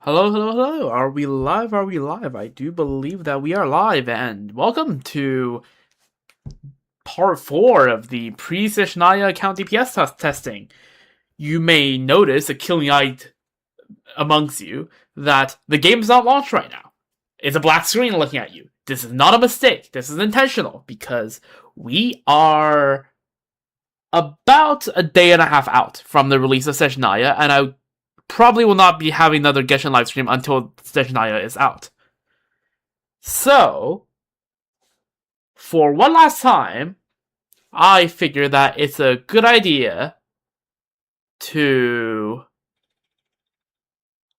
Hello, hello, hello. Are we live? Are we live? I do believe that we are live, and welcome to part 4 of the Pre-Snezhnaya account DPS testing. You may notice a killing eye amongst you that the game is not launched right now. It's a black screen looking at you. This is not a mistake. This is intentional because we are about a day and a half out from the release of Snezhnaya, and I probably will not be having another Genshin live stream until Snezhnaya is out. So, for one last time, I figure that it's a good idea to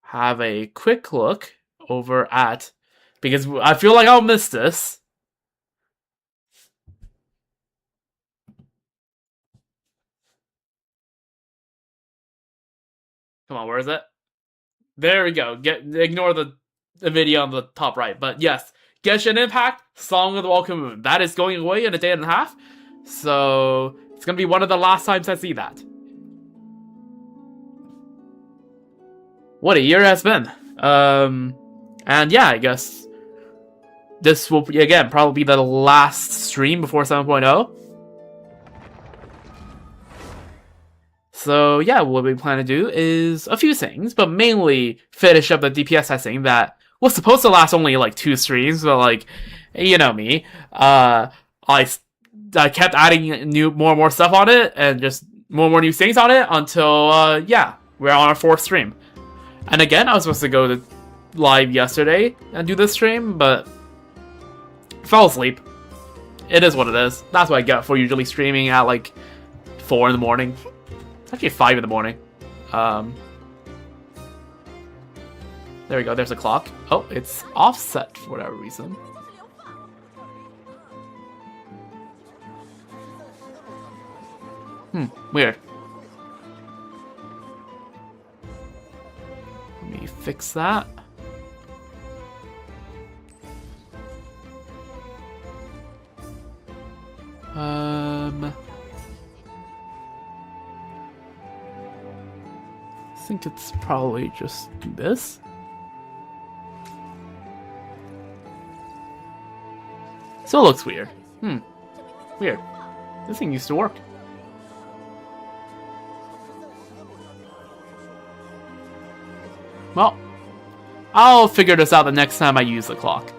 have a quick look over at, because I feel like I'll miss this. Come on, where is it? There we go. Ignore the video on the top right. But yes, Genshin Impact, Song of the Welcome Moon. That is going away in a day and a half. So it's going to be one of the last times I see that. What a year it has been. And yeah, I guess this will, again, probably be the last stream before 7.0. So yeah, what we plan to do is a few things, but mainly finish up the DPS testing that was supposed to last only like 2 streams, but like, you know me, I kept adding more and more stuff on it, and just more and more new things on it until yeah, we're on our 4th stream. And again, I was supposed to go to live yesterday and do this stream, but fell asleep. It is what it is. That's what I get for usually streaming at like 4 in the morning. Actually 5 in the morning. There we go, there's a clock. Oh, it's offset for whatever reason. Weird. Let me fix that. I think it's probably just do this. Still looks weird. Weird. This thing used to work. Well, I'll figure this out the next time I use the clock.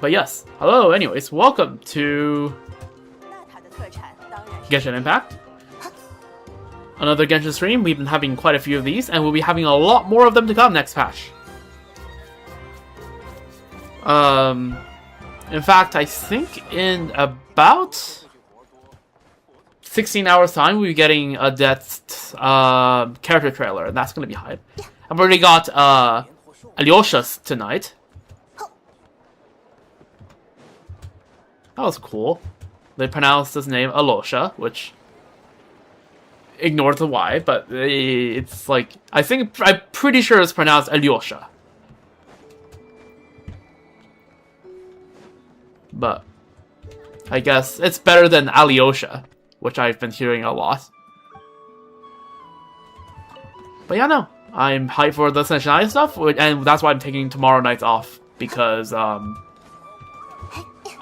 But yes, hello, anyways, welcome to Genshin Impact. Another Genshin stream. We've been having quite a few of these, and we'll be having a lot more of them to come next patch. In fact, I think in about 16 hours time, we'll be getting a Death character trailer, and that's going to be hype. I've already got Alyosha's tonight. That was cool. They pronounced his name Alyosha, which ignore the Y, but it's like, I'm pretty sure it's pronounced Alyosha. But I guess it's better than Alyosha, which I've been hearing a lot. But yeah, no, I'm hyped for the Snezhnaya stuff, and that's why I'm taking tomorrow night off, because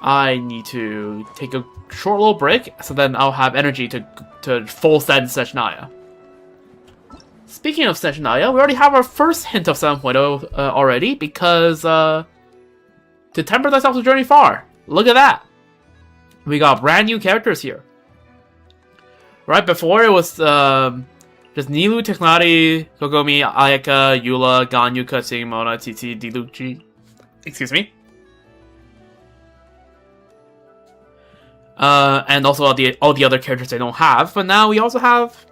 I need to take a short little break, so then I'll have energy to full send Snezhnaya. Speaking of Snezhnaya, we already have our first hint of 7.0 already, because to temper thyself to journey far. Look at that. We got brand new characters here. Right before it was just Nilou, Tignari, Kokomi, Ayaka, Eula, Ganyu, Kutsing, Mona, Titi, Diluchi. Excuse me. And also all the other characters they don't have. But now we also have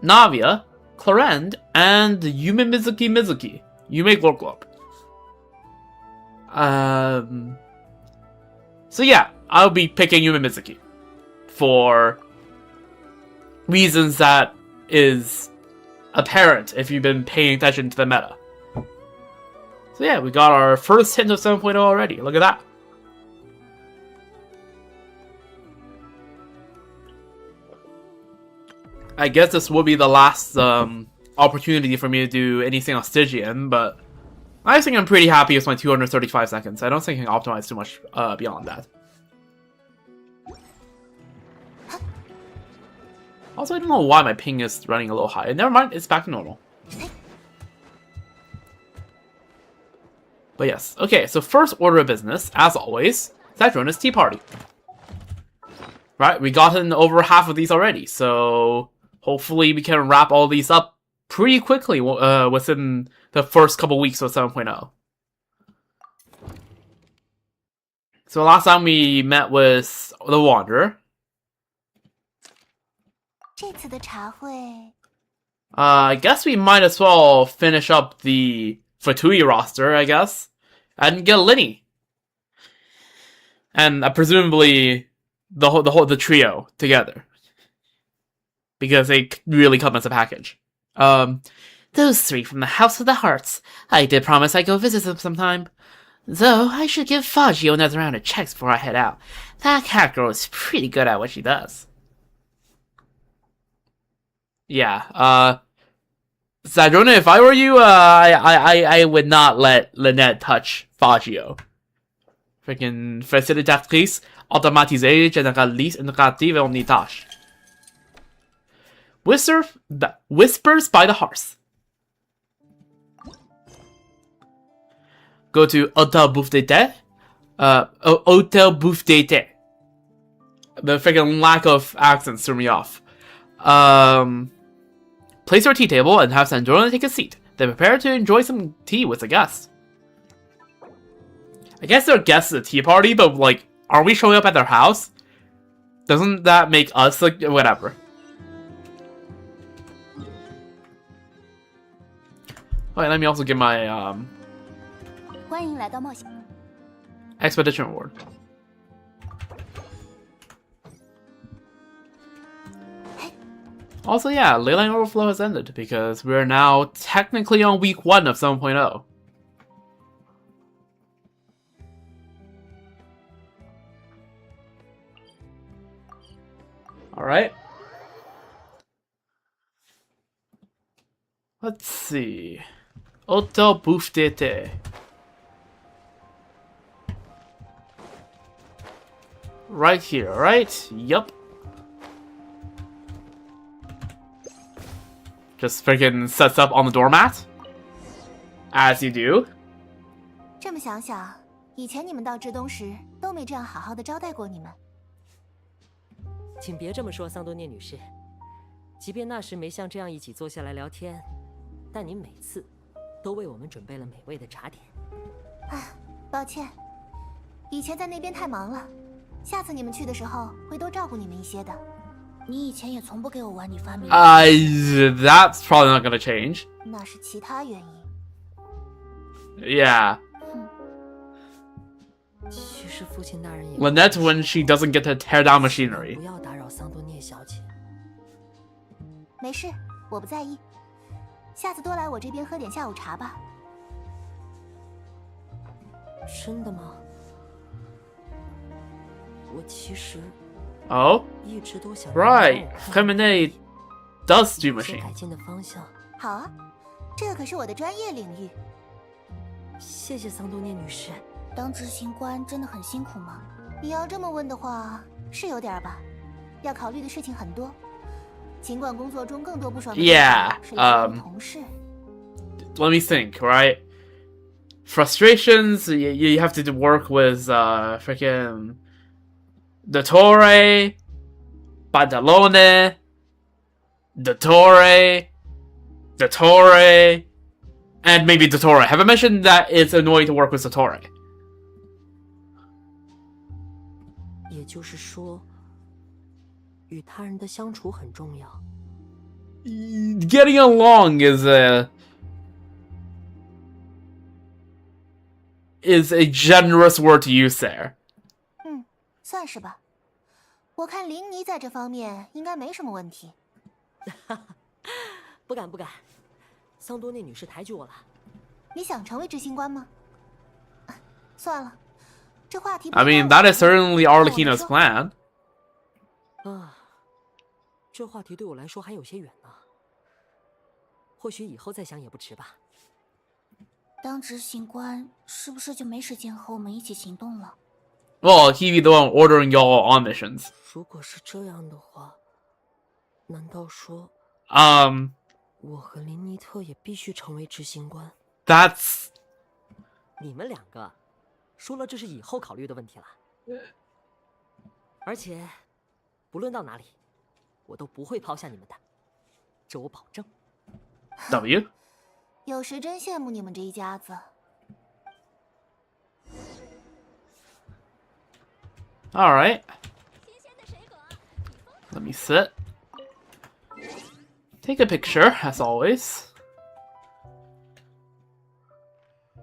Navia, Clarend, and Yume Mizuki. Yume Glorglop. So yeah, I'll be picking Yume Mizuki for reasons that is apparent if you've been paying attention to the meta. So yeah, we got our first hint of 7.0 already. Look at that. I guess this will be the last opportunity for me to do anything on Stygian, but I think I'm pretty happy with my 235 seconds. I don't think I can optimize too much beyond that. Also, I don't know why my ping is running a little high. Never mind, it's back to normal. But yes, okay, so first order of business, as always, Snezhnaya's tea party. Right, we gotten over half of these already, so hopefully we can wrap all these up pretty quickly within the first couple weeks of 7.0. So last time we met with the Wanderer. I guess we might as well finish up the Fatui roster, I guess, and get Linny, and presumably the trio together, because they really come as a package. Those three from the House of the Hearts. I did promise I'd go visit them sometime. Though I should give Fagio another round of checks before I head out. That cat girl is pretty good at what she does. Yeah, Snezhnaya, if I were you, I would not let Lynette touch Fagio. Freaking facilitatrice automatisée généraliste intégrative en une tâche. Whispers by the Hearth. Go to Hotel Bouffe d'été. Hotel Bouffe d'été. The freaking lack of accents threw me off. Place your tea table and have Snezhnaya take a seat. Then prepare to enjoy some tea with the guests. I guess they're guests at the tea party, but like, are we showing up at their house? Doesn't that make us like whatever? Alright, let me also get my expedition reward. Also, yeah, Leyline Overflow has ended because we're now technically on week 1 of 7.0. Alright. Let's see. Hotel Bouffe d'été. Right here, right? Yup. Just freaking sets up on the doormat. As you do. 这么想想，以前你们到至东时都没这样好好的招待过你们。请别这么说，桑多涅女士。即便那时没像这样一起坐下来聊天，但您每次都为我们准备了美味的茶点。啊，抱歉，以前在那边太忙了，下次你们去的时候会多照顾你们一些的。你以前也从不给我碗里发米。That's probably not gonna change. 那是其他原因。Yeah. 其实父亲大人也。Lynette when she doesn't get to tear down machinery. 不要打扰桑多涅小姐。没事，我不在意。下次多来我这边喝点下午茶吧。真的吗？我其实。Oh, right. Lemonade does do machine. 改进的方向。好啊，这可是我的专业领域。谢谢桑多涅女士。当执行官真的很辛苦吗？你要这么问的话，是有点吧。要考虑的事情很多，尽管工作中更多不爽的 Yeah, 是来自同事。Let me think, right? Frustrations, you have to work with freaking Dottore, Pantalone, Dottore, and maybe Dottore. Have I mentioned that it's annoying to work with Dottore? 也就是说，与他人的相处很重要。Getting along is a generous word to use there. 算是吧。我看林妮在这方面应该没什么问题。不敢不敢，桑多涅女士抬举我了。你想成为执行官吗？算了，这话题。I mean, that is certainly Arlecchino's plan. 这话题对我来说还有些远呢。或许以后再想也不迟吧。当执行官是不是就没时间和我们一起行动了？ Well, he'd be the one ordering y'all on missions. 如果是这样的话，难道说我和林尼特也必须成为执行官？ That's 你们两个说了，这是以后考虑的问题了。而且，不论到哪里，我都不会抛下你们的，这我保证。W. 有时真羡慕你们这一家子。 All right. Let me sit. Take a picture, as always.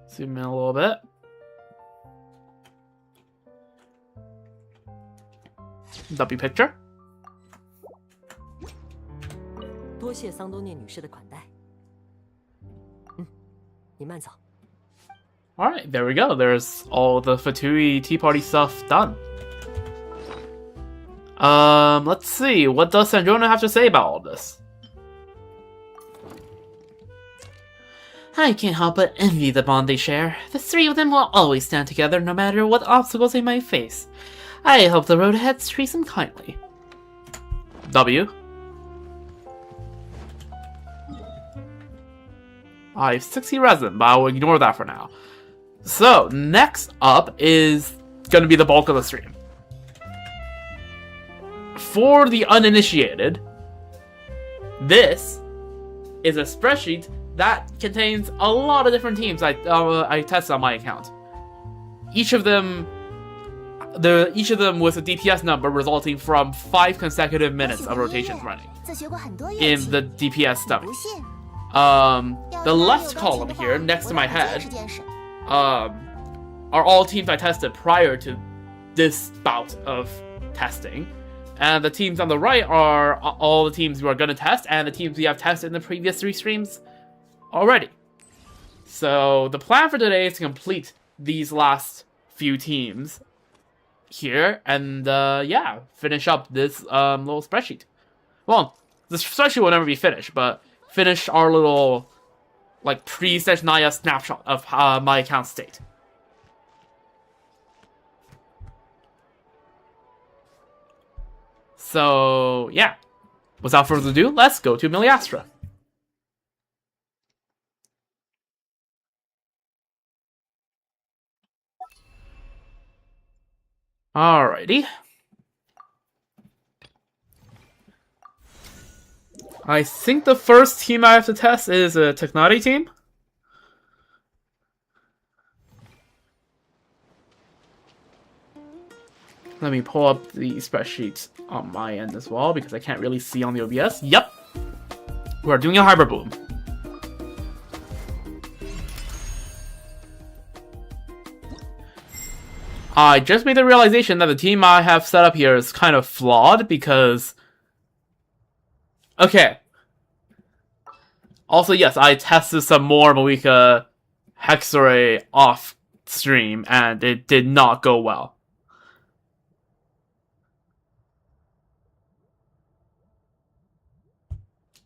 Zoom in a little bit. W picture. 多谢桑多涅女士的款待。你慢走。All right, there we go. There's all the Fatui Tea Party stuff done. Let's see. What does Sandrona have to say about all this? I can't help but envy the bond they share. The three of them will always stand together no matter what obstacles they might face. I hope the road ahead treats them kindly. W. I have 60 resin, but I will ignore that for now. So, next up is going to be the bulk of the stream. For the uninitiated, this is a spreadsheet that contains a lot of different teams I tested on my account. Each of them with a DPS number resulting from 5 consecutive minutes of rotations running in the DPS study. The left column here, next to my head, are all teams I tested prior to this bout of testing. And the teams on the right are all the teams we are going to test, and the teams we have tested in the previous 3 streams already. So the plan for today is to complete these last few teams here, and yeah, finish up this little spreadsheet. Well, this spreadsheet will never be finished, but finish our little like pre-Snezhnaya snapshot of my account state. So, yeah. Without further ado, let's go to Miliastra. Alrighty. I think the first team I have to test is a Technati team. Let me pull up the spreadsheets on my end as well, because I can't really see on the OBS. Yep! We're doing a Hybrid Boom. I just made the realization that the team I have set up here is kind of flawed, because... Okay. Also, yes, I tested some more Moika Hexarray off stream, and it did not go well.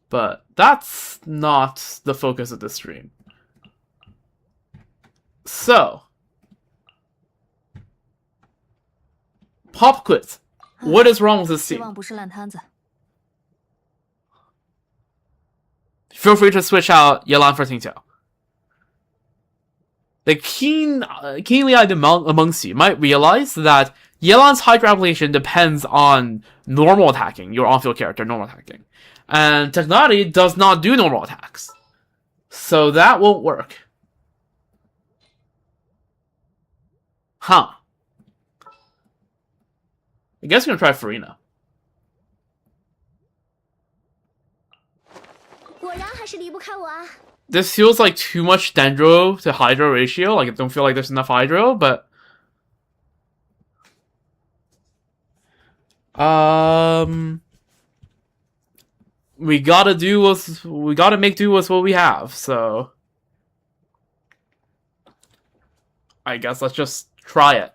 But that's not the focus of the stream. So, pop quiz. What is wrong with this team? Feel free to switch out Yelan for Tingqiao. The keenly eyed amongst you might realize that Yelan's Hydra application depends on normal attacking, your on-field character normal attacking. And Technati does not do normal attacks. So that won't work. Huh. I guess we're gonna try Farina. This feels like too much Dendro to Hydro ratio. Like, I don't feel like there's enough Hydro, but... We gotta make do with what we have, so... I guess let's just try it.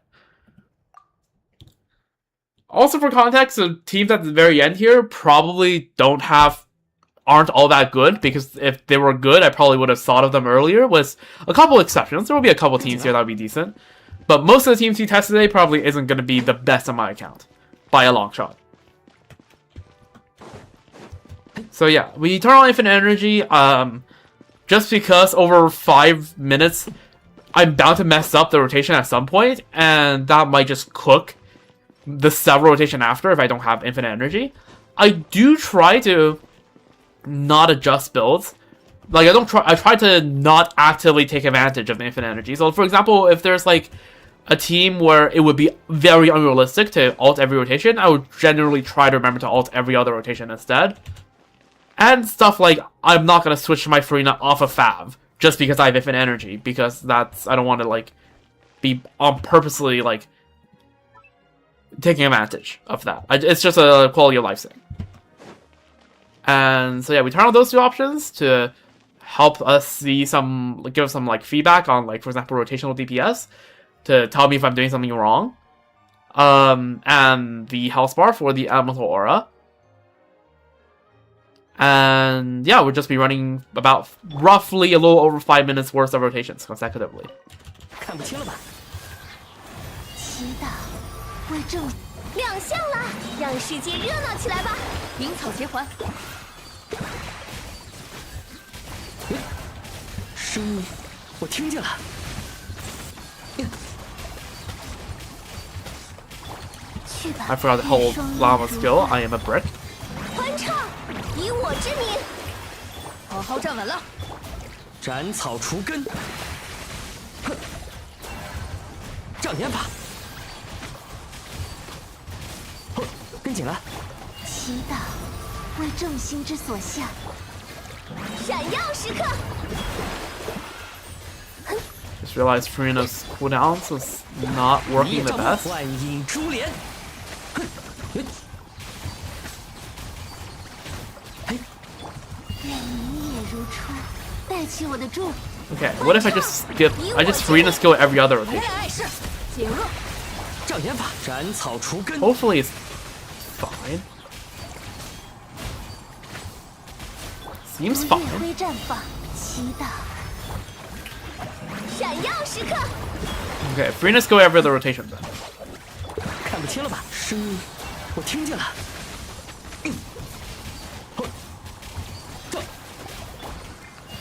Also, for context, the teams at the very end here probably aren't all that good, because if they were good, I probably would have thought of them earlier, with a couple exceptions. There will be a couple teams here that would be decent. But most of the teams you tested today probably isn't going to be the best on my account. By a long shot. So yeah, we turn on infinite energy, just because over 5 minutes, I'm bound to mess up the rotation at some point, and that might just cook the several rotation after if I don't have infinite energy. I do try to not adjust builds. Like, I try to not actively take advantage of the infinite energy. So, for example, if there's, like, a team where it would be very unrealistic to ult every rotation, I would generally try to remember to ult every other rotation instead. And stuff like, I'm not going to switch my Farina off of Fav just because I have infinite energy, because I don't want to, like, be purposely, like, taking advantage of that. It's just a quality of life thing. And so yeah, we turn on those two options to help us see give us some like feedback on, like, for example, rotational DPS, to tell me if I'm doing something wrong. And the health bar for the elemental aura. And yeah, we'll just be running about roughly a little over 5 minutes worth of rotations consecutively. 看不清了吧？期待为正亮相了，让世界热闹起来吧！鸣草结环，声音我听见了。去吧 I forgot the whole lava skill. I am a brick. 欢唱，以我之名，好好站稳了，斩草除根。哼，障眼法。哼，跟紧了。祈祷为众星之所向，闪耀时刻。 Just realized Farina's cooldowns was not working the best. 幻影珠帘。哼，愿明夜如初，带起我的祝福。 Okay, what if I just Farina skill every other rotation? 爱是减恶，障眼法，斩草除根。 Hopefully it's fine. Seems 如 fine. 月辉绽放，祈祷。闪耀时刻。 Okay, Farina skill every other rotation then. 看不清了吧？声音我听见了。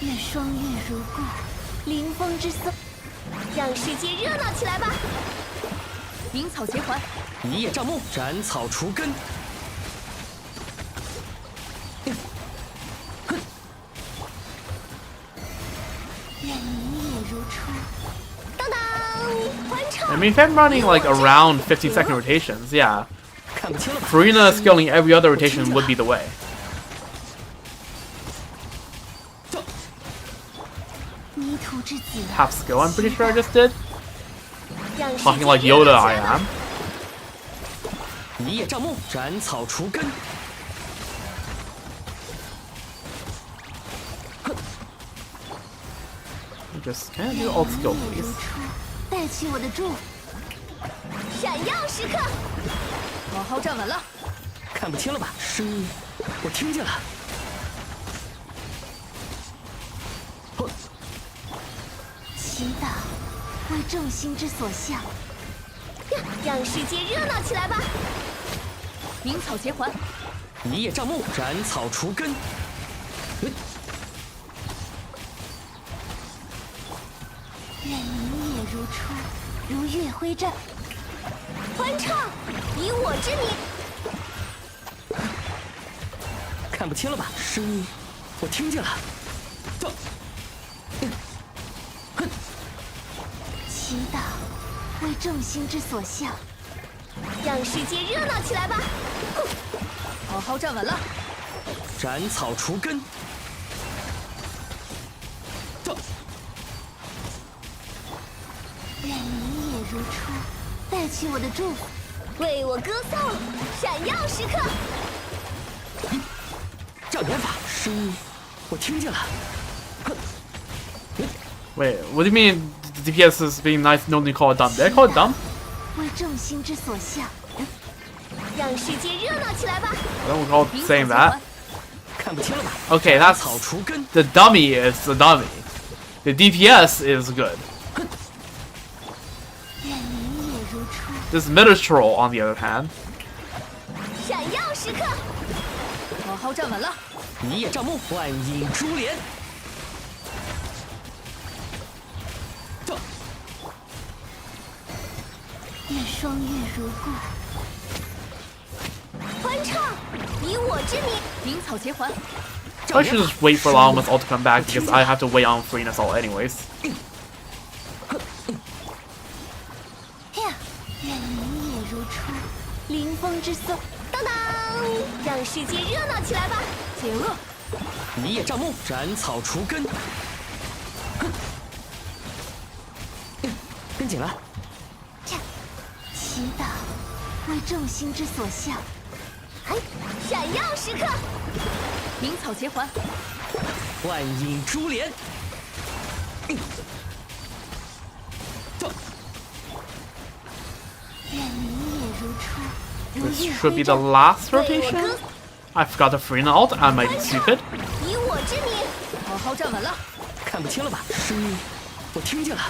愿双月如故，临风之色，让世界热闹起来吧！鸣草结环，一叶障目，斩草除根。愿明夜如初。当当，欢唱。 I mean, if I'm running like around 15-second rotations, yeah, 看不清了吧？ Farina skilling every other rotation would be the way. 泥土之子， Half skill, I'm pretty sure I just did. 让世界 Talking like Yoda, I am. 一叶障目，斩草除根。 Just can I do alt skill, 明夜如 please? 初，带起我的祝福。闪耀时刻。好好站稳了，看不清了吧？声音我听见了。祈祷为众星之所向，让世界热闹起来吧！鸣草结环，一叶障目，斩草除根。愿明夜如初，如月辉绽。欢唱，以我之名。看不清了吧？声音我听见了。祈祷为众星之所向，让世界热闹起来吧！好好站稳了，斩草除根。愿明夜如初，带起我的祝福，为我歌颂，闪耀时刻。障眼法，声音我听见了。 Wait, what do you mean DPS is being nice? No, you call it dumb. Did I call it dumb? 为众星之所向，让世界热闹起来吧！ I don't recall saying that. 看不清了吧？ Okay, that's 草除根。 the dummy is the dummy. The DPS is good. 愿明夜如初， This Minotaur, on the other hand, 闪耀时刻，好好站稳了。一叶障目，万影珠帘。愿双月如故。欢唱，以我之名，灵草结环。 I should just wait for Llao's ult to come back because I have to wait on Freena's ult anyways. 愿明夜如初，凌风之色，当当，让世界热闹起来吧！解厄，一叶障目，斩草除根。跟紧了。祈祷为众星之所向。哎，闪耀时刻，灵草结环，万影珠帘。愿明夜如初，如 This 月 should 辉 be the 照。 last rotation. I forgot the Freena ult. I might be stupid. 以我之名，好好站稳了。看不清了吧？声音，我听见了。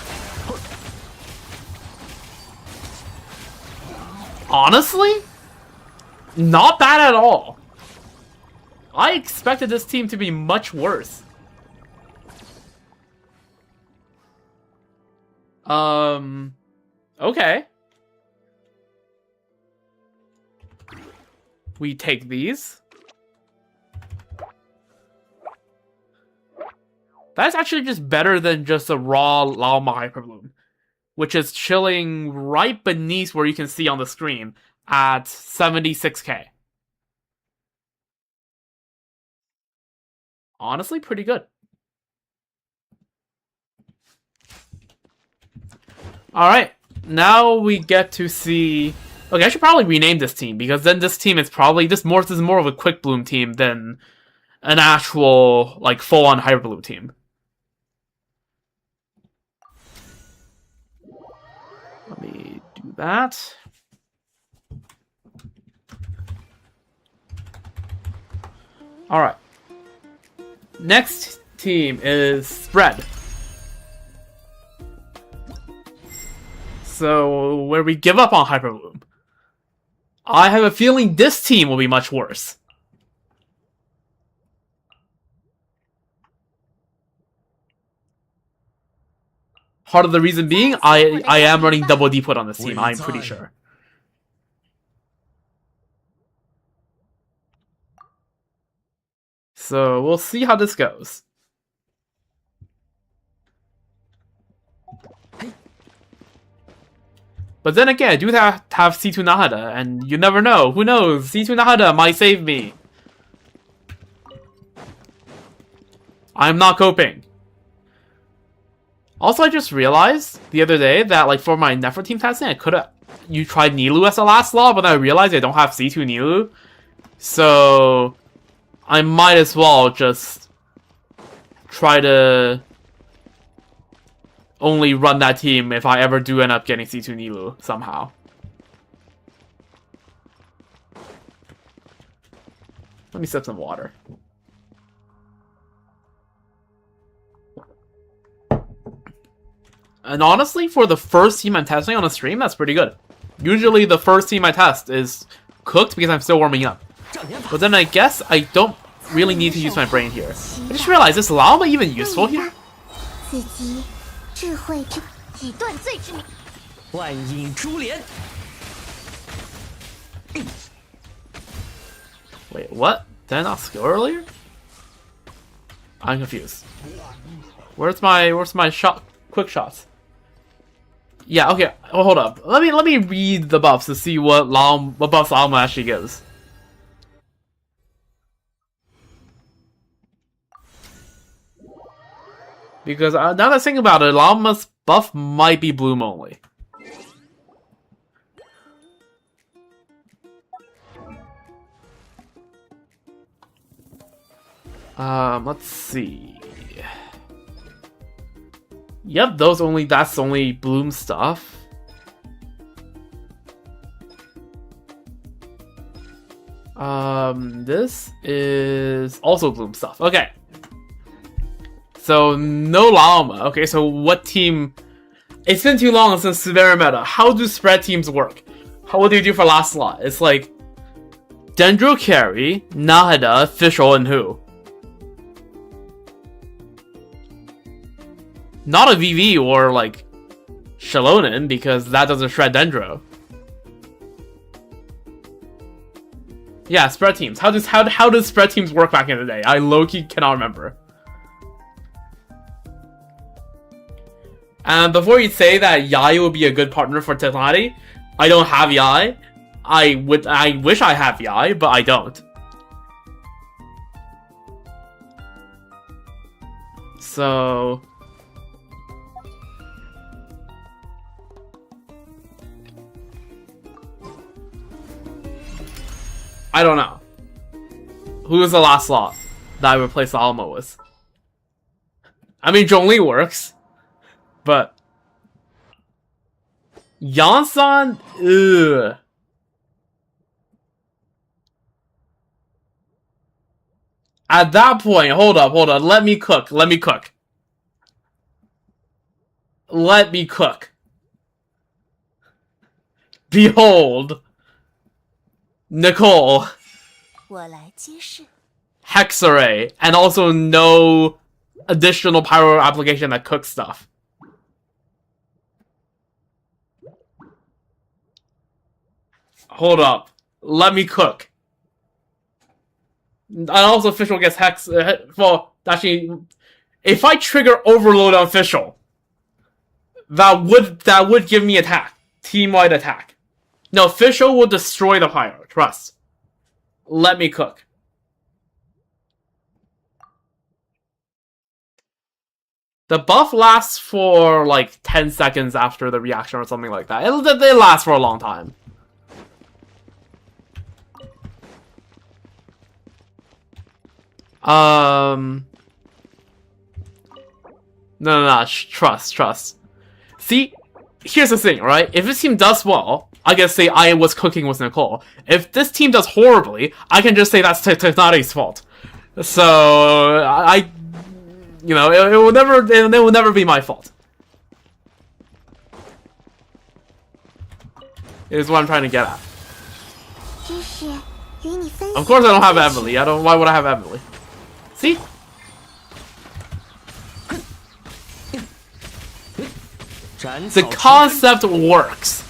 Honestly, not bad at all. I expected this team to be much worse. Okay. We take these. That's actually just better than just a raw Llama Hyperbloom, which is chilling right beneath where you can see on the screen at 76k. Honestly, pretty good. Alright, now we get to see... Okay, I should probably rename this team, because then this team is probably... This is more of a Quick Bloom team than an actual, like, full-on Hyper Bloom team. Let me do that. Alright. Next team is Spread. So, where we give up on Hyper Bloom. I have a feeling this team will be much worse. Part of the reason being, I am running double D put on this team, I'm pretty sure. So, we'll see how this goes. But then again, I do have C2 Nahada, and you never know. Who knows? C2 Nahada might save me. I'm not coping. Also, I just realized the other day that, like, for my Nephra team testing, I could've... You tried Nilou as the last law, but I realized I don't have C2 Nilou. So... I might as well just... try to... only run that team if I ever do end up getting C2 Nilou, somehow. Let me sip some water. And honestly, for the first team I'm testing on a stream, that's pretty good. Usually the first team I test is cooked because I'm still warming up. But then I guess I don't really need to use my brain here. I just realized, is Llama even useful here? Wait, what? Did I not skill earlier? I'm confused. Where's my shot? Quick shots. Yeah, okay. Oh, hold up. Let me read the buffs to see what buffs Llama actually gives. Because now that I think about it, Llama's buff might be Bloom only. Let's see. Yep, that's only Bloom stuff. This is also Bloom stuff. Okay. So no llama. Okay, so what team? It's been too long since Severa Meta. How do spread teams work? What do you do for last slot? It's like Dendro KRAI, Nahida, Official, and who? Not a VV or like Shalonen, because that doesn't shred Dendro. Yeah, spread teams. How does spread teams work back in the day? I low-key cannot remember. And before you say that Yai would be a good partner for Tighnari, I don't have Yai. I wish I have Yai, but I don't. So I don't know. Who is the last slot that I replace Alma with? I mean, Zhongli works, but Yansan, ugh. At that point, hold up, let me cook. Behold, Nicole, Hexaray, and also no additional pyro application that cooks stuff. Hold up, let me cook. And also, Official gets Hex. Well, actually, if I trigger Overload on Official, that would give me attack, team-wide attack. No, Official will destroy the pyro. Trust. Let me cook. The buff lasts for like 10 seconds after the reaction or something like that. They last for a long time. No, trust. See, here's the thing, right? If this team does well, I can say I was cooking with Nicole. If this team does horribly, I can just say that's Tighnari's fault. So, you know, it will never be my fault. Is what I'm trying to get at. Of course I don't have Emily. Why would I have Emily? See? The concept works.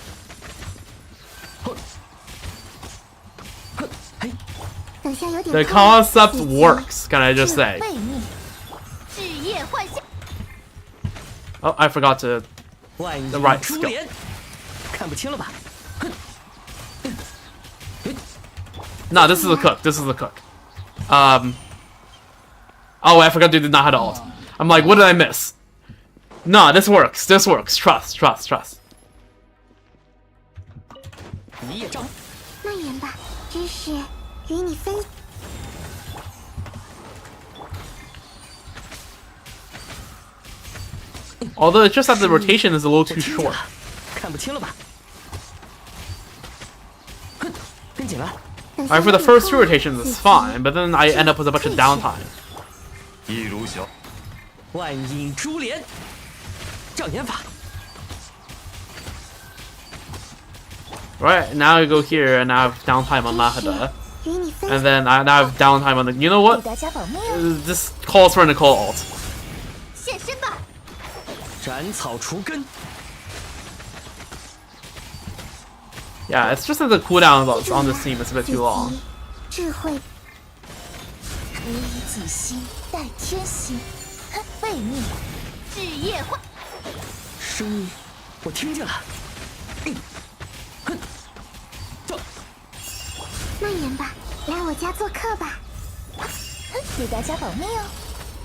The concept works, can I just say? Oh, I forgot to... the right skill. No, this is a cook. Oh, I forgot to do not ult. I'm like, what did I miss? No, this works. Trust. Although it's just that the rotation is a little too short. Alright, for the first two rotations it's fine, but then I end up with a bunch of downtime. Right, now I go here and I have downtime on Nahida. And then I now have downtime on the... You know what? This calls for a Nicole ult. Yeah, it's just that the cooldown on this team is a bit too long.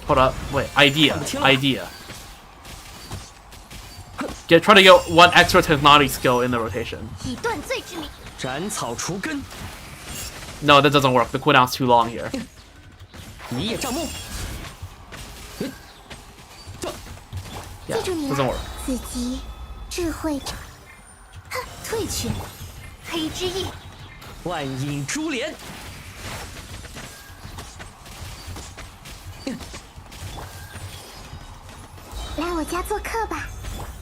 Hold up, wait, idea. Try to get one extra Tighnari skill in the rotation. No, that doesn't work. The cooldown's too long here. Yeah, doesn't work. 来我家做客吧，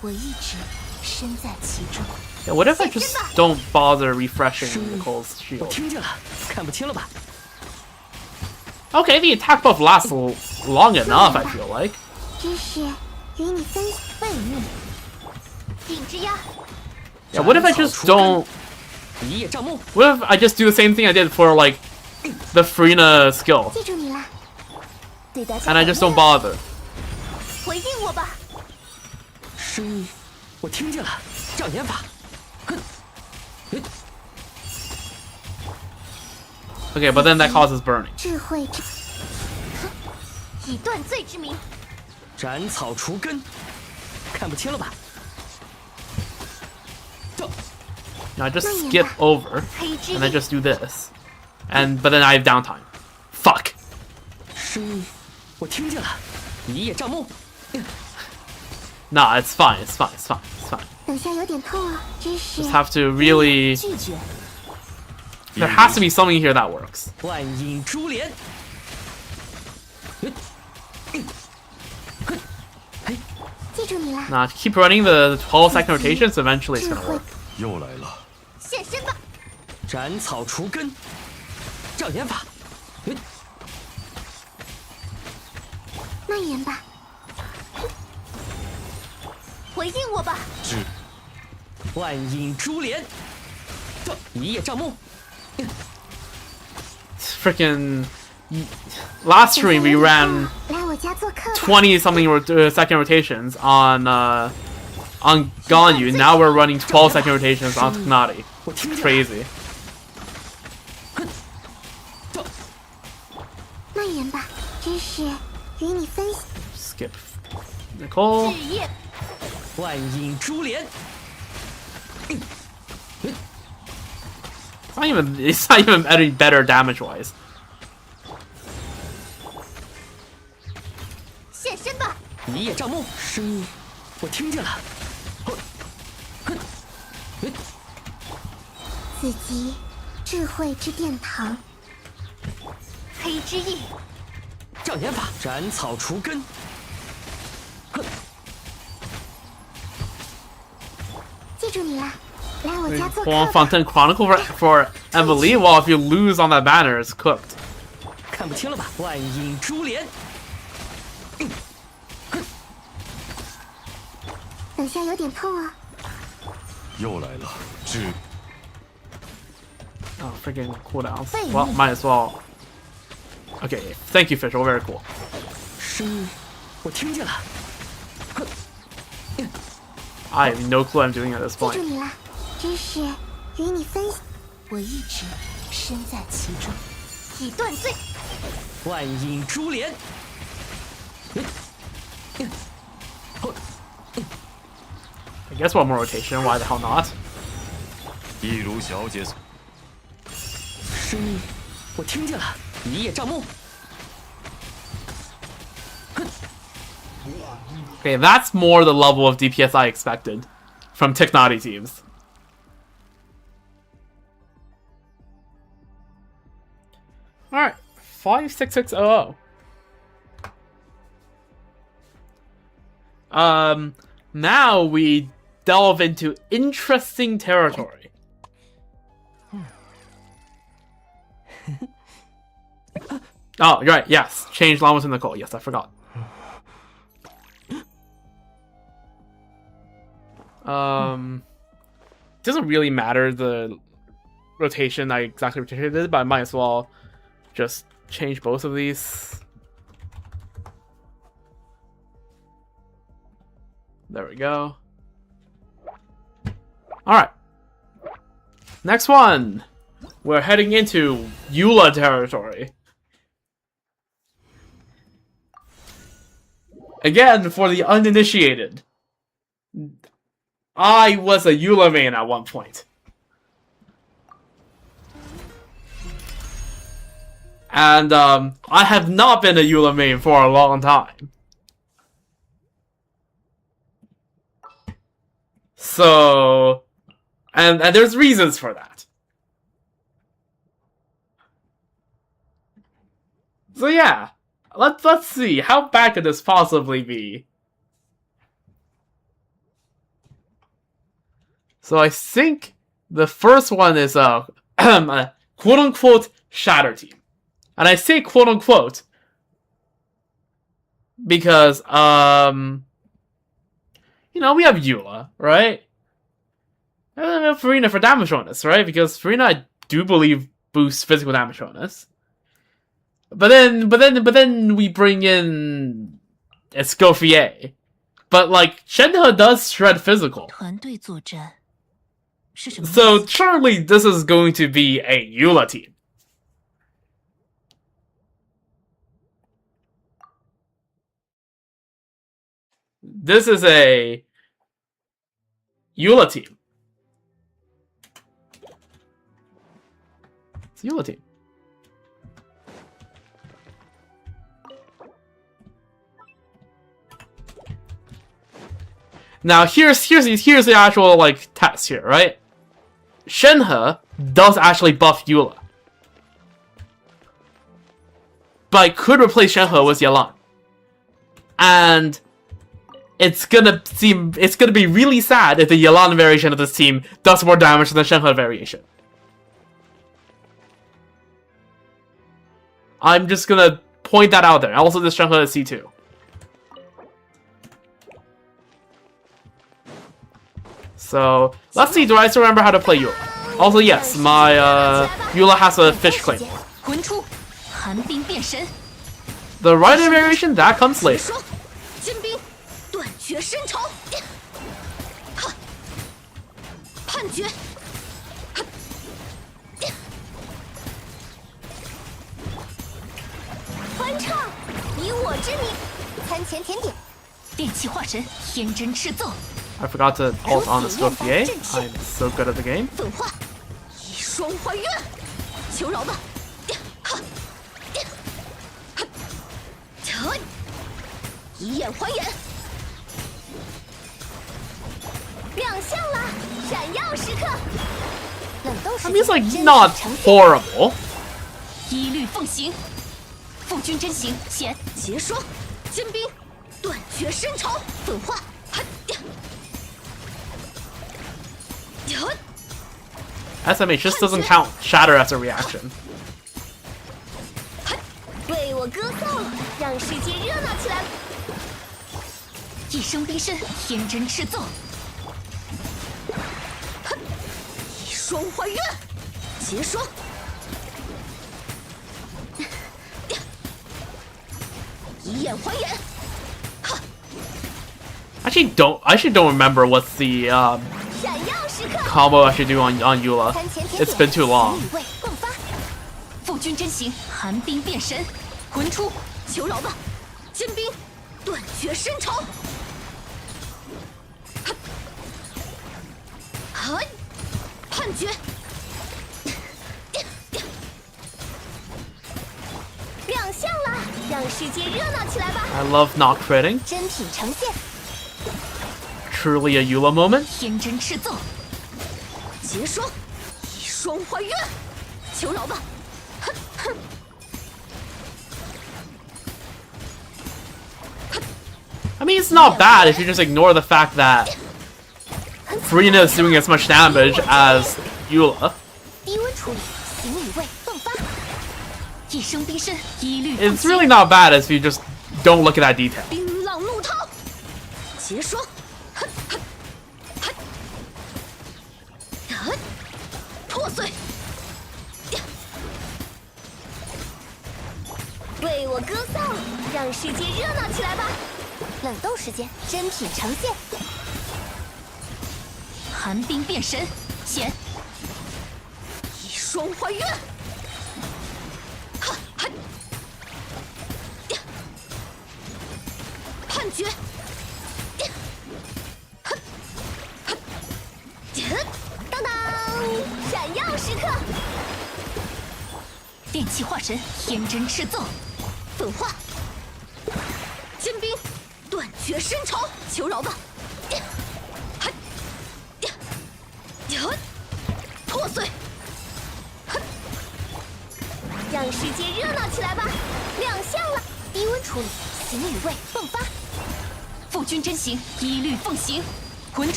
我一直身在其中。 Yeah, what if I just don't bother refreshing Nicole's 我 shield? 听见了，看不清了吧？ Okay, the attack buff lasts long enough, I feel like. 知识与你分享。悖逆，顶之压。 Yeah, what if I just don't... 一叶障目， What if I just do the same thing I did for, like, the Farina skill? 记住你了，对大家 And I just don't bother. 回应我吧。声音，我听见了，障眼法。哼，哼， Okay, but then that causes burning. 智慧之，以断罪之名。 斩草除根，看不清了吧？ Now I just skip over, 黑之 and I 翼， just do this. But then I have downtime. Fuck. 声音，我听见了，一叶障目。 Nah, it's fine, it's fine, it's fine, it's fine. 等下有点痛啊，知识。 Just have to really... 拒绝。 There has to be something here that works. 万影珠帘。记住你了， Nah, keep running the 12-second rotations, eventually it's 智 gonna 慧 work. 又来了，现身吧。斩草除根，障眼法。蔓延吧。回应我吧。是万影珠帘，一叶障目。 Freaking... Last stream we ran 来我家做客吧。 20-something second rotations on Ganyu. Now we're running 12-second rotations on Gnati. 我听见了。 Crazy. 蔓延吧，知识与你分享。 Skip. Nicole. 日夜万影珠帘， It's not even any better damage-wise. 现身吧。一叶障目。声音，我听见了。子集智慧之殿堂。黑之翼，障眼法，斩草除根。 记住你了，来我家做 Go on 客吧。 Fountain Chronicle for Emily. Well, if you lose on that banner, it's cooked. 看不清了吧？万影珠帘，等下有点痛啊。又来了，是 Oh, freaking cooldowns. Wait. Well, might as well. Okay, thank you, Fischl. Very cool. 声音，我听见了。 I have no clue what I'm doing at this 记住 point. 你了，知识与你分享。我一直身在其中，以断罪。万影珠帘， I guess one more rotation. Why the hell not? 一如小姐所声音，我听见了。一叶障目， Okay, that's more the level of DPS I expected from Tiknati teams. Alright, 56600. Now we delve into interesting territory. Oh, you're right, yes. Change Llamas to Nicole. Yes, I forgot. Doesn't really matter the rotation I exactly rotated, but I might as well just change both of these. There we go. Alright. Next one. We're heading into Eula territory. Again, for the uninitiated. I was a Eula main at one point. And, I have not been a Eula main for a long time. So... And there's reasons for that. So yeah. Let's see. How bad could this possibly be? So I think the first one is a quote unquote shatter team. And I say quote unquote because we have Eula, right? And then we have Furina for damage bonus, right? Because Furina, I do believe, boosts physical damage bonus. But then we bring in Escoffier. But like Shenhe does shred physical. So surely this is going to be a Eula team. This is a Eula team. It's a Eula team. Now here's the actual like test here, right? Shenhe does actually buff Eula, but I could replace Shenhe with Yelan, and it's gonna be really sad if the Yelan variation of this team does more damage than the Shenhe variation. I'm just gonna point that out there. Also, this Shenhe is C2. So, let's see, do I still remember how to play Eula? Also, yes, my Eula has a fish claim. The rider variation, that comes later. I forgot to ult on the Escoffier. I'm so good at the game. I mean, it's like not horrible. SMH just doesn't count shatter as a reaction. I actually don't remember what's the combo I should do on Eula. It's been too long. I love not critting. Truly a Eula moment. I mean, it's not bad if you just ignore the fact that Furina is doing as much damage as Eula. It's really not bad if you just don't look at that detail.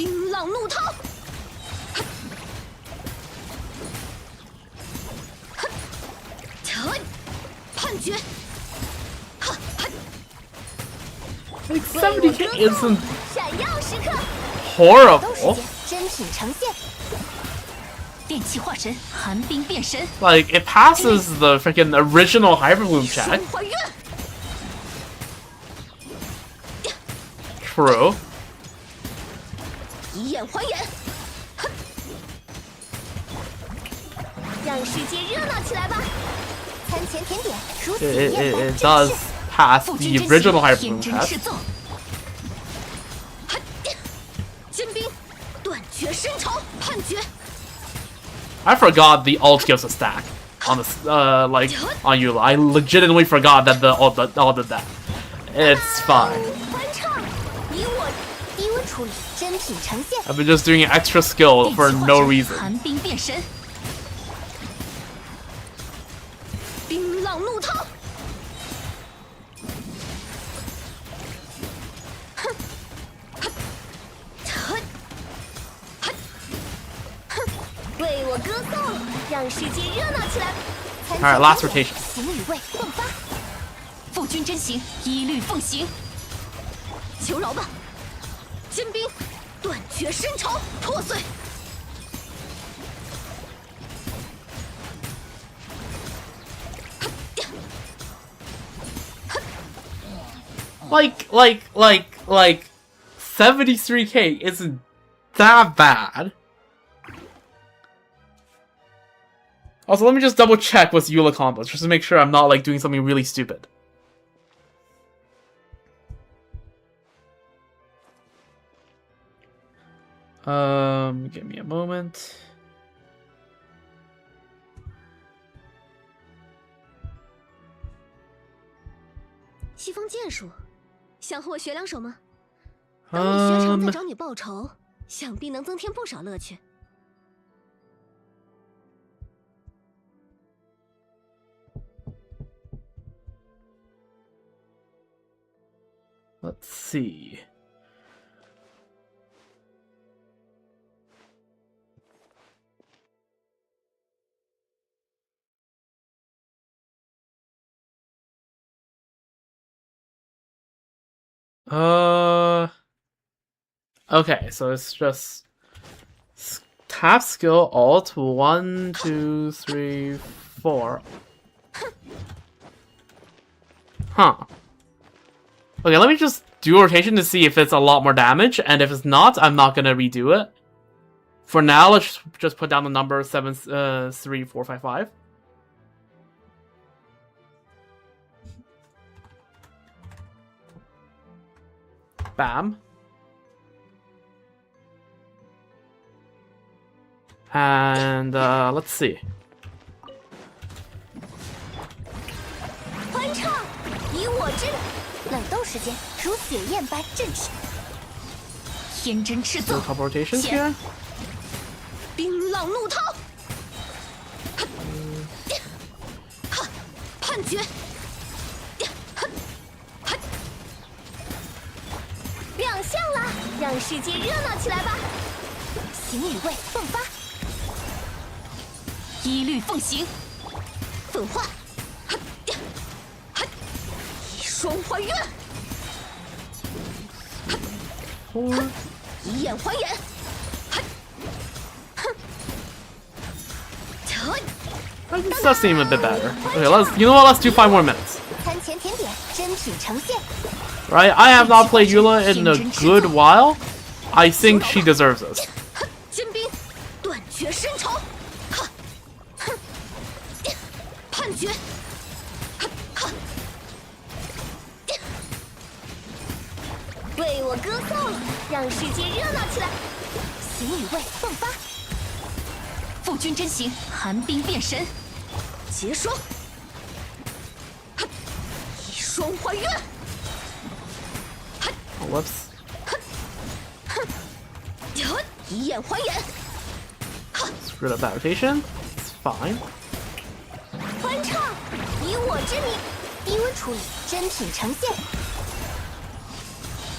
冰浪怒涛，判决。 Like 70k isn't 闪耀时刻， horrible. 真品呈现。电气化神，寒冰变身。 Like it passes the freaking original Hyper Bloom check. 还原。 True. 以眼还眼。让世界热闹起来吧！餐前甜点，如此艳般 It does pass the original Hyper Bloom 天真 test. 赤奏。尖兵，断绝深仇，判决。 I forgot the ult gives a stack on this, like on Eula. I legitimately forgot that the ult did that. It's fine. 欢唱，你我低温处理，真品呈现。 I've been just doing an extra skill for no reason. 寒冰变身，冰浪怒涛。哼，为我歌颂，让世界热闹起来。 Alright, last rotation. 行与位迸发，父君真行，一律奉行。求饶吧，尖兵，断绝深仇，破碎。 Like 73k isn't that bad. Also, let me just double check what's Eula combos, just to make sure I'm not like doing something really stupid. Give me a moment. 西方剑术，想和我学两手吗？等你学成再找你报仇，想必能增添不少乐趣。 Let's see. Okay, so it's just tap skill alt 1, 2, 3, 4. Huh. Okay, let me just do a rotation to see if it's a lot more damage, and if it's not, I'm not gonna redo it. For now, let's just put down the number 7, 3, 4, 5, 5. Bam. And let's see. 欢唱，以我之冷斗时间如血焰般震炽，天真赤 Do 奏 a，couple rotations here. 冰浪怒涛，判决，亮相了，让世界热闹起来吧！行与位迸发，一律奉行，粉化，一双还原， 4. 以眼还眼。 This does seem a bit better. Okay, you know what? Let's do 5 more minutes. 餐前甜点，真品呈现。 Right? I have not played Eula in a good while. I think she deserves this. 尖兵，断绝深仇。判决。为我歌颂，让世界热闹起来。行与位迸发。父君真行，寒冰变身。结霜。一双还原。 Oh, whoops. 以眼还眼， Screwed up that rotation. It's fine. 欢唱，以我之名，低温处理，真品呈现，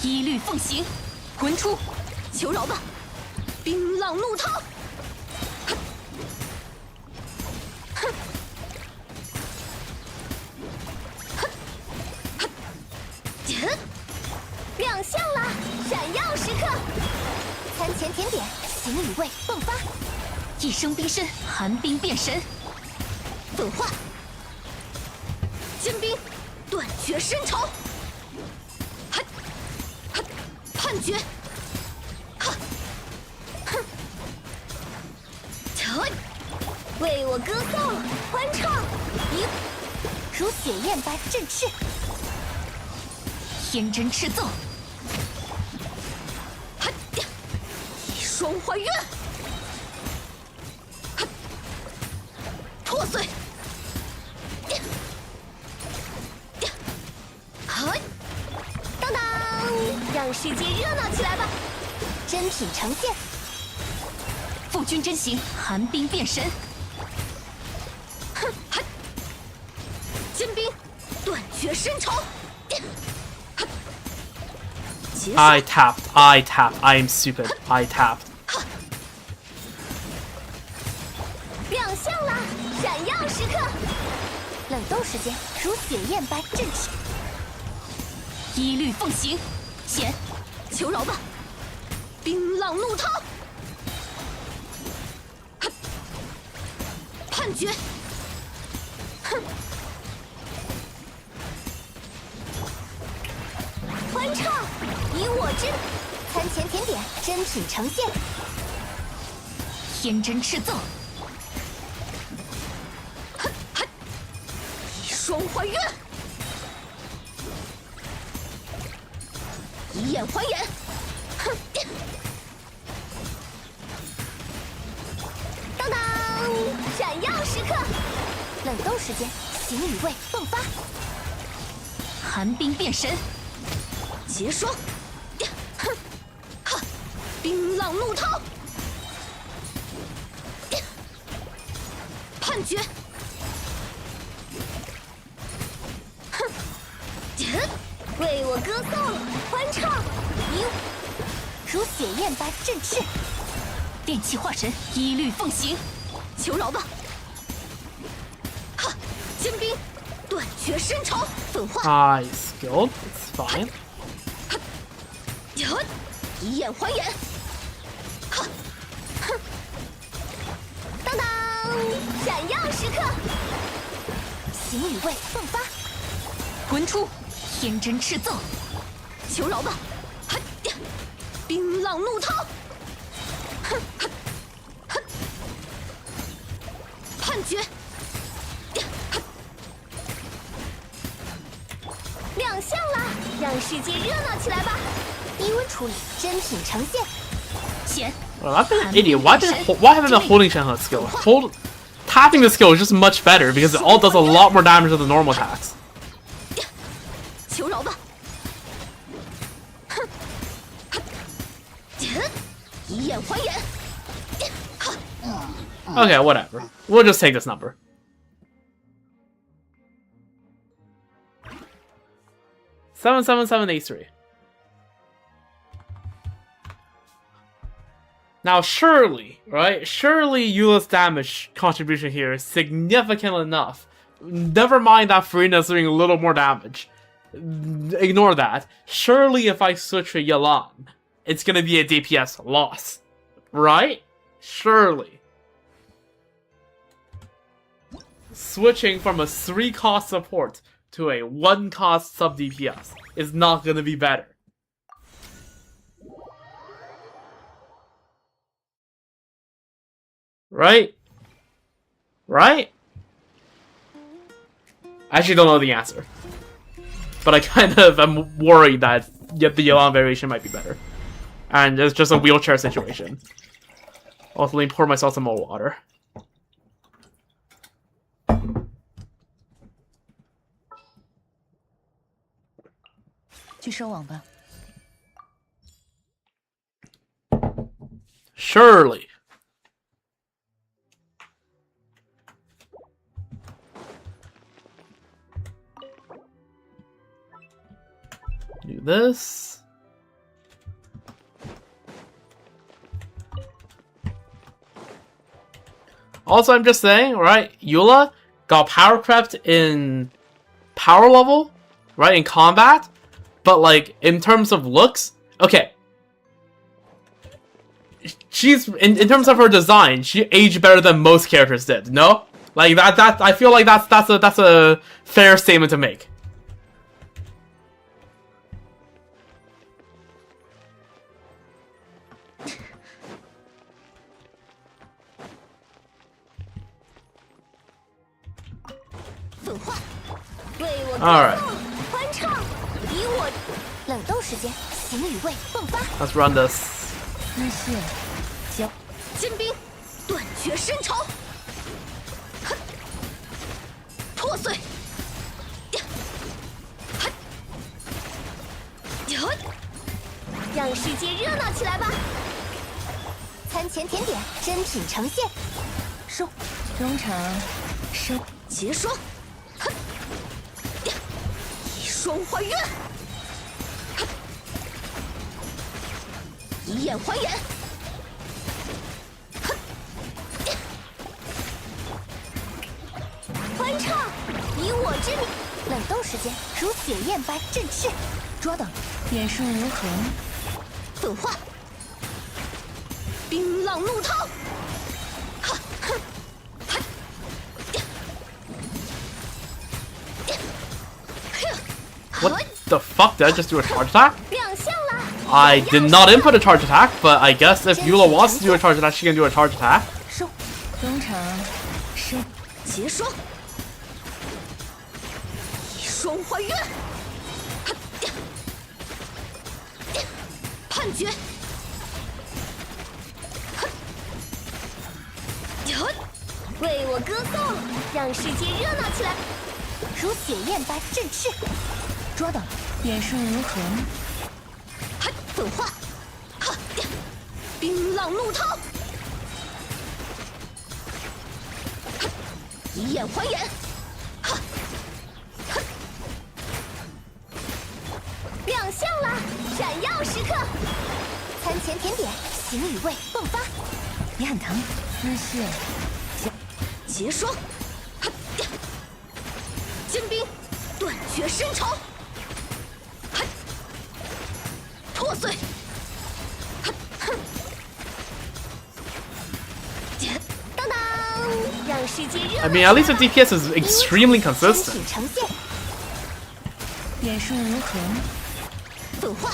一律奉行，滚出，求饶吧！冰浪怒涛！亮相了，闪耀时刻！餐前甜点，行雨味迸发，一生冰身，寒冰变神，粉化，坚冰，断绝深仇，判决，为我歌颂，欢唱，如血焰般振翅，天真赤奏。一双还原，破碎，当当，让世界热闹起来吧！真品呈现，父君真行，寒冰变神，坚冰，断绝深仇。I tapped. I am stupid. I tapped. 亮相了，闪耀时刻！冷冻时间如血焰般振翅，一律奉行。贤，求饶吧！冰浪怒涛，判决！欢唱，以我之餐前甜点，真品呈现，天真赤奏，一双还原，一眼还原，当当，闪耀时刻，冷冻时间，行雨味迸发，寒冰变神。结霜，冰浪怒涛，判决，为我歌颂，欢唱，如血焰般振翅，电气化神，一律奉行，求饶吧！坚冰，断绝深仇，粉化。I skilled. It's fine. 一眼还原，当当，闪耀时刻，行雨味迸发，滚出，天真赤奏，求饶吧！冰浪怒涛，判决，亮相了，让世界热闹起来吧！低温处理，真品呈现。贤 Well, I've been an idiot. Why haven't I been holding Shenhe's skill? Tapping the skill is just much better because it all does a lot more damage than the normal attacks. 求饶吧！一眼还原。Okay, whatever. We'll just take this number. Seven, 7, 8, 3. Now, surely, right? Surely Eula's damage contribution here is significant enough. Never mind that Furina's doing a little more damage. Ignore that. Surely if I switch to Yelan, it's gonna be a DPS loss. Right? Surely. Switching from a 3-cost support to a 1-cost sub-DPS is not gonna be better. Right? Right? I actually don't know the answer. But I kind of am worried that the Yelan variation might be better. And it's just a wheelchair situation. Also, let me pour myself some more water. Surely. Do this. Also, I'm just saying, right? Eula got power crept in power level, right? In combat, but like in terms of looks, okay. She's in terms of her design, she aged better than most characters did. No, like that. I feel like that's a fair statement to make. Alright. Let's run this. 金兵断绝深仇，破碎，让世界热闹起来吧！餐前甜点，珍品呈现。收，中场，收，结霜，一双还原，一眼还眼。 欢唱，以我之名。冷冻时间如血焰般振翅。捉等，眼术如何？粉化，冰浪怒涛。哈哼，哈，What the fuck? Did I just do a charge attack? 亮相了。I did not input a charge attack, but I guess if Eula wants to do a charge attack, she can do a charge attack. 收，中场，收，结霜。 双还原，判决，为我歌颂，让世界热闹起来，如血焰般振翅。捉等，眼术如何？粉化，冰浪怒涛，一眼还眼。 亮相了，闪耀时刻！餐前甜点，形与味迸发。你很疼，姿势，结霜，金兵断绝深仇，破碎，当当，让世界热闹。 I mean, at least the DPS is extremely consistent. 呈现，眼术如何？ 粉化，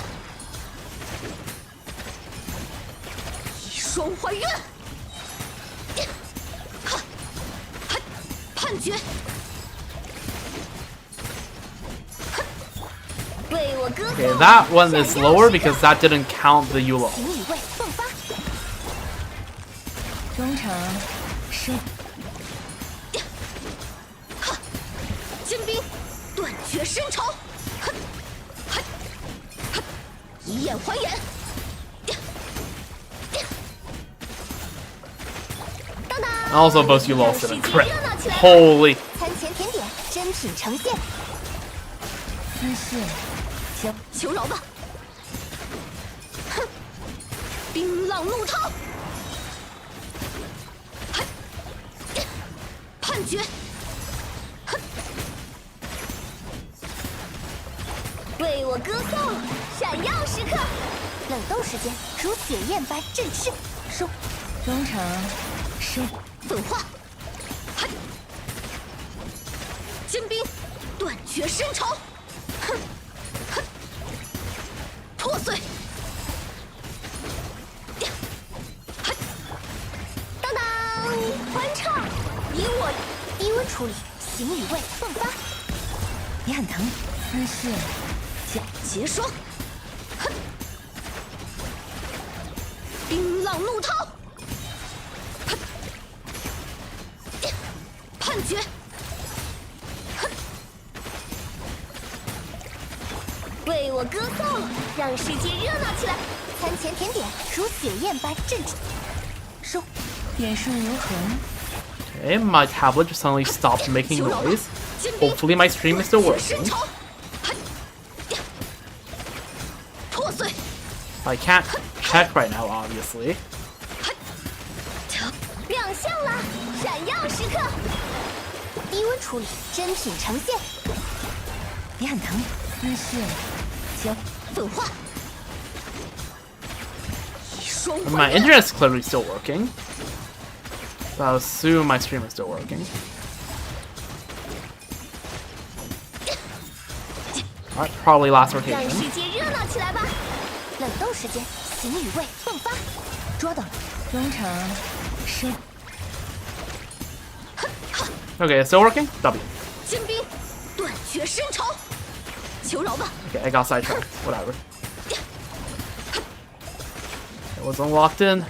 一双还原，判决，为我歌颂。Okay, that one is lower because that didn't count the Eula. 形与味迸发，中场，收，金兵断绝深仇。 一眼还眼，当当。Also, both you lost it a crit. Holy. 餐前甜点，珍品呈现。姿势，求饶吧！哼，冰浪怒涛，判决。 为我歌颂，闪耀时刻！冷冻时间如血焰般振翅。收，中场，收，粉化，金兵断绝深仇，破碎，当当，欢唱，以我低温处理，形与味迸发。你很疼，姿势。 结霜，冰浪怒涛，判决，为我歌颂，让世界热闹起来。餐前甜点如血焰般振翅。收，眼术如何？ Okay, my tablet just suddenly stopped making noise. Hopefully my stream is still working. I can't check right now, obviously. 亮相了，闪耀时刻，低温处理，真品呈现。你很疼，姿势，行，粉化。双 My internet's clearly still working. So I'll assume my stream is still working. Alright, probably last 让 rotation. 世界热闹起来吧！冷冻时间，形与味迸发，捉到了，忠诚，生。 Okay, it's still working? W. 精兵，断绝深仇，求饶吧！ Okay, I got sidetracked. Whatever. It was unlocked in.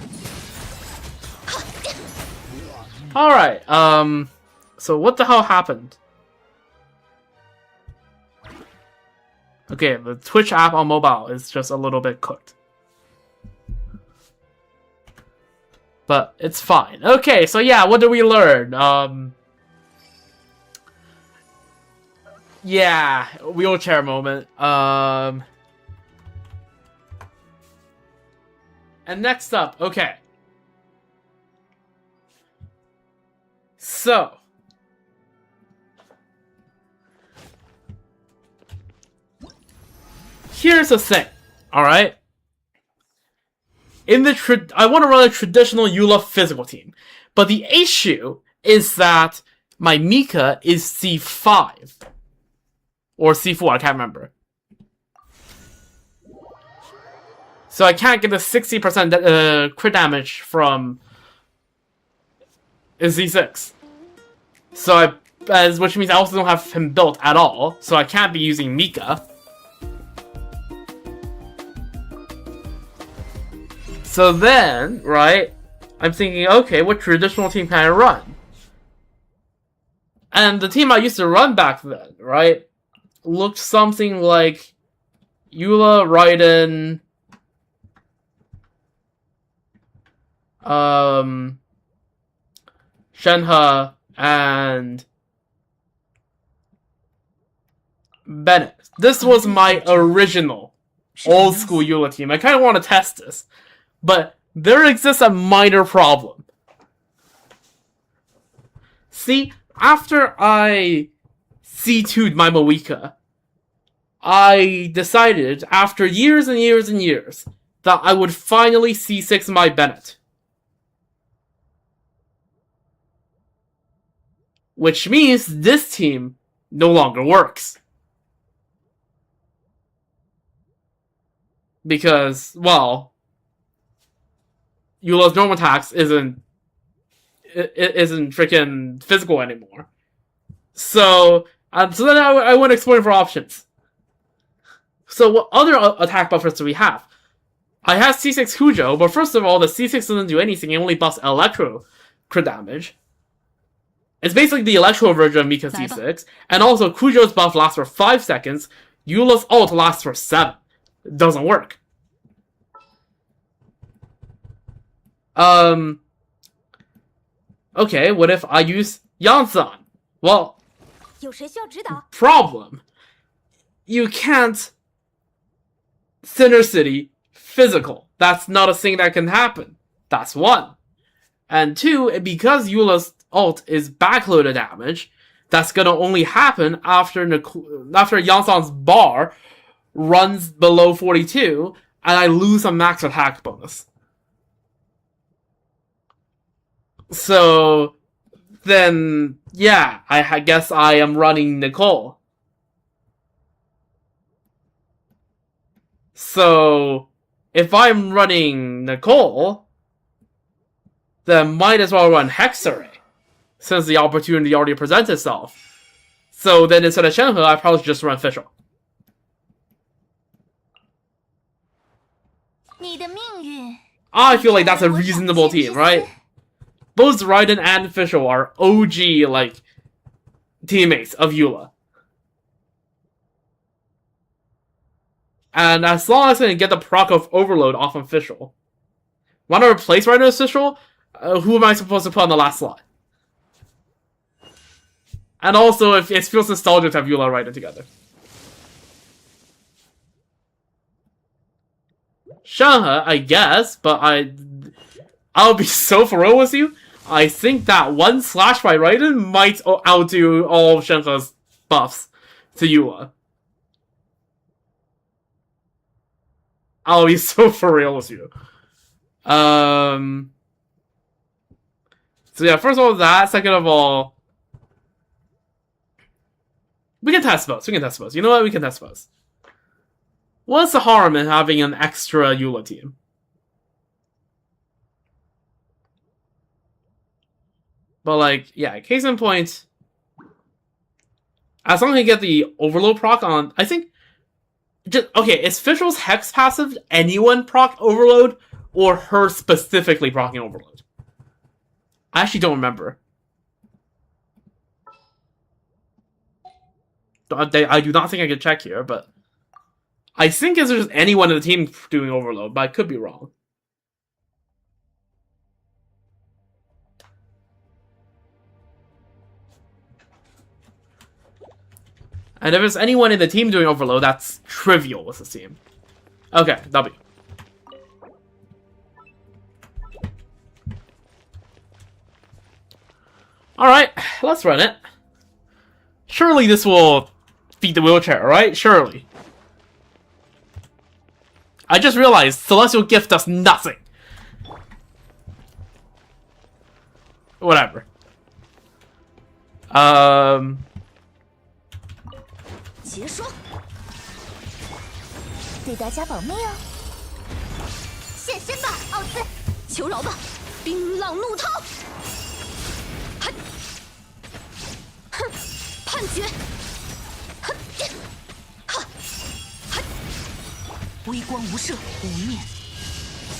Alright, so what the hell happened? Okay, the Twitch app on mobile is just a little bit cooked. But it's fine. Okay, so yeah, what did we learn? Yeah, wheelchair moment. And next up, okay. So. Here's the thing, alright? I want to run a traditional Eula physical team. But the issue is that my Mika is C5. Or C4, I can't remember. So I can't get the 60% crit damage from Z6. So which means I also don't have him built at all. So I can't be using Mika. So then, right, I'm thinking, okay, what traditional team can I run? And the team I used to run back then, right, looked something like Eula, Raiden, Shenhe, and Bennett. This was my original old school Eula team. I kind of want to test this. But there exists a minor problem. See, after I C2'd my Moika, I decided, after years and years and years, that I would finally C6 my Bennett. Which means this team no longer works. Because, well, Eula's normal attacks isn't freaking physical anymore. So then I went exploring for options. So what other attack buffers do we have? I have C6 Cujo, but first of all, the C6 doesn't do anything, it only buffs Electro crit damage. It's basically the Electro version of Mika C6, and also Cujo's buff lasts for 5 seconds, Eula's ult lasts for 7. It doesn't work. Okay, what if I use Yansan? Well, problem. You can't Sinner City physical. That's not a thing that can happen. That's one. And two, because Eula's ult is backloaded damage, that's gonna only happen after Yansan's bar runs below 42, and I lose a max attack bonus. So, then, yeah, I guess I am running Nicole. So, if I'm running Nicole, then might as well run Hexaray, since the opportunity already presents itself. So then instead of Shenhe, I probably just run Fischl. I feel like that's a reasonable team, right? Both Raiden and Fischl are OG, like, teammates of Eula. And as long as I can get the proc of Overload off of Fischl. Want to replace Raiden with Fischl? Who am I supposed to put on the last slot? And also, it feels nostalgic to have Eula and Raiden together. Shenhe, I guess, but I'll be so for real with you. I think that one slash by Raiden might outdo all of Shenhe's buffs to Eula. I'll be so for real with you. So yeah, first of all that, second of all, we can test both. You know what? We can test both. What's the harm in having an extra Eula team? But like, yeah, case in point, as long as you get the overload proc on, I think, just, okay, is Fischl's Hex passive anyone proc overload, or her specifically procking overload? I actually don't remember. I do not think I can check here, but I think it's just anyone in the team doing overload, but I could be wrong. And if it's anyone in the team doing overload, that's trivial with the team. Okay, W. Alright, let's run it. Surely this will beat the wheelchair, right? Surely. I just realized Celestial Gift does nothing. Whatever. 结霜，对大家保密哦。现身吧，奥兹！求饶吧，冰浪怒涛！哼，哼，判决！哼，哈，哼，微光无射，无念，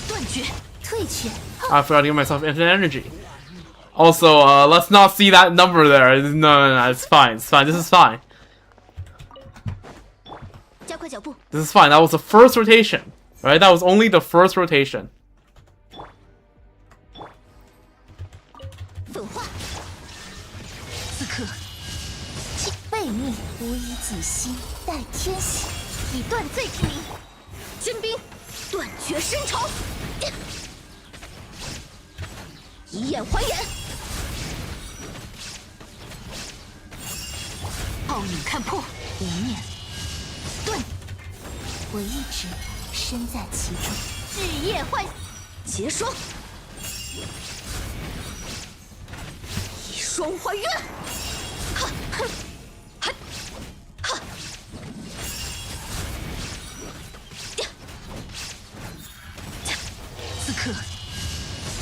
断绝，退却。I forgot to give myself infinite energy. Also, let's not see that number there. No, it's fine. It's fine. This is fine. 加快脚步。 This is fine. That was the first rotation. Right? That was only the first rotation. 粉化。此刻，背逆无以己心，待天喜，以断罪之名，坚冰，断绝深仇，以眼还眼。 皓影看破，无念断。我一直身在其中，日夜唤结霜，以霜还愿。哈哼，哈，哈。此刻，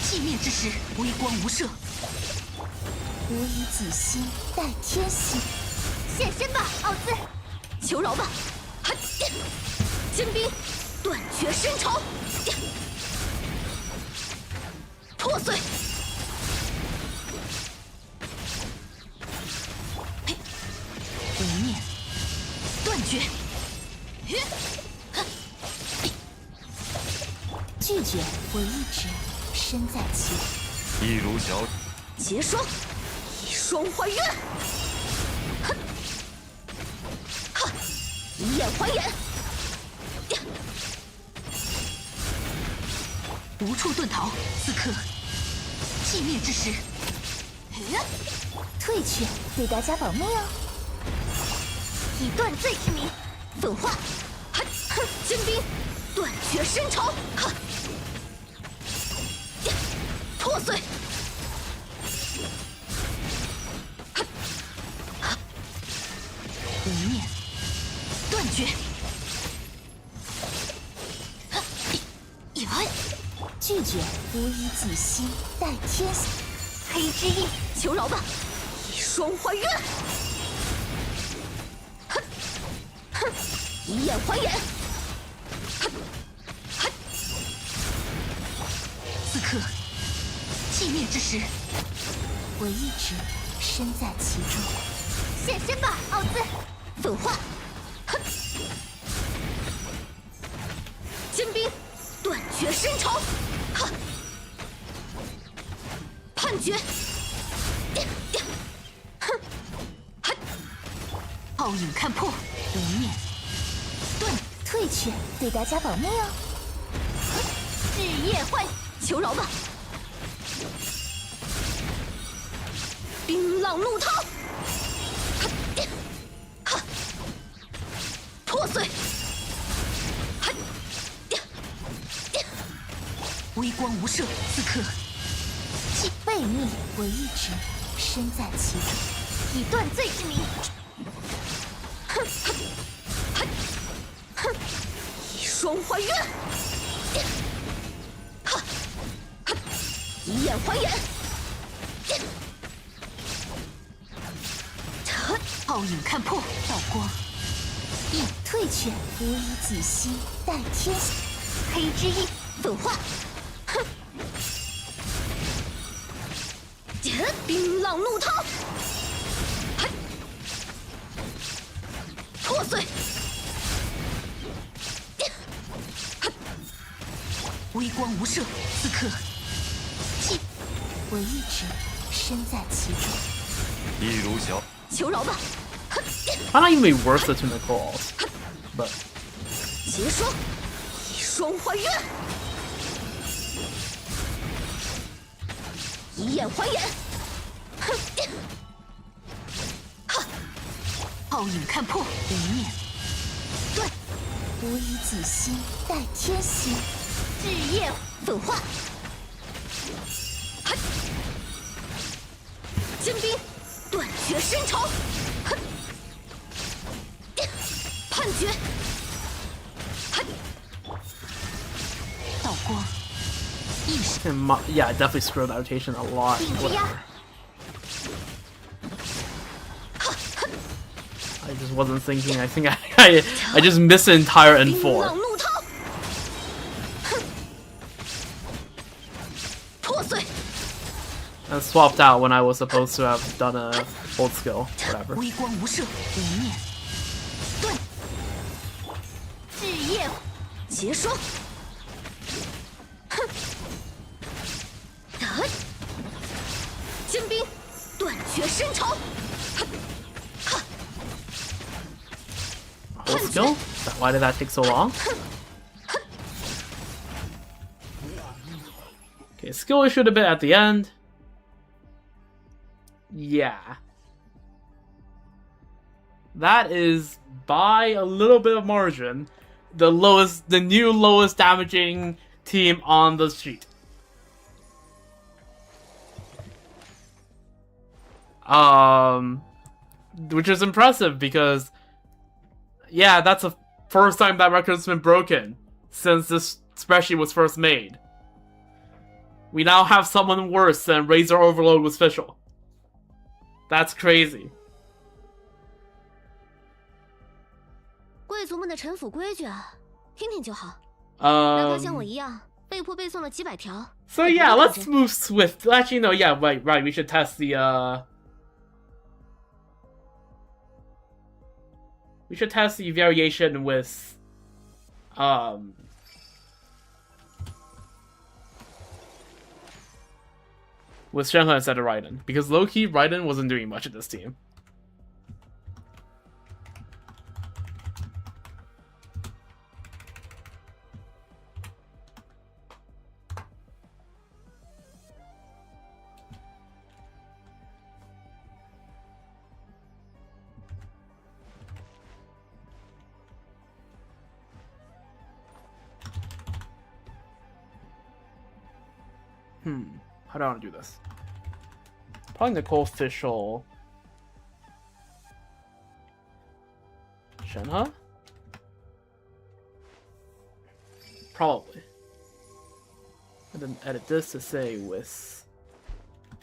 寂灭之时，微光无射。无以己心，待天喜。 现身吧，奥兹！求饶吧，坚冰，断绝深仇，破碎，无念，断绝，拒绝，我一直身在其中。一如小结霜，以霜还愿。 以眼还眼，无处遁逃。此刻，寂灭之时，退却，对大家保密哦。以断罪之名，粉化，坚冰，断绝深仇，破碎。 无念，断绝。拒绝，无以己心，待天喜。黑之翼，求饶吧，以霜还愿。哼，哼，以眼还眼。哼，哼。此刻，寂灭之时，我一直身在其中。现身吧，奥兹！ 粉化，哼，坚冰，断绝深仇，哈，判决，哼，哈，皓影看破，无念，断，退却，对大家保密哦。日夜唤，求饶吧，冰浪怒涛，破碎，微光无射，此刻既悖逆，我一直身在其中，以断罪之名，以双还原，以眼还眼。皓影看破，道光亦退却，无以己心待天下。黑之翼粉化，冰浪怒涛，破碎，微光无射，此刻既我一直身在其中，一如小求饶吧。 I don't even be worse than the calls, but 结霜，以双还原，以眼还眼。皓影看破，无念对，无以己心待天行，日夜粉化。坚冰，断绝深仇。判决，道光意识 yeah, I definitely screwed that rotation a lot. 顶之压， I just wasn't thinking. I think I just missed the entire 冰 N4. 浪怒涛，破碎， And swapped out when I was supposed to have done a hold skill, whatever. 微光无射，无念日夜结霜。坚冰，断绝深仇。 Hold skill? Why did that take so long? Okay, skill should have been at the end. Yeah. That is, by a little bit of margin, the new lowest damaging team on the street. Which is impressive because, yeah, that's the first time that record's been broken since this spreadsheet was first made. We now have someone worse than Razor Overload was official. That's crazy. 贵族们的臣服规矩啊，听听就好。哪怕像我一样被迫背诵了几百条。So yeah, let's move swift. Actually, no, yeah, right. We should test the we should test the variation with Shenhe instead of Raiden, because low-key Raiden wasn't doing much at this team. How do I want to do this? Probably Nicole Official. Shenhe? Probably. And then edit this to say with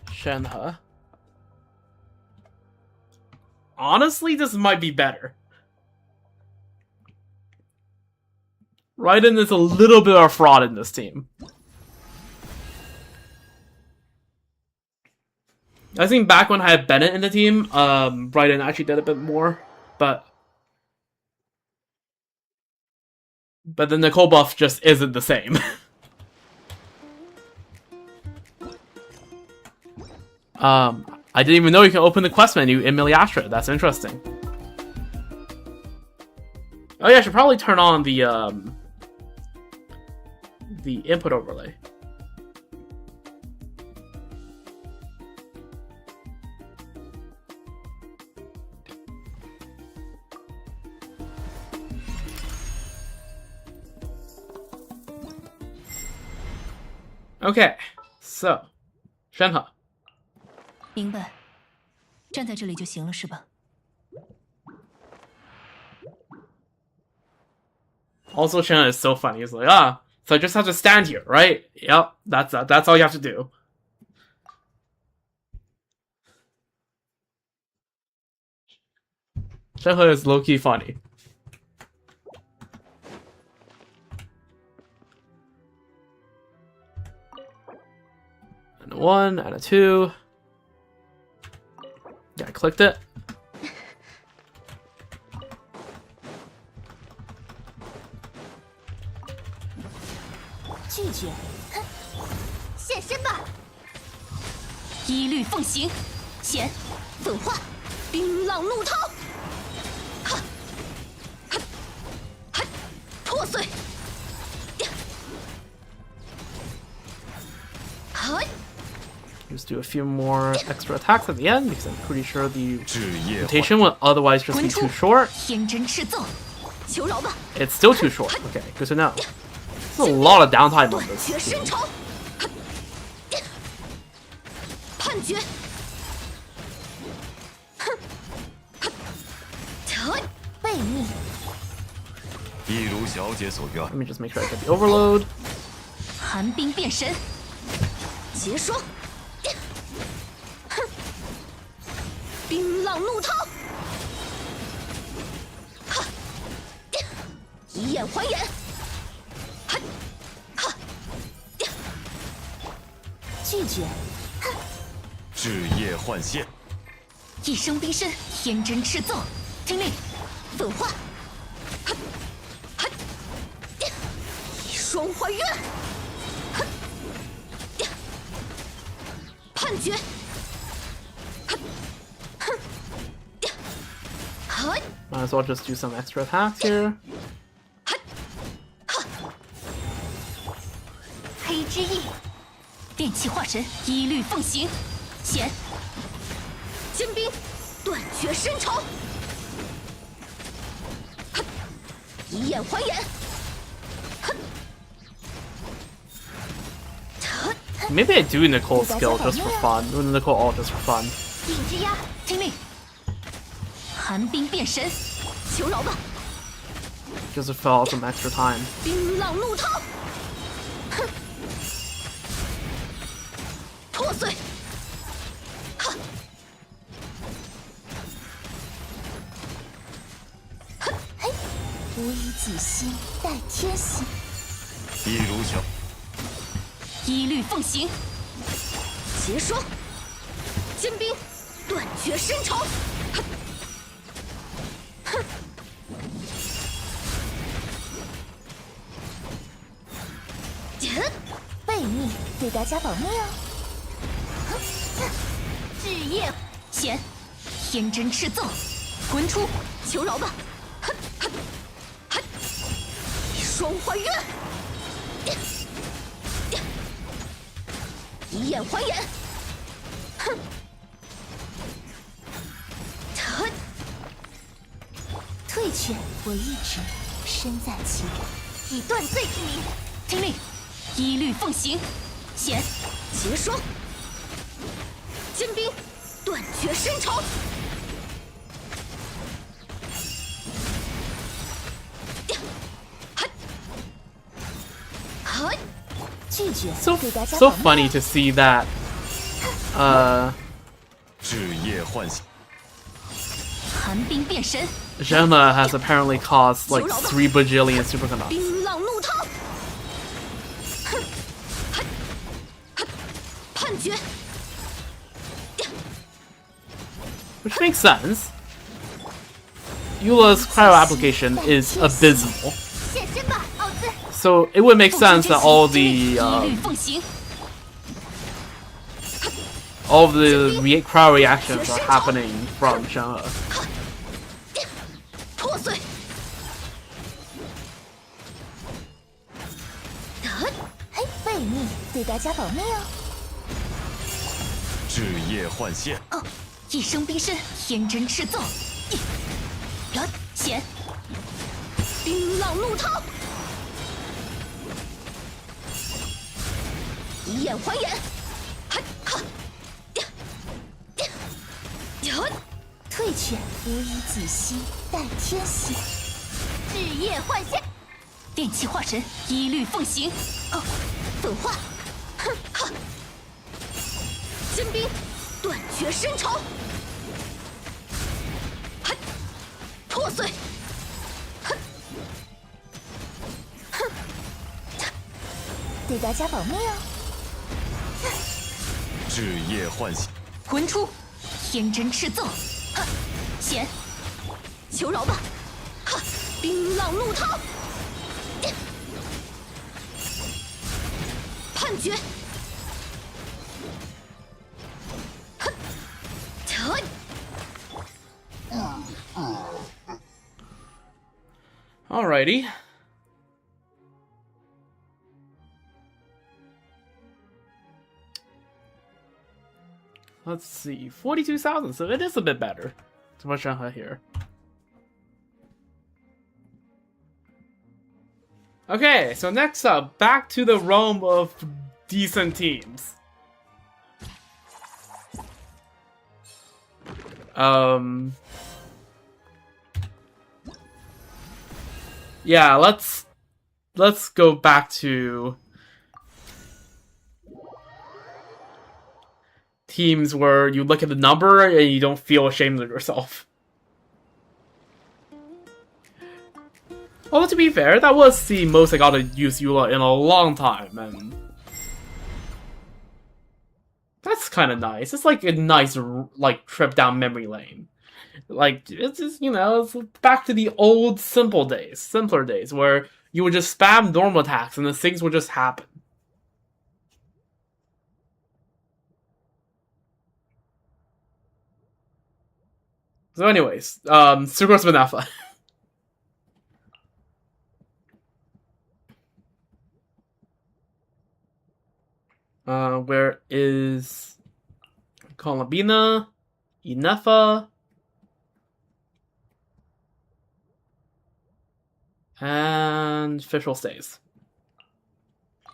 Shenhe. Honestly, this might be better. Raiden is a little bit of a fraud in this team. I think back when I had Bennett in the team, Raiden actually did a bit more, but the Nicole buff just isn't the same. I didn't even know you can open the quest menu in Miliastra. That's interesting. Oh yeah, I should probably turn on the input overlay. Okay, so, 山河。明白，站在这里就行了，是吧？ Also, Shanna is so funny. He's like, so I just have to stand here, right? Yep, that's all you have to do. Shanna is low-key funny. And a 1, and a 2. Yeah, I clicked it. 拒绝，哼，现身吧！一律奉行，显粉化，冰浪怒涛，哈，哈，哈，破碎，嗨。 Just do a few more extra attacks at the end because I'm pretty sure the 至夜 rotation would otherwise just be too short. 天真赤奏，求饶吧！ It's still too short. Okay, good to know. There's a lot of downtime on 断 this. 绝深仇，判决，哼，背逆，一如小姐所愿 Let，me just make sure I get the overload. 寒冰变神，结霜，哼，冰浪怒涛，哈，以眼还眼。 拒绝，至夜幻现，一声冰身，天真赤奏，听令，粉化，一双还愿，判决，Might as well just do some extra attacks here. 黑之翼，电气化神，一律奉行，显坚冰，断绝深仇，以眼还眼， Maybe I do Nicole's skill just for fun. Nicole all just for fun. 影之压，听令，寒冰变神，求饶吧！ Just to fill out some extra time. 冰浪怒涛，哼，破碎，哈，哼，嘿，无以己心待天心，一如小一律奉行，结霜，坚冰，断绝深仇，哼，背逆，对大家保密哦。至夜，显天真赤奏，滚出，求饶吧！双还愿，以眼还眼，哼，退却，我一直身在其中，以断罪之名，听令，一律奉行，显结霜，坚冰，断绝深仇。拒绝 So 对大家 so 保密 funny to see that. 至夜幻现，寒冰变神， Gemma has apparently caused like 3 bajillion superconducts. 冰浪怒涛，判决， Which makes sense. Eula's cryo application is abysmal. 现身吧，奥兹！ So it would make sense that all 听令 the 一律奉行， cryo reactions are happening from Gemma. 破碎，嘿，背逆，对大家保密哦。至夜幻现，哦，一声冰身，天真赤奏，然显冰浪怒涛，以急眼还眼，还哈，退却，无以己息，待天息。日夜换线，电气化神一律奉行。哦，粉化，哼哈，坚冰，断绝深仇，还破碎，哼，哼，得大家保密哦。日夜唤醒，魂出，天真赤奏。哈，显，求饶吧！哈，冰浪怒涛，判决，哼，退。Alrighty. Let's see, 42,000, so it is a bit better. So much on her here. Okay, so next up, back to the realm of decent teams. Yeah, let's go back to teams where you look at the number and you don't feel ashamed of yourself. Although to be fair, that was the most I got to use Eula in a long time, and that's kind of nice. It's like a nice like trip down memory lane. Like, it's just, you know, it's back to the old simpler days where you would just spam normal attacks and the things would just happen. So anyways, Sucrose Benefa. Where is Columbina, Inefa, and Fischl stays.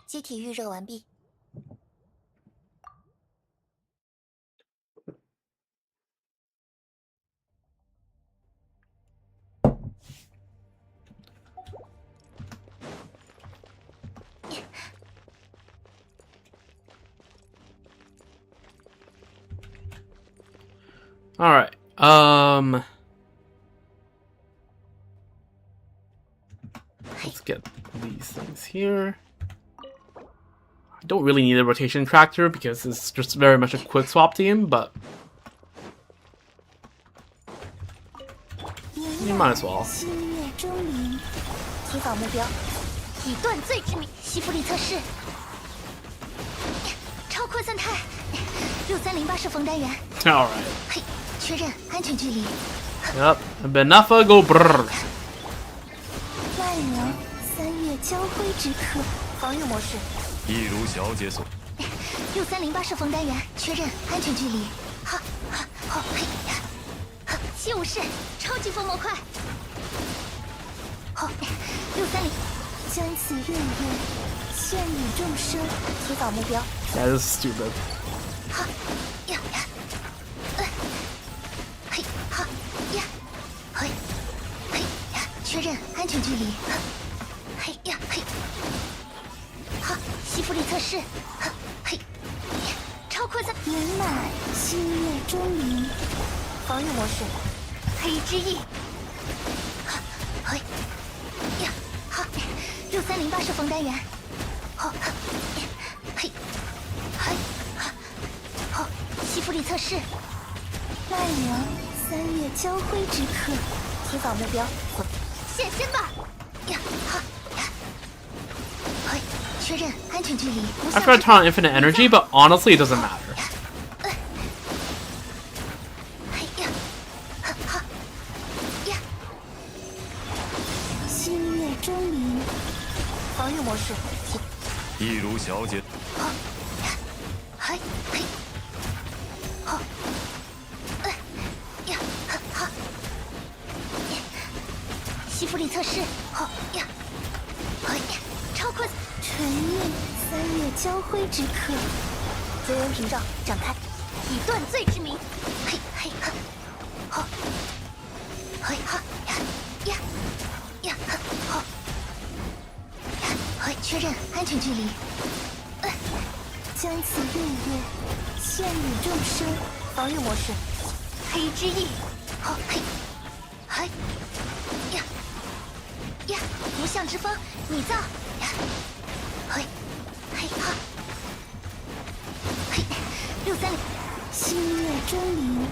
机体预热完毕。All right. Let's get these things here. I don't really need a rotation tractor because it's just very much a quick swap team, but you might as well. 星月钟灵，提防目标，以断罪之名，吸附力测试。超扩散态，6308是冯单元。All right. 嘿，确认安全距离。Yep. Benefa go brrr. 万能3月交辉之刻，防御模式。一如小姐所6308是冯单元，确认安全距离。哈哈，好嘿呀，哈，75式超级风魔快。好，630，将此月月，献与众生，提防目标。 That is stupid. 哈呀呀，嘿哈呀，嘿嘿呀，确认安全距离。嘿呀嘿，哈，吸附力测试。哈嘿，超扩散圆满，星月钟灵，防御模式，黑之翼。哈嘿呀哈，6308是冯单元。好，嘿。 嘿，哈，好，吸附力测试。万能3月交辉之刻，提防目标，现身吧！呀，哈呀，嘿，确认安全距离。 I tried to turn on infinite energy, but honestly, it doesn't matter. 嘿呀，哈哈呀，星月钟灵，防御模式。一如小姐。 嘿嘿，好，呀哈哈，吸附力测试，好呀，嘿，超快！纯韵三月交辉之刻，绝缘屏障展开，以断罪之名。嘿嘿哈，好，嘿哈呀呀呀哈好，嘿确认安全距离。将此月月献与众生，防御模式。黑之翼，好嘿，嘿呀呀，无相之风，拟造呀，嘿嘿哈，嘿630，星月钟灵，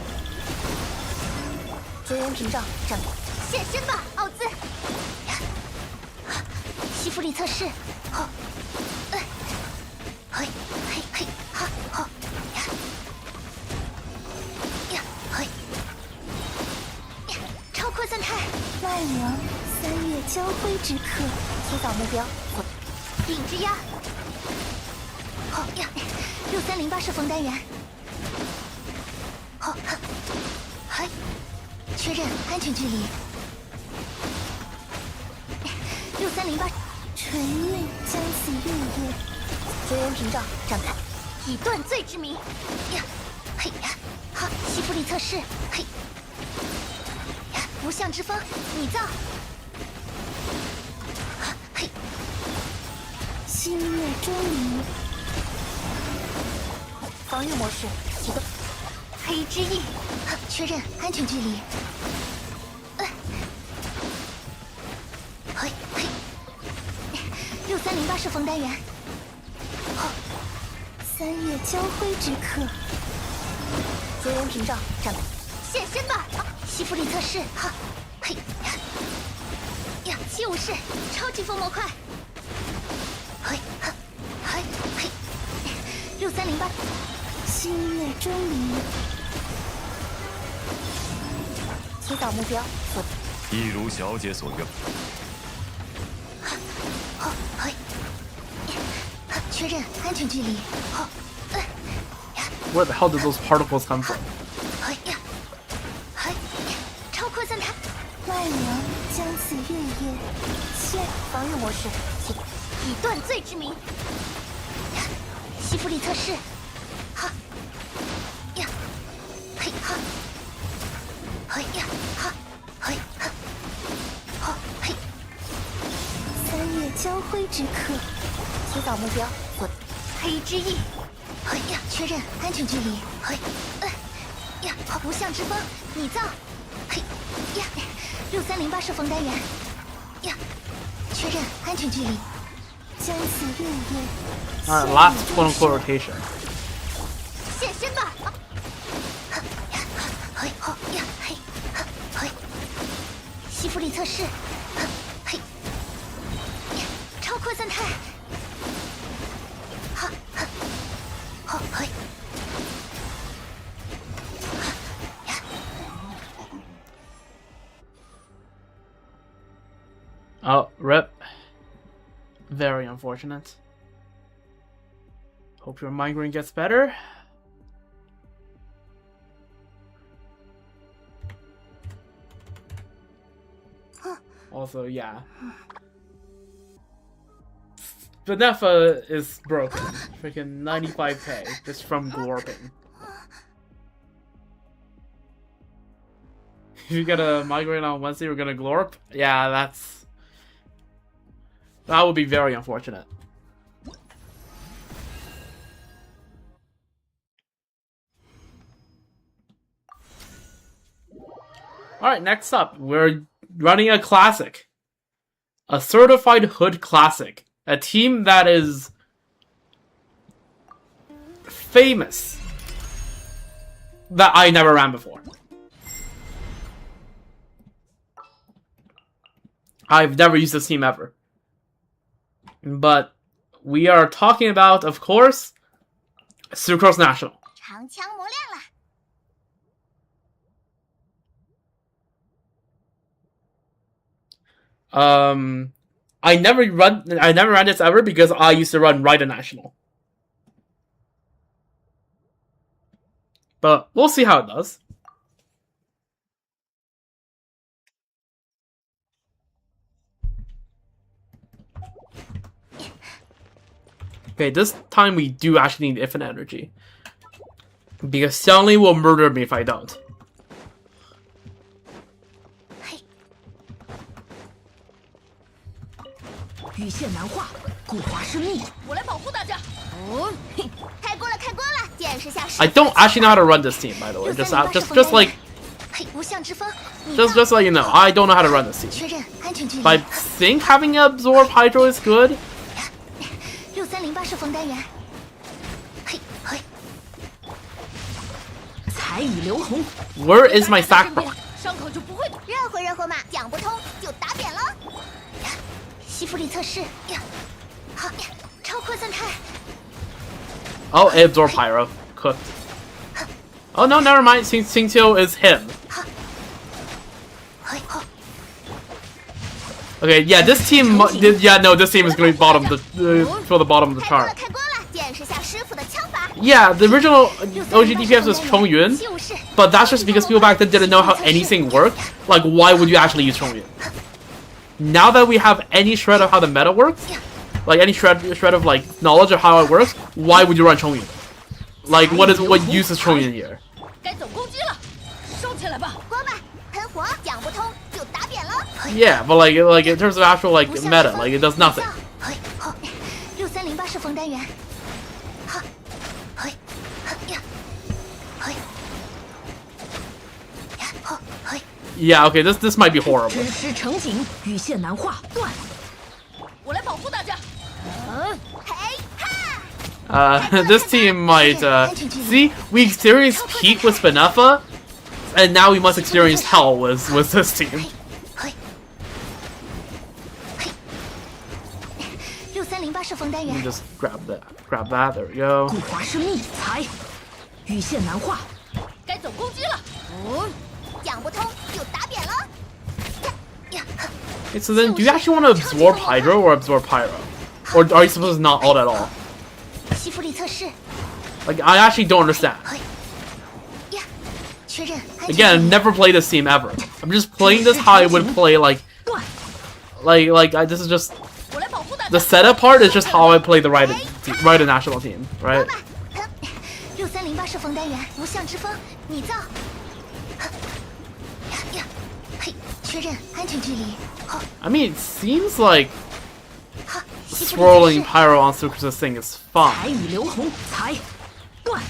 绝缘屏障展开，现身吧，奥兹！呀，吸附力测试，好，嘿嘿嘿哈好呀呀嘿呀，超扩散态，万娘3月交辉之刻，提早目标，顶之压，好呀，6308射锋单元，好哈，嘿，确认安全距离，6308，纯韵将此月月。绝缘屏障展开，以断罪之名。呀，嘿呀，哈，吸附力测试，嘿，呀，无相之风，拟造，哈，嘿，星月钟灵，防御模式启动，黑之翼，哈，确认安全距离。嘿嘿，6308射锋单元。好，3月交辉之刻，绝缘屏障展开，现身吧！吸附力测试，哈，嘿呀呀，75式超级风魔块，嘿哈，嘿嘿，6308，星月钟灵，提早目标锁定，一如小姐所愿。好，嘿。确认安全距离。好Where the hell did those particles come from? 超扩散态，万娘将此月夜现防御模式，以断罪之名。吸附力测试，哈呀，嘿哈，嘿呀哈，嘿哈，好嘿。3月交辉之刻，提早目标。黑之翼，嘿呀，确认安全距离，嘿，呀，无相之风，拟造，嘿，呀，6308射锋单元，呀，确认安全距离，将此月夜。Alright, last quote unquote rotation. 现身吧！呀，嘿，好呀，嘿，嘿，吸附力测试，嘿，超扩散态。好，嘿，Oh, rip. Very unfortunate. Hope your migraine gets better. Also, yeah. Benefa is broken. Freaking 95k just from glorping. If you get a migraine on Wednesday, you're gonna glorp? Yeah, that would be very unfortunate. Alright, next up, we're running a classic. A certified hood classic. A team that is famous that I never ran before. I've never used this team ever. But we are talking about, of course, Sucrose National. 长枪磨亮了。I never ran this ever because I used to run Rida National. But we'll see how it does. Okay, this time we do actually need infinite energy. Because Xiangli will murder me if I don't. 羽线难化，古华生密。我来保护大家。哦，开锅了，开锅了！见识下师 I don't actually know how to run this team, by the way. Just like 嘿，无相之风，你 just let you know, I don't know how to run this team. 确认安全距离。 But I think having absorb hydro is good. 6308射锋单元。嘿，嘿，彩雨流红， Where is my sack block? 伤口就不会热乎热乎嘛，讲不通就打扁了。吸附力测试呀，好，超扩散态。 Oh, it absorbed pyro. Cooked. Oh no, never mind. Xingqiu is him. Okay, yeah, this team. Yeah, no, this team is going to be bottom for the bottom of the chart. 开锅了，见识下师傅的枪法。 Yeah, the original OG DPS was Chongyun, but that's just because people back then didn't know how anything worked. Like, why would you actually use Chongyun? Now that we have any shred of how the meta works, like any shred of like knowledge of how it works, why would you run Chongyun? Like, what use is Chongyun here? 该走攻击了，收起来吧。锅巴，喷火，讲不通就打扁了。 Yeah, but like in terms of actual like meta, like it does nothing. 6308射锋单元。好，嘿，呀，嘿，呀，好，嘿。 Yeah, okay, this might be horrible. 只是成景，羽线难化，断。我来保护大家。嘿哈！ This team might see we experienced peak with Spinafa, and now we must experience hell with this team. 嘿，嘿，6308射锋单 Let me 元。 just grab that. There we go. 古华生密，彩，羽线难化。该走攻击了。哦，讲不通就打扁了。呀， Okay, so then, do you actually want to absorb Hydro or absorb Pyro, or are you supposed to not ult at all? 吸附力测试。 Like, I actually don't understand. 嘿，呀，确认安全 Again, I've never played this team ever. I'm just playing this how I would play like this is just 我来保护大家。 the setup part is just how I play the right national team, right? 6308射锋单元，无相之风，拟造。呀，嘿，确认安全距离。好， I mean, it seems like 好，吸附力测 swirling 试。 Pyro on Sucrus thing is 彩 fun. 雨流红，彩，断。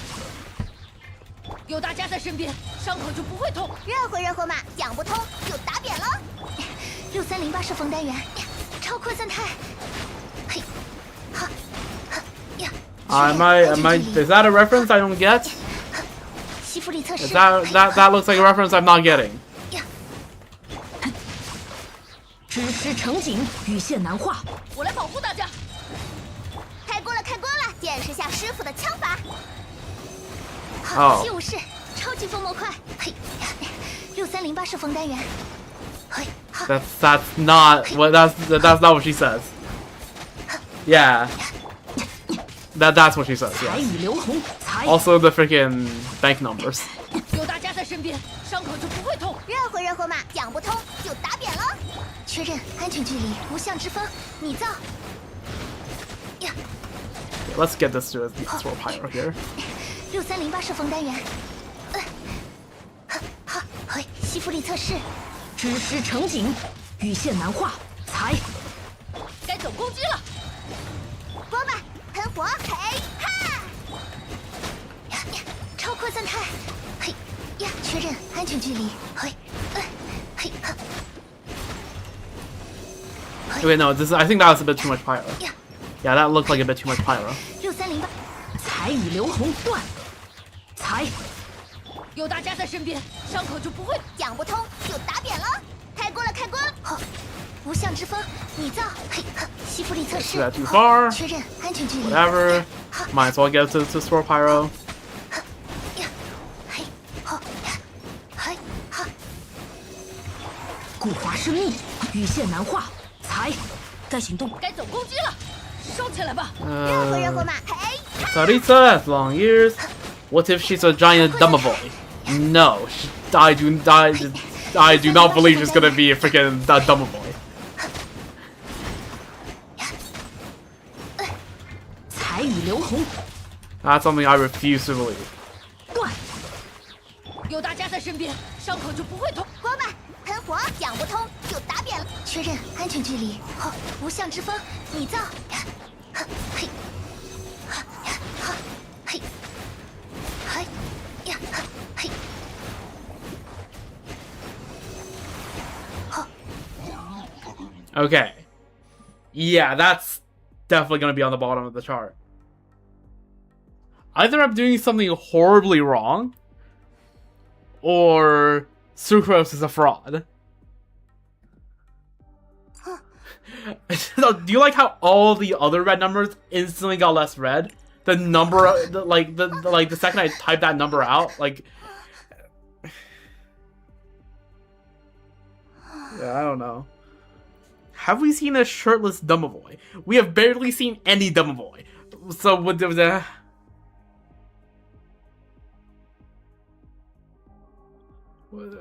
有大家在身边，伤口就不会痛。热乎热乎嘛，讲不通就打扁了。6308射锋单元，超扩散态。嘿，哈，哈呀。 Am I? Is that a reference I don't get? 吸附力测试。 Is that looks like a reference I'm not getting? 呀，只是成景，羽线难化。我来保护大家。开锅了，开锅了！见识下师傅的枪法。好，气无视，超级风魔快。嘿，6308射锋单元。嘿，好， That's not that's not what she says. Yeah. That's what she says. 彩 Yeah. 雨流红，彩。 Also the freaking bank numbers. 有大家在身边，伤口就不会痛。热乎热乎嘛，讲不通就打扁了。确认安全距离，无相之风，拟造。呀， Let's get this to a swirl Pyro here. 6308射锋单元。好，嘿，吸附力测试。只是成景，羽线难化，彩。该走攻击了。锅巴，喷火，嘿哈！呀，超扩散态。嘿，呀，确认安全距离。嘿，嘿哈。 Okay, no, I think that was a bit too much Pyro. 呀， Yeah, that looked like a bit too much Pyro. 6308。彩雨流红，断。彩。有大家在身边，伤口就不会讲不通就打扁了。开锅了，开锅了！好，无相之风，拟造。嘿，吸附力测试。 Is that too far? 确认安全距离。 Whatever. Might as well get to swirl Pyro. 呀，嘿，好，呀，嘿，好。古华生密，羽线难化，彩。该行动。该走攻击了，收起来吧。 Uh, 热乎热乎嘛，嘿。 Sarita has long ears. What if she's a giant Dumboy? No, I do not believe she's gonna be a freaking Dumboy. 彩海雨流红， That's something I refuse to believe. 断。有大家在身边，伤口就不会痛。活吧，喷火讲不通就打扁了。确认安全距离。好，无相之风，你造。嘿，嘿，嘿，嘿，呀，嘿。 Okay. Yeah, that's definitely going to be on the bottom of the chart. Either I'm doing something horribly wrong, or Sucrose is a fraud. Do you like how all the other red numbers instantly got less red? The number, the second I type that number out, like... Yeah, I don't know. Have we seen a shirtless Dumblevoy? We have barely seen any Dumblevoy. So what the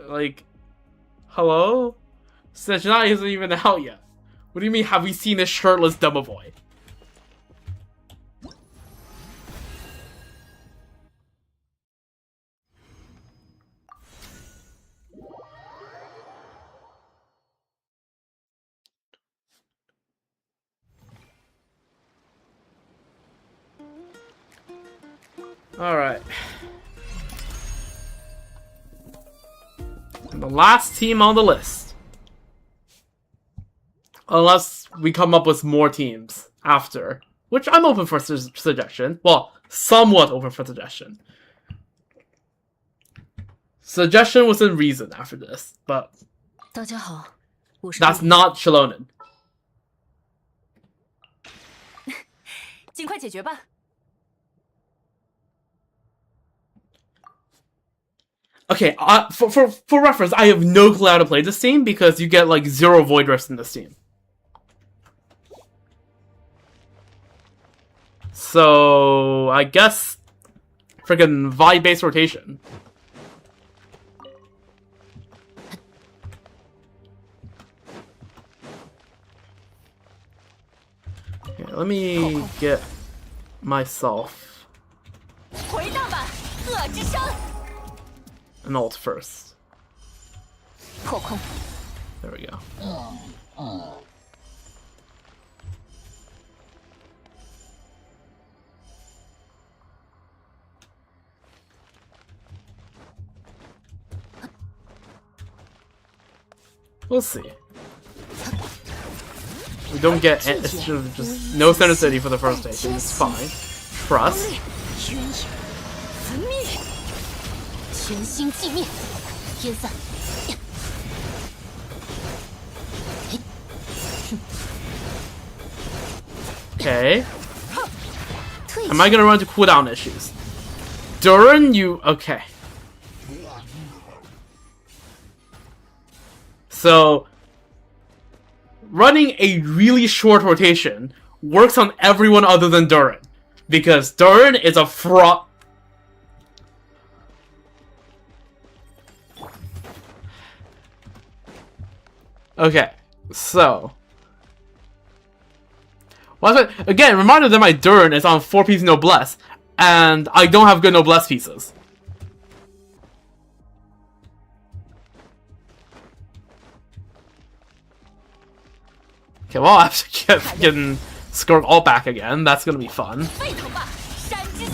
like, hello? Snezhnaya isn't even out yet. What do you mean? Have we seen a shirtless Dumblevoy? Alright. The last team on the list. Unless we come up with more teams after. Which I'm open for suggestion. Well, somewhat open for suggestion. Suggestion within reason after this, but... 大家好，我是 That's not Shilonen. 尽快解决吧。 Okay, for reference, I have no clue how to play this team because you get like 0 Void Rifts in this team. So I guess freaking vibe based rotation. Okay, let me get myself 回荡吧，恶之声。 an ult first. 破空。 There we go. We'll see. We don't get it's just no sensitivity for the first station. It's fine. Trust. 渊影焚灭，全心寂灭，天散。 Okay. Am I gonna run into cooldown issues? Durin, you... Okay. So... running a really short rotation works on everyone other than Durin. Because Durin is a fraud... Okay. So... Well, again, reminder that my Durin is on 4-piece Noblesse, and I don't have good Noblesse pieces. Okay, well, I have to get getting Skirk all back again. That's gonna be fun. 沸腾吧，山之。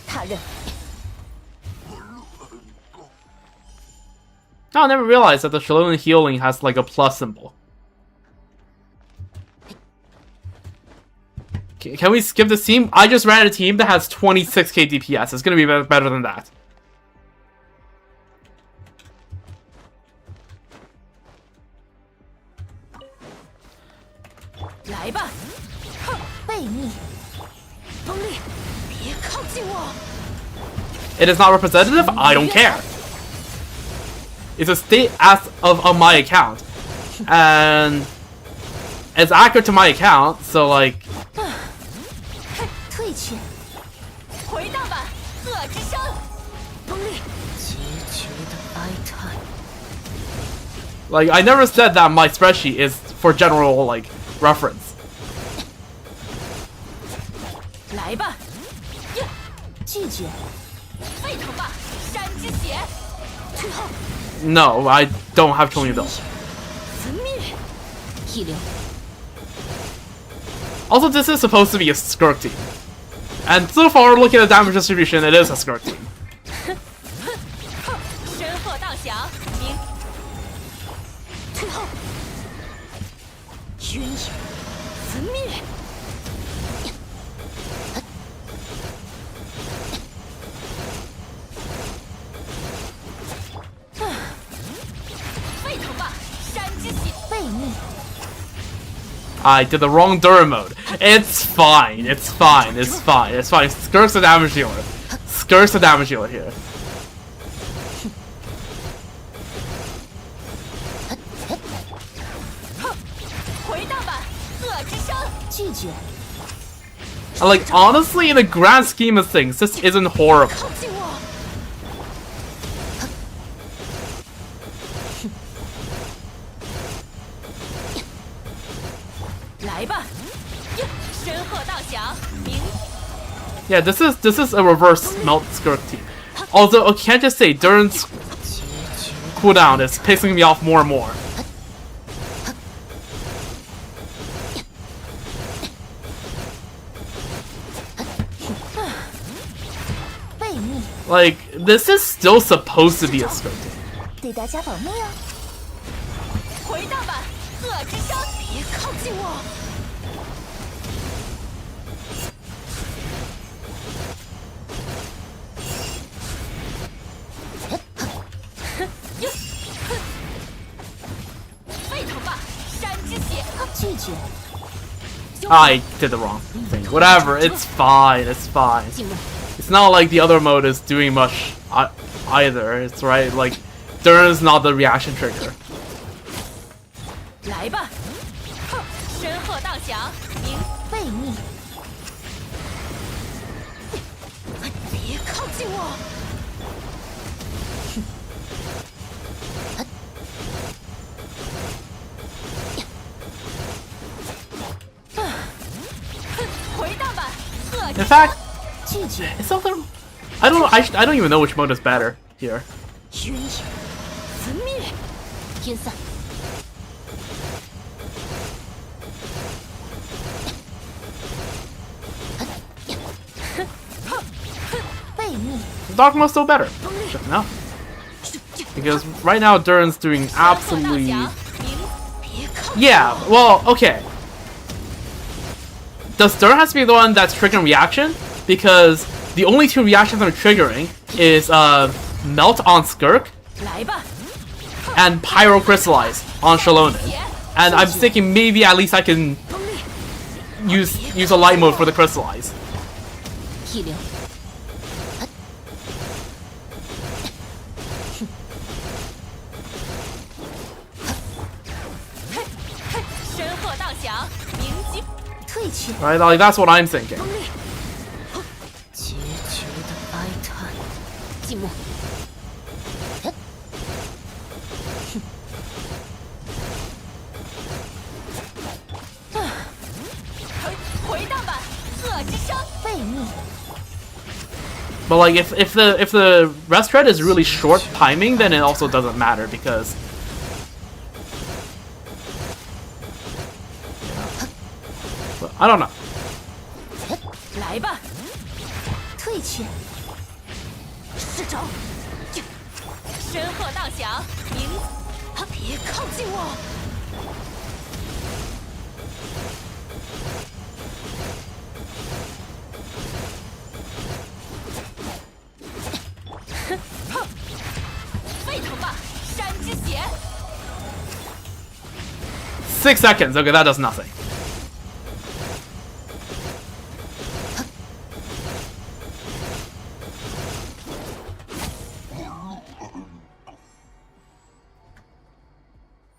他人。 I never realized that the Shilonen healing has like a plus symbol. Okay, can we skip this team? I just ran a team that has 26k DPS. It's gonna be better than that. It is not representative? I don't care. It's a state as of on my account. And it's accurate to my account, so like... Like, I never said that my spreadsheet is for general, like, reference. 来吧，呀，拒绝，沸腾吧，山之血，退后， No, I don't have tornado. 焚灭，一流， Also, this is supposed to be a Skirk team. And so far, looking at the damage distribution, it is a Skirk team. 身后道响，明，退后，鸳鸯，焚灭。 沸腾吧，山之血，背逆， I did the wrong Durham mode. It's fine. It's fine. It's fine. It's fine. Skirk's the damage dealer. Skirk's the damage dealer here. 回荡吧，恶之声，拒绝， And, like, honestly, in the grand scheme of things, this isn't horrible. 靠近我，来吧，呀，身后道响，明， Yeah, this is a reverse melt Skirk team. Although, I can't just say Durin's cooldown is pissing me off more and more. 背逆， Like, this is still supposed to be a Skirk team. 对大家保密哦。回荡吧，恶之声，别靠近我。 沸腾吧，山之血，拒绝。 I did the wrong thing. Whatever, it's fine. It's fine. 进入， It's not like the other mode is doing much either. It's right, like, Durin's not the reaction trigger. 来吧，哼，身后道响，明，背逆。别靠近我。 回荡吧，恶之 In fact, 拒绝。 it's something. I don't know. I don't even know which mode is better here. 鸳鸯，焚灭，天散。背逆， Dark mode's still better. No, because right now Durin's doing 身后道 absolutely. 响，明，别靠近 Yeah. 我。 Well, okay. Does Durin has to be the one that's triggering reaction? Because the only two reactions I'm triggering is Melt on Skirk 来吧， and Pyro Crystallize on Shalonen. And I'm thinking maybe at least I can 锋利， use a light mode for the Crystallize. 一流。身后道响，鸣击，退去。 Right? Like that's what I'm thinking. 锋利，决绝的哀叹，静默。回荡吧，恶之声，背逆。 But like if the rest thread is really short timing, then it also doesn't matter because but I don't know. 来吧，退去。失招，身后道响，鸣，别靠近我。沸腾吧，山之血， 6 seconds. Okay, that does nothing.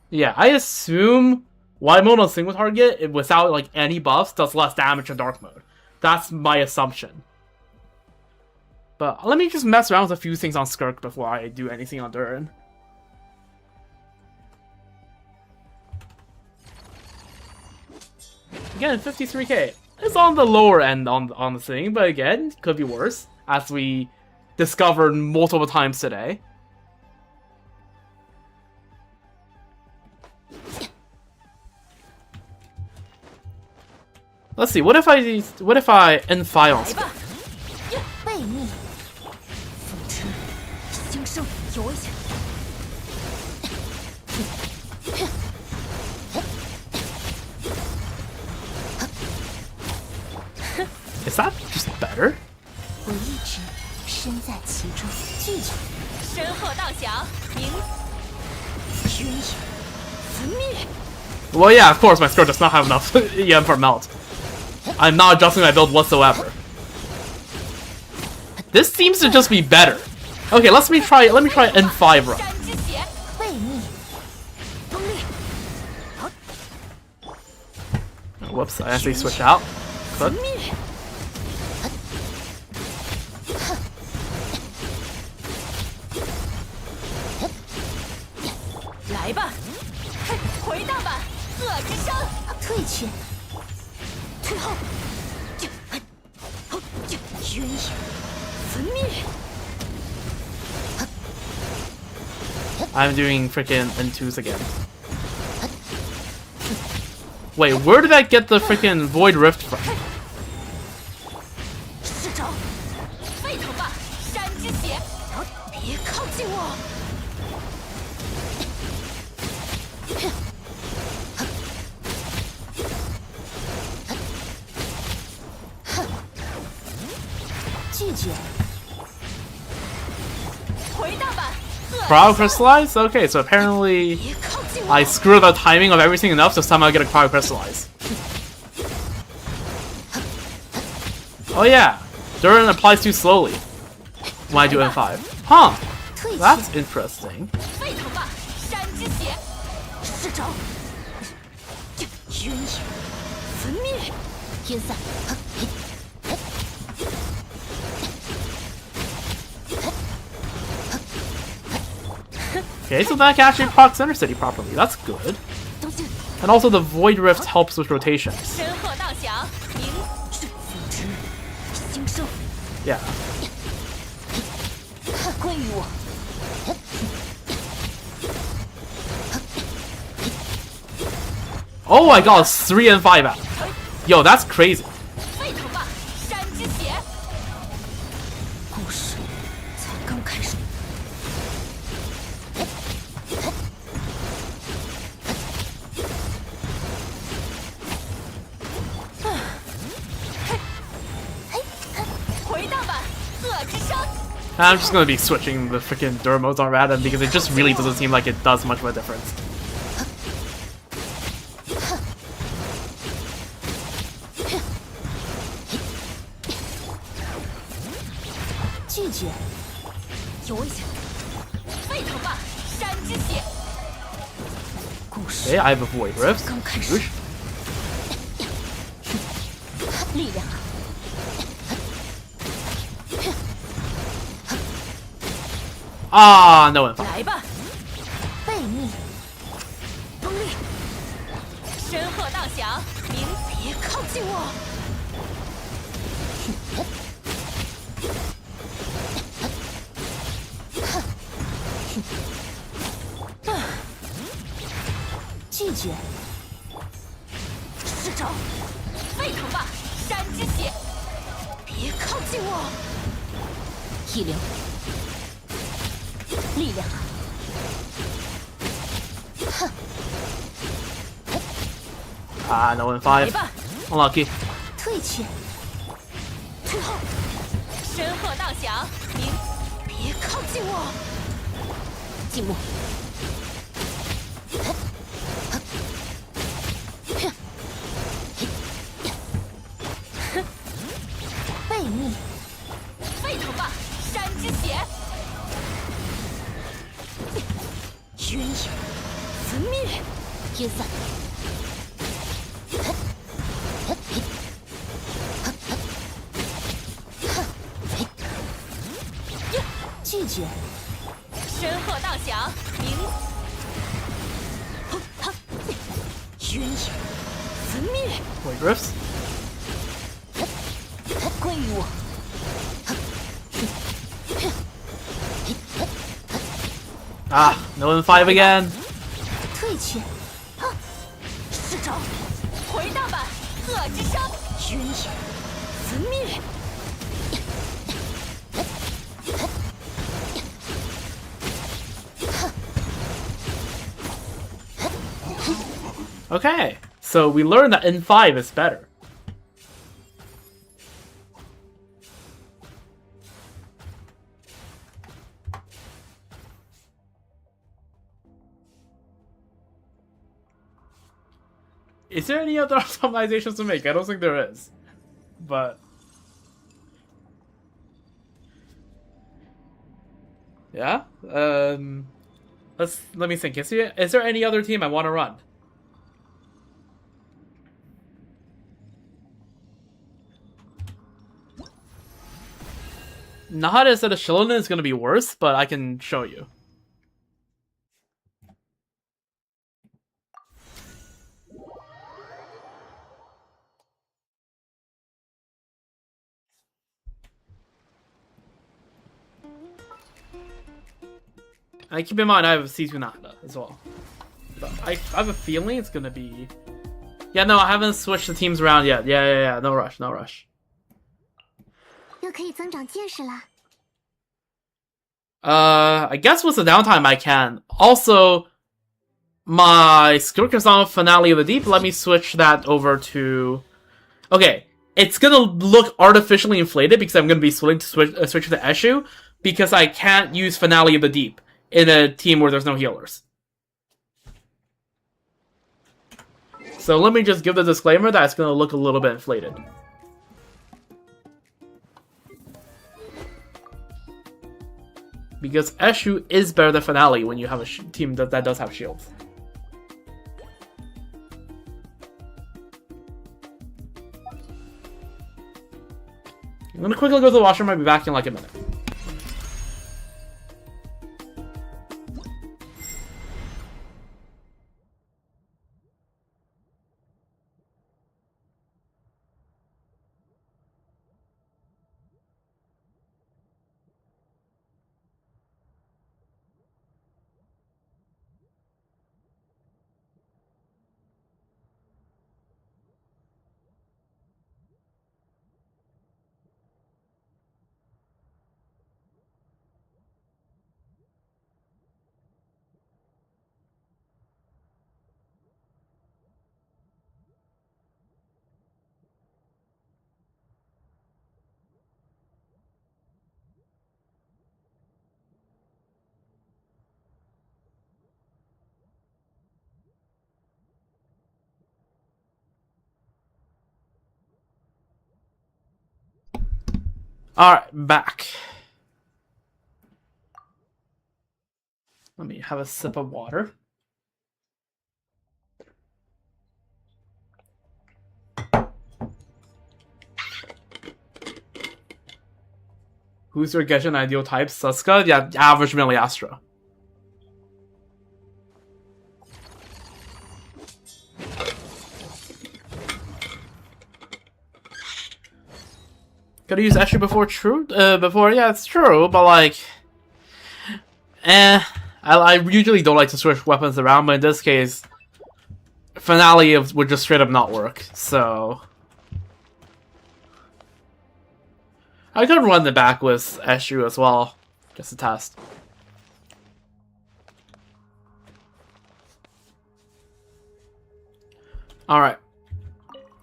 Yeah, I assume white mode on single target without like any buffs does less damage in dark mode. That's my assumption. But let me just mess around with a few things on Skirk before I do anything on Durin. again, 53k. It's on the lower end on the thing, but again, could be worse, as we discovered multiple times today. Let's see. What if I N5 on spin? 背逆，付出，新生，有危险。 Is that just better? 我一直身在其中，拒绝。身后道降，明渊影，焚灭。 Well, yeah, of course, my skirt does not have enough EM for melt. I'm not adjusting my build whatsoever. This seems to just be better. Okay, let me try N5 run. 背逆，崩裂。 Whoops, I actually switched out. But 来吧，回荡吧，恶之声，退却，退后，渊影，焚灭。 I'm doing freaking N2s again. Wait, where did I get the freaking Void Rift from? 是招，沸腾吧，山之血，别靠近我。 拒绝。回荡吧， Cryo Crystallize? Okay, so apparently 别靠近我。 I screw the timing of everything enough to somehow get a Cryo Crystallize. Oh yeah, Durin applies too slowly when I do N5. Huh, 退却， that's interesting. 沸腾吧，山之血，是招，渊影，焚灭，天散。 Okay, so that can actually proc Center City properly. That's good. 东西， And also the Void Rift helps with rotations. 身后道降，明是付之，新生， Yeah. 归于我。 Oh my god, it's 3 and 5 out. Yo, that's crazy. 沸腾吧，山之血。故事才刚开始。 回荡吧，恶之声。 I'm just gonna be switching the freaking Dur modes on random because it just really doesn't seem like it does much of a difference. 拒绝，有危险。沸腾吧，山之血。故事 Okay, I have a Void Rift. 刚开始。力量。 Ah, no N5. 来吧，背逆，崩裂，身后道降，明别靠近我。拒绝，是招，沸腾吧，山之血，别靠近我。气流。 力量，哼！ Ah, no N5. 来吧， Unlucky. 退却，退后，身后道降，明别靠近我。静默。背逆，沸腾吧，山之血。 渊影，焚灭，天散。拒绝，身后道降，明。渊影，焚灭。Wait, drifts? 归于我。 Ah, no in 5 again. 退去，试招，回大阪，恶之伤，渊影，焚灭。 Okay, so we learned that N5 is better. Is there any other optimizations to make? I don't think there is. But... yeah? Let me think. Is there any other team I want to run? Nahada instead of Shilonen is going to be worse, but I can show you. And keep in mind, I have C2 Nahada as well. But I have a feeling it's going to be... yeah, no, I haven't switched the teams around yet. Yeah. No rush, no rush. 又可以增长见识了。 I guess with the downtime I can. Also, my Skirkazan Finale of the Deep, let me switch that over to... okay, it's gonna look artificially inflated because I'm gonna be switching to Eshu, because I can't use Finale of the Deep in a team where there's no healers. So let me just give the disclaimer that it's gonna look a little bit inflated. Because Eshu is better than Finale when you have a team that does have shields. I'm gonna quickly go to the washroom. I'll be back in like a minute. Alright, back. Let me have a sip of water. Who's your Genshin ideal type? Suska? Yeah, average Miliastra. Could have used Eshu before yeah, it's true, but like... I usually don't like to switch weapons around, but in this case... Finale would just straight up not work, so... I could run the back with Eshu as well, just to test. Alright.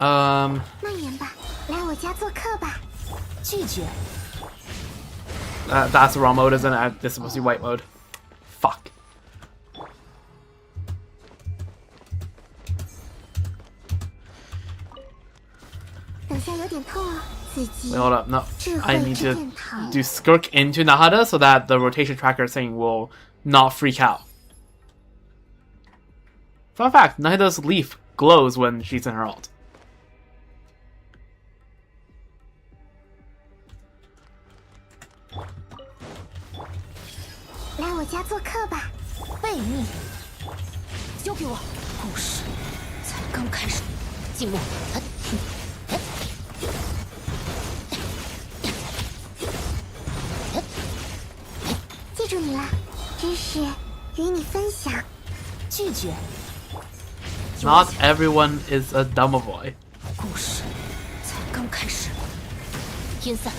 那言吧，来我家做客吧。拒绝。That's the wrong mode, isn't it? This is supposed to be white mode. Fuck. Wait, hold up, no. I need to do Skirk into Nahada so that the rotation tracker thing will not freak out. Fun fact, Nahada's leaf glows when she's in her ult. 静默。记住你了，知识与你分享。拒绝。 Not everyone is a dumb boy. 故事才刚开始。阴散。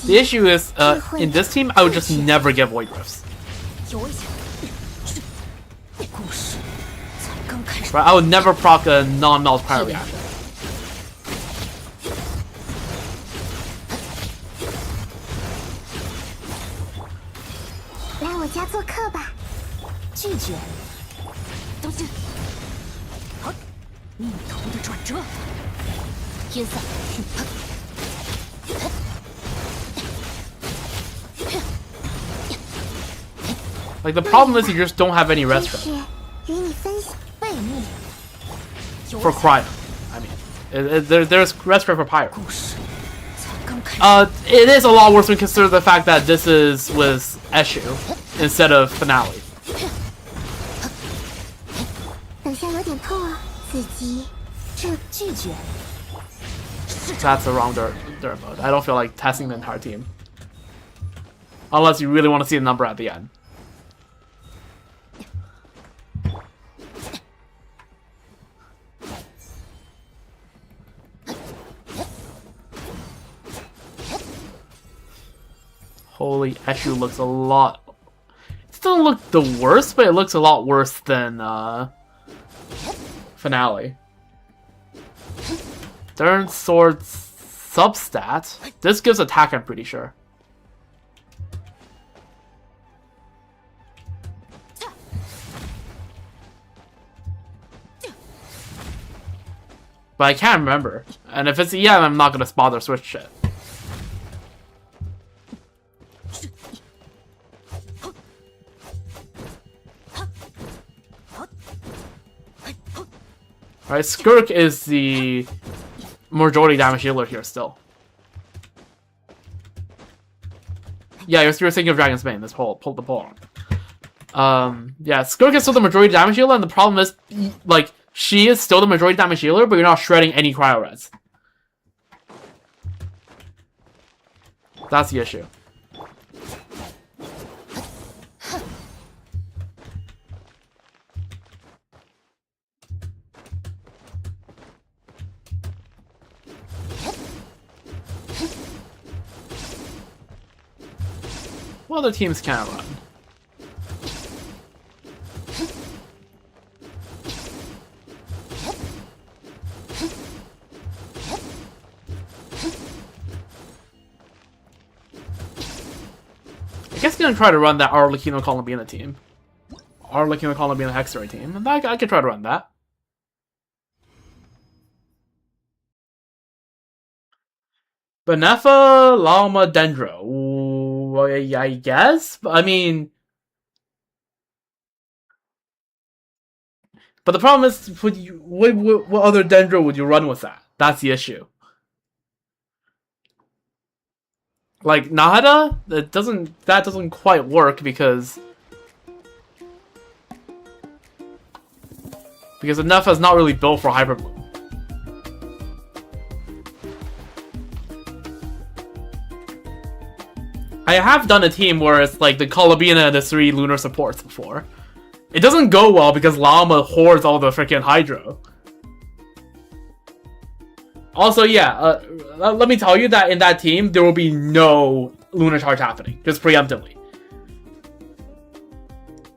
The issue is, in this team, I would just never get Void Rifts. 有危险。故事才刚开始。 Right? I would never proc a non-melt cryo reaction. 来我家做客吧。拒绝。当心。好，逆头的转折。阴散。 Like, the problem is you just don't have any 知 rest 识与你分享。背逆。 for cryo. I mean, there's rest for pyro. 故事才刚开始。 It is a lot worse when you consider the fact that this is with Eshu instead of finale. 等下有点痛哦，子吉。这拒绝。 That's the wrong dirt mode. I don't feel like testing the entire team. Unless you really want to see the number at the end. Holy, Eshu looks a lot... It doesn't look the worst, but it looks a lot worse than finale. Third sword substat. This gives attack, I'm pretty sure. But I can't remember. And if it's EM, I'm not gonna bother switch it. Alright, Skirk is the majority damage healer here still. Yeah, you're thinking of Dragon's Bane, this pull the pull on. Yeah, Skirk is still the majority damage healer, and the problem is, like, she is still the majority damage healer, but you're not shredding any cryo res. That's the issue. What other teams can run? I guess I'm gonna try to run that Arlecchino Columbina team. Arlecchino Columbina Hexery team. And I could try to run that. Benefa, Llama, Dendro. I guess? I mean... But the problem is, what other Dendro would you run with that? That's the issue. Like, Nahada? That doesn't quite work because... Because Nefa is not really built for Hyper Bloom. I have done a team where it's like the Columbina and the 3 lunar supports before. It doesn't go well because Llama hoards all the freaking Hydro. Also, yeah, let me tell you that in that team, there will be no lunar charge happening, just preemptively.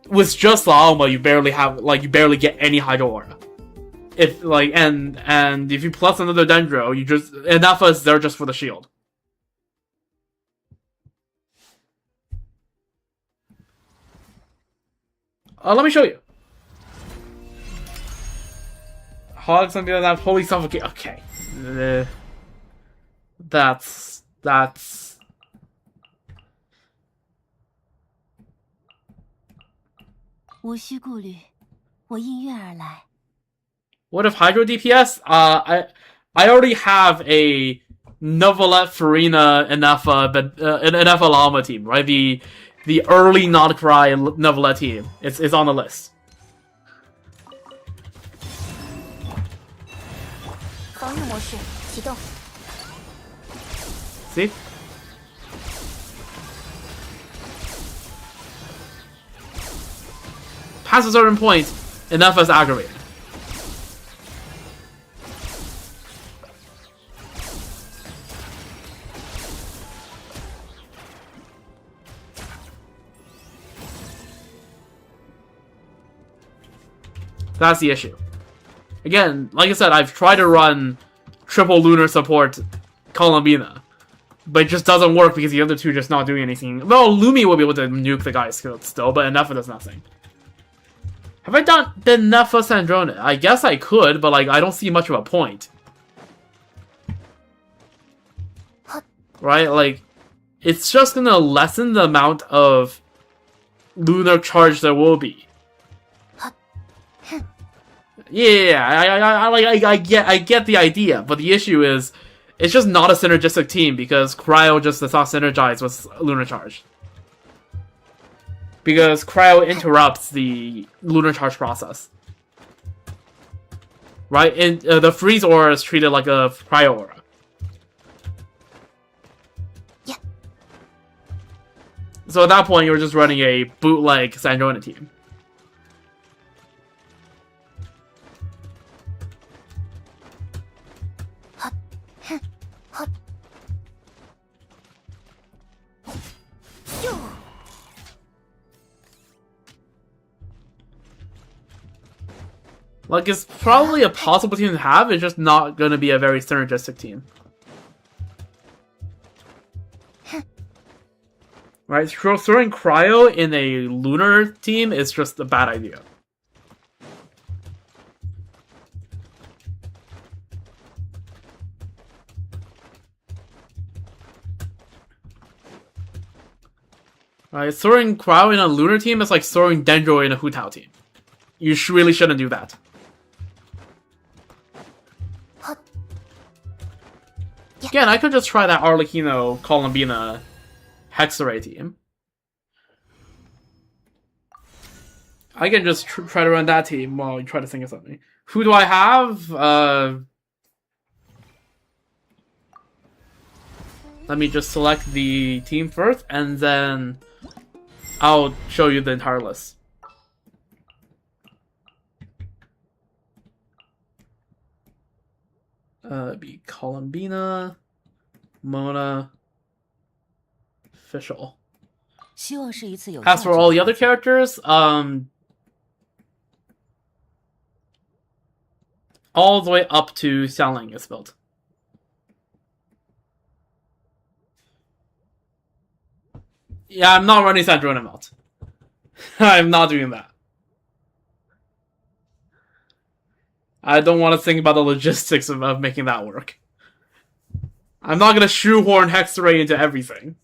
With just Llama, you barely get any Hydro Aura. If, like, and if you plus another Dendro, you just, enough is there just for the shield. Let me show you. Hog something like that. Holy suffocate. Okay. That's. What if Hydro DPS? I already have a Novelet, Farina, Enefa Llama team, right? The the early non-KRAI Novella team. It's on the list. 防御模式启动。 See? Past a certain point, enough is aggravating. That's the issue. Again, like I said, I've tried to run triple lunar support Columbina, but it just doesn't work because the other two are just not doing anything. Well, Lumi will be able to nuke the guy still, but Enough does nothing. Have I done enough for Sandrona? I guess I could, but like I don't see much of a point. Right? Like, it's just gonna lessen the amount of lunar charge there will be. Yeah, I get the idea, but the issue is, it's just not a synergistic team because Cryo just does not synergize with lunar charge. Because Cryo interrupts the lunar charge process. Right? And the freeze aura is treated like a Cryo aura. Yeah. So at that point, you're just running a bootleg Sandrona team. Like, it's probably a possible team to have, it's just not going to be a very synergistic team. Right, throwing Cryo in a lunar team is just a bad idea. Right, throwing Cryo in a lunar team is like throwing Dendro in a Hu Tao team. You really shouldn't do that. Again, I could just try that Arlecchino Columbina Hexarray team. I can just try to run that team while you try to think of something. Who do I have? Let me just select the team first, and then I'll show you the entire list. It'd be Columbina, Mona, Fischl. 希望是一次有 As for all the other characters, all the way up to Xiangling is built. Yeah, I'm not running Sandrona Melt. I'm not doing that. I don't want to think about the logistics of making that work. I'm not going to shoehorn Hexarray into everything.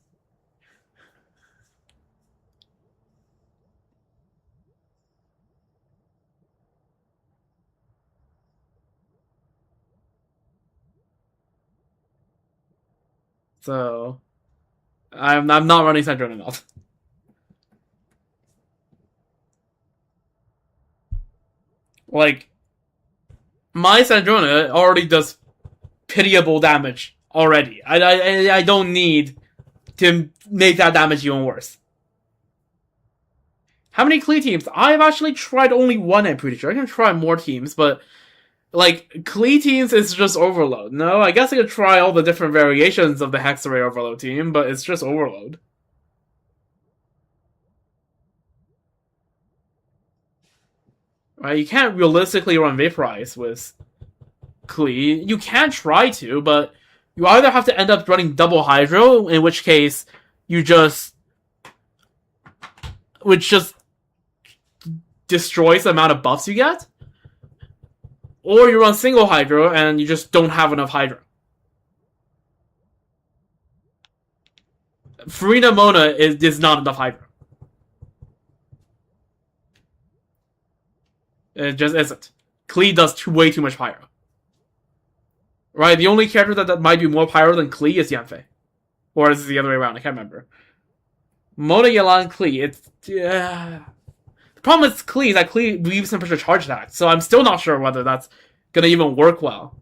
So, I'm not running Sandrona Melt. Like, my Sandrona already does pitiable damage already. I don't need to make that damage even worse. How many Klee teams? I've actually tried only one, I'm pretty sure. I can try more teams, but like, Klee teams is just Overload. No, I guess I could try all the different variations of the Hexarray Overload team, but it's just Overload. Right, you can't realistically run Vaporize with Klee. You can try to, but you either have to end up running double Hydro, in which case you just destroys the amount of buffs you get, or you run single Hydro and you just don't have enough Hydro. Furina Mona is not enough Hydro. It just isn't. Klee does way too much Pyro. Right, the only character that might do more Pyro than Klee is Yanfei. Or is it the other way around? I can't remember. Mona Yalan Klee. It's the problem with Klee is that Klee weaves temperature charge attack, so I'm still not sure whether that's gonna even work well.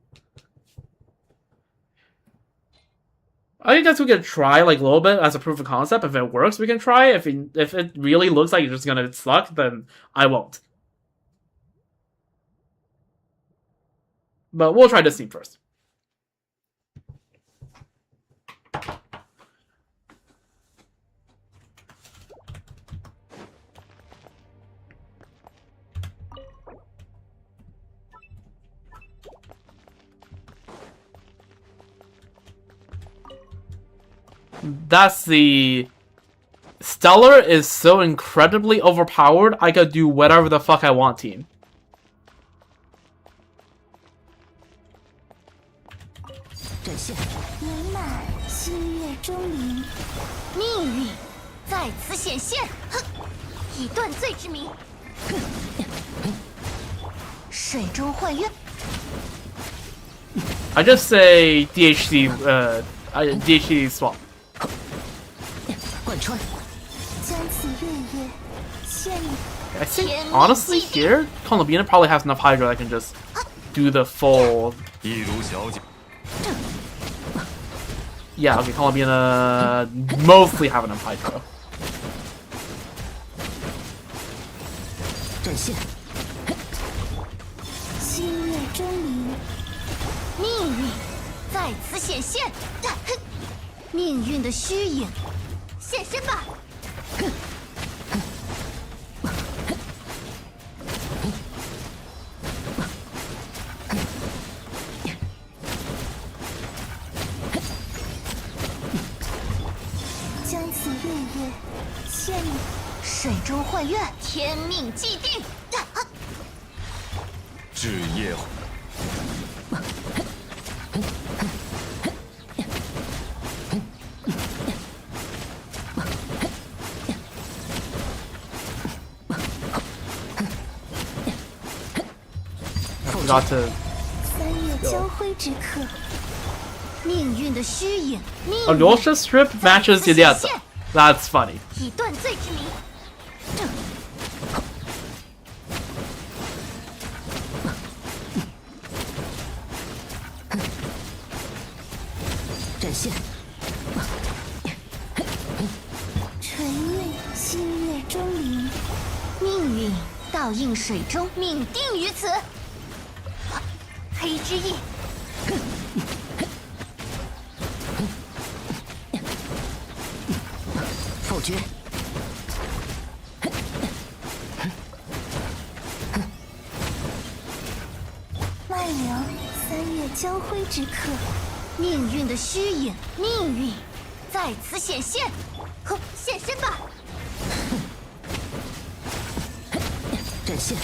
I guess we can try like a little bit as a proof of concept. If it works, we can try. If it really looks like it's just gonna suck, then I won't. But we'll try this team first. That's the... Stellar is so incredibly overpowered, I could do whatever the fuck I want, team. 阵线圆满，星月钟灵，命运在此显现，哼，以断罪之名，水中幻月。 I just say DHC, DHC swap. 贯穿。 将此月夜献你。 I think, honestly, here, Columbina probably has enough Hydra that can just do the full... 一如小姐， Yeah, okay, Columbina mostly have enough Hydra. 阵线。星月钟灵，命运在此显现，命运的虚影，现身吧！将此月夜献你，水中幻月，天命既定。 至夜。 Got to... 三月交辉之刻，命运的虚影，命 A 运 Lucius strip matches Julieta. That's funny. 以断罪之名。阵线。纯韵星月钟灵，命运倒映水中，命定于此。黑之翼，否决。脉凉三月交辉之刻，命运的虚影，命运在此显现。哼，现身吧！阵线。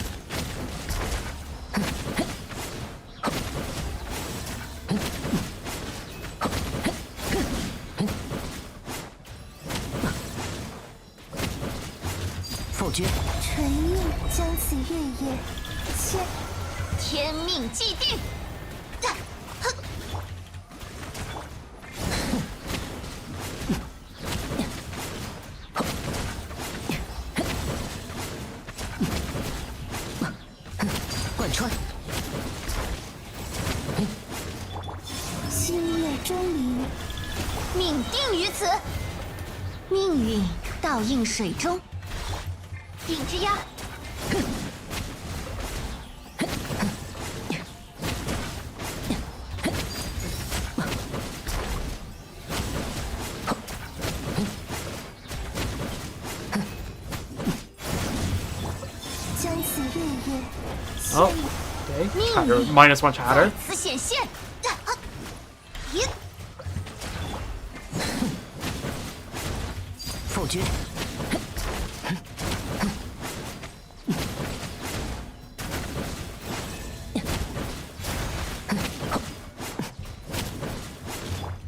否决。纯韵将此月夜献，天命既定。哼，贯穿。星月钟灵，命定于此。命运倒映水中。 影之鸦，将此月夜 Oh, okay. Chatter. -1 chatter. 此显现。否决。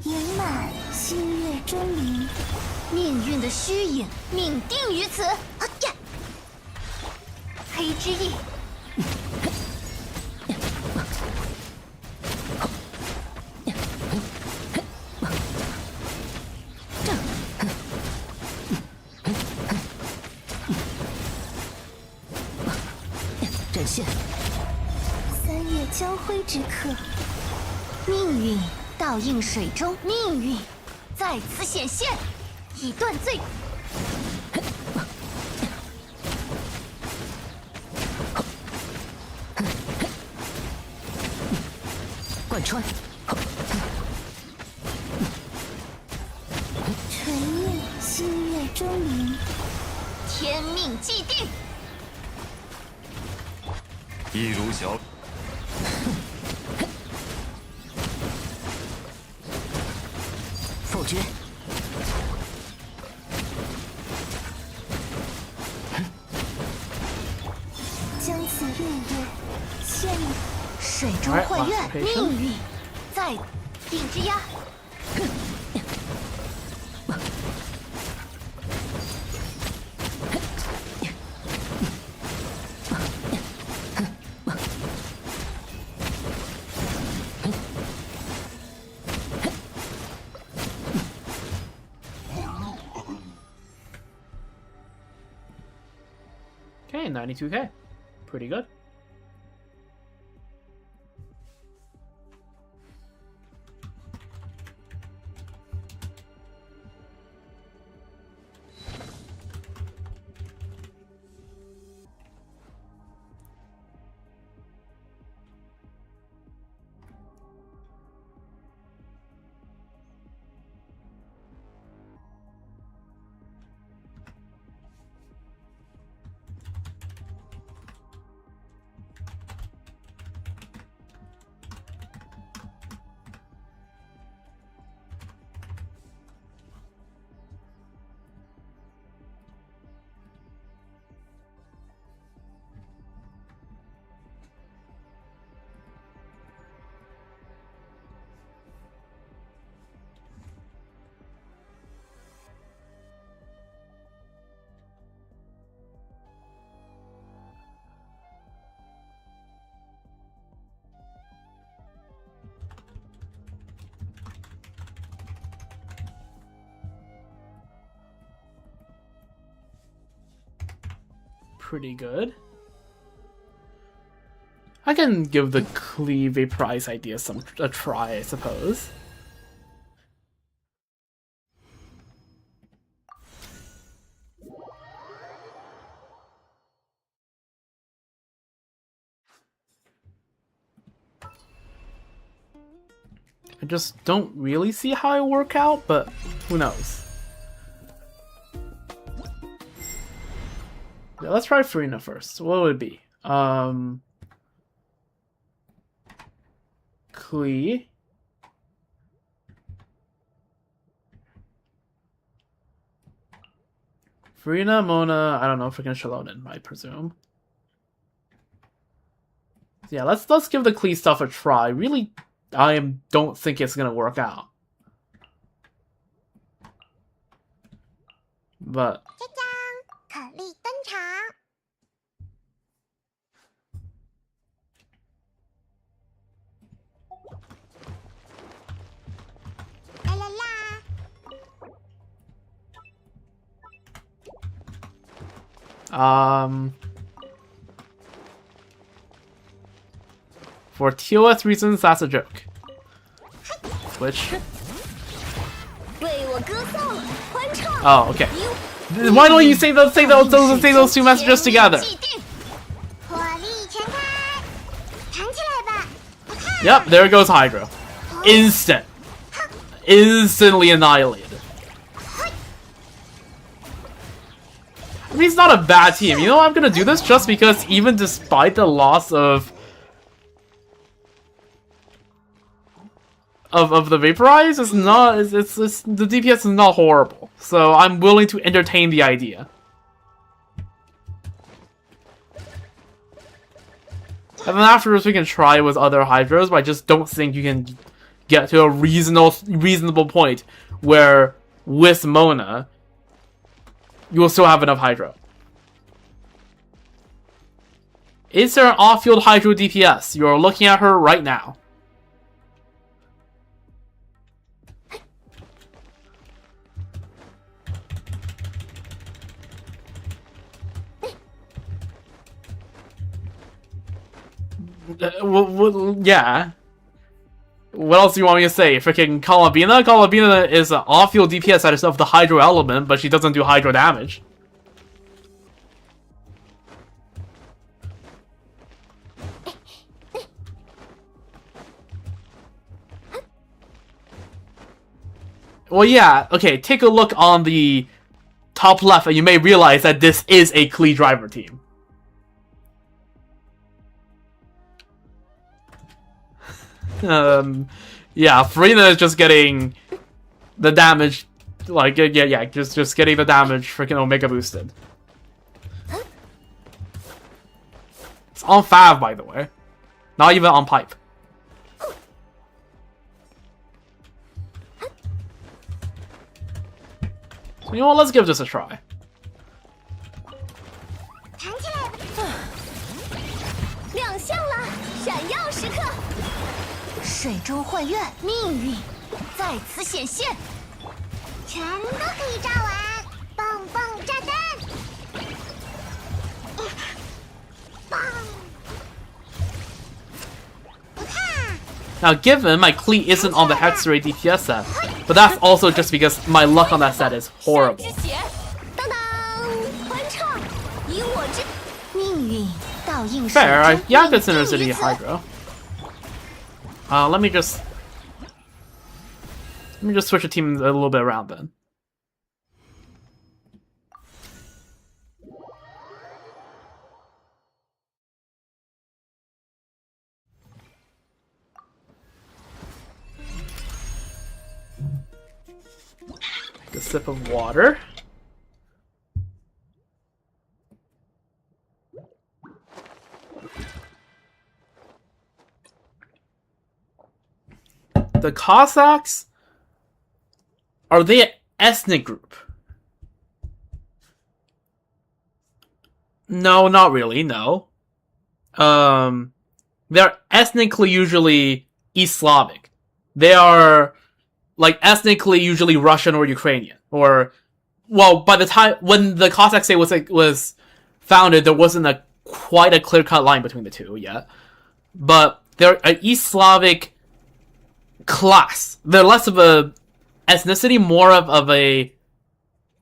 圆满星月钟灵，命运的虚影，命定于此。黑之翼。展现。三月交辉之刻，命运倒映水中，命运在此显现，以断罪。贯穿。纯印星月钟灵，天命既定。一如小否决。将此月月献于水中幻愿，命运在顶之压。Okay, 92k. Pretty good. Pretty good. I can give the cleave a price idea a try, I suppose. I just don't really see how it work out, but who knows. Yeah, let's try Farina first. What would it be? Klee. Farina, Mona, I don't know, freaking Shalonen, I presume. Yeah, let's give the Klee stuff a try. Really, don't think it's gonna work out. But 可莉登场。啦啦啦！ For TOS reasons, that's a joke. Which? Oh, okay. Why don't you say those two messages together? Yep, there goes Hydro. Instantly annihilated. I mean, it's not a bad team. You know, I'm gonna do this just because even despite the loss of the Vaporize, it's not, it's the DPS is not horrible. So I'm willing to entertain the idea. And then afterwards we can try with other Hydros, but I just don't think you can get to a reasonable point where with Mona you will still have enough Hydro. Is there an off-field Hydro DPS? You are looking at her right now. Yeah. What else do you want me to say? Freaking Kalabina? Kalabina is an off-field DPS that is of the Hydro element, but she doesn't do Hydro damage. Well, yeah, okay, take a look on the top left and you may realize that this is a KRAI driver team. Yeah, Farina is just getting the damage, like, yeah, just getting the damage freaking Omega boosted. It's on Fav, by the way. Not even on Pipe. So, you know what, let's give this a try. 弹起来了，亮相了，闪耀时刻，水中幻月，命运在此显现。全都可以炸完，棒棒炸弹，棒！不看， Now, given my Cleat isn't on the Hex Ray DPS set, but that's also just because my luck on that set is horrible. 当当，欢唱，以我之命运倒映水 Fair, 中 yeah, 命 good 中 Synergy 一字 Hydro. Let me just switch the team a little bit around then. Take a sip of water. The Cossacks, are they an ethnic group? No, not really, no. They're ethnically usually East Slavic. They are, like, ethnically usually Russian or Ukrainian. Or, well, by the time, when the Cossack state was founded, there wasn't quite a clear-cut line between the two yet. But they're an East Slavic class. They're less of a ethnicity, more of a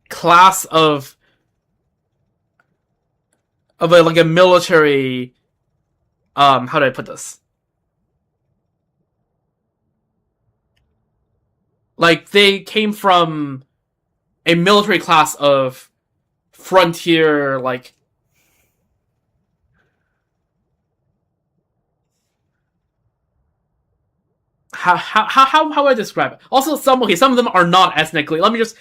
class of like a military, how do I put this? Like, they came from a military class of frontier, like, how do I describe it? Also, some of them are not ethnically. Let me just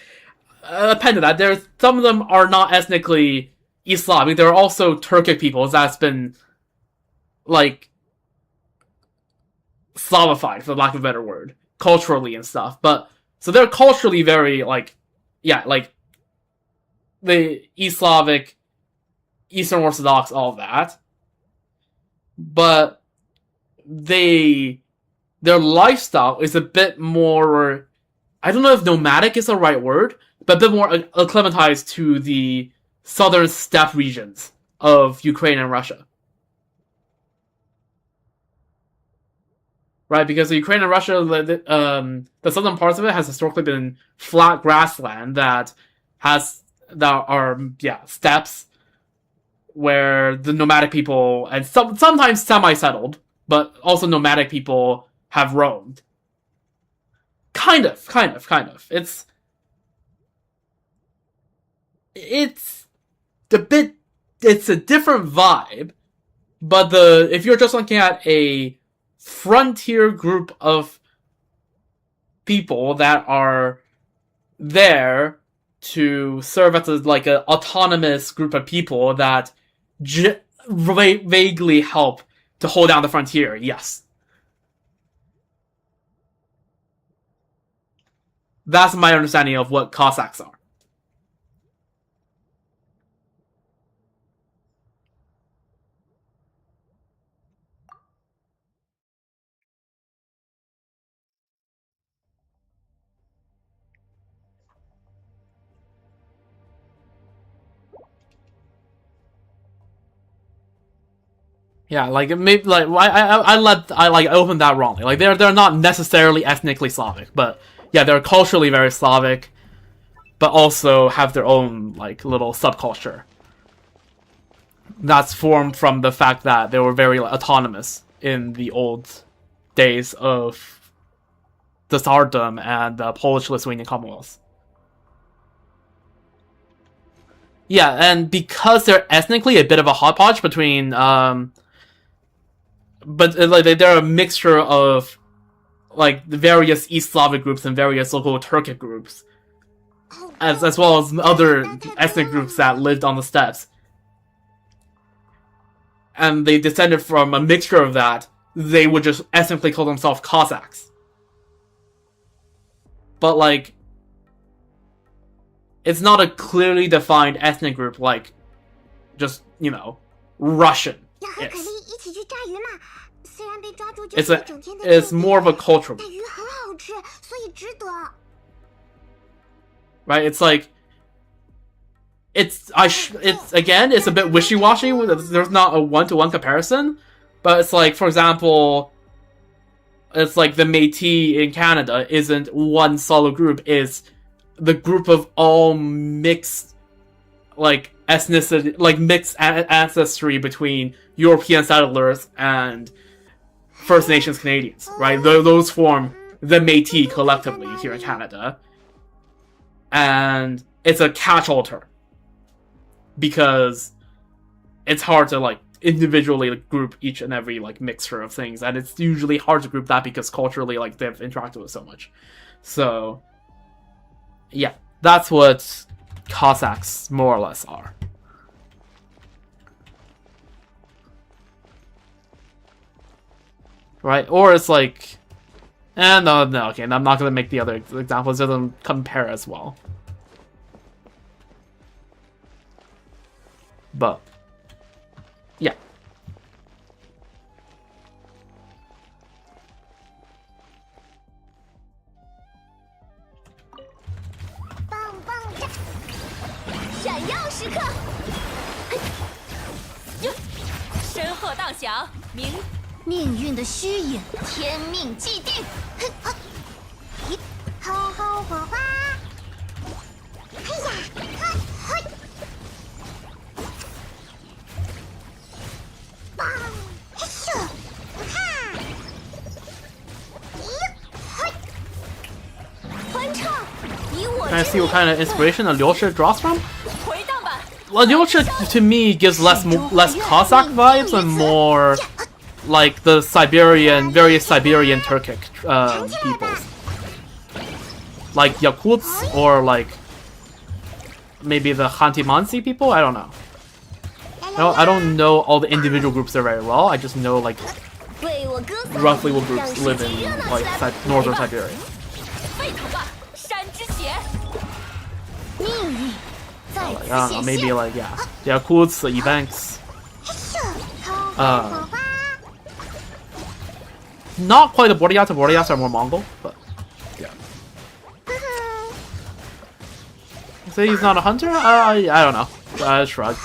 append to that. Some of them are not ethnically Islamic. There are also Turkic peoples that's been, like, Slavified, for lack of a better word, culturally and stuff. But so they're culturally very, like, yeah, like the East Slavic, Eastern Orthodox, all of that. But their lifestyle is a bit more, I don't know if nomadic is the right word, but a bit more acclimatized to the southern steppe regions of Ukraine and Russia. Right, because the Ukraine and Russia, the southern parts of it has historically been flat grassland that are steppes where the nomadic people, and sometimes semi-settled, but also nomadic people have roamed. Kind of. It's a different vibe, but if you're just looking at a frontier group of people that are there to serve as like an autonomous group of people that vaguely help to hold down the frontier, yes. That's my understanding of what Cossacks are. Yeah, like maybe like I opened that wrongly. Like they're not necessarily ethnically Slavic, but yeah, they're culturally very Slavic, but also have their own like little subculture. That's formed from the fact that they were very like, autonomous in the old days of the Tsardom and the Polish-Lithuanian Commonwealth. Yeah, and because they're ethnically a bit of a hodgepodge between, but like they're a mixture of like the various East Slavic groups and various local Turkic groups, as well as other ethnic groups that lived on the steppes. And they descended from a mixture of that. They would just ethnically call themselves Cossacks. But like, it's not a clearly defined ethnic group like just, you know, Russian is. It's more of a cultural group. Right? It's like it's again, it's a bit wishy-washy. There's not a one-to-one comparison, but it's like, for example, it's like the Métis in Canada isn't one solid group, it's the group of all mixed, like, ethnicity, like, mixed ancestry between European settlers and First Nations Canadians, right? Those form the Métis collectively here in Canada. And it's a catch-all term. Because it's hard to, like, individually group each and every, like, mixture of things. And it's usually hard to group that because culturally, like, they've interacted with so much. So, yeah, that's what Cossacks more or less are. Right? Or it's like... no, okay, I'm not gonna make the other examples. It doesn't compare as well. But, yeah. Can I see what kind of inspiration Alyosha draws from? Alyosha, to me, gives less Cossack vibes and more like the various Siberian Turkic peoples. Like Yakuts or like maybe the Khanty-Mansi people? I don't know. I don't know all the individual groups there very well. I just know like roughly what groups live in like northern Siberia. Like, I don't know, maybe like, yeah, the Yakuts, the Evenks. Not quite the Boryats. The Boryats are more Mongol, but yeah. Say he's not a hunter? I don't know. Shrug.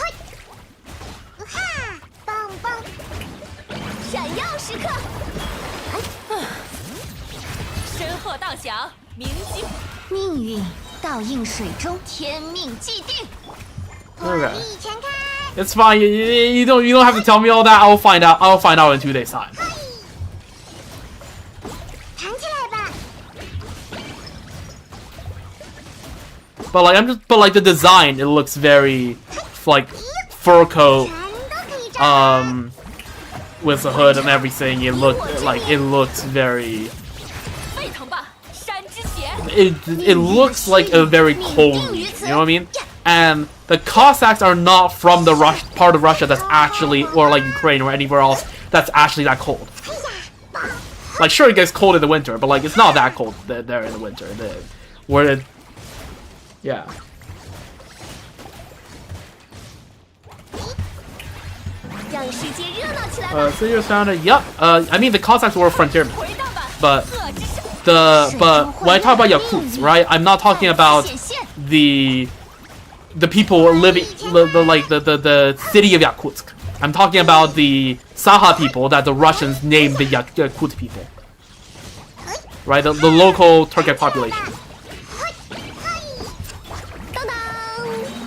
Okay. It's fine. You don't have to tell me all that. I'll find out. I'll find out in 2 days' time. But like the design, it looks very like fur coat, with the hood and everything. It looks very. It looks like a very cold region, you know what I mean? And the Cossacks are not from the part of Russia that's actually, or like Ukraine or anywhere else that's actually that cold. Like, sure, it gets cold in the winter, but like it's not that cold there in the winter. Yeah. City was founded. Yep. I mean, the Cossacks were frontiermen, but when I talk about Yakuts, right, I'm not talking about the people living the city of Yakutsk. I'm talking about the Saha people that the Russians named the Yakut people. Right, the local Turkic population. 当当，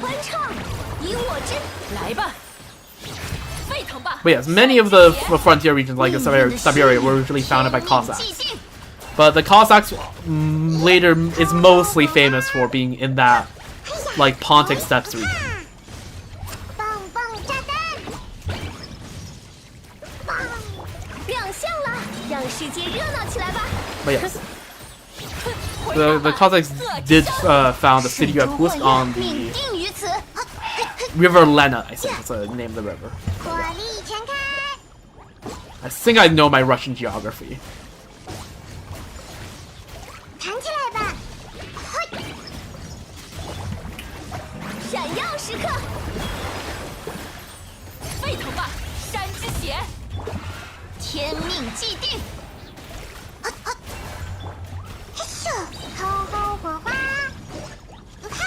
欢唱，以我之来吧，沸腾吧！ But yes, many of the frontier regions like Siberia were originally founded by 既 Cossacks. 定。 But the Cossacks later is mostly famous for being in that like Pontic steppes region. 棒棒炸弹，棒，亮相了，让世界热闹起来吧！ But yes, the Cossacks did found the city of Yakutsk on 命 the 定于此。 River Lena, I think that's the name of the river. 火力全开， I think I know my Russian geography. 弹起来吧！嘿，闪耀时刻，沸腾吧，山之血！天命既定。咻，吼吼火花，哈，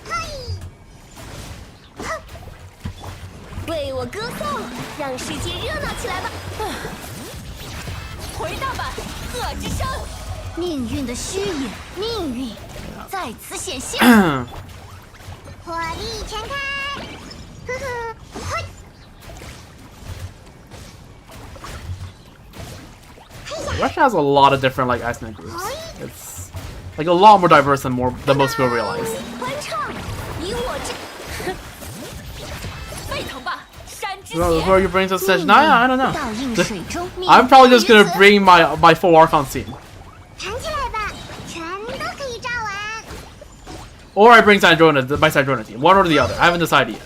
嘿，哼，为我歌颂，让世界热闹起来吧！回答吧，恶之声！命运的虚影，命运在此显现。火力全开，呵呵，嘿。 Russia has a lot of different like ethnic groups. It's like a lot more diverse than most people realize. 欢唱，以我之 沸腾吧，山之 Well, 血！ before you bring to Snezhnaya, I don't know. 倒映水中。 I'm probably just gonna bring my full Archon team, 弹起来吧，全都可以炸完。 or I bring my Sandrona team, one or the other. I haven't decided yet.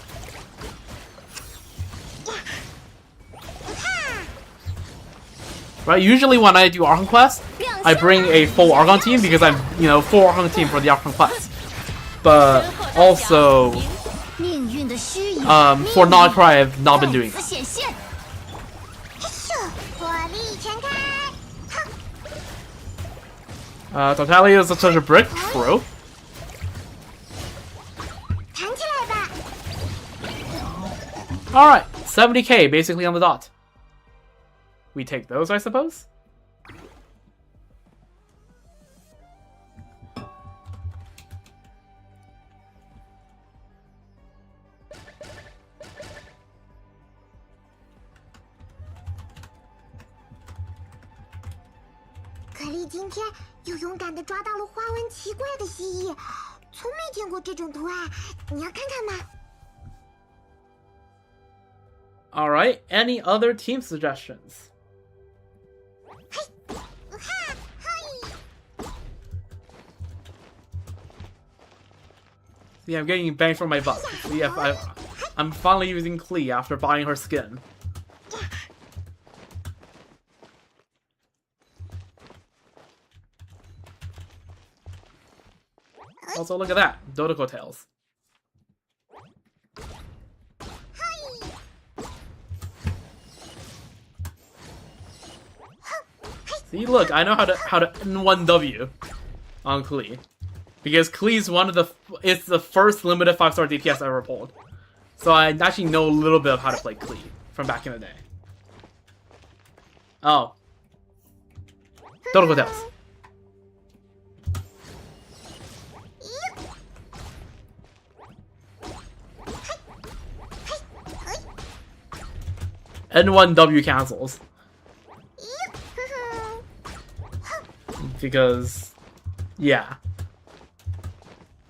Right, usually when I do Archon quests, I bring a full Archon team because I'm, full Archon team for the Archon quest. But also, 命运的虚影。 for non-KRAI, I've not been doing 在 that. 此显现。咻，火力全开，哈， Totalia is such a brick, true. 弹起来吧。 Alright, 70k basically on the dot. We take those, I suppose? KRAI 今天又勇敢地抓到了花纹奇怪的蜥蜴，从没见过这种图案，你要看看吗？ Alright, any other team suggestions? See, I'm getting bang for my buck. See, I'm finally using Klee after buying her skin. Also, look at that. Dodoko tails. See, look, I know how to N1W on Klee. Because Klee's it's the first limited 5-star DPS I ever pulled. So I actually know a little bit of how to play Klee from back in the day. Oh. Dodoko tails. N1W cancels. Because, yeah.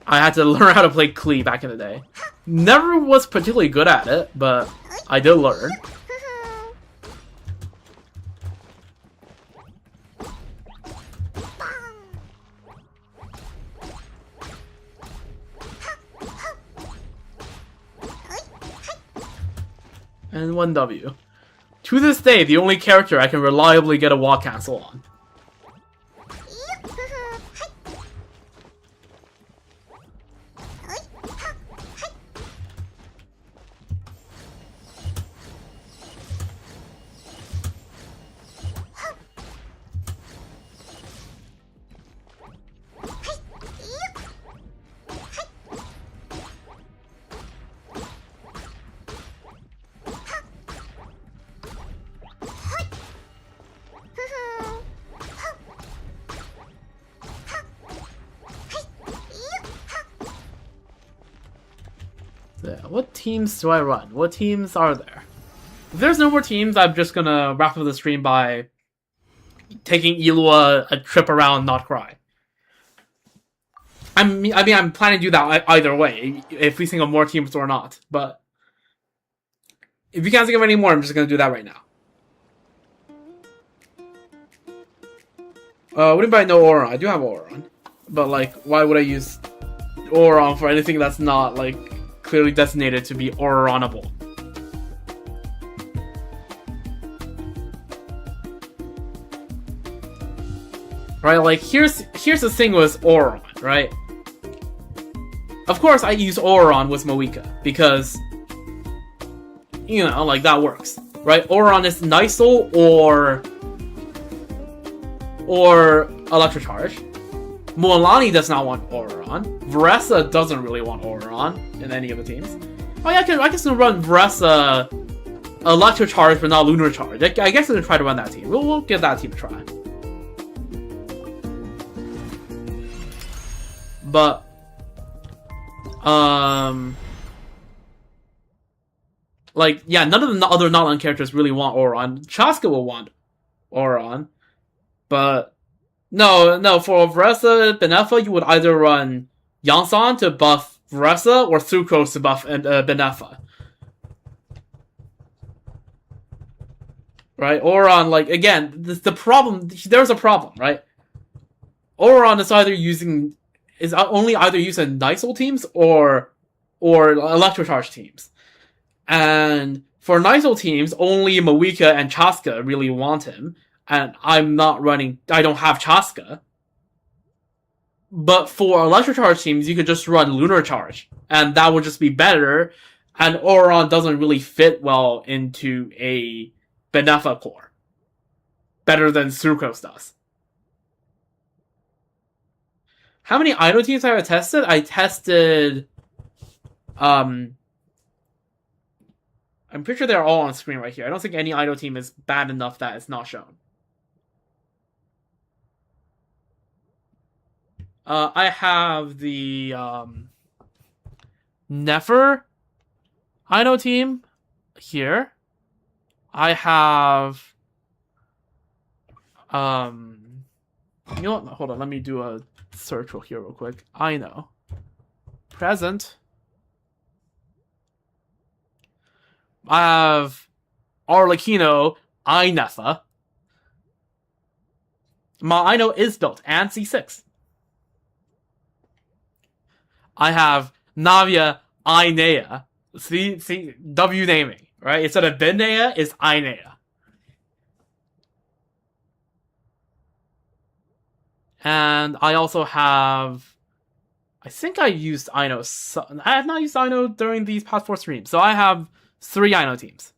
I had to learn how to play Klee back in the day. Never was particularly good at it, but I did learn. And 1W. To this day, the only character I can reliably get a wall cancel on. What teams do I run? What teams are there? If there's no more teams, I'm just gonna wrap up the stream by taking Ilua a trip around Not KRAI. I mean, I'm planning to do that either way, if we think of more teams or not. But if you can't think of any more, I'm just gonna do that right now. Would anybody know Auron? I do have Auron, but like, why would I use Auron for anything that's not like clearly designated to be Auronable? Right, like here's the thing with Auron, right? Of course, I use Auron with Moika because, you know, like that works, right? Auron is Nisol or Electrocharge. Mualani does not want Auron. Vressa doesn't really want Auron in any of the teams. Oh yeah, I can still run Vressa Electrocharge but not Lunar Charge. I guess I'm gonna try to run that team. We'll give that team a try. But like, yeah, none of the other Notland characters really want Auron. Chaska will want Auron, but no, for Vressa Benefa, you would either run Yangsan to buff Vressa or Sucrose to buff Benefa. Right? Auron, like, again, the problem, there's a problem, right? Auron is only either used in Nisol teams or Electrocharge teams. And for Nisol teams, only Moika and Chaska really want him. And I don't have Chaska. But for Electrocharge teams, you could just run Lunar Charge. And that would just be better. And Auron doesn't really fit well into a Benefa core. Better than Sucrose does. How many idol teams have I tested? I tested... I'm pretty sure they're all on screen right here. I don't think any idol team is bad enough that it's not shown. I have the Nefer idol team here. I have... You know what? Hold on, let me do a search here real quick. I know. Present. I have Arlecchino, Inefa. My Ino is built, and C6. I have Navia, Inea. See, W naming, right? Instead of Benea, it's Inea. And I also have... I think I used Ino. I have not used Ino during these past 4 streams. So I have 3 Ino teams.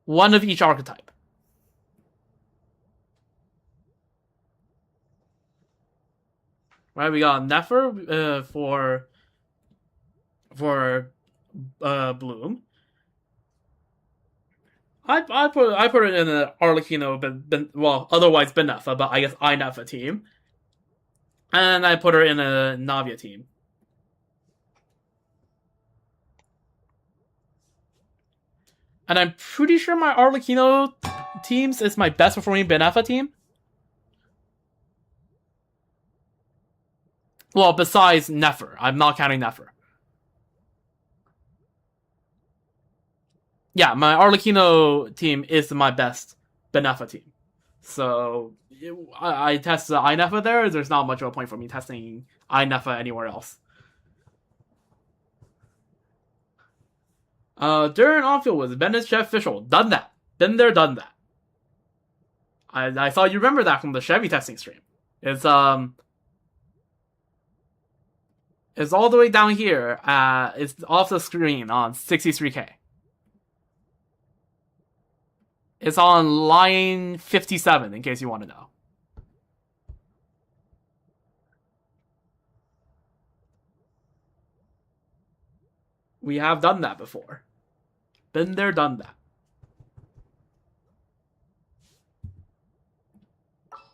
1 of each archetype. Right, we got Nefer for Bloom. I put it in an Arlecchino, well, otherwise Benefa, but I guess Inefa team. And I put her in a Navia team. And I'm pretty sure my Arlecchino teams is my best performing Benefa team. Well, besides Nefer. I'm not counting Nefer. Yeah, my Arlecchino team is my best Benefa team. So, I tested Inefa there. There's not much of a point for me testing Inefa anywhere else. During on-field with Bennett Chef Fischl. Done that. Been there, done that. I thought you remember that from the Chevy testing stream. It's all the way down here. It's off the screen on 63K. It's on line 57, in case you want to know. We have done that before. Been there, done that.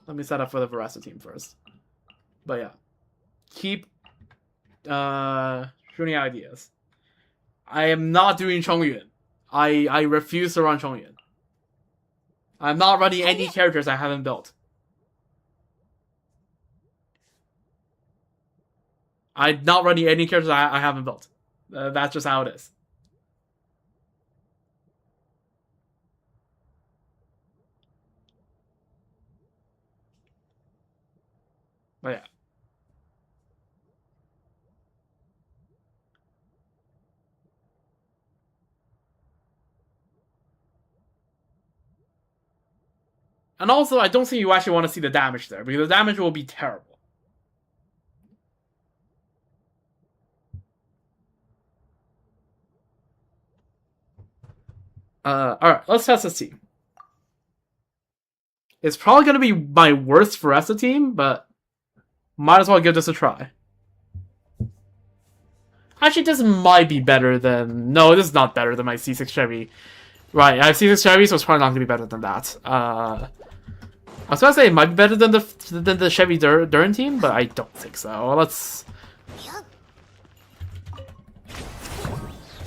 Let me set up for the Veresta team first. But yeah. Keep shooting ideas. I am not doing Chongyun. I refuse to run Chongyun. I'm not running any characters I haven't built. I'm not running any characters I haven't built. That's just how it is. But yeah. And also, I don't think you actually want to see the damage there, because the damage will be terrible. Alright, let's test this team. It's probably going to be my worst for Resta team, but might as well give this a try. Actually, this might be better than... No, this is not better than my C6 Chevy. Right, I have C6 Chevy, so it's probably not going to be better than that. I was going to say it might be better than the Chevy Duran team, but I don't think so. Let's...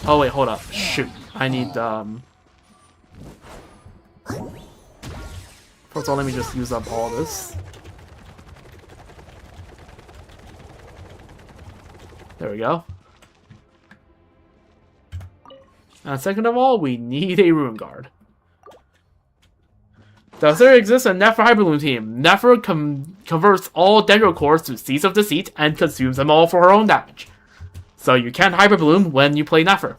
Oh wait, hold up. Shoot. I need, First of all, let me just use up all this. There we go. And second of all, we need a Rune Guard. Does there exist a Nefer Hyperloom team? Nefer converts all Dendro cores to Seeds of Deceit and consumes them all for her own damage. So you can't Hyperbloom when you play Nefer.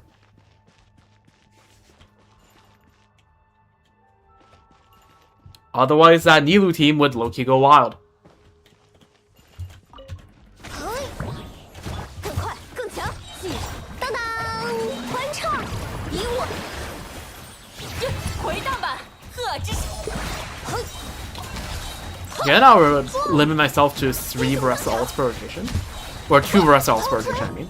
Otherwise, that Nilou team would low-key go wild. Again, I would limit myself to 3 Varessa ults per rotation. Or 2 Varessa ults per rotation, I mean.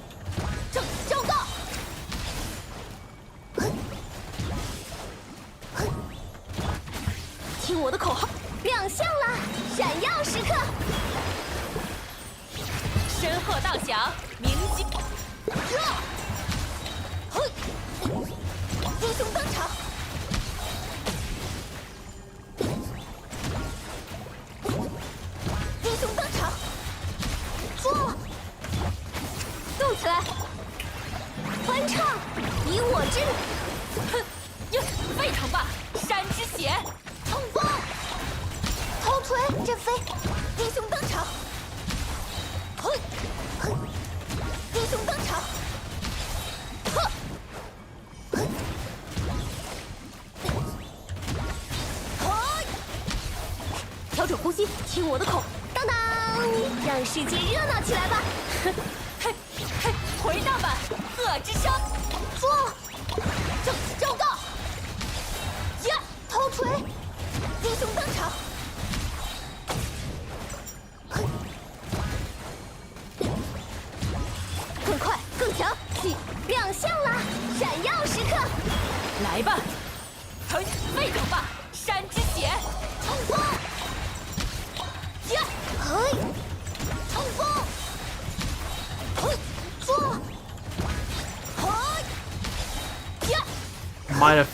Might have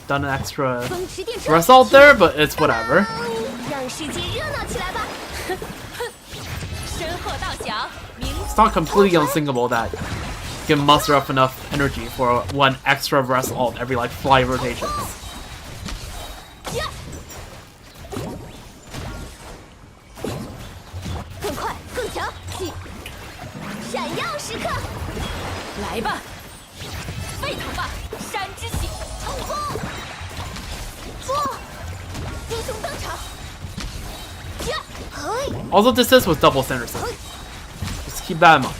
done an extra result there, but it's whatever. It's not completely unsinkable that you can muster up enough energy for 1 extra rest ult every like 5 rotations. Also, this is with double Sanderson. Just keep that in mind.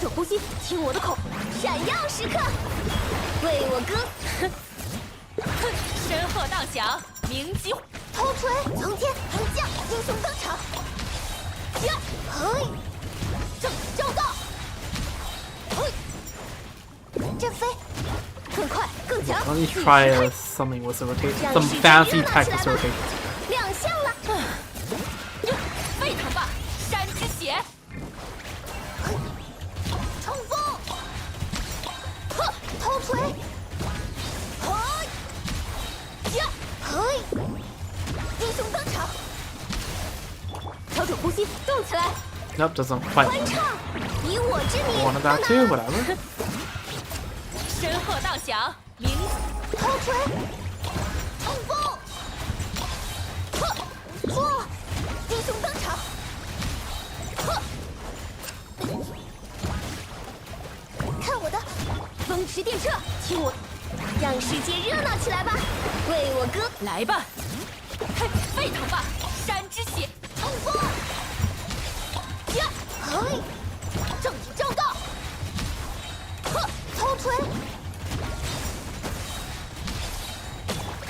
整呼吸，听我的口，闪耀时刻，为我歌。身后荡响，鸣击头锤从天横降，英雄登场。呀，嘿，正照到，嘿，阵飞，更快更强。 Let me try something with the rotation, some fancy tech with rotation. 亮相了，沸腾吧，山之血！冲锋，呵，头锤，嘿，呀，嘿，英雄登场，调整呼吸，动起来， Nope, doesn't quite 欢唱，以我之名， one of that too, whatever. 身后荡响，鸣头锤，冲锋，呵，唰，英雄登场，呵，看我的风驰电掣，听我，让世界热闹起来吧，为我歌，来吧，嘿，沸腾吧，山之血！冲锋，呀，嘿，正义正道，呵，头锤。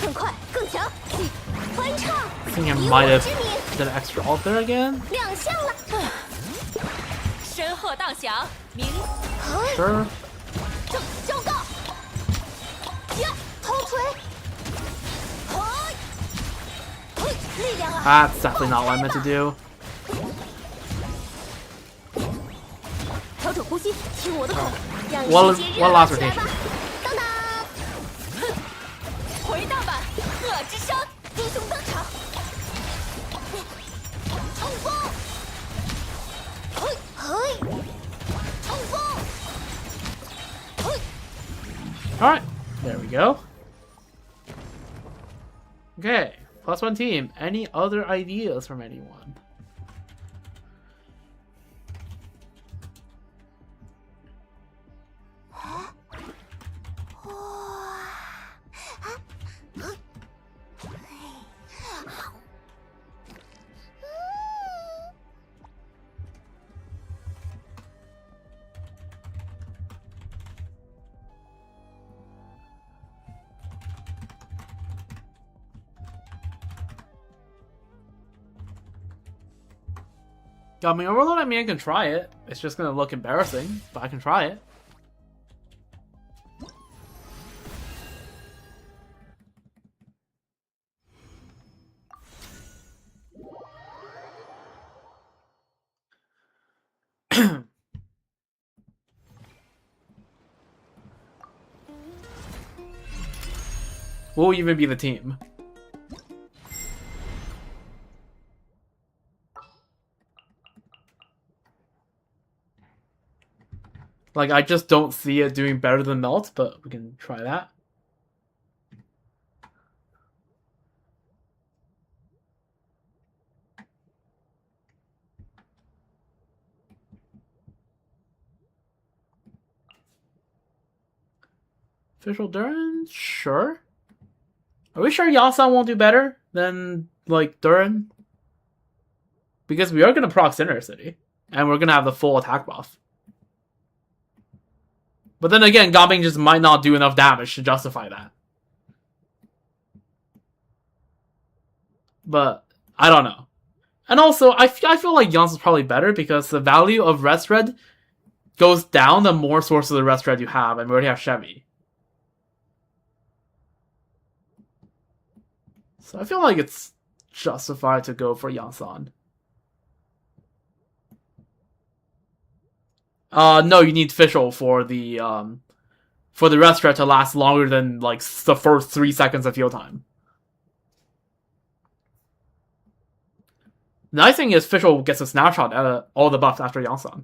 更快更强，欢唱！ I think I 以 might 我 have 之名 did an extra ult there again. 亮相了，身后荡响，鸣嘿， Sure. 正正道，呀，头锤，嘿，嘿，力量啊！ That's definitely not what I meant to do. 调整呼吸，听我的口，让 What 世界 what 热闹 last 起来吧 rotation?！当当，回荡吧，鹤之声！英雄登场，冲锋，嘿，嘿，冲锋，嘿。 All right, there we go. Okay, +1 team. Any other ideas from anyone? I mean, Overload, I can try it. It's just gonna look embarrassing, but I can try it. What will even be the team? Like, I just don't see it doing better than Melt, but we can try that. Official Duran? Sure. Are we sure Yasan won't do better than, like, Duran? Because we are going to proc Inner City, and we're going to have the full attack buff. But then again, Gambing just might not do enough damage to justify that. But, I don't know. And also, I feel like Yasan's probably better because the value of Rest Red goes down the more sources of the Rest Red you have, and we already have Chevy. So I feel like it's justified to go for Yansan. No, you need Fischl for the rest red to last longer than like the first 3 seconds of heal time. The nice thing is Fischl gets a snapshot at all the buffs after Yansan.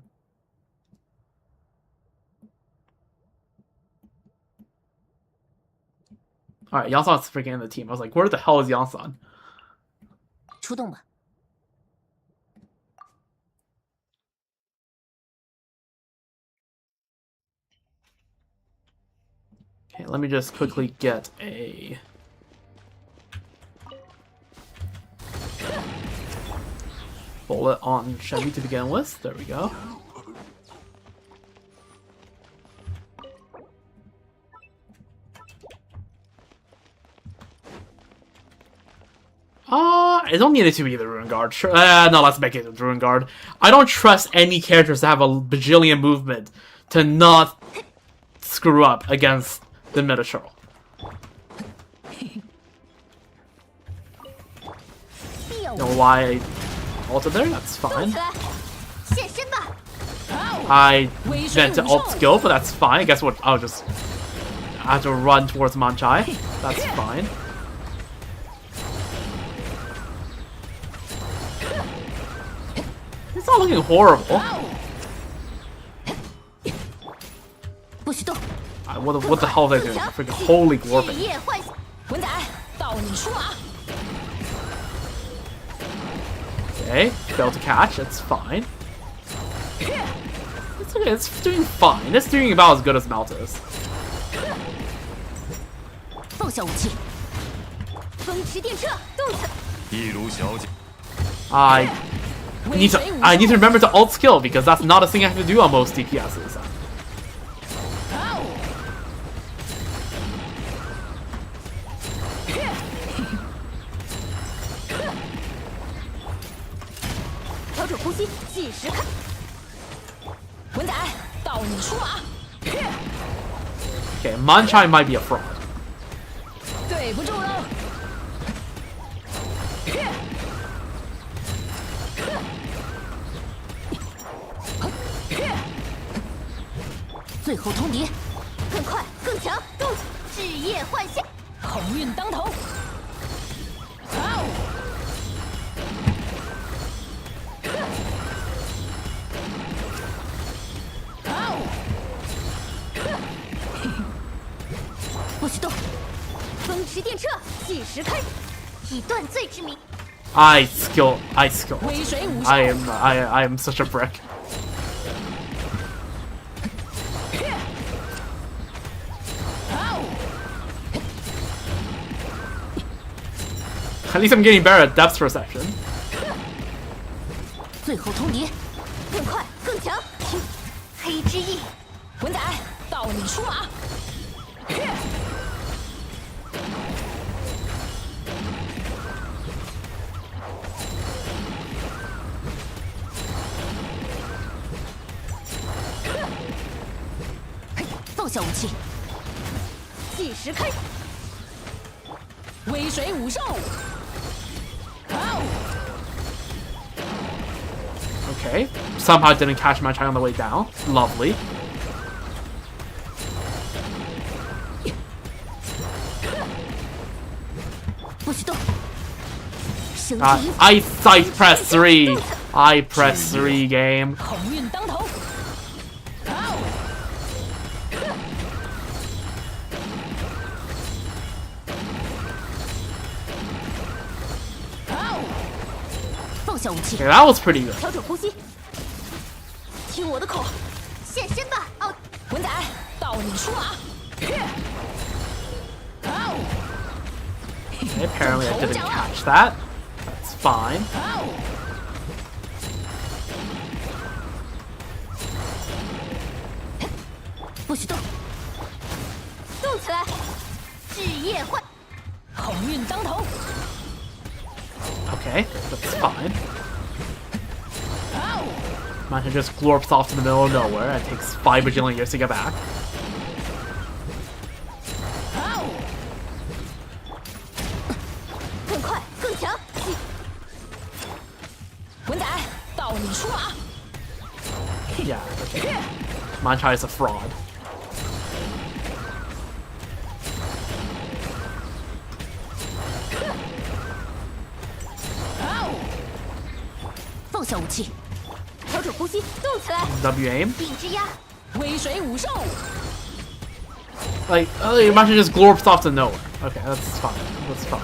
Alright, Yansan's freaking in the team. I was like, where the hell is Yansan? 出动吧。 Okay, let me just quickly get a bullet on Chevy to begin with. There we go. I don't need it to be the Ruin Guard. Sure, no, let's make it the Ruin Guard. I don't trust any characters to have a bajillion movement to not screw up against the Minotaur. Know why I ulted there? That's fine. I meant to ult skill, but that's fine. Guess what? I have to run towards Manchai. That's fine. It's not looking horrible. What the hell are they doing? Freaking holy warping. Okay, failed to catch. It's fine. It's okay. It's doing fine. It's doing about as good as Melt is. I need to remember to ult skill because that's not a thing I have to do on most DPSs. Okay, Manchai might be a fraud. I skill. I am such a brick. At least I'm getting better at depth perception. Okay, somehow didn't catch my Manchai on the way down. Lovely. I press 3. I press 3 game. Okay, that was pretty good. Okay, apparently I didn't catch that. That's fine. Okay, that's fine. Manchai just glorps off to the middle of nowhere. It takes 5 bajillion years to get back. Yeah, okay. Manchai is a fraud. W aim. Like, Manchai just glorps off to nowhere. Okay, that's fine. That's fine.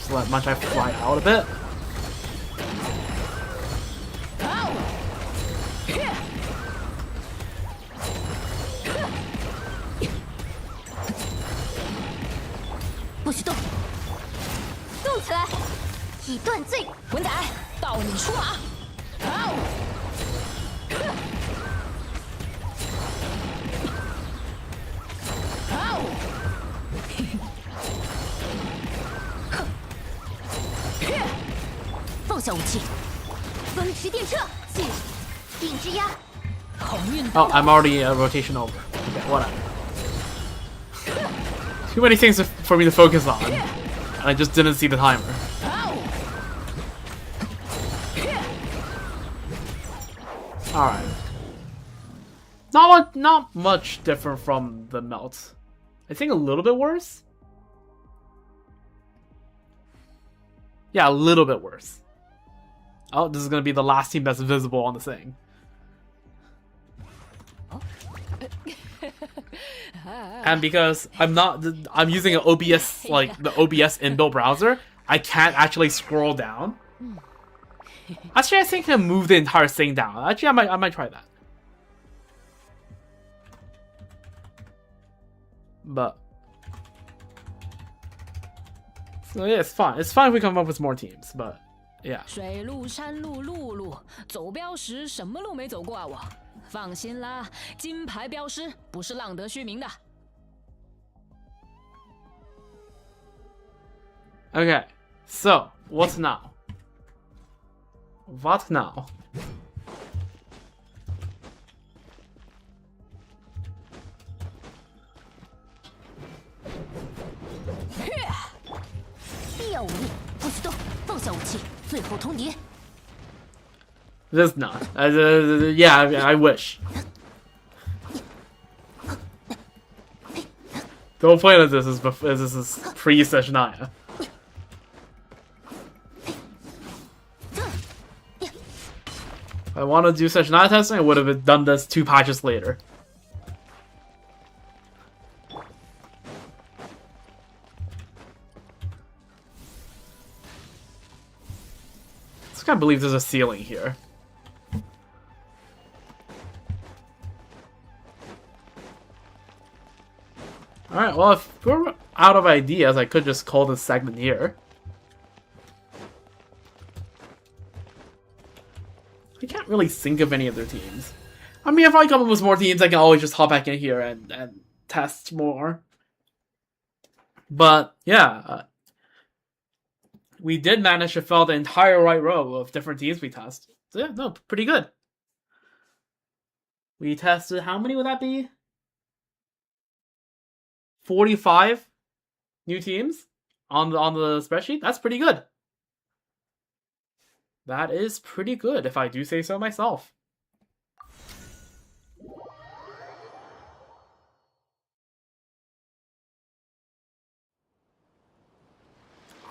Just let Munchai fly out a bit. Oh, I'm already rotation over. Okay, whatever. Too many things for me to focus on, and I just didn't see the timer. Alright. Not much different from the melt. I think a little bit worse. Yeah, a little bit worse. Oh, this is gonna be the last team that's visible on the thing. And because I'm using an OBS, like the OBS inbuilt browser, I can't actually scroll down. Actually, I think I can move the entire thing down. Actually, I might try that. But so yeah, it's fine. It's fine if we come up with more teams, but yeah. 水路山路路路，走标识什么路没走过啊我？放心啦，金牌标识不是浪得虚名的。Okay, so what now? What now? This is not. Yeah, I wish. The whole point of this is pre-Snezhnaya. If I want to do Snezhnaya testing, I would have done this 2 patches later. I just can't believe there's a ceiling here. Alright, well, if we're out of ideas, I could just call this segment here. I can't really think of any other teams. I mean, if I come up with more teams, I can always just hop back in here and test more. But, yeah. We did manage to fill the entire right row of different teams we test. So yeah, no, pretty good. We tested, how many would that be? 45 new teams on the spreadsheet. That's pretty good. That is pretty good, if I do say so myself.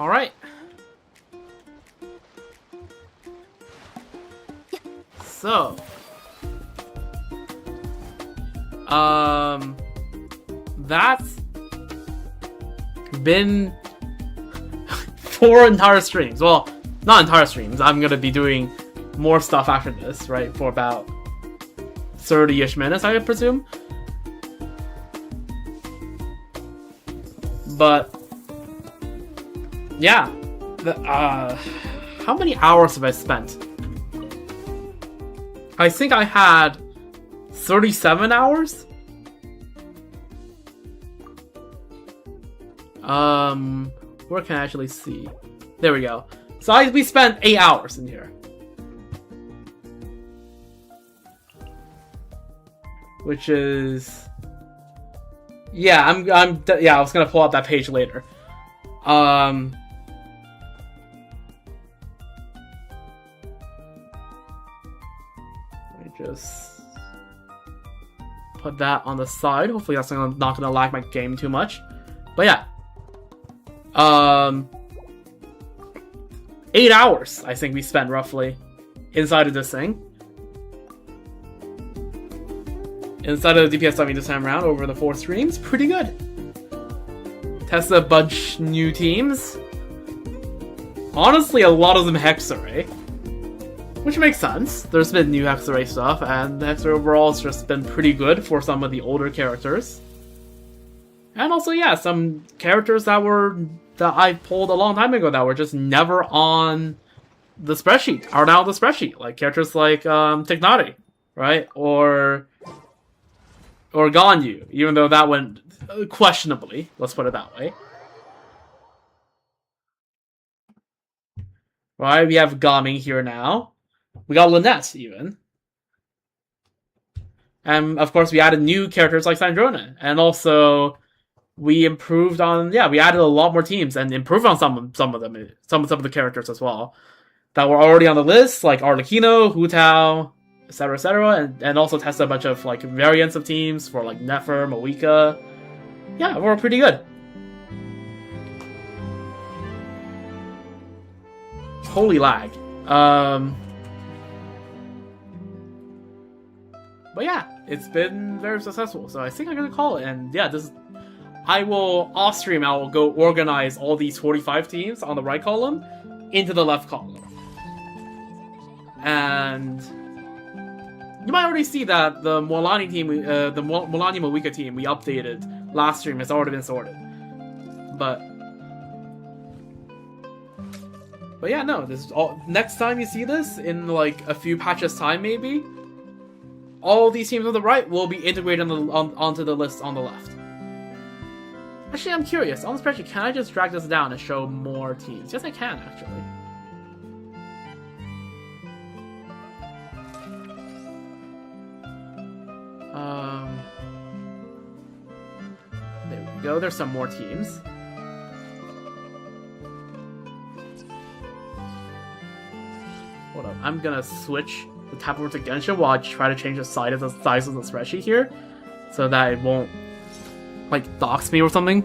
All right. So, that's been 4 entire streams. Well, not entire streams. I'm gonna be doing more stuff after this, right? For about 30-ish minutes, I presume. But yeah, how many hours have I spent? I think I had 37 hours. Where can I actually see? There we go. So we spent 8 hours in here, which is, yeah. I was gonna pull out that page later. Let me just put that on the side. Hopefully that's not gonna lag my game too much. But yeah. 8 hours, I think we spent roughly inside of this thing. Inside of the DPS dummy this time around over the 4 streams. Pretty good. Tested a bunch new teams. honestly, a lot of them Hexarray. Which makes sense. There's been new Hexarray stuff, and the Hexarray overall has just been pretty good for some of the older characters. And also, yeah, some characters that I pulled a long time ago that were just never on the spreadsheet are now on the spreadsheet. Like characters like Tignari, right? Or Ganyu, even though that went questionably, let's put it that way. Right, we have Gaming here now. We got Lynette, even. And, of course, we added new characters like Sandrona. And also, we improved on... Yeah, we added a lot more teams and improved on some of them. Some of the characters as well. That were already on the list, like Arlecchino, Hu Tao, etc., and also tested a bunch of, like, variants of teams for, like, Nefer, Moika. Yeah, we're pretty good. Holy lag. But yeah, it's been very successful, so I think I'm gonna call it. And yeah, I will go organize all these 45 teams on the right column into the left column. And you might already see that the Molani team, the Molani Moika team we updated last stream has already been sorted. But yeah, no, this is all. Next time you see this, in like a few patches time maybe, all these teams on the right will be integrated onto the list on the left. Actually, I'm curious. On the spreadsheet, can I just drag this down and show more teams? Yes, I can, actually. There we go. There's some more teams. Hold up. I'm gonna switch the tab over to Genshin while I try to change the size of the spreadsheet here, so that it won't like dox me or something.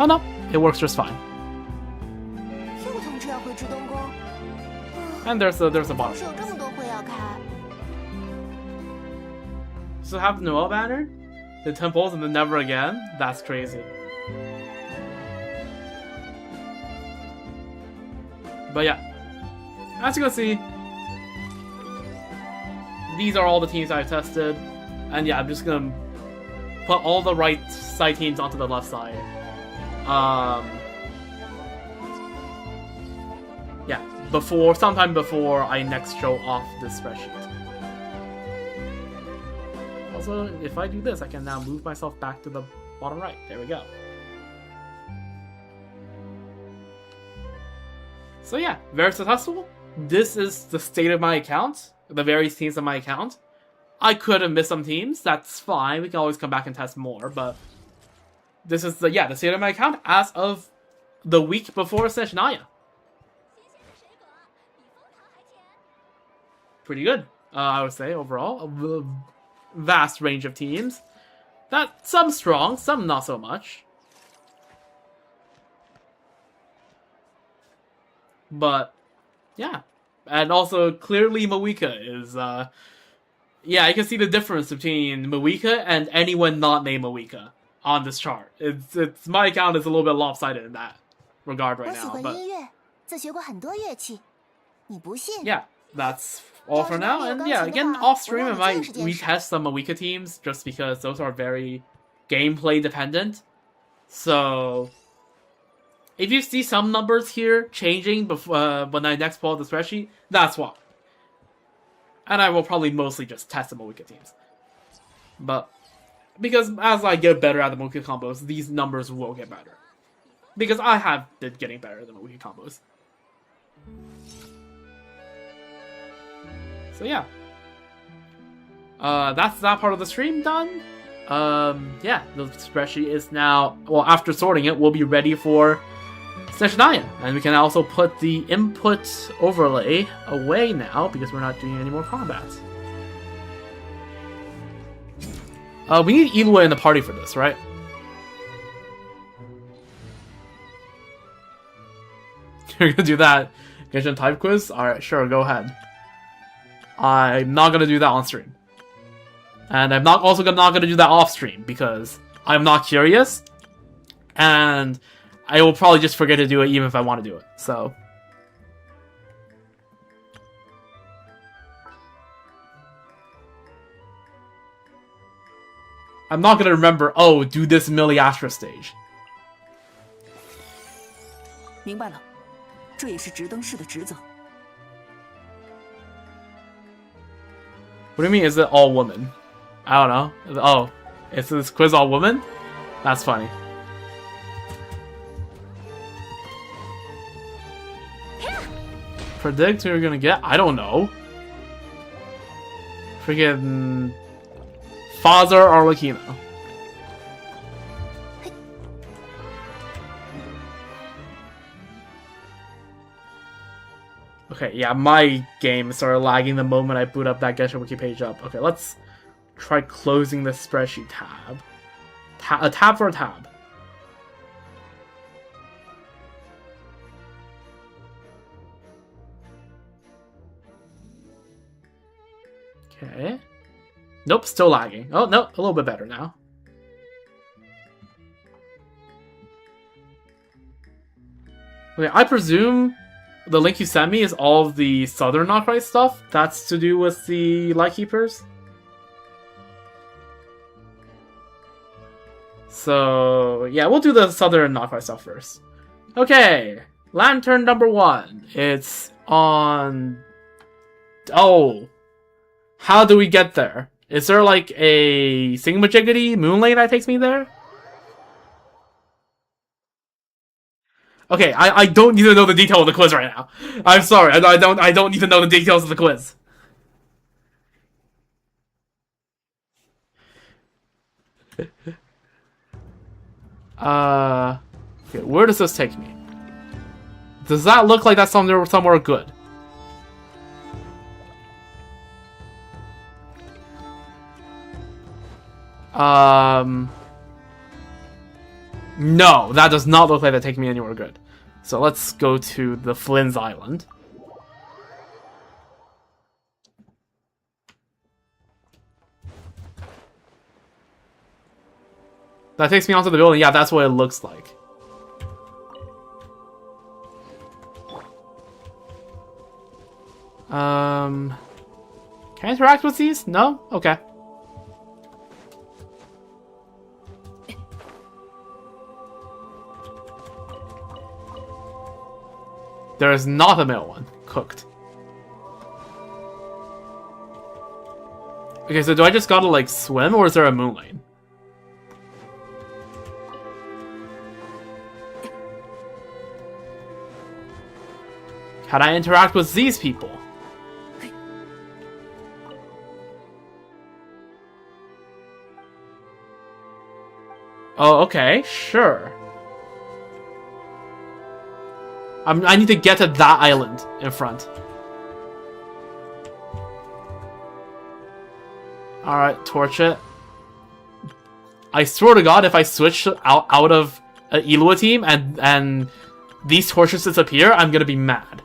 Oh no, it works just fine. And there's a bottom. So have the Noel banner, the temples, and the never again. That's crazy. But yeah, as you can see, these are all the teams I've tested, and yeah, I'm just gonna put all the right side teams onto the left side. Yeah, sometime before I next show off this spreadsheet. Also, if I do this, I can now move myself back to the bottom right. There we go. So yeah, very successful. This is the state of my account, the various teams on my account. I could have missed some teams, that's fine, we can always come back and test more, but this is the state of my account as of the week before Snezhnaya. Pretty good, I would say, overall. A vast range of teams. Some strong, some not so much. But, yeah. And also, clearly Moika is, yeah, you can see the difference between Moika and anyone not named Moika on this chart. It's my account is a little bit lopsided in that regard right now, but yeah, that's all for now. And yeah, again, off stream I might retest some Moika teams just because those are very gameplay dependent. So if you see some numbers here changing before when I next pull out the spreadsheet, that's why. And I will probably mostly just test the Moika teams. But because as I get better at the Moika combos, these numbers will get better. Because I have been getting better at the Moika combos. So yeah. That's that part of the stream done. Yeah, the spreadsheet is now, well, after sorting it, we'll be ready for Snezhnaya. And we can also put the input overlay away now because we're not doing any more combat. We need Eloy in the party for this, right? You're gonna do that Genshin type quiz? Alright, sure, go ahead. I'm not gonna do that on stream. And I'm not gonna do that off stream because I'm not curious. And I will probably just forget to do it even if I want to do it. So I'm not gonna remember, oh, do this Millie Astra stage. 明白了，这也是直登市的职责。 What do you mean, is it all women? I don't know. Oh, is this quiz all women? That's funny. Predict who you're gonna get? I don't know. Freaking Father Arlecchino. Okay, yeah, my game started lagging the moment I boot up that Genshin wiki page up. Okay, let's try closing the spreadsheet tab. A tab for a tab. Okay. Nope, still lagging. Oh, no, a little bit better now. Okay, I presume the link you sent me is all of the Southern KRAI stuff. That's to do with the Lightkeepers. So, yeah, we'll do the Southern KRAI stuff first. Okay, Lantern number 1. It's on... Oh. How do we get there? Is there like a Sigmajiggity moon lane that takes me there? Okay, I don't need to know the detail of the quiz right now. I'm sorry, I don't need to know the details of the quiz. Okay, where does this take me? Does that look like that's somewhere good? No, that does not look like that taking me anywhere good. So let's go to the Flynn's Island. That takes me onto the building. Yeah, that's what it looks like. Can I interact with these? No? Okay. There is not a male one. Cooked. Okay, so do I just gotta, like, swim, or is there a moon lane? Can I interact with these people? Oh, okay, sure. I need to get to that island in front. Alright, torch it. I swear to God, if I switch out of an Ilua team and these torches disappear, I'm gonna be mad.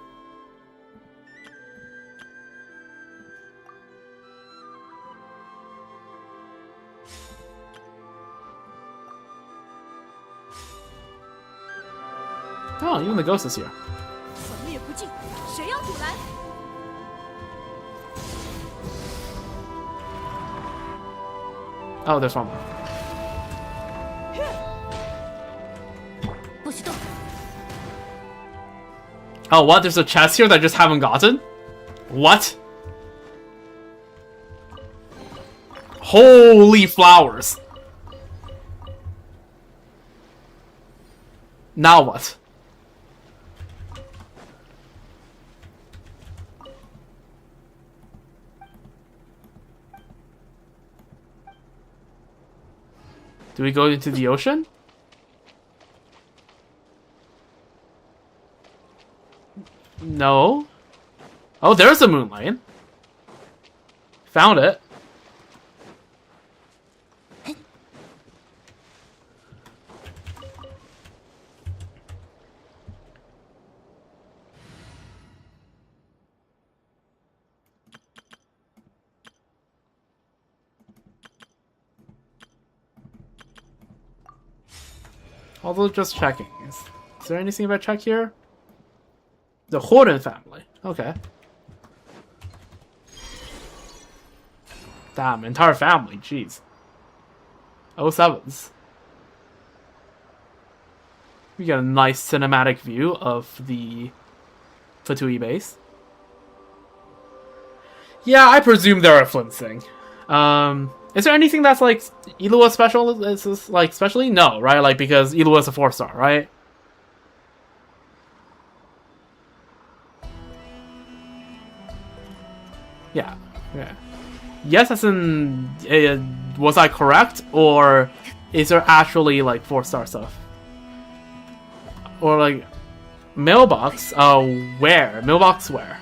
Oh, even the ghost is here. Oh, there's one more. Oh, what? There's a chest here that I just haven't gotten? What? Holy flowers. Now what? Do we go into the ocean? No. Oh, there's a moon lane. Found it. Although just checking. Is there anything about check here? The Horan family. Okay. Damn, entire family. Jeez. 07s. We get a nice cinematic view of the Fatui base. Yeah, I presume they're a Flint thing. Is there anything that's like Ilua special? Is this like specially? No, right? Like because Ilua is a 4-star, right? Yeah. Yeah. Yes, as in, was I correct, or is there actually like 4-star stuff? Or like mailbox? Where? Mailbox where?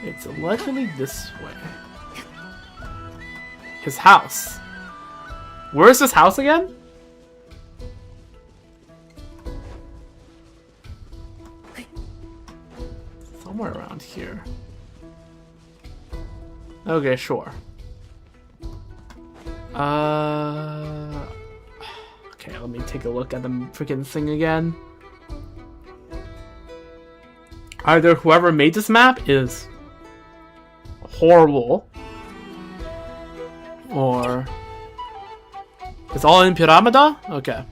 It's allegedly this way. His house. Where's his house again? Somewhere around here. Okay, sure. Okay, let me take a look at the freaking thing again. Either whoever made this map is horrible, or it's all in Pyramida? Okay.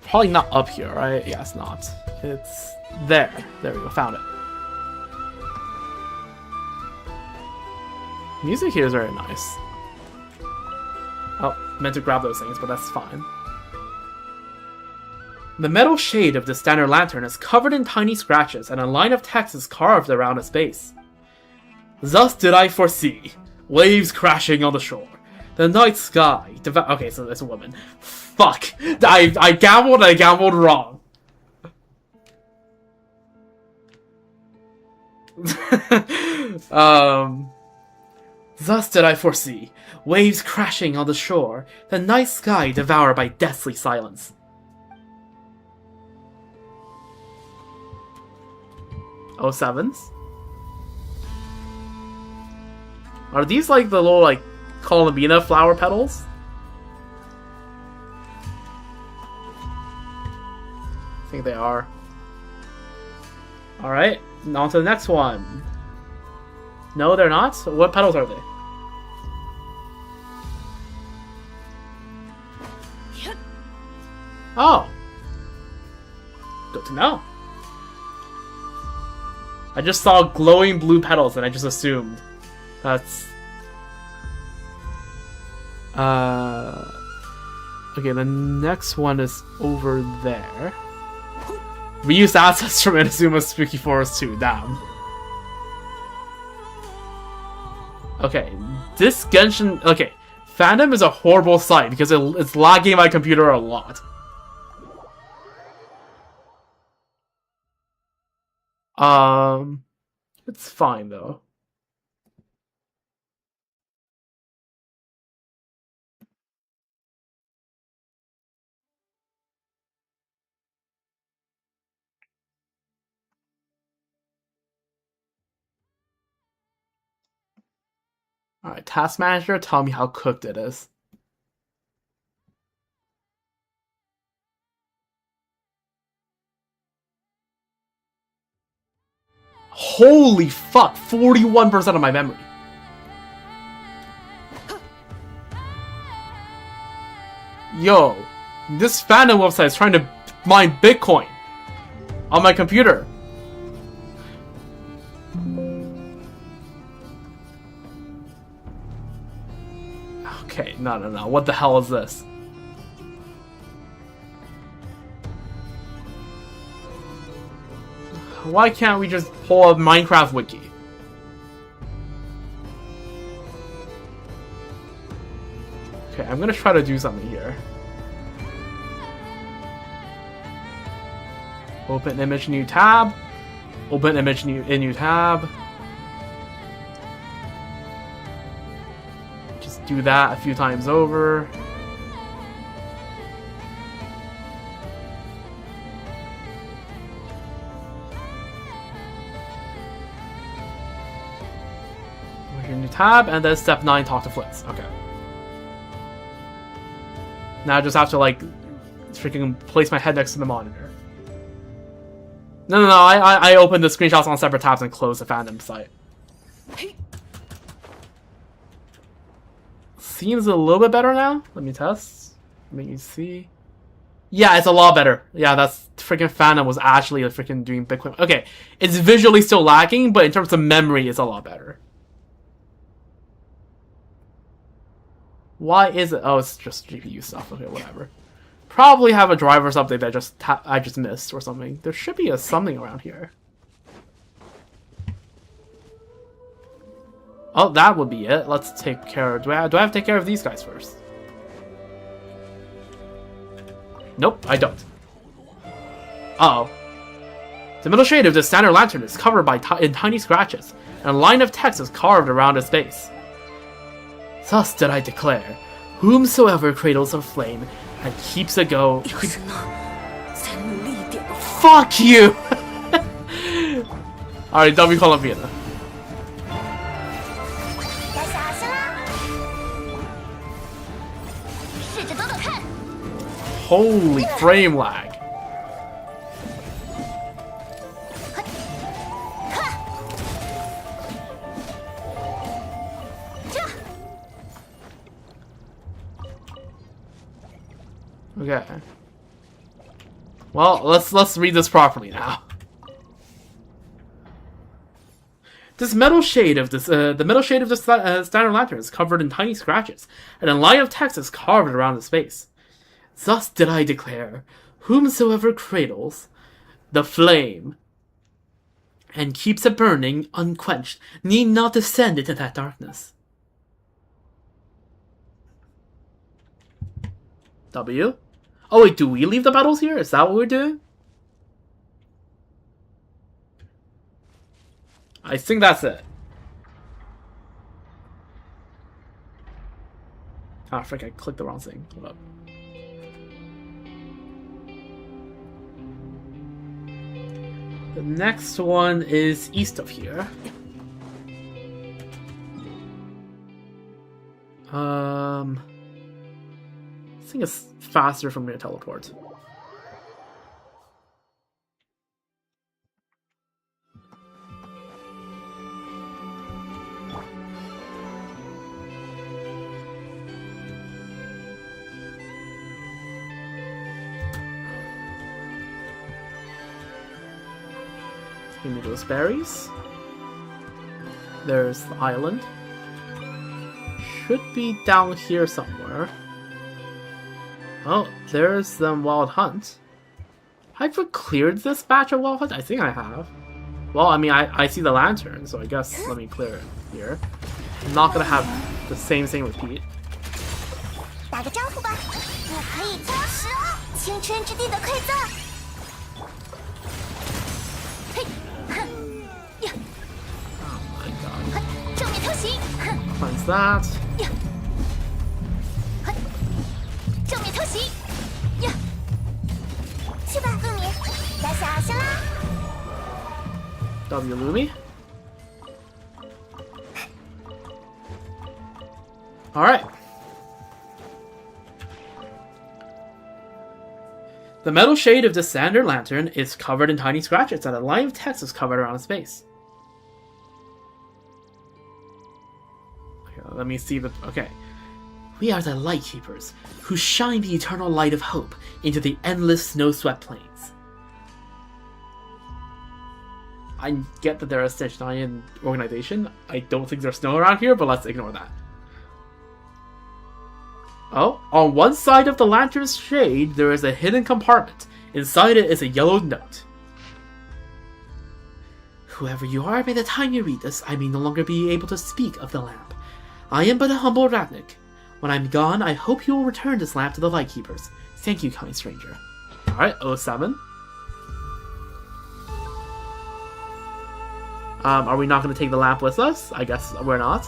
Probably not up here, right? Yeah, it's not. It's there. There we go, found it. Music here is very nice. Oh, meant to grab those things, but that's fine. The metal shade of the standard lantern is covered in tiny scratches, and a line of text is carved around its base. Thus did I foresee waves crashing on the shore, the night sky. Okay, so it's a woman. Fuck! I gambled wrong. Thus did I foresee waves crashing on the shore, the night sky devoured by deathly silence. Oh, 07s? Are these like the little like Columbina flower petals? I think they are. Alright, on to the next one. No, they're not? What petals are they? Oh. Good to know. I just saw glowing blue petals and I just assumed that's... Okay, the next one is over there. We used assets from Inazuma's Spooky Forest too, damn. Okay, this Genshin... Okay, Fandom is a horrible site because it's lagging my computer a lot. It's fine though. Alright, Task Manager, tell me how cooked it is. Holy fuck, 41% of my memory. Yo, this fandom website is trying to mine Bitcoin on my computer. Okay, no, what the hell is this? Why can't we just pull a Minecraft wiki? Okay, I'm gonna try to do something here. Open image, new tab. Open image, new tab. Just do that a few times over. New tab, and then step 9, talk to Flitz. Okay. Now I just have to, like, freaking place my head next to the monitor. No, I opened the screenshots on separate tabs and closed the fandom site. Seems a little bit better now. Let me test. Let me see. Yeah, it's a lot better. Yeah, that's freaking fandom was actually freaking doing big quick. Okay, it's visually still lacking, but in terms of memory, it's a lot better. Why is it? Oh, it's just GPU stuff. Okay, whatever. Probably have a driver's update that I just missed or something. There should be something around here. Oh, that would be it. Let's take care. Do I have to take care of these guys first? Nope, I don't. Uh-oh. The middle shade of the standard lantern is covered by in tiny scratches, and a line of text is carved around its base. Thus did I declare, whomsoever cradles a flame and keeps it go. Fuck you! Alright, W Columbia. Holy frame lag. Okay. Well, let's read this properly now. This metal shade of the metal shade of the standard lantern is covered in tiny scratches, and a line of text is carved around the space. Thus did I declare, whomsoever cradles the flame and keeps it burning unquenched need not descend into that darkness. W? Oh wait, do we leave the battles here? Is that what we're doing? I think that's it. Ah, frick, I clicked the wrong thing. Hold up. The next one is east of here. I think it's faster for me to teleport. Give me those berries. There's the island. Should be down here somewhere. Oh, there's the Wild Hunt. Have I cleared this batch of Wild Hunt? I think I have. Well, I mean, I see the lantern, so I guess let me clear it here. I'm not gonna have the same thing repeat. 打个招呼吧，我可以挑食哦，青春之地的馈赠。嘿，哼，呀， Oh my god. 正面偷袭，哼， Cleanse that. 呀，哼，正面偷袭，呀，去吧，陆明，要小心啦。 W Lumi. Alright. The metal shade of the standard lantern is covered in tiny scratches, and a line of text is covered around its base. Okay, let me see the... Okay. We are the light keepers, who shine the eternal light of hope into the endless snow-swept plains. I get that they're a Snezhnaya organization. I don't think there's snow around here, but let's ignore that. Oh, on one side of the lantern's shade, there is a hidden compartment. Inside it is a yellowed note. Whoever you are, by the time you read this, I may no longer be able to speak of the lamp. I am but a humble Ratnik. When I'm gone, I hope you will return this lamp to the Lightkeepers. Thank you, kind stranger. Alright, 07. Are we not going to take the lamp with us? I guess we're not.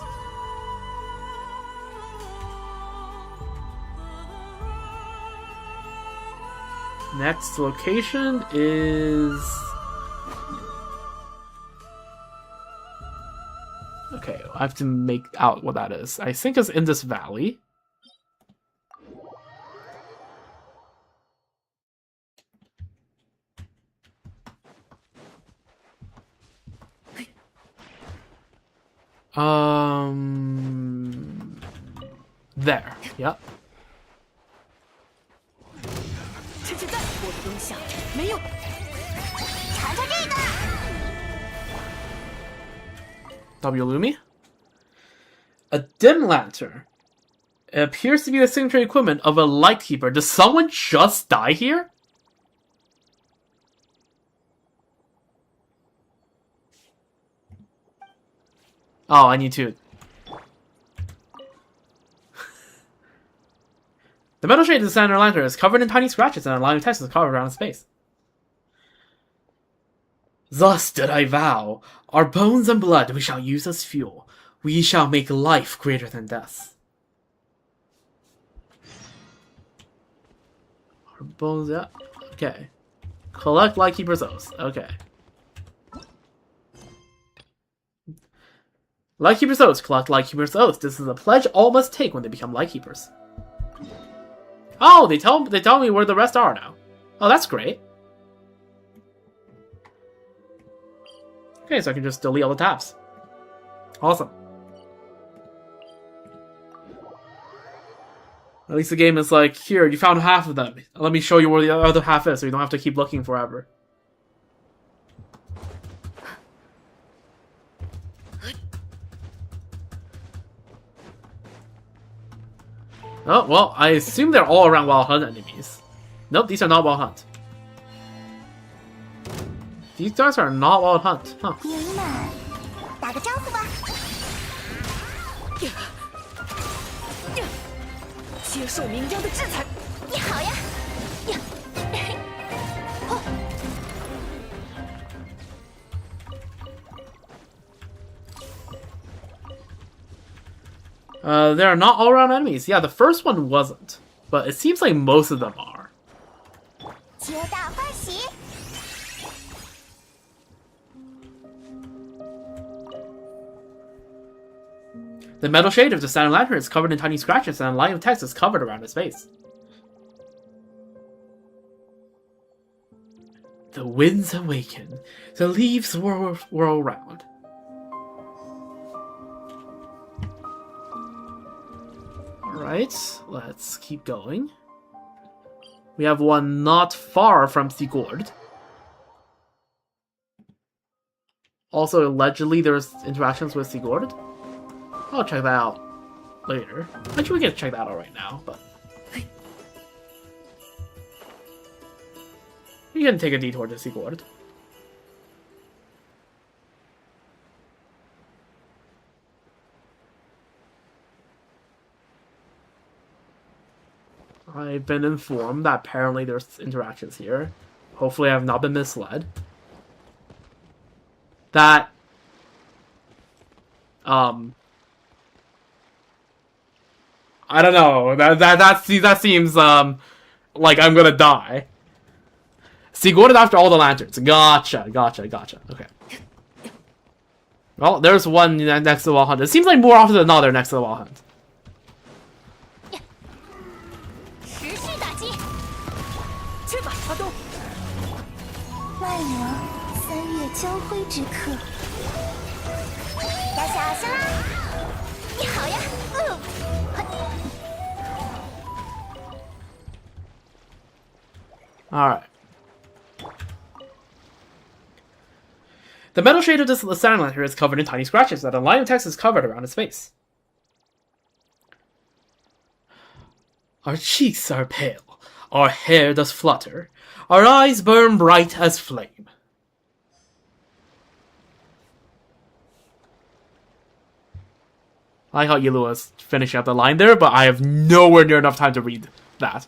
Next location is... Okay, I have to make out what that is. I think it's in this valley. There. Yep. 趁现在，我的东西没有。尝尝这个。 W Lumi? A dim lantern. It appears to be the signature equipment of a lightkeeper. Does someone just die here? Oh, I need to... The metal shade of the center lantern is covered in tiny scratches and a line of text is carved around its base. Thus did I vow, our bones and blood we shall use as fuel. We shall make life greater than death. Our bones, yeah. Okay. Collect Lightkeeper's Oath. Okay. Lightkeeper's Oath. Collect Lightkeeper's Oath. This is a pledge all must take when they become Lightkeepers. Oh, they tell me where the rest are now. Oh, that's great. Okay, so I can just delete all the tabs. Awesome. At least the game is like, here, you found half of them. Let me show you where the other half is so you don't have to keep looking forever. Oh, well, I assume they're all around Wild Hunt enemies. Nope, these are not Wild Hunt. These guys are not Wild Hunt, huh? 爷爷们，打个招呼吧。接受明妖的制裁。你好呀。They are not all-around enemies. Yeah, the first one wasn't. But it seems like most of them are. 皆大欢喜。 The metal shade of the center lantern is covered in tiny scratches and a line of text is covered around its face. The winds awaken. The leaves whirl round. Alright, let's keep going. We have one not far from Sigurd. Also, allegedly, there's interactions with Sigurd. I'll check that out later. Actually, we can check that out right now, but... You can take a detour to Sigurd. I've been informed that apparently there's interactions here. Hopefully I have not been misled. That... I don't know. That seems like I'm gonna die. Sigurd after all the lanterns. Gotcha. Okay. Well, there's one next to the Wall Hunt. It seems like more often than not they're next to the Wall Hunt. 持续打击。去吧，阿东。万良3月交辉之刻，要小心啦！你好呀，Alright. The metal shade of this center lantern is covered in tiny scratches and a line of text is covered around its face. Our cheeks are pale, our hair does flutter, our eyes burn bright as flame. I like how Yilu was finishing up the line there, but I have nowhere near enough time to read that.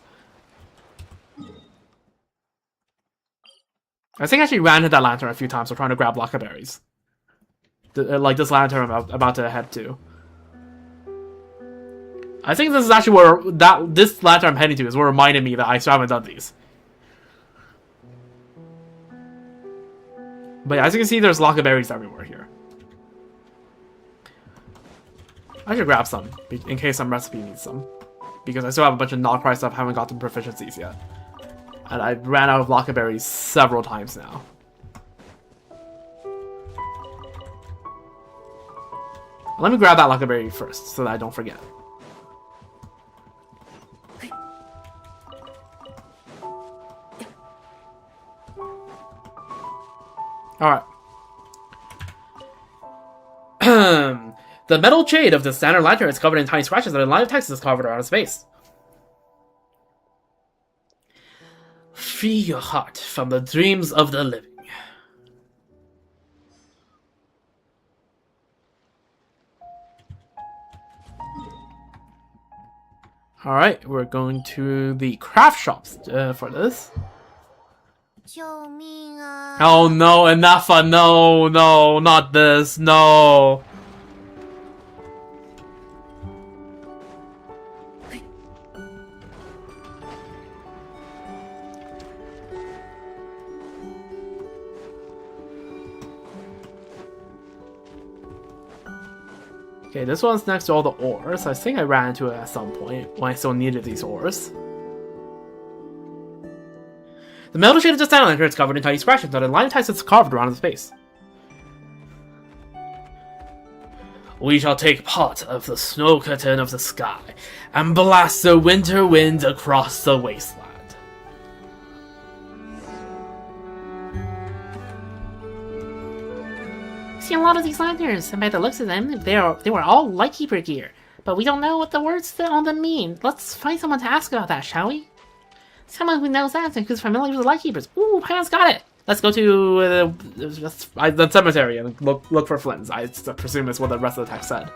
I think I actually ran into that lantern a few times while trying to grab Lockaberries. Like this lantern I'm about to head to. I think this is actually where this lantern I'm heading to is what reminded me that I still haven't done these. But yeah, as you can see, there's Lockaberries everywhere here. I should grab some in case some recipe needs some, because I still have a bunch of not-KRAI stuff I haven't gotten proficiencies yet, and I ran out of Laka berries several times now. Let me grab that Laka berry first so that I don't forget. Alright. The metal shade of the standard lantern is covered in tiny scratches and a line of text is covered around its base. Free your heart from the dreams of the living. Alright, we're going to the craft shops for this. 救命啊！ Oh no, enough! No, no, not this, no! Okay, this one's next to all the ores. I think I ran into it at some point when I still needed these ores. The metal shade of the standard lantern is covered in tiny scratches that a line of text is carved around its base. We shall take part of the snow curtain of the sky and blast the winter wind across the wasteland. See a lot of these lanterns, and by the looks of them, they were all Lightkeeper gear. But we don't know what the words on them mean. Let's find someone to ask about that, shall we? Someone who knows that and who's familiar with the Lightkeepers. Ooh, Pan's got it! Let's go to the cemetery and look for Flynn's. I presume it's what the rest of the text said.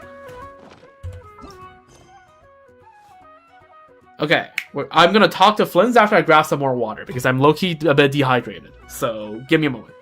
Okay, I'm gonna talk to Flynn's after I grab some more water, because I'm low-key a bit dehydrated. So, give me a moment.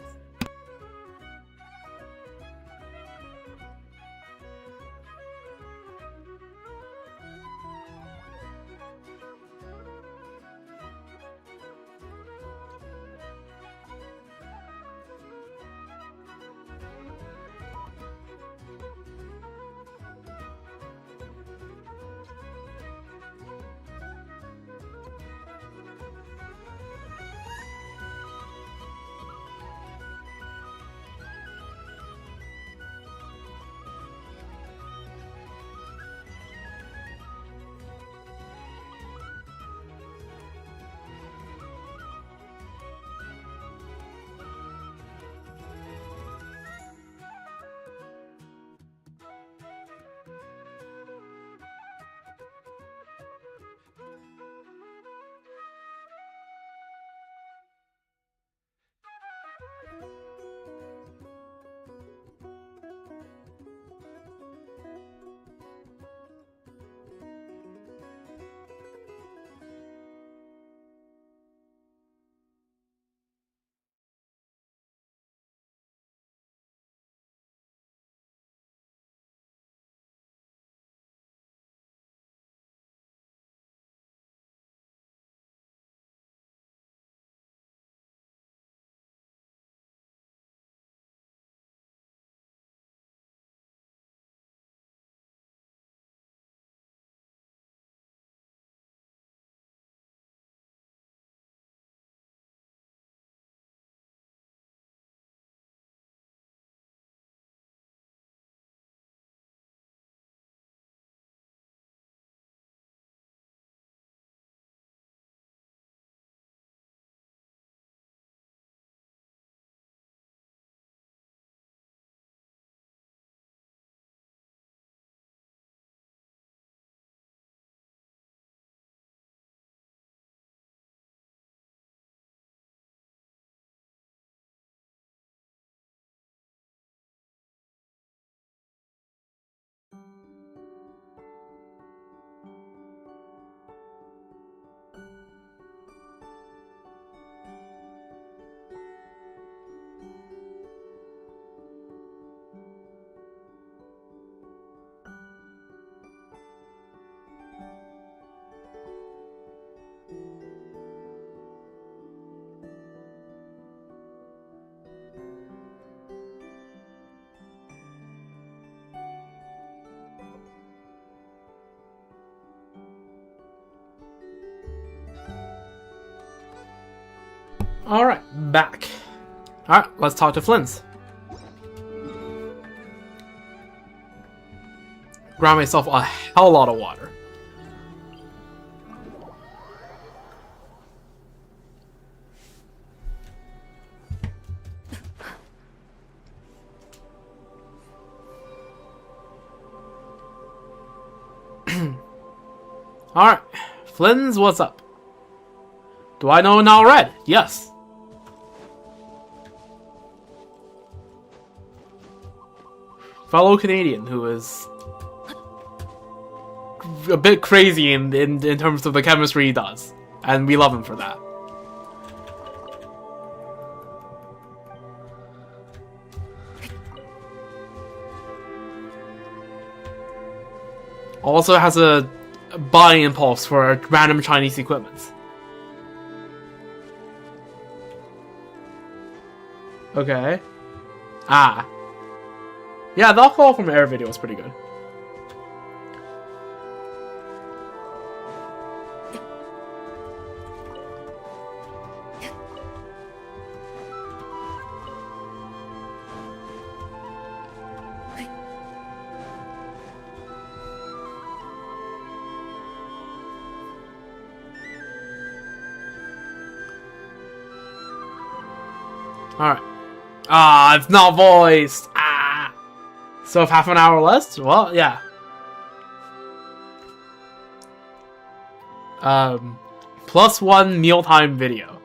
Alright, back. Alright, let's talk to Flynn's. Grab myself a hell lot of water. Alright, Flynn's, what's up? Do I know now red? Yes. Fellow Canadian who is a bit crazy in terms of the chemistry he does. And we love him for that. Also has a buying impulse for random Chinese equipment. Okay. Ah. Yeah, the alcohol from Air video was pretty good. Alright. Ah, it's not voiced! Ah! So if half an hour less? Well, yeah. +1 mealtime video.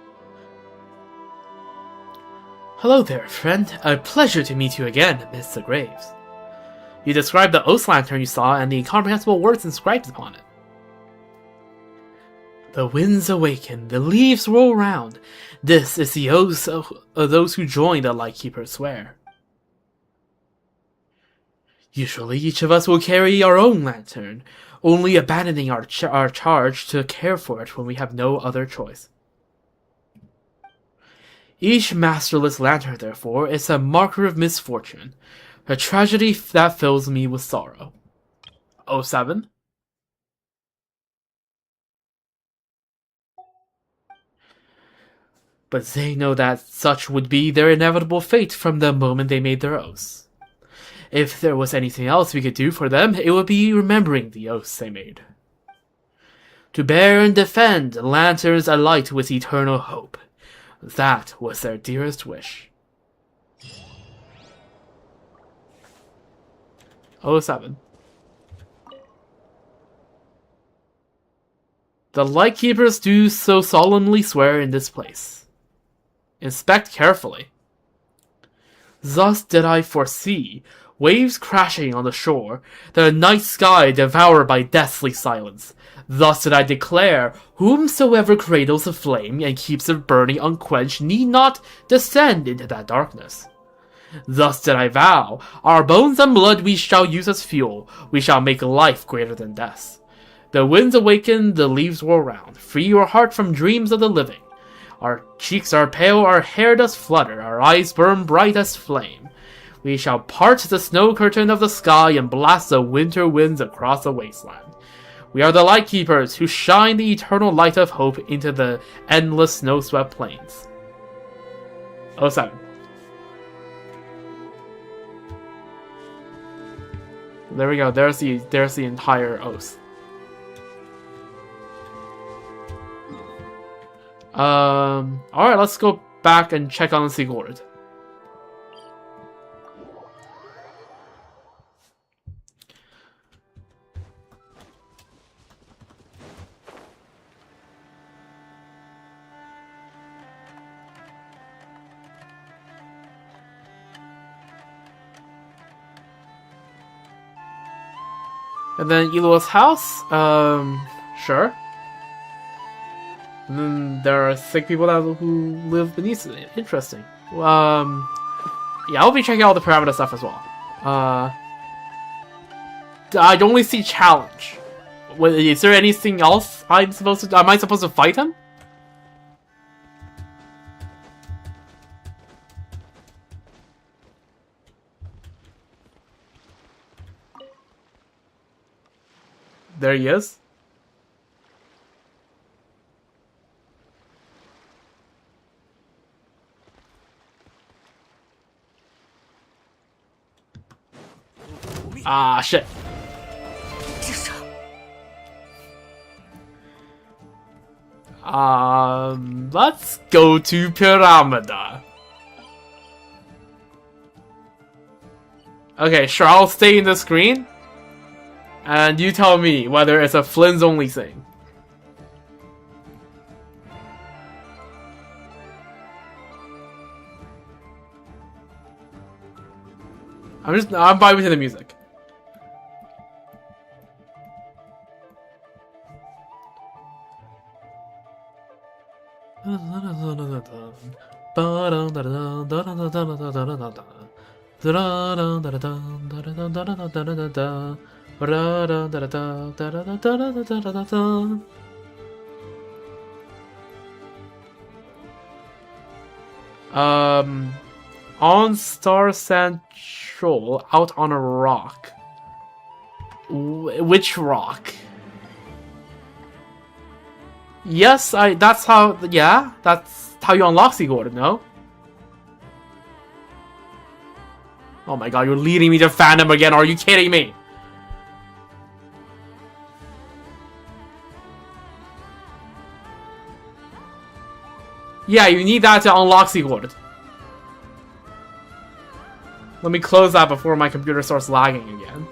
Hello there, friend. A pleasure to meet you again amidst the graves. You described the Oath Lantern you saw and the incomprehensible words inscribed upon it. The winds awaken, the leaves roll round. This is the oath of those who join the Lightkeeper's swear. Usually each of us will carry our own lantern, only abandoning our charge to care for it when we have no other choice. Each masterless lantern, therefore, is a marker of misfortune, a tragedy that fills me with sorrow. 07? But they know that such would be their inevitable fate from the moment they made their oaths. If there was anything else we could do for them, it would be remembering the oaths they made. To bear and defend lanterns alight with eternal hope. That was their dearest wish. 07. The Lightkeepers do so solemnly swear in this place. Inspect carefully. Thus did I foresee waves crashing on the shore, the night sky devoured by deathly silence. Thus did I declare, whomsoever cradles a flame and keeps it burning unquenched need not descend into that darkness. Thus did I vow, our bones and blood we shall use as fuel, we shall make life greater than death. The winds awaken, the leaves whirl round, free your heart from dreams of the living. Our cheeks are pale, our hair does flutter, our eyes burn bright as flame. We shall part the snow curtain of the sky and blast the winter winds across the wasteland. We are the Lightkeepers who shine the eternal light of hope into the endless snow-swept plains. 07. There we go, there's the entire oath. Alright, let's go back and check on the Sigurd. And then Eloa's house? Sure. And then there are sick people who live beneath it. Interesting. Yeah, I'll be checking out the parameter stuff as well. I only see challenge. Is there anything else am I supposed to fight him? There he is. Ah, shit. 至少 Let's go to Pyramida. Okay, sure, I'll stay in the screen. And you tell me whether it's a Flynn's only thing. I'm vibing to the music. On Star Central, out on a rock. Which rock? Yes, that's how you unlock Sigurd, no? Oh my god, you're leading me to fandom again, are you kidding me? Yeah, you need that to unlock Sigurd. Let me close that before my computer starts lagging again.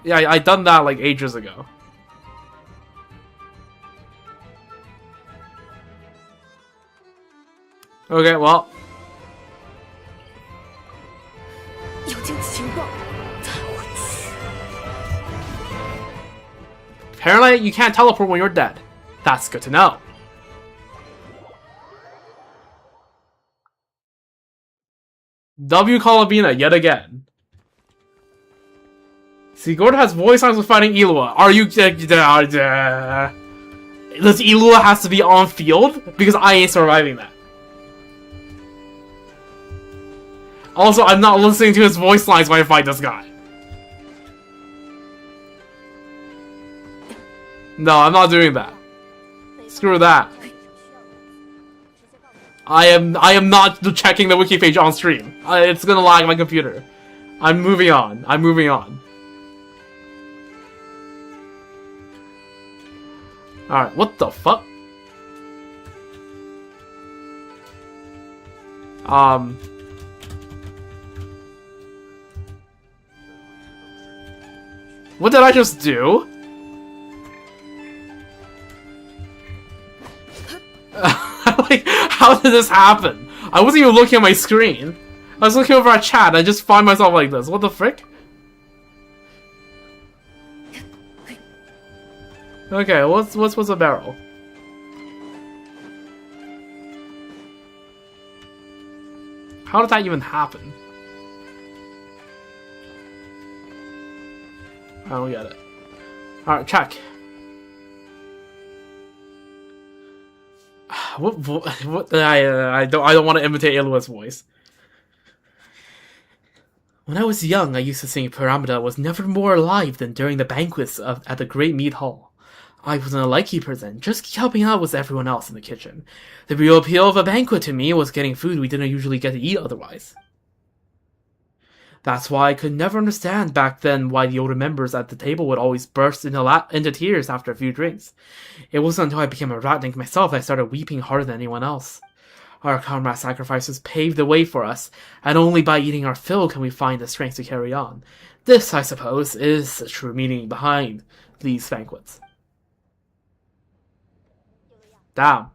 Yeah, I done that like ages ago. Okay, well. 要将情报带回去。 Apparently, you can't teleport when you're dead. That's good to know. W. Colabina, yet again. Sigurd has voice lines with fighting Ilua. Are you... Does Ilua has to be on field? Because I ain't surviving that. Also, I'm not listening to his voice lines when I fight this guy. No, I'm not doing that. Screw that. I am not checking the wiki page on stream. It's gonna lag my computer. I'm moving on. Alright, what the fuck? What did I just do? Like, how did this happen? I wasn't even looking at my screen. I was looking over at chat. I just find myself like this. What the frick? Okay, what's a barrel? How did that even happen? I don't get it. Alright, check. What I don't want to imitate Ilua's voice. When I was young, I used to think Pyramida was never more alive than during the banquets at the Great Mead Hall. I wasn't a lightkeeper then, just helping out with everyone else in the kitchen. The real appeal of a banquet to me was getting food we didn't usually get to eat otherwise. That's why I could never understand back then why the older members at the table would always burst into tears after a few drinks. It wasn't until I became a ratnik myself that I started weeping harder than anyone else. Our comrade sacrifices paved the way for us, and only by eating our fill can we find the strength to carry on. This, I suppose, is the true meaning behind these banquets. Damn.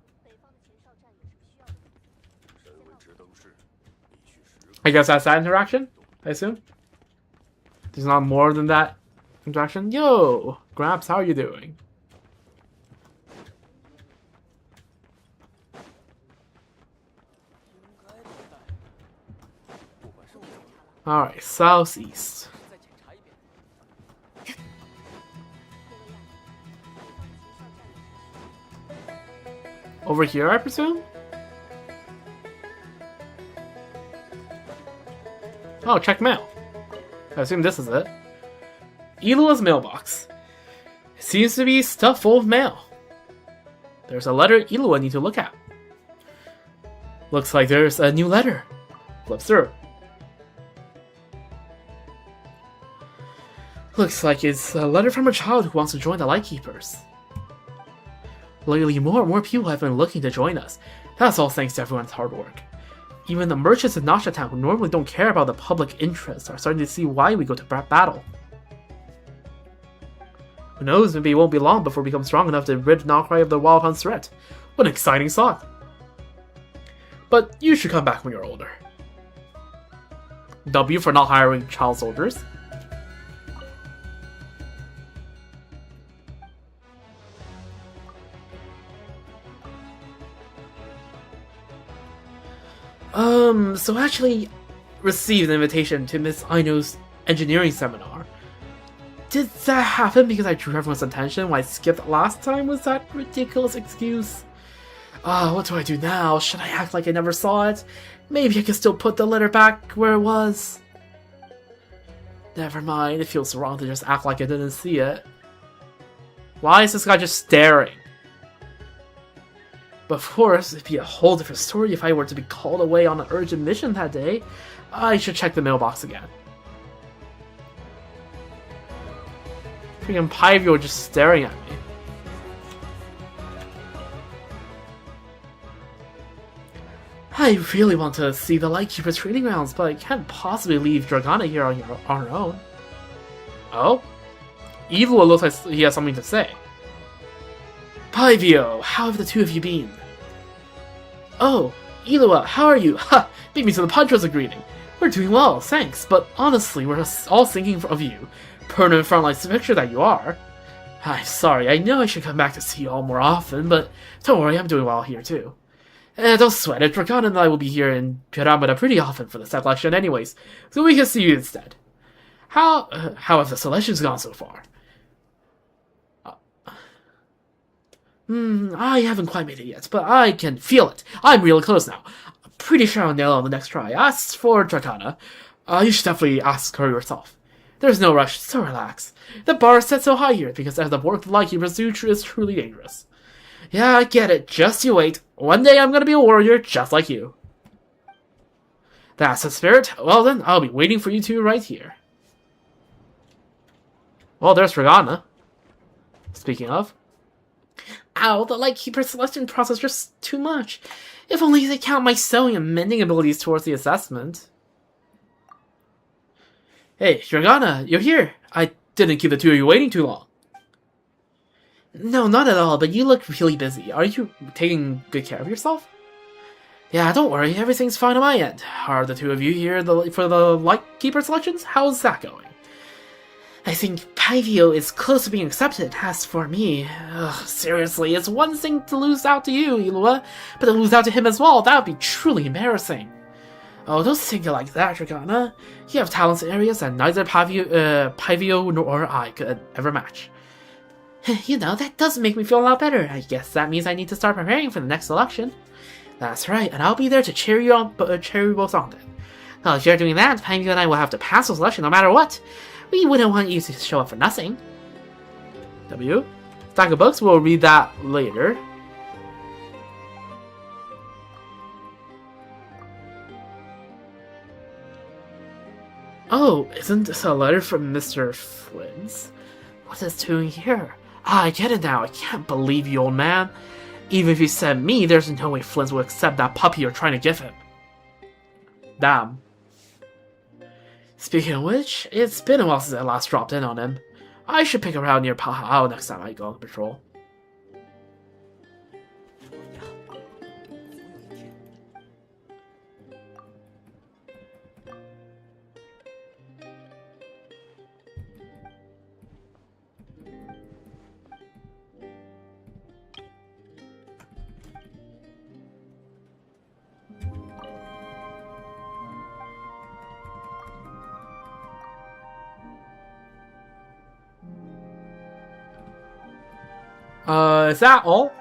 I guess that's that interaction, I assume? There's not more than that interaction? Yo! Gramps, how are you doing? Alright, southeast. Over here, I presume? Oh, check mail. I assume this is it. Elua's mailbox. It seems to be stuffed full of mail. There's a letter Elua needs to look at. Looks like there's a new letter. Flips through. Looks like it's a letter from a child who wants to join the Lightkeepers. Lately, more and more people have been looking to join us. That's all thanks to everyone's hard work. Even the merchants in Nasha Town who normally don't care about the public interest are starting to see why we go to battle. Who knows, maybe it won't be long before we become strong enough to rid KRAI of the Wild Hunt's threat. What an exciting thought. But you should come back when you're older. W for not hiring child soldiers. So actually received an invitation to Miss Aino's engineering seminar. Did that happen because I drew everyone's attention when I skipped last time? Was that ridiculous excuse? What do I do now? Should I act like I never saw it? Maybe I can still put the letter back where it was. Never mind, it feels wrong to just act like I didn't see it. Why is this guy just staring? But of course, it'd be a whole different story if I were to be called away on an urgent mission that day. I should check the mailbox again. Freaking Pyvio just staring at me. I really want to see the Lightkeeper's training grounds, but I can't possibly leave Dragana here on her own. Oh? Evil looks like he has something to say. Pyvio, how have the two of you been? Oh, Elua, how are you? Ha! Beat me to the punch was a greeting. We're doing well, thanks, but honestly, we're all thinking of you. Permanent frontline picture that you are. I'm sorry, I know I should come back to see you all more often, but don't worry, I'm doing well here too. Don't sweat it, Dragon and I will be here in Pyramida pretty often for the selection anyways, so we can see you instead. How have the selections gone so far? I haven't quite made it yet, but I can feel it. I'm really close now. Pretty sure I'll nail on the next try. As for Dragana, you should definitely ask her yourself. There's no rush, so relax. The bar is set so high here because as the work the Lightkeepers do is truly dangerous. Yeah, I get it. Just you wait. One day I'm gonna be a warrior just like you. That's the spirit. Well then, I'll be waiting for you two right here. Well, there's Dragana. Speaking of. Ow, the Lightkeeper selection process is just too much. If only they count my sewing and mending abilities towards the assessment. Hey, Dragana, you're here. I didn't keep the two of you waiting too long. No, not at all, but you look really busy. Are you taking good care of yourself? Yeah, don't worry, everything's fine on my end. Are the two of you here for the Lightkeeper selections? How's that going? I think Pyvio is close to being accepted. As for me, seriously, it's one thing to lose out to you, Elua, but to lose out to him as well, that would be truly embarrassing. Oh, don't think it like that, Dragana. You have talents in areas that neither Pyvio nor I could ever match. You know, that does make me feel a lot better. I guess that means I need to start preparing for the next election. That's right, and I'll be there to cheer you both on then. Well, if you're doing that, Pyvio and I will have to pass the selection no matter what. We wouldn't want you to show up for nothing. W. Stack of books, we'll read that later. Oh, isn't this a letter from Mr. Flint's? What is doing here? Ah, I get it now. I can't believe you, old man. Even if you sent me, there's no way Flint will accept that puppy you're trying to give him. Damn. Speaking of which, it's been a while since I last dropped in on him. I should pick around near Pahao next time I go on patrol. Is that all?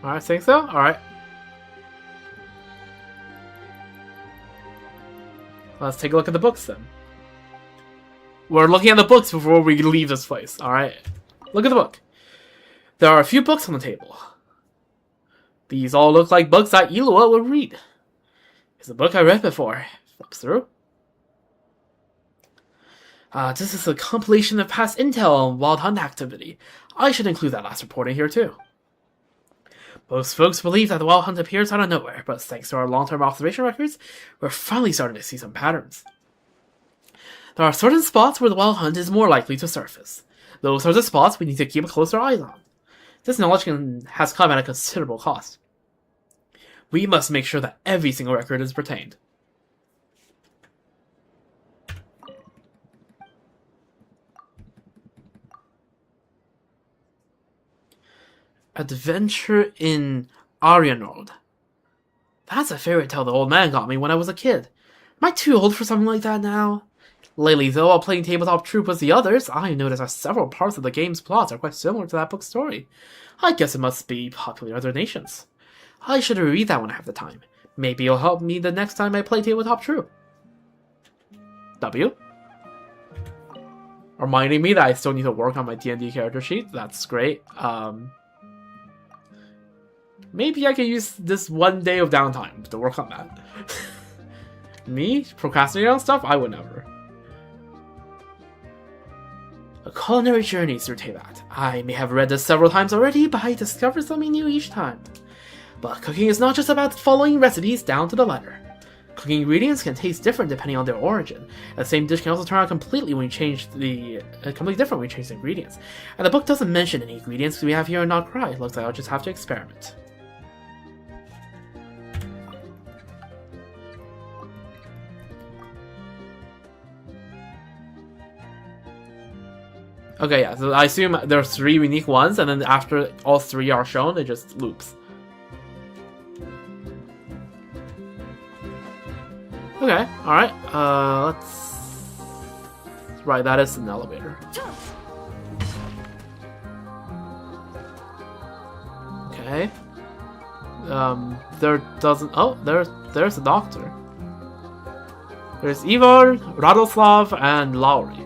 Alright, think so? Alright. Let's take a look at the books then. We're looking at the books before we leave this place, alright? Look at the book. There are a few books on the table. These all look like books that Illua would read. It's a book I read before. Flips through. This is a compilation of past intel on Wild Hunt activity. I should include that last report in here too. Most folks believe that the Wild Hunt appears out of nowhere, but thanks to our long-term observation records, we're finally starting to see some patterns. There are certain spots where the Wild Hunt is more likely to surface. Those are the spots we need to keep a closer eye on. This knowledge has come at a considerable cost. We must make sure that every single record is retained. Adventure in Arianord. That's a fairy tale the old man got me when I was a kid. Am I too old for something like that now? Lately, though, while playing Tabletop Troop with the others, I noticed that several parts of the game's plots are quite similar to that book's story. I guess it must be popular in other nations. I should read that when I have the time. Maybe it'll help me the next time I play Tabletop Troop. W? Reminding me that I still need to work on my D&D character sheet. That's great. Maybe I can use this one day of downtime to work on that. Me? Procrastinating on stuff? I would never. A culinary journey through Teyvat. I may have read this several times already, but I discover something new each time. But cooking is not just about following recipes down to the letter. Cooking ingredients can taste different depending on their origin. The same dish can also turn out completely different when you change the ingredients. And the book doesn't mention any ingredients we have here in KRAI. Looks like I'll just have to experiment. Okay, yeah, so I assume there are 3 unique ones, and then after all 3 are shown, it just loops. Okay, alright, let's... Right, that is an elevator. Okay. There doesn't... Oh, there's a doctor. There's Ivar, Radoslav, and Lowry.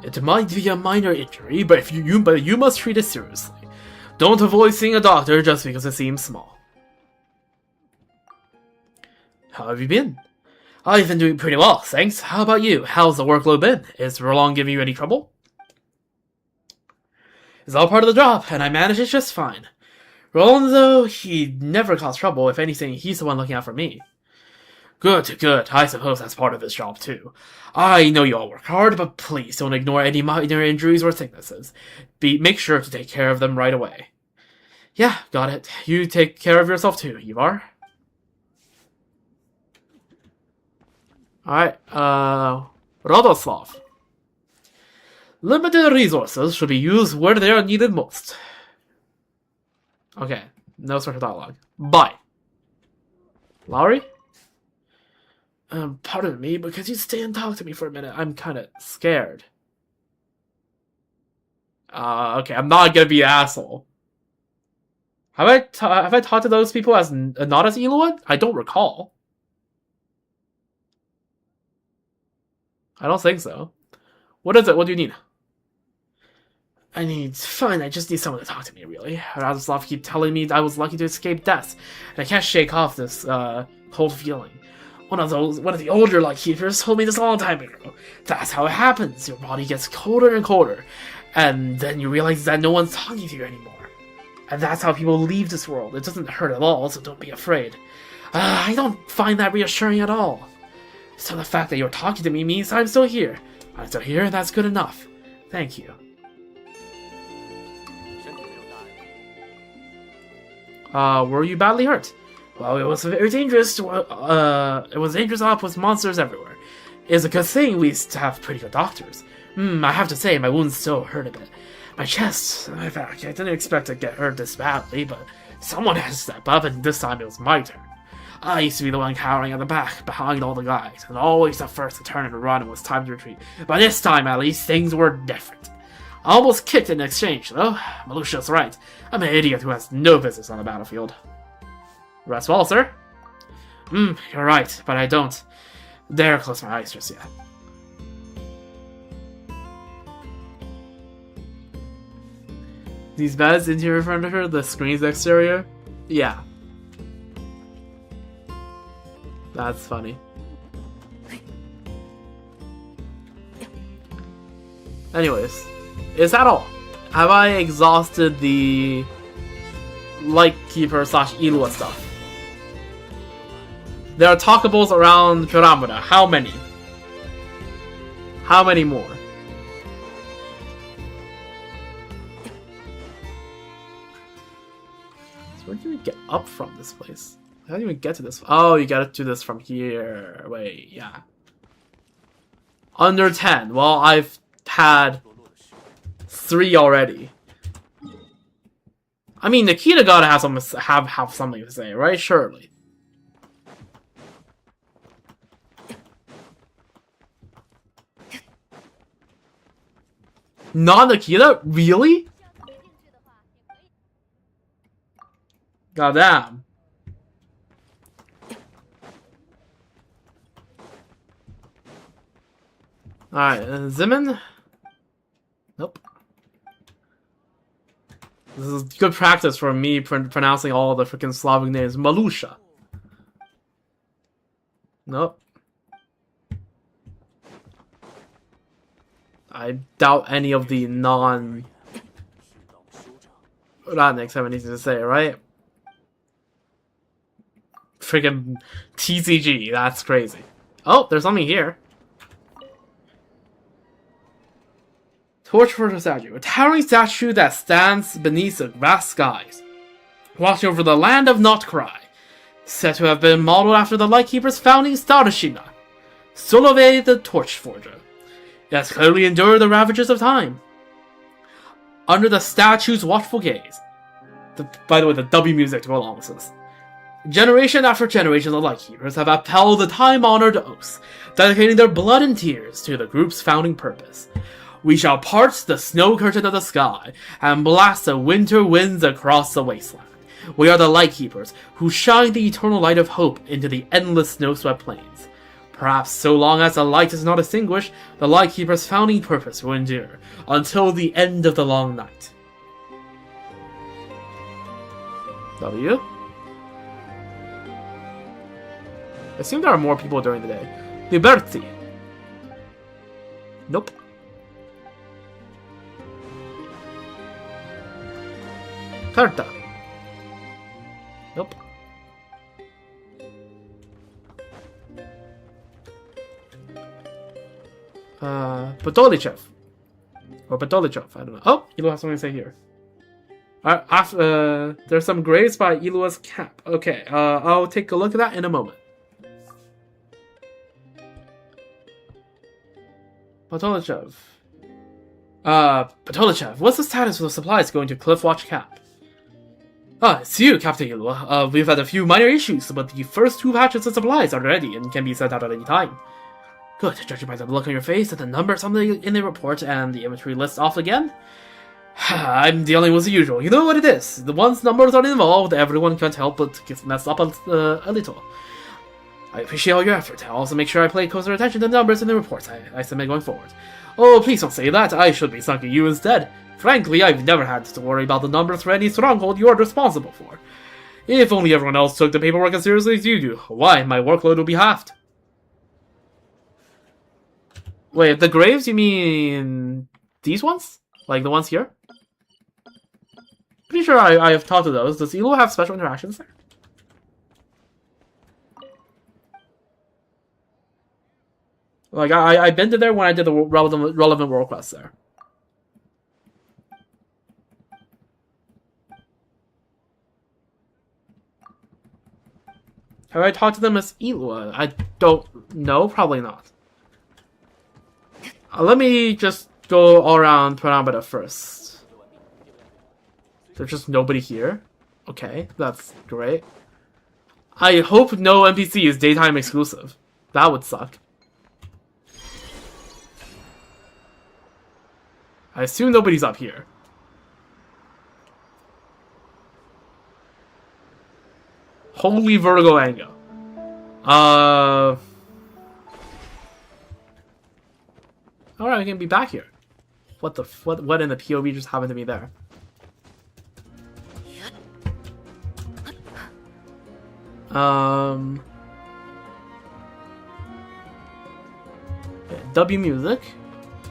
It might be a minor injury, but you must treat it seriously. Don't avoid seeing a doctor just because it seems small. How have you been? I've been doing pretty well, thanks. How about you? How's the workload been? Is Roland giving you any trouble? It's all part of the job, and I manage it just fine. Roland, though, he never caused trouble. If anything, he's the one looking out for me. Good. I suppose that's part of his job, too. I know you all work hard, but please don't ignore any minor injuries or sicknesses. Make sure to take care of them right away. Yeah, got it. You take care of yourself, too, Ivar. Alright, Radoslav. Limited resources should be used where they are needed most. Okay, no special dialogue. Bye. Lowry? Pardon me, but could you stay and talk to me for a minute? I'm kind of scared. Okay, I'm not gonna be an asshole. Have I talked to those people as not as Illua? I don't recall. I don't think so. What is it? What do you need? Fine, I just need someone to talk to me, really. Radoslav keep telling me I was lucky to escape death, and I can't shake off this, cold feeling. One of the older Lightkeepers told me this a long time ago. That's how it happens. Your body gets colder and colder, and then you realize that no one's talking to you anymore. And that's how people leave this world. It doesn't hurt at all, so don't be afraid. I don't find that reassuring at all. So the fact that you're talking to me means I'm still here. I'm still here, and that's good enough. Thank you. Were you badly hurt? Well, it was very dangerous. It was dangerous up with monsters everywhere. It's a good thing we have pretty good doctors. I have to say, my wounds still hurt a bit. My chest, my back, I didn't expect to get hurt this badly, but someone had to step up, and this time it was my turn. I used to be the one cowering at the back, behind all the guys, and always the first to turn and run when it was time to retreat. But this time, at least, things were different. I almost kicked in exchange, though. Malusha's right. I'm an idiot who has no business on the battlefield. Rest well, sir. You're right, but I don't dare close my eyes just yet. These beds, interior furniture, the screens exterior? Yeah. That's funny. Anyways, is that all? Have I exhausted the Lightkeeper / Illua stuff? There are talkables around Pyramida. How many? How many more? So where do we get up from this place? How do you even get to this? Oh, you gotta do this from here. Wait, yeah. Under 10. Well, I've had 3 already. I mean, Nikita gotta have something to say, right? Surely. Not Nikita? Really? Goddamn. Alright, Zimin? Nope. This is good practice for me pronouncing all the freaking Slavic names. Malusha. Nope. I doubt any of the non-Ratniks have anything to say, right? Freaking TCG, that's crazy. Oh, there's something here. Torchwood statue. A towering statue that stands beneath the vast skies, watching over the land of not KRAI. Said to have been modeled after the Lightkeeper's founding Starshina, Solove the Torchforger. It has clearly endured the ravages of time. Under the statue's watchful gaze. By the way, the W music to go along with this. Generation after generation of Lightkeepers have upheld the time-honored oaths, dedicating their blood and tears to the group's founding purpose. We shall part the snow curtain of the sky and blast the winter winds across the wasteland. We are the Lightkeepers, who shine the eternal light of hope into the endless snow-swept plains. Perhaps so long as the light is not extinguished, the Lightkeeper's founding purpose will endure, until the end of the long night. W? I assume there are more people during the day. Liberty. Nope. Carta. Nope. Podolichev. Or Podolichev, I don't know. Oh, Ilua has something to say here. There's some graves by Ilua's camp. Okay, I'll take a look at that in a moment. Podolichev. Podolichev, what's the status of the supplies going to Cliffwatch Camp? It's you, Captain Ilua. We've had a few minor issues, but the first 2 batches of supplies are ready and can be sent out at any time. Good, judging by the look on your face and the numbers on in the report and the inventory list off again. I'm dealing with the usual. You know what it is. Once numbers are involved, everyone can't help but get messed up a little. I appreciate all your effort. I'll also make sure I pay closer attention to the numbers in the reports I submit going forward. Oh, please don't say that. I should be thanking you instead. Frankly, I've never had to worry about the numbers for any stronghold you are responsible for. If only everyone else took the paperwork as seriously as you do, why, my workload would be halved. Wait, the graves, you mean these ones? Like the ones here? Pretty sure I have talked to those. Does Elo have special interactions there? Like, I've been to there when I did the relevant world quests there. Have I talked to them as Ilua? I don't know. Probably not. Let me just go all around Pyramida first. There's just nobody here. Okay, that's great. I hope no NPC is daytime exclusive. That would suck. I assume nobody's up here. Holy Vertigo Ango. Alright, I can be back here. What the what in the POV just happened to me there? W music?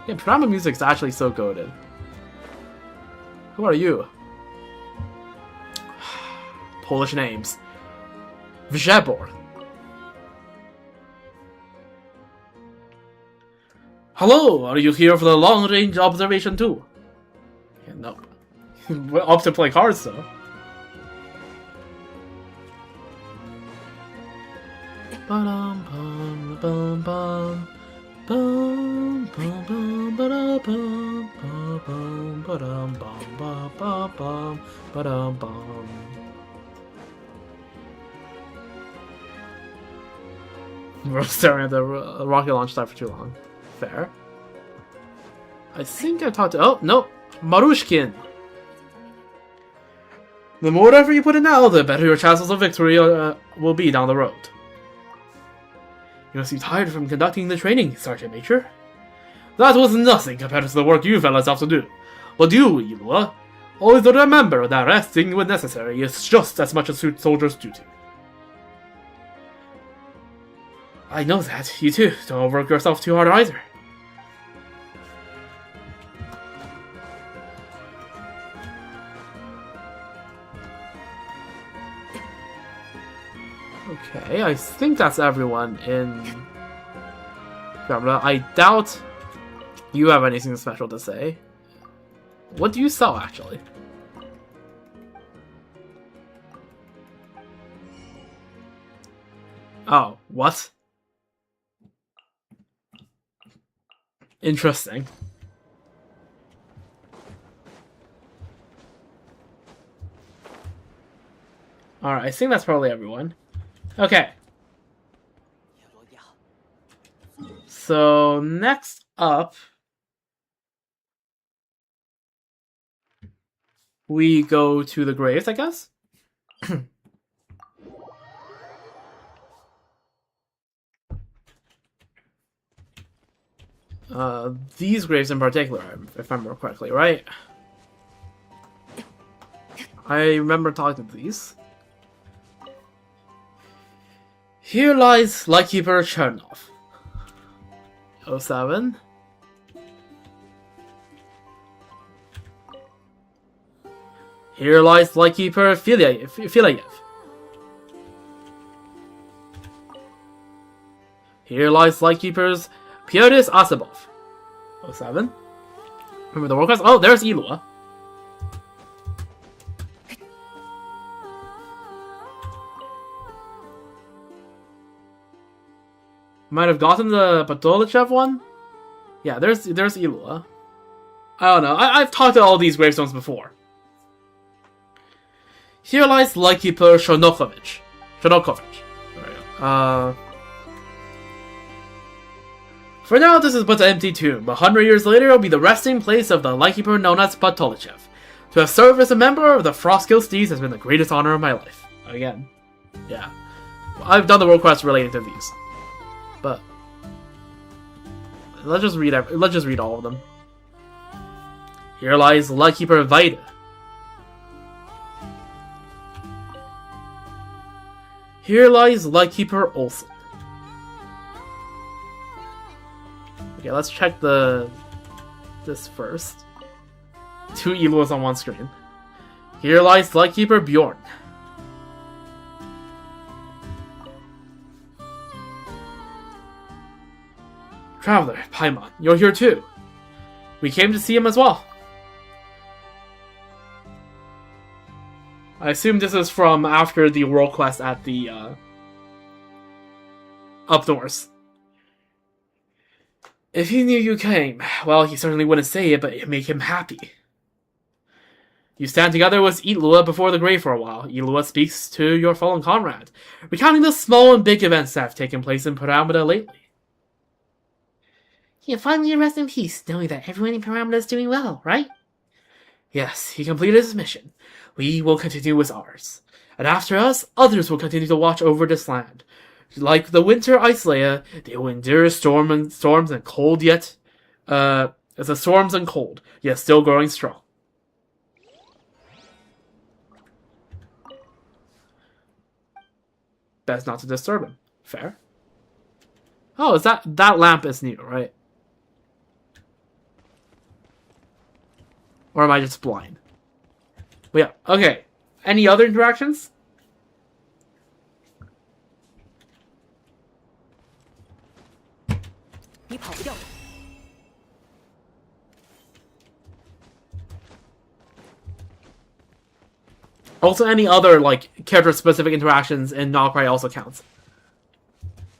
Yeah, drama music's actually so goated. Who are you? Polish names. Vjebor. Hello, are you here for the long-range observation too? Yeah, nope. We're up to play cards though. We're staring at the rocket launch site for too long. Fair. I think I talked to... Oh, no! Marushkin! The more effort you put in now, the better your chances of victory will be down the road. You must be tired from conducting the training, Sergeant Major. That was nothing compared to the work you fellas have to do. But you, Ilua, always remember that resting when necessary is just as much a soldier's duty. I know that. You too. Don't overwork yourself too hard either. Okay, I think that's everyone in Grabla. I doubt you have anything special to say. What do you sell, actually? Oh, what? Interesting. Alright, I think that's probably everyone. Okay. So, next up, we go to the graves, I guess? These graves in particular, if I remember correctly, right? I remember talking to these. Here lies Lightkeeper Chernov. 07. Here lies Lightkeeper Filayev. Here lies Lightkeepers Pyotr Asabov. 07. Remember the world class? Oh, there's Ilua. Might have gotten the Patolichev one? Yeah, there's Ilua. I don't know. I've talked to all these gravestones before. Here lies Lightkeeper Shonokovich. There we go. For now, this is but an empty tomb. 100 years later, it will be the resting place of the Lightkeeper known as Patolichev. To have served as a member of the Frostkill Steeds has been the greatest honor of my life. Again. Yeah. I've done the world quest related to these. But let's just read all of them. Here lies Lightkeeper Vaida. Here lies Lightkeeper Olsen. Okay, let's check this first. 2 Eluas on one screen. Here lies Lightkeeper Bjorn. Traveler, Paimon, you're here too. We came to see him as well. I assume this is from after the world quest at the, up north. If he knew you came, well, he certainly wouldn't say it, but it'd make him happy. You stand together with Ilua before the grave for a while. Ilua speaks to your fallen comrade, recounting the small and big events that have taken place in Pyramida lately. He can finally rest in peace, knowing that everyone in Paramount is doing well, right? Yes, he completed his mission. We will continue with ours. And after us, others will continue to watch over this land. Like the winter ice layer, they will endure storms and cold yet... the storms and cold, yet still growing strong. Best not to disturb him. Fair. Oh, is that lamp is new, right? Or am I just blind? But yeah, okay. Any other interactions? Also, any other, like, character-specific interactions in KRAI also counts.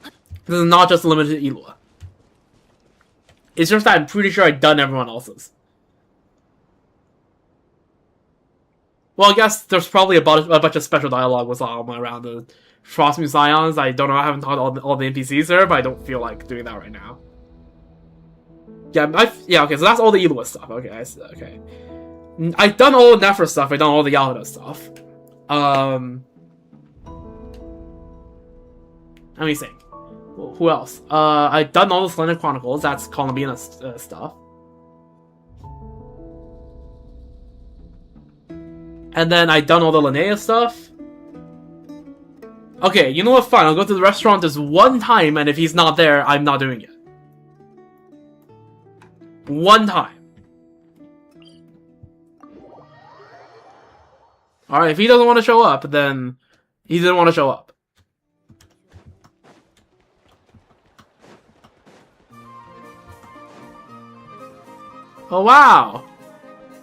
This is not just limited to Eloy. It's just that I'm pretty sure I've done everyone else's. Well, I guess there's probably a bunch of special dialogue with Alma around the Frostmoon Scions. I don't know, I haven't taught all the NPCs there, but I don't feel like doing that right now. Yeah, okay, so that's all the Eloy stuff. Okay, okay. I've done all the Nephra stuff, I've done all the Yahoo stuff. Let me think. Who else? I've done all the Slender Chronicles, that's Columbina's stuff. And then I've done all the Linnea stuff. Okay, you know what, fine, I'll go to the restaurant this one time, and if he's not there, I'm not doing it. One time. Alright, if he doesn't want to show up, then he didn't want to show up. Oh wow!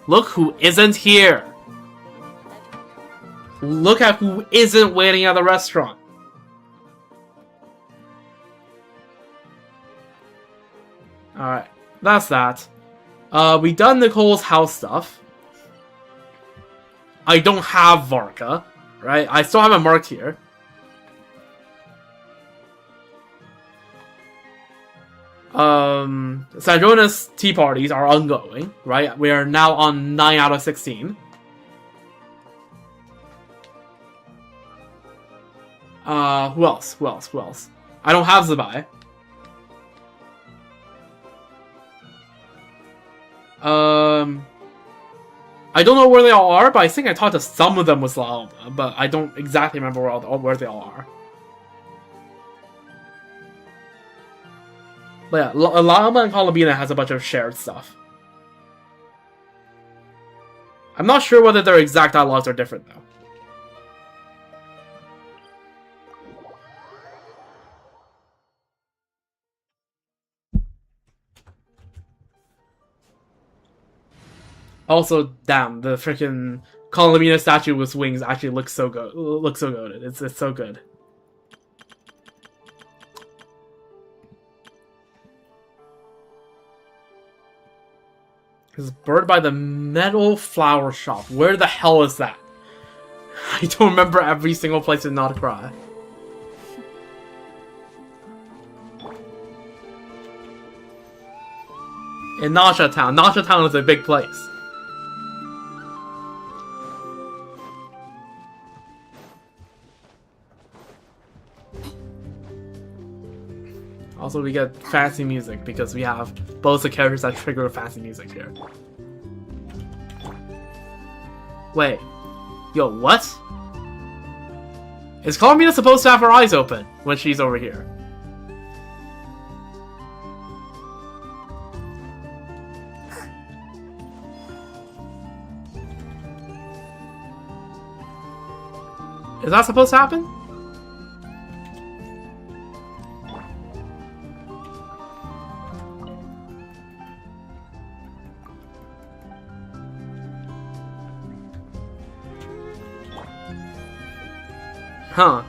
Look who isn't here! Look at who isn't waiting at the restaurant! Alright, that's that. We done Nicole's house stuff. I don't have Varka, right? I still haven't marked here. Sandrona's tea parties are ongoing, right? We are now on 9 out of 16. Who else? I don't have Zabai. I don't know where they all are, but I think I talked to some of them with Laoma, but I don't exactly remember where they all are. But yeah, Laoma and Columbina has a bunch of shared stuff. I'm not sure whether their exact dialogues are different, though. Also, damn, the freaking Columbina statue with wings actually looks so good. It's so good. It's bird by the metal flower shop. Where the hell is that? I don't remember every single place in KRAI. In Nasha Town. Nasha Town is a big place. Also, we get fancy music because we have both the characters that trigger fancy music here. Wait. Yo, what? Is Columbina supposed to have her eyes open when she's over here? Is that supposed to happen? Huh.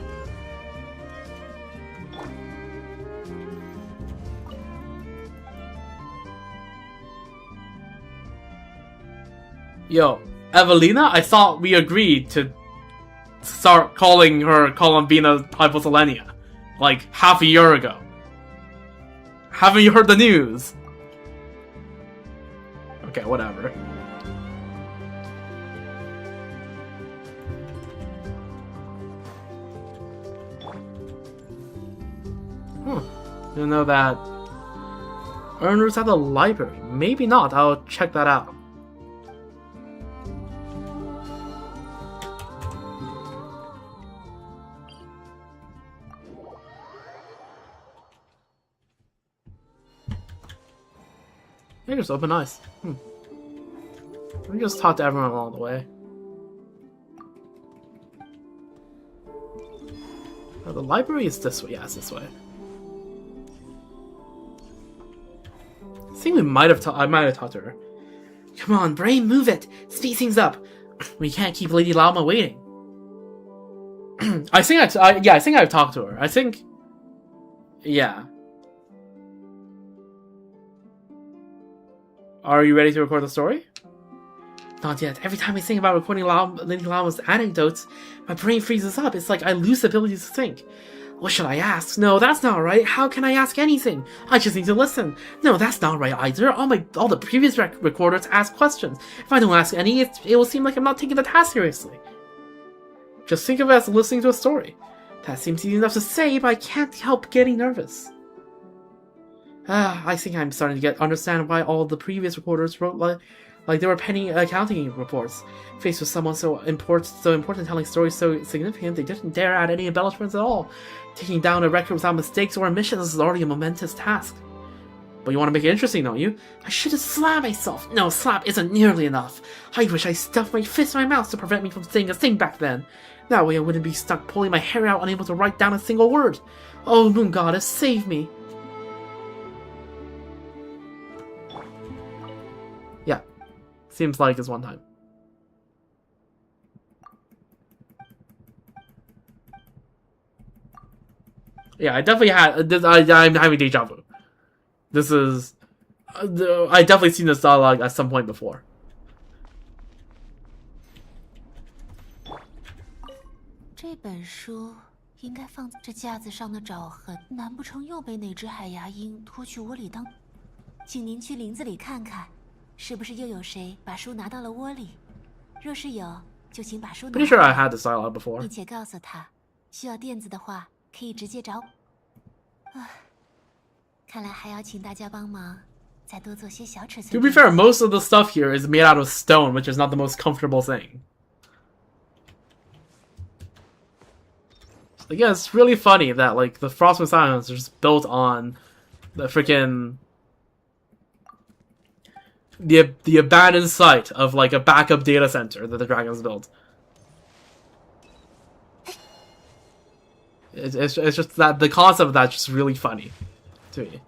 Yo, Evelina, I thought we agreed to start calling her Columbina Hyposelenia like half a year ago. Haven't you heard the news? Okay, whatever. Didn't know that. Earners at the library. Maybe not. I'll check that out. They just open eyes. Let me just talk to everyone along the way. Oh, the library is this way. Yeah, it's this way. I think I might have talked to her. Come on, brain, move it. Speed things up. We can't keep Lady Llama waiting. I think I've talked to her. I think, yeah. Are you ready to record the story? Not yet. Every time I think about recording Lady Llama's anecdotes, my brain freezes up. It's like I lose the ability to think. What should I ask? No, that's not right. How can I ask anything? I just need to listen. No, that's not right either. All the previous recorders ask questions. If I don't ask any, it will seem like I'm not taking the task seriously. Just think of it as listening to a story. That seems easy enough to say, but I can't help getting nervous. I think I'm starting to understand why all the previous recorders wrote like they were penny accounting reports. Faced with someone so important telling stories so significant, they didn't dare add any embellishments at all. Taking down a record without mistakes or omissions is already a momentous task. But you want to make it interesting, don't you? I should have slapped myself. No, slap isn't nearly enough. I wish I stuffed my fist in my mouth to prevent me from saying a thing back then. That way I wouldn't be stuck pulling my hair out, unable to write down a single word. Oh, Moon Goddess, save me. Yeah. Seems like it's one time. Yeah, I definitely had. I'm having deja vu. This is. I definitely seen this dialogue at some point before. 这本书应该放在这架子上的爪痕，难不成又被哪只海牙鹰拖去窝里当？请您去林子里看看，是不是又有谁把书拿到了窝里？若是有，就请把书拿。 Pretty sure I had this dialogue before. 并且告诉他，需要垫子的话，可以直接找我。看来还要请大家帮忙，再多做些小尺寸。 To be fair, most of the stuff here is made out of stone, which is not the most comfortable thing. Yeah, it's really funny that like the Frostmoon Silence is just built on the freaking the abandoned site of like a backup data center that the dragons built. It's just that the concept of that's just really funny to me.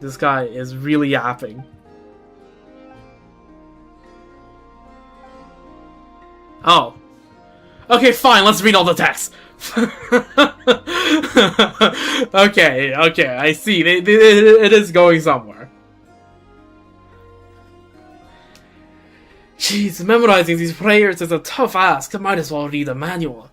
This guy is really yapping. Oh. Okay, fine, let's read all the text. Okay, I see. It is going somewhere. Jeez, memorizing these prayers is a tough ask. I might as well read the manual.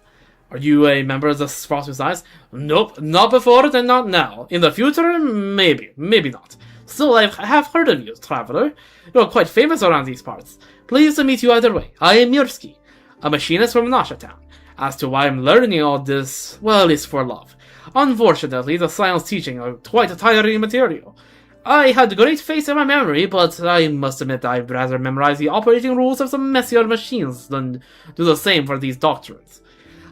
Are you a member of the Frostmoon Silence? Nope, not before and not now. In the future, maybe not. Still, I have heard of you, traveler. You're quite famous around these parts. Pleased to meet you either way. I am Mirsky, a machinist from Nasha Town. As to why I'm learning all this, well, it's for love. Unfortunately, the Silence teaching are quite a tiring material. I had great faith in my memory, but I must admit I'd rather memorize the operating rules of some messier machines than do the same for these doctrines.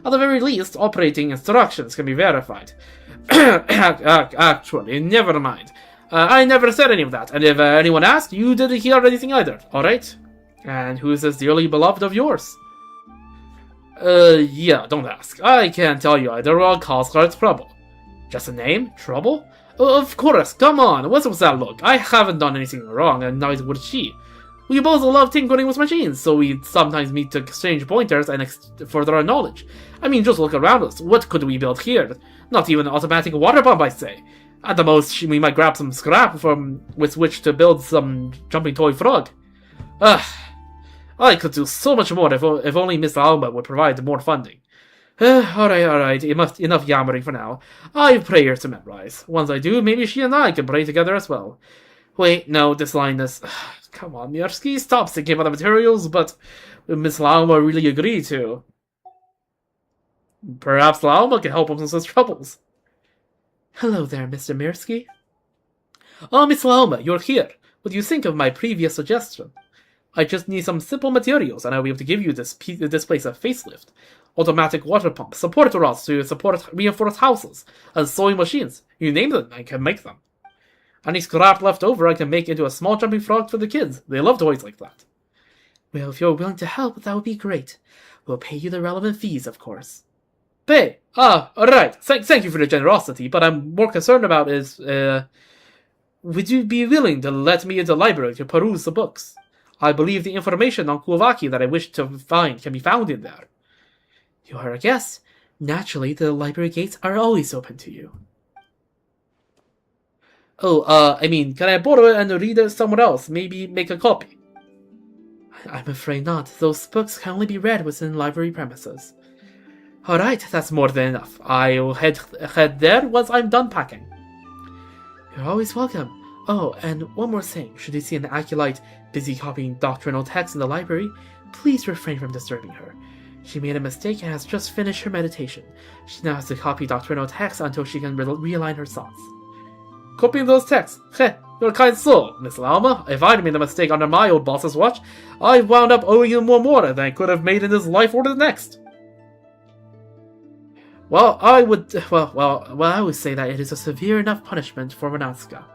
At the very least, operating instructions can be verified. Actually, never mind. I never said any of that, and if anyone asked, you didn't hear anything either, alright? And who is this dearly beloved of yours? Yeah, don't ask. I can't tell you either, I'll cause her trouble. Just a name? Trouble? Of course, come on, what was that look? I haven't done anything wrong, and neither would she. We both love tinkering with machines, so we sometimes meet to exchange pointers and further our knowledge. I mean, just look around us. What could we build here? Not even an automatic water pump, I say. At the most, we might grab some scrap with which to build some jumping toy frog. I could do so much more if only Miss Alma would provide more funding. Alright, enough yammering for now. I have prayers to memorize. Once I do, maybe she and I can pray together as well. Wait, no, this line is... Come on, Mirsky, stop thinking about the materials, but Miss Lauma really agreed to. Perhaps Lauma can help him with his troubles. Hello there, Mr. Mirsky. Oh, Miss Lauma, you're here. What do you think of my previous suggestion? I just need some simple materials, and I'll be able to give you this place a facelift. Automatic water pump, support rods to support reinforced houses, and sewing machines. You name them, I can make them. Any scrap left over I can make into a small jumping frog for the kids. They love toys like that. Well, if you're willing to help, that would be great. We'll pay you the relevant fees, of course. Pay? Alright. Thank you for the generosity, but I'm more concerned about is, would you be willing to let me into the library to peruse the books? I believe the information on Kuvaki that I wish to find can be found in there. You are a guest. Naturally, the library gates are always open to you. Oh, can I borrow it and read it somewhere else? Maybe make a copy? I'm afraid not. Those books can only be read within library premises. Alright, that's more than enough. I'll head there once I'm done packing. You're always welcome. Oh, and one more thing. Should you see an acolyte busy copying doctrinal texts in the library, please refrain from disturbing her. She made a mistake and has just finished her meditation. She now has to copy doctrinal texts until she can realign her thoughts. Copying those texts? Heh, you're a kind soul, Miss Alma. If I'd made a mistake under my old boss's watch, I wound up owing him more than I could have made in this life or the next. Well, I would say that it is a severe enough punishment for Renatska.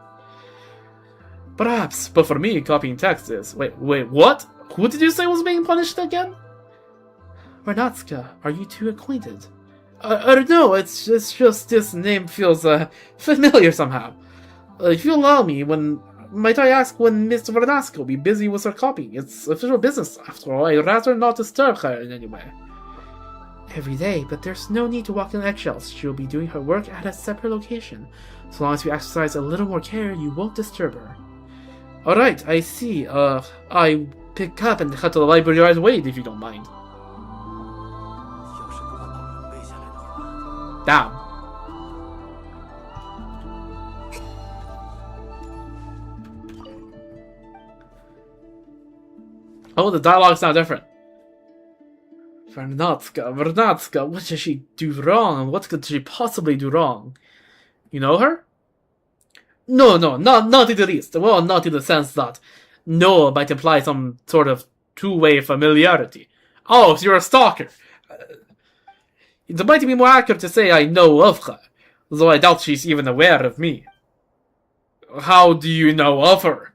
Perhaps, but for me, copying text is... Wait, what? Who did you say was being punished again? Renatska, are you two acquainted? No, it's just this name feels, familiar somehow. If you allow me, might I ask when Miss Renatska will be busy with her copying? It's official business, after all. I'd rather not disturb her in any way. Every day, but there's no need to walk in eggshells. She'll be doing her work at a separate location. So long as you exercise a little more care, you won't disturb her. Alright, I see. I pick up and head to the library right away, if you don't mind. Damn. Oh, the dialogue's now different. Vernatska, what did she do wrong? What could she possibly do wrong? You know her? No, not in the least. Well, not in the sense that no might imply some sort of two-way familiarity. Oh, so you're a stalker. It might be more accurate to say I know of her, though I doubt she's even aware of me. How do you know of her?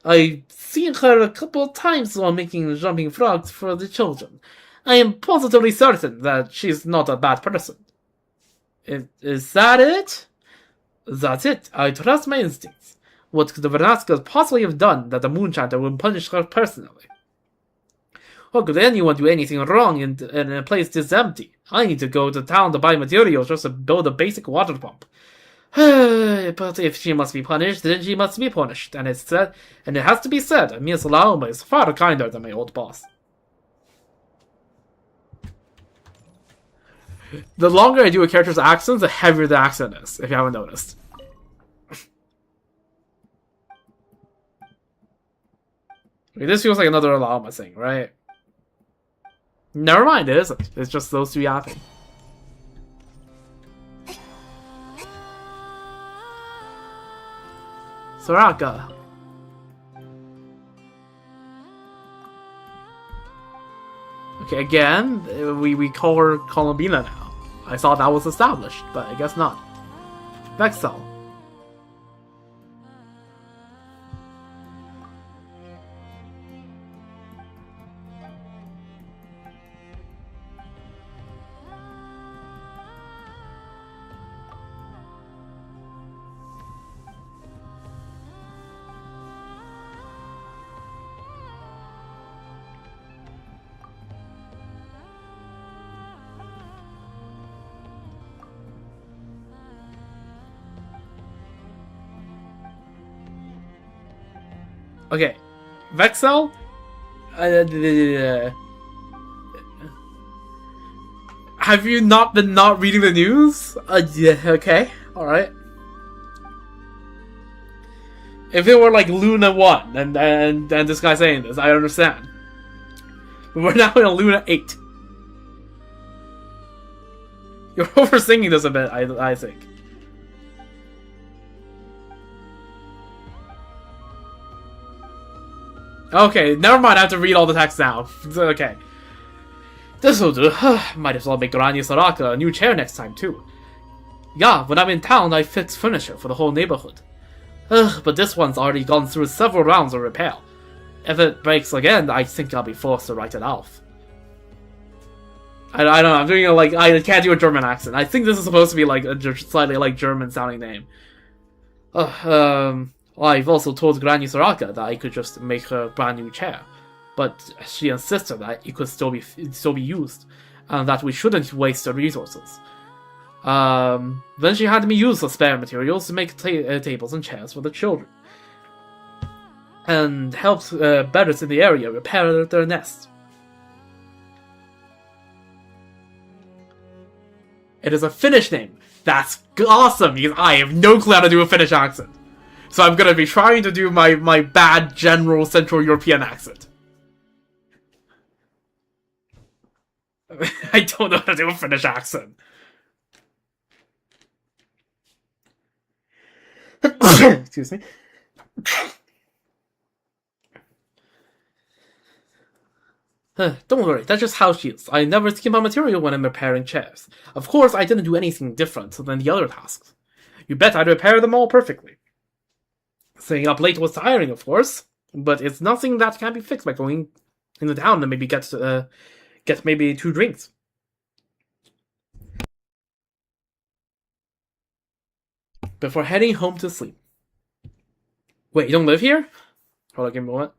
I've seen her a couple of times while making jumping frogs for the children. I am positively certain that she's not a bad person. Is that it? That's it. I trust my instincts. What could the Vernatskas possibly have done that the Moonchanter would punish her personally? How could anyone do anything wrong in a place this empty? I need to go to town to buy materials just to build a basic water pump. But if she must be punished, then she must be punished. And it has to be said, Miss Lauma is far kinder than my old boss. The longer I do a character's accents, the heavier the accent is, if you haven't noticed. Okay, this feels like another Lauma thing, right? Never mind, it isn't. It's just those two yapping. Soraka. Okay, again, we call her Columbina now. I thought that was established, but I guess not. Vexel. Okay. Vexel? Have you not been not reading the news? Yeah, okay. Alright. If it were like Luna 1 and this guy saying this, I understand. But we're now in Luna 8. You're overthinking this a bit, I think. Okay, never mind, I have to read all the text now. Okay. This'll do. Might as well make Granny Soraka a new chair next time, too. Yeah, when I'm in town, I fix furniture for the whole neighborhood. But this one's already gone through several rounds of repair. If it breaks again, I think I'll be forced to write it off. I don't know, I'm doing it like, I can't do a German accent. I think this is supposed to be like a slightly like German sounding name. I've also told Granny Soraka that I could just make her a brand new chair. But she insisted that it could still be used, and that we shouldn't waste the resources. Then she had me use the spare materials to make tables and chairs for the children, and helped beggars in the area repair their nest. It is a Finnish name. That's awesome, because I have no clue how to do a Finnish accent. So I'm gonna be trying to do my bad general Central European accent. I don't know how to do a Finnish accent. Excuse me. Don't worry, that's just how she is. I never skip on material when I'm repairing chairs. Of course, I didn't do anything different than the other tasks. You bet I'd repair them all perfectly. Staying up late was tiring, of course, but it's nothing that can be fixed by going in the town and maybe get maybe 2 drinks. Before heading home to sleep. Wait, you don't live here? Hold on, give me a moment.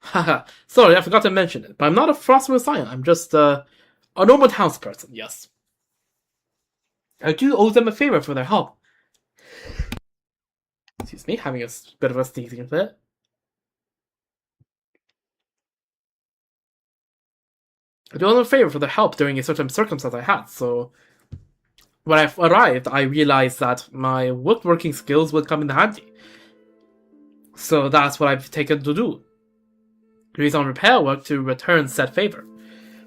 Haha, sorry, I forgot to mention it, but I'm not a Frost Messiah, I'm just a normal townsperson, yes. I do owe them a favor for their help. Excuse me, having a bit of a sneezing fit. I do owe them a favor for their help during a certain circumstance I had, so when I arrived, I realized that my woodworking skills would come in handy. So that's what I've taken to do. Use on repair work to return said favor.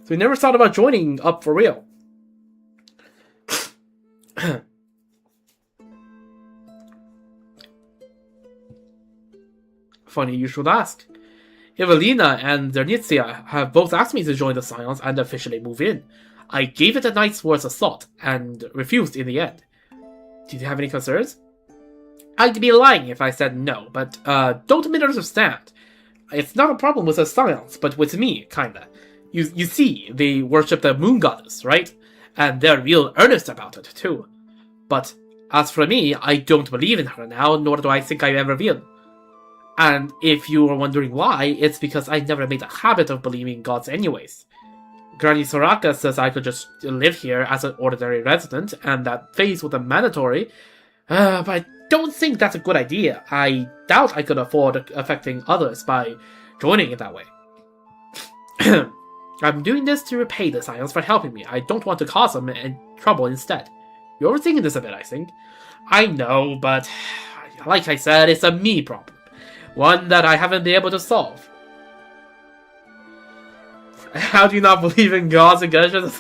So we never thought about joining up for real. Funny you should ask. Evelina and Zernitsia have both asked me to join the Scions and officially move in. I gave it a night's worth of thought and refused in the end. Did you have any concerns? I'd be lying if I said no, but don't misunderstand. It's not a problem with the Scions, but with me, kinda. You see, they worship the moon goddess, right? And they're real earnest about it, too. But as for me, I don't believe in her now, nor do I think I ever will. And if you are wondering why, it's because I never made a habit of believing in gods anyways. Granny Soraka says I could just live here as an ordinary resident, and that phase was mandatory, but I don't think that's a good idea. I doubt I could afford affecting others by joining it that way. I'm doing this to repay the Scions for helping me. I don't want to cause them trouble instead. You're overthinking this a bit, I think. I know, but like I said, it's a me problem. One that I haven't been able to solve. How do you not believe in gods and Genshin?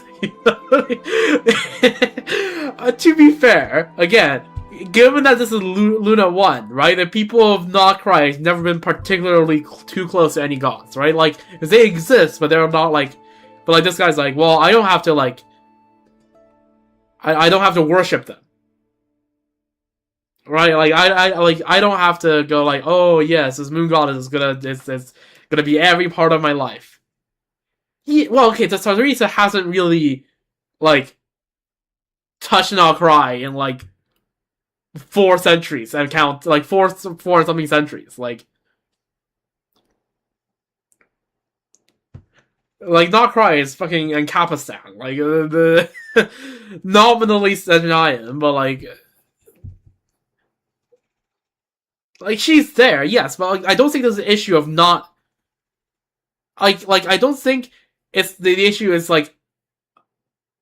To be fair, again, given that this is Luna 1, right, the people of KRAI have never been particularly too close to any gods, right? Like, they exist, but they're not like... But like, this guy's like, well, I don't have to, like... I don't have to worship them. Right? Like, I don't have to go like, oh, yes, this moon goddess is gonna be every part of my life. Yeah, well, okay, the Tsarisa hasn't really, like, touched KRAI in, like, 4 centuries, and count, like, four something centuries, like. Like, not KRAI, it's fucking in Kapistan. Like, the nominally Snezhnaya, but like she's there, yes, but like I don't think there's an issue of not like I don't think it's the issue is like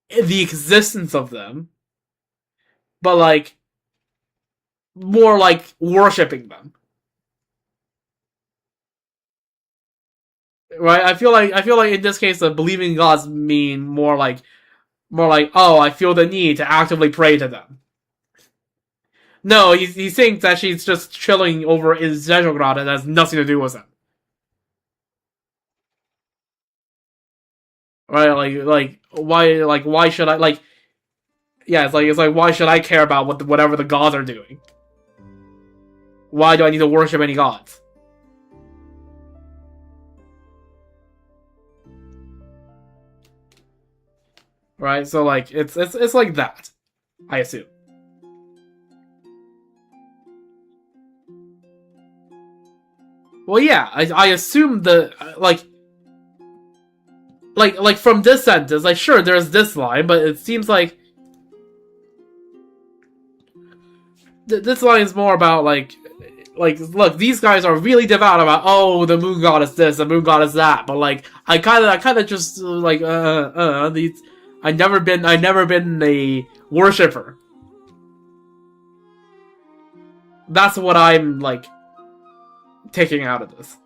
the existence of them, but like more like worshipping them. Right? I feel like in this case the believing gods mean more like oh, I feel the need to actively pray to them. No, he thinks that she's just chilling over in Zhezhograd and has nothing to do with him. Right? Why should I like? Yeah, it's like why should I care about whatever the gods are doing? Why do I need to worship any gods? Right? So like it's like that, I assume. Well, yeah, I assume the like from this sentence, like sure there's this line, but it seems like this line is more about like look, these guys are really devout about oh the moon god is this, the moon god is that, but like I kind of just like these I never been a worshipper. That's what I'm like taking out of this.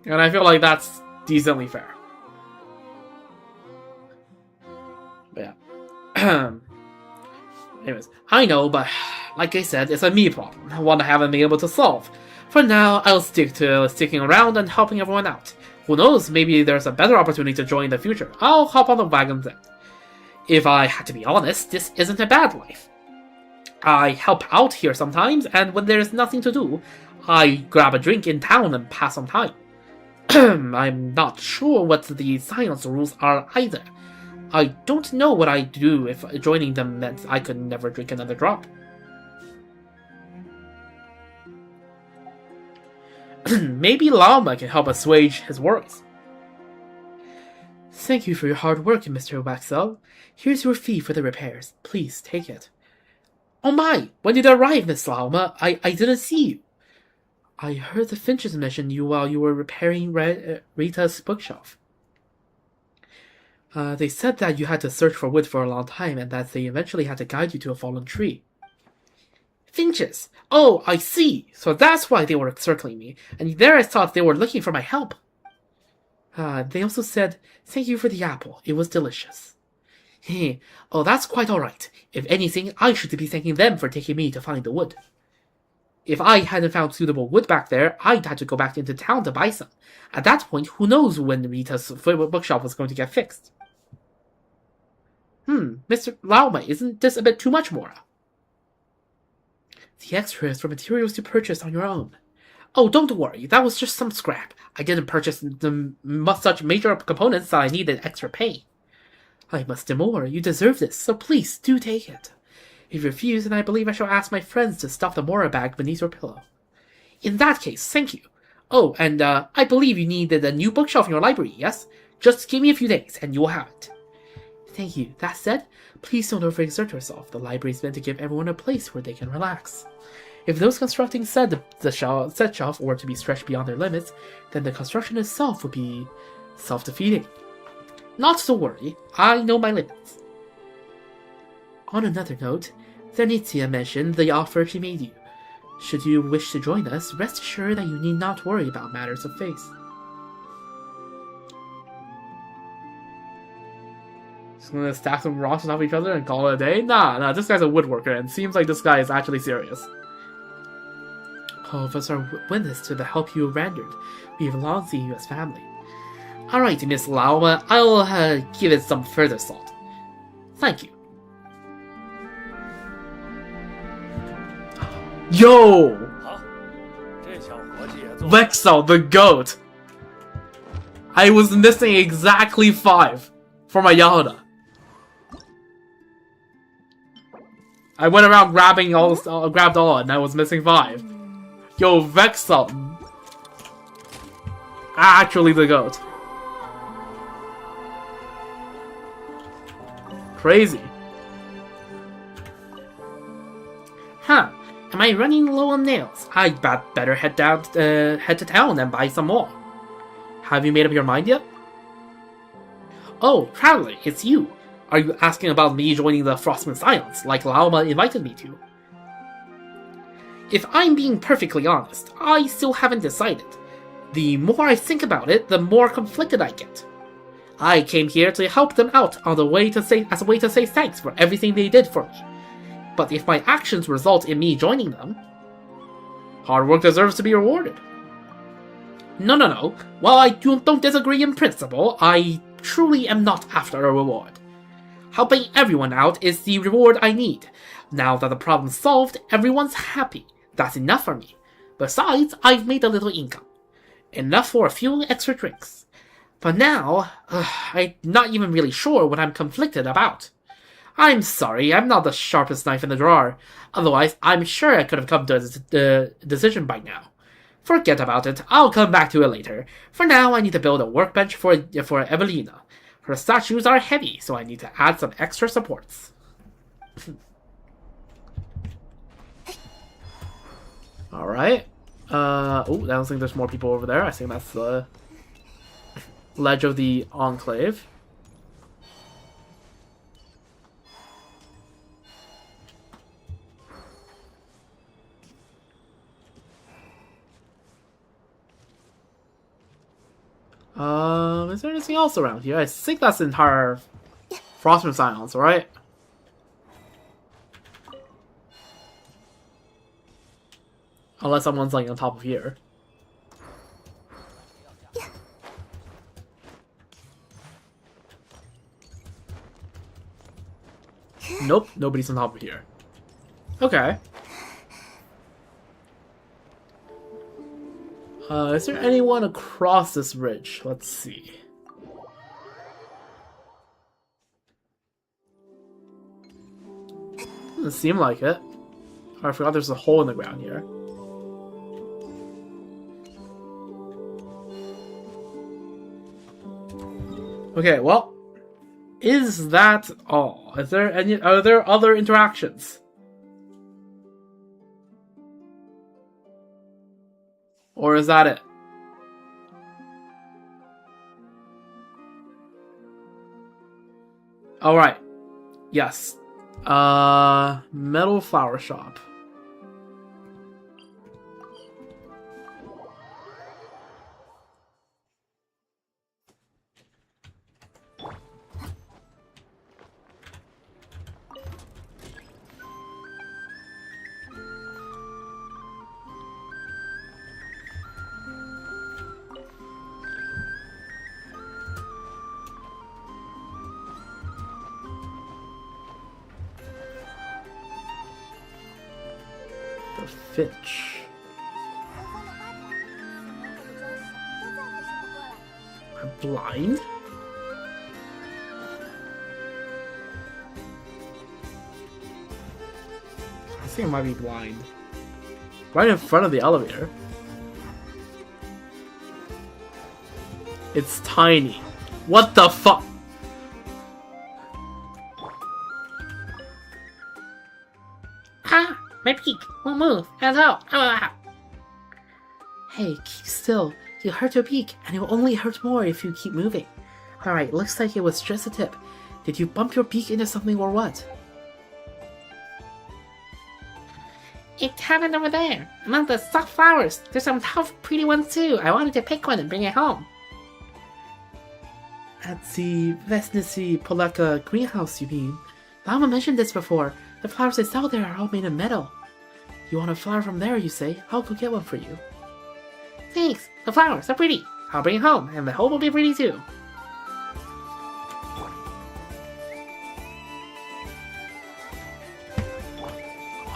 And I feel like that's decently fair. But yeah. Anyways, I know, but like I said, it's a me problem, one I haven't been able to solve. For now, I'll stick to sticking around and helping everyone out. Who knows, maybe there's a better opportunity to join in the future. I'll hop on the wagon then. If I had to be honest, this isn't a bad life. I help out here sometimes, and when there's nothing to do, I grab a drink in town and pass some time. I'm not sure what the science rules are either. I don't know what I'd do if joining them meant I could never drink another drop. Maybe Llama can help assuage his worries. Thank you for your hard work, Mr. Waxel. Here's your fee for the repairs. Please take it. Oh my! When did you arrive, Miss Llama? I didn't see you. I heard the Finches mention you while you were repairing Rita's bookshelf. They said that you had to search for wood for a long time and that they eventually had to guide you to a fallen tree. Finches! Oh, I see! So that's why they were circling me, and there I thought they were looking for my help. They also said, thank you for the apple, it was delicious. Heh, oh, that's quite alright. If anything, I should be thanking them for taking me to find the wood. If I hadn't found suitable wood back there, I'd have to go back into town to buy some. At that point, who knows when Rita's bookshelf was going to get fixed. Mr. Lauma, isn't this a bit too much, Mora? The extra is for materials you purchased on your own. Oh, don't worry, that was just some scrap. I didn't purchase such major components that I needed extra pay. I must do more, you deserve this, so please do take it. If you refuse, then I believe I shall ask my friends to stuff the Mora bag beneath your pillow. In that case, thank you. Oh, and I believe you needed a new bookshelf in your library, yes? Just give me a few days, and you will have it. Thank you. That said, please don't overexert yourself. The library is meant to give everyone a place where they can relax. If those constructing said shelf were to be stretched beyond their limits, then the construction itself would be self-defeating. Not to worry, I know my limits. On another note, Zenithia mentioned the offer she made you. Should you wish to join us, rest assured that you need not worry about matters of faith. Just gonna stack some rocks on top of each other and call it a day? Nah, this guy's a woodworker, and it seems like this guy is actually serious. All of us are witness to the help you have rendered. We have long seen you as family. Alright, Miss Lauma, I'll give it some further thought. Thank you. Yo! Vexel, the goat! I was missing exactly 5 for my Yahida. I went around grabbing grabbed all, and I was missing 5. Yo, Vexel. Actually the GOAT. Crazy. Huh. Am I running low on nails? I'd better head to town and buy some more. Have you made up your mind yet? Oh, Traveler, it's you. Are you asking about me joining the Frostman's Islands, like Laoma invited me to? If I'm being perfectly honest, I still haven't decided. The more I think about it, the more conflicted I get. I came here to help them out as a way to say thanks for everything they did for me. But if my actions result in me joining them, hard work deserves to be rewarded. No. While I don't disagree in principle, I truly am not after a reward. Helping everyone out is the reward I need. Now that the problem's solved, everyone's happy. That's enough for me. Besides, I've made a little income. Enough for a few extra drinks. But now, I'm not even really sure what I'm conflicted about. I'm sorry, I'm not the sharpest knife in the drawer. Otherwise, I'm sure I could have come to a decision by now. Forget about it, I'll come back to it later. For now, I need to build a workbench for Evelina. Her statues are heavy, so I need to add some extra supports. Alright. I don't think there's more people over there. I think that's the ledge of the Enclave. Is there anything else around here? I think that's the entire Frostman's Islands, right? Unless someone's like on top of here. Nope, nobody's on top of here. Okay. Is there anyone across this ridge? Let's see. Doesn't seem like it. Oh, I forgot there's a hole in the ground here. Okay, well, is that all? Are there other interactions? Or is that it? Alright. Yes. Metal flower shop. Fitch. I'm blind? I think I might be blind. Right in front of the elevator. It's tiny. What the fuck? My peak won't move. Hello. Hey, keep still. You hurt your peak, and it will only hurt more if you keep moving. Alright, looks like it was just a tip. Did you bump your beak into something or what? It happened over there, among the soft flowers. There's some tough, pretty ones too. I wanted to pick one and bring it home. At the VIII Poleka greenhouse, you mean? Lama mentioned this before. The flowers they sell there are all made of metal. You want a flower from there, you say? I'll go get one for you. Thanks. The flowers are pretty. I'll bring it home, and the home will be pretty too.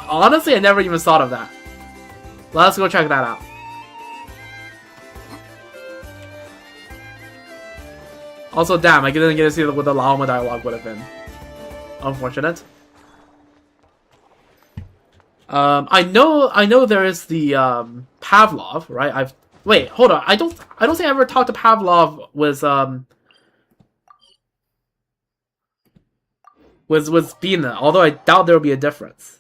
Honestly, I never even thought of that. Let's go check that out. Also, damn, I didn't get to see what the Laoma dialogue would have been. Unfortunate. I know there is the Pavlov, right? Wait, hold on. I don't think I ever talked to Pavlov was Bina, although I doubt there will be a difference.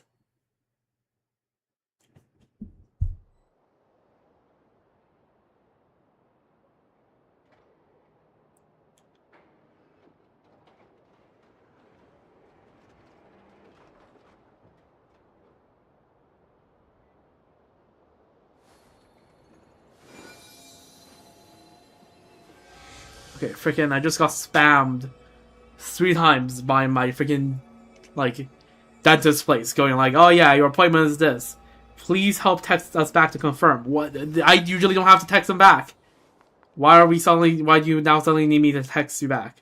Okay, freaking, I just got spammed 3 times by my freaking, like, dentist place, going like, oh yeah, your appointment is this. Please help text us back to confirm. What? I usually don't have to text them back. Why do you now suddenly need me to text you back?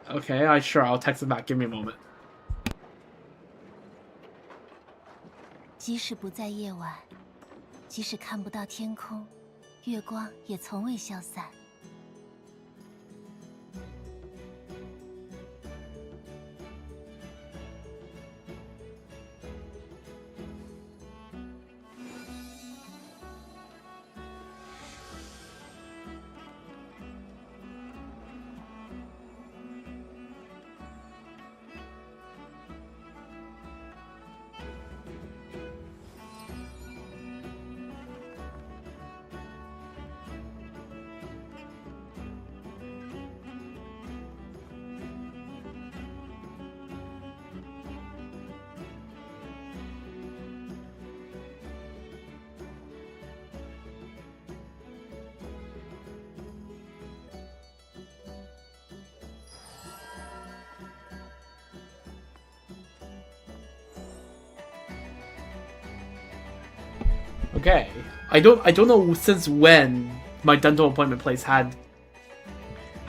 Okay, I'll text them back. Give me a moment. 即使不在夜晚，即使看不到天空，月光也从未消散。Okay, I don't know since when my dental appointment place had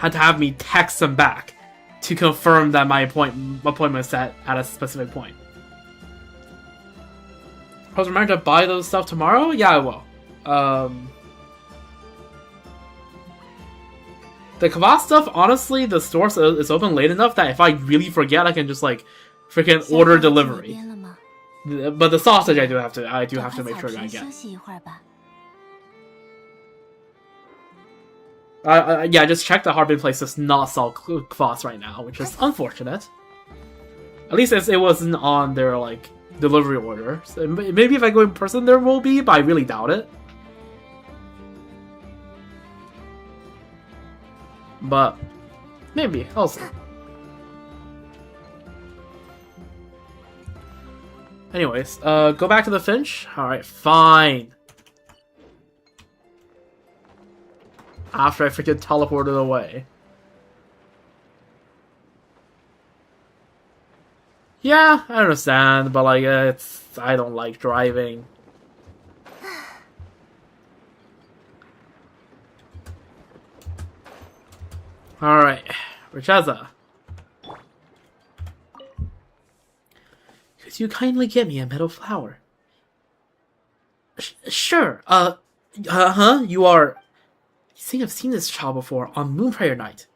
to have me text them back to confirm that my appointment is set at a specific point. I was reminded to buy those stuff tomorrow? Yeah, I will. The kvass stuff, honestly, the store is open late enough that if I really forget, I can just like freaking order delivery. But the sausage, I do have to make sure that I get. Yeah, just check the Harbin place does not sell kvass right now, which is unfortunate. At least it wasn't on their like delivery order. So maybe if I go in person, there will be, but I really doubt it. But maybe I'll see. Anyways, go back to the Finch? Alright, fine. After I freaking teleported away. Yeah, I understand, but like, I don't like driving. Alright, Richeza. Could you kindly get me a metal flower? Sure, you are... I think I've seen this child before on Moon Prayer Night.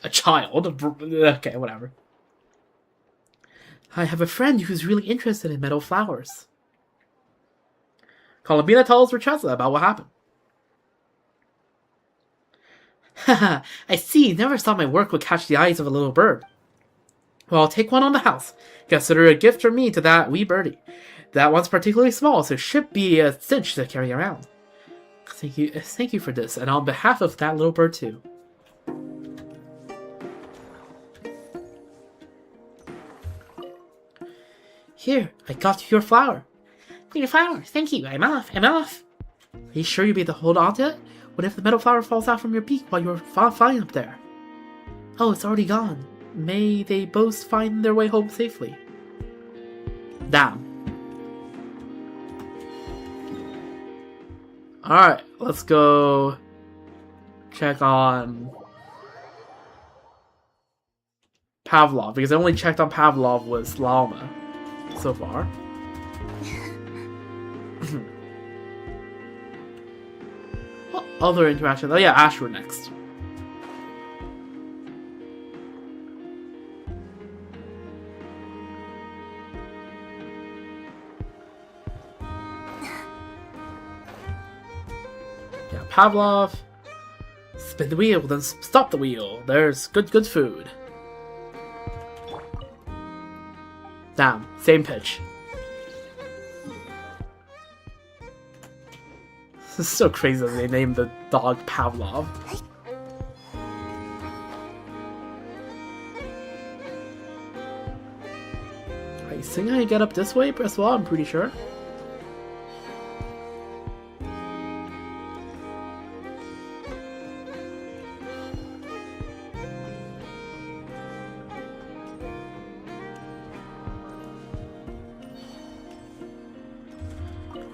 A child? Okay, whatever. I have a friend who's really interested in metal flowers. Columbina tells Richeza about what happened. Haha, I see. Never thought my work would catch the eyes of a little bird. Well, I'll take one on the house. Consider it a gift from me to that wee birdie. That one's particularly small, so it should be a cinch to carry around. Thank you for this, and on behalf of that little bird too. Here, I got you your flower. Your flower, thank you. I'm off. Are you sure you'll be able to hold on to it? What if the metal flower falls out from your beak while you're flying up there? Oh, it's already gone. May they both find their way home safely. Damn. Alright, let's go check on Pavlov, because I only checked on Pavlov with Lalma so far. What other interaction? Oh yeah, Ashra next. Pavlov. Spin the wheel, then stop the wheel. There's good food. Damn, same pitch. This is so crazy that they named the dog Pavlov. I think I get up this way as well, I'm pretty sure.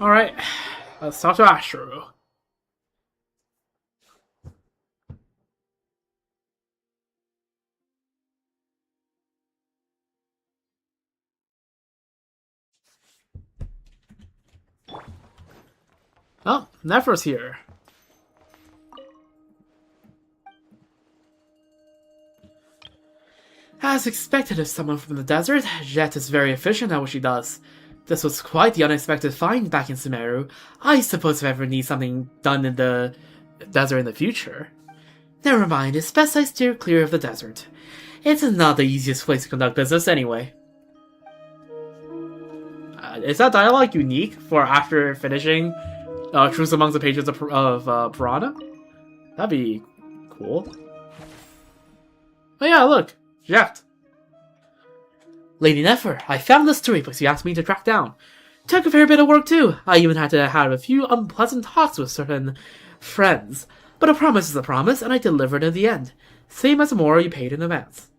Alright, let's talk to Ashuru. Oh, Nephra's here. As expected of someone from the desert, Jet is very efficient at what she does. This was quite the unexpected find back in Sumeru. I suppose if I ever need something done in the desert in the future. Never mind, it's best I steer clear of the desert. It's not the easiest place to conduct business anyway. Is that dialogue unique for after finishing Truce Amongst the Pages of Piranha? That'd be cool. Oh yeah, look! Jet! Lady Nefer, I found the storybooks you asked me to track down. Took a fair bit of work too. I even had to have a few unpleasant talks with certain friends. But a promise is a promise, and I delivered in the end. Same as the more you paid in advance.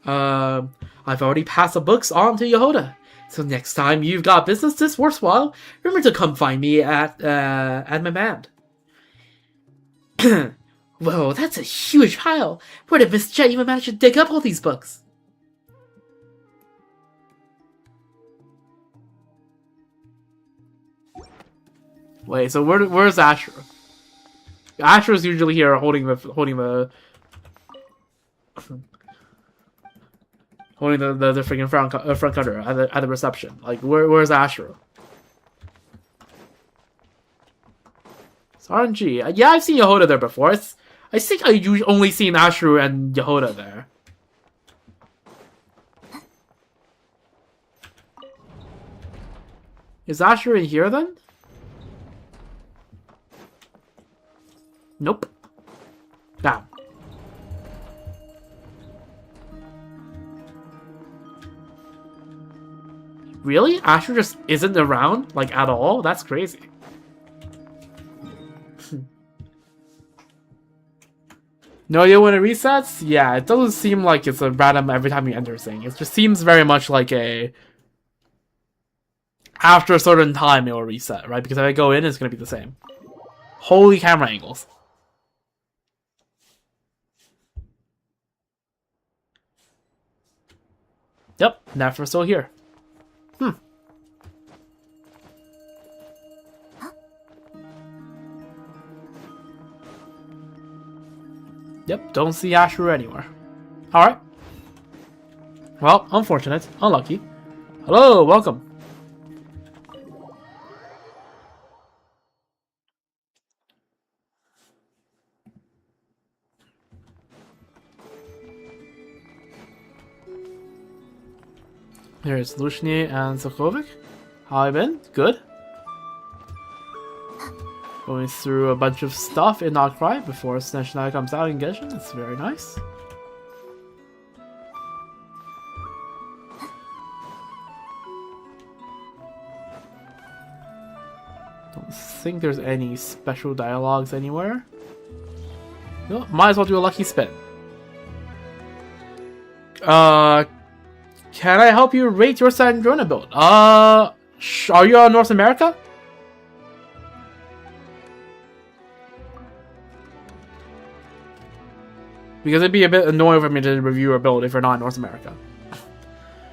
I've already passed the books on to Yehoda. So next time you've got business this worthwhile, remember to come find me at my band. Whoa, that's a huge pile! Where did Miss Jet even manage to dig up all these books? Wait, so where's Ashura? Ashura's usually here holding the freaking front counter at the reception. Like, where's Ashura? It's RNG. Yeah, I've seen Yehoda there before. I think I only seen Ashura and Yehoda there. Is Ashura in here then? Nope. Damn. Really? Ashura just isn't around, like, at all? That's crazy. No idea when it resets? Yeah, it doesn't seem like it's a random every time you enter thing. It just seems very much like a... After a certain time, it will reset, right? Because if I go in, it's going to be the same. Holy camera angles. Yep, Nephra's still here. Yep, don't see Ashura anywhere. Alright. Well, unfortunate. Unlucky. Hello, welcome. Here's Lushny and Sokovic. How have you been? Good. Going through a bunch of stuff in KRAI before Snezhnaya comes out in Genshin. It's very nice. Don't think there's any special dialogues anywhere. No, might as well do a lucky spin. Can I help you rate your Sandrona build? Are you on North America? Because it'd be a bit annoying for me to review a build if you're not in North America.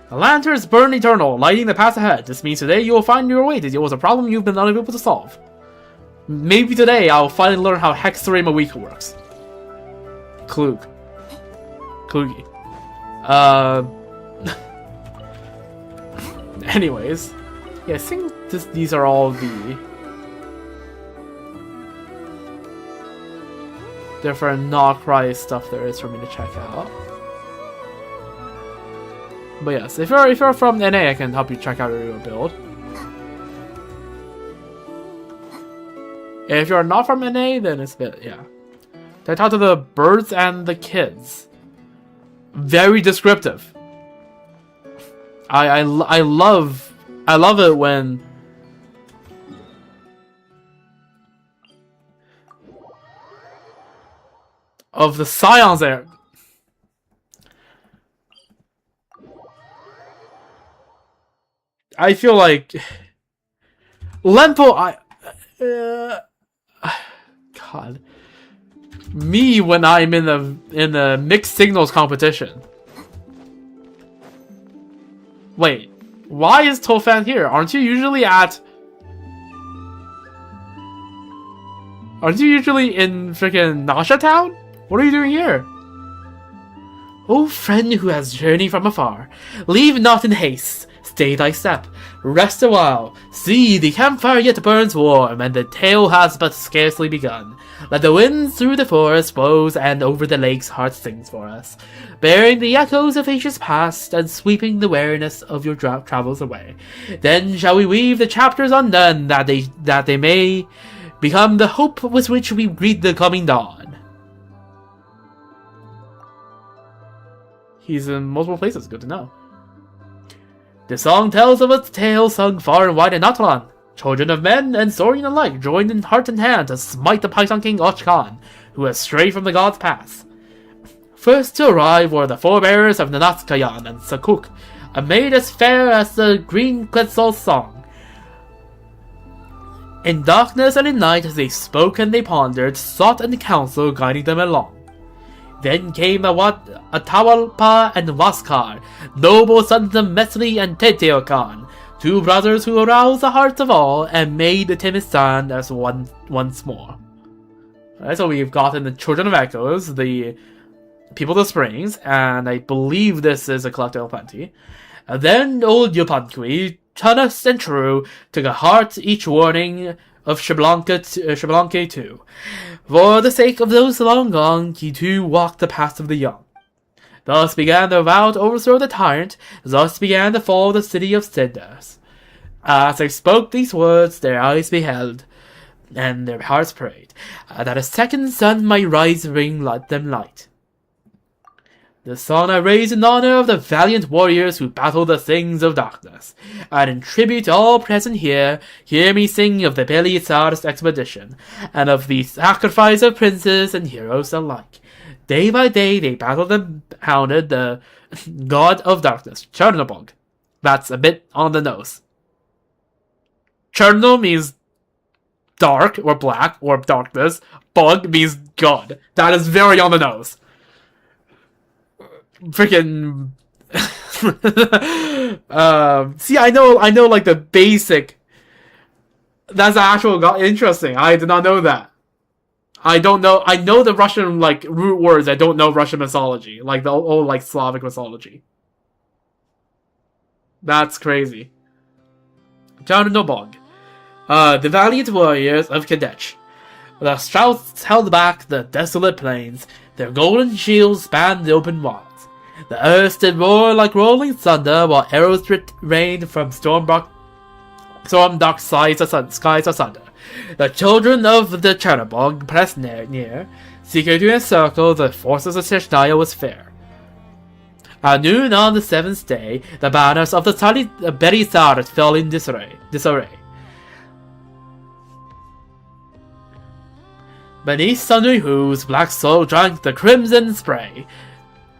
The lanterns burn eternal, lighting the path ahead. This means today you will find your way to deal with a problem you've been unable to solve. Maybe today I'll finally learn how Hexthree Mawika works. Klug. Klugi. Anyways. Yeah, I think these are all the... different not KRAI stuff there is for me to check out. But yes, if you're from NA, I can help you check out your build. If you're not from NA, then it's a bit, yeah. They talk to the birds and the kids. Very descriptive. I love it when of the scions there. I feel like Lempo, God, me when I'm in the mixed signals competition. Wait, why is Tofan here? Aren't you usually in freaking Nasha Town? What are you doing here? O friend who has journeyed from afar, leave not in haste. Stay thy step, rest a while. See, the campfire yet burns warm, and the tale has but scarcely begun. Let the winds through the forest blows, and over the lake's heart sings for us, bearing the echoes of ages past, and sweeping the weariness of your travels away. Then shall we weave the chapters undone, that they may become the hope with which we greet the coming dawn. He's in multiple places, good to know. The song tells of a tale sung far and wide in Natlan. Children of men and Saurian alike joined in heart and hand to smite the Python King Och Khan, who has strayed from the gods' path. First to arrive were the forebearers of Nanatkayan and Sakuk, a maid as fair as the green Quetzal's song. In darkness and in night they spoke and they pondered, sought and counsel guiding them along. Then came Atahualpa and Huascar, noble sons of Mesri and Teteocan, two brothers who aroused the hearts of all and made the timid stand as one once more. Alright, so we've gotten the Children of Echoes, the People of the Springs, and I believe this is a Collector of Plenty. And then old Yupankui, honest and true, took a heart each warning of Shablanke too. For the sake of those long gone, he too walked the path of the young. Thus began the vow to overthrow the tyrant, thus began the fall of the city of Cinders. As I spoke these words, their eyes beheld, and their hearts prayed, that a second sun might rise and bring them light. The song I raise in honor of the valiant warriors who battle the things of darkness, and in tribute to all present here, hear me sing of the Belisarius expedition, and of the sacrifice of princes and heroes alike. Day by day they battled and hounded the god of darkness, Chernobog. That's a bit on the nose. Cherno means dark, or black, or darkness. Bug means god. That is very on the nose. Freaking see, I know like the basic. That's actual interesting. I did not know that. I know the Russian like root words. I don't know Russian mythology, like the old like Slavic mythology. That's crazy. Chernobog, the valiant warriors of Kadech. The shouts held back the desolate plains. Their golden shields spanned the open wilds. The earth did roar like rolling thunder, while arrows rained from storm-dark skies asunder. The children of the Chernobog pressed near, seeking to encircle the forces of Snezhnaya was fair. At noon on the seventh day, the banners of the Belisarius fell in disarray. Beneath sundry hooves, black soul drank the crimson spray.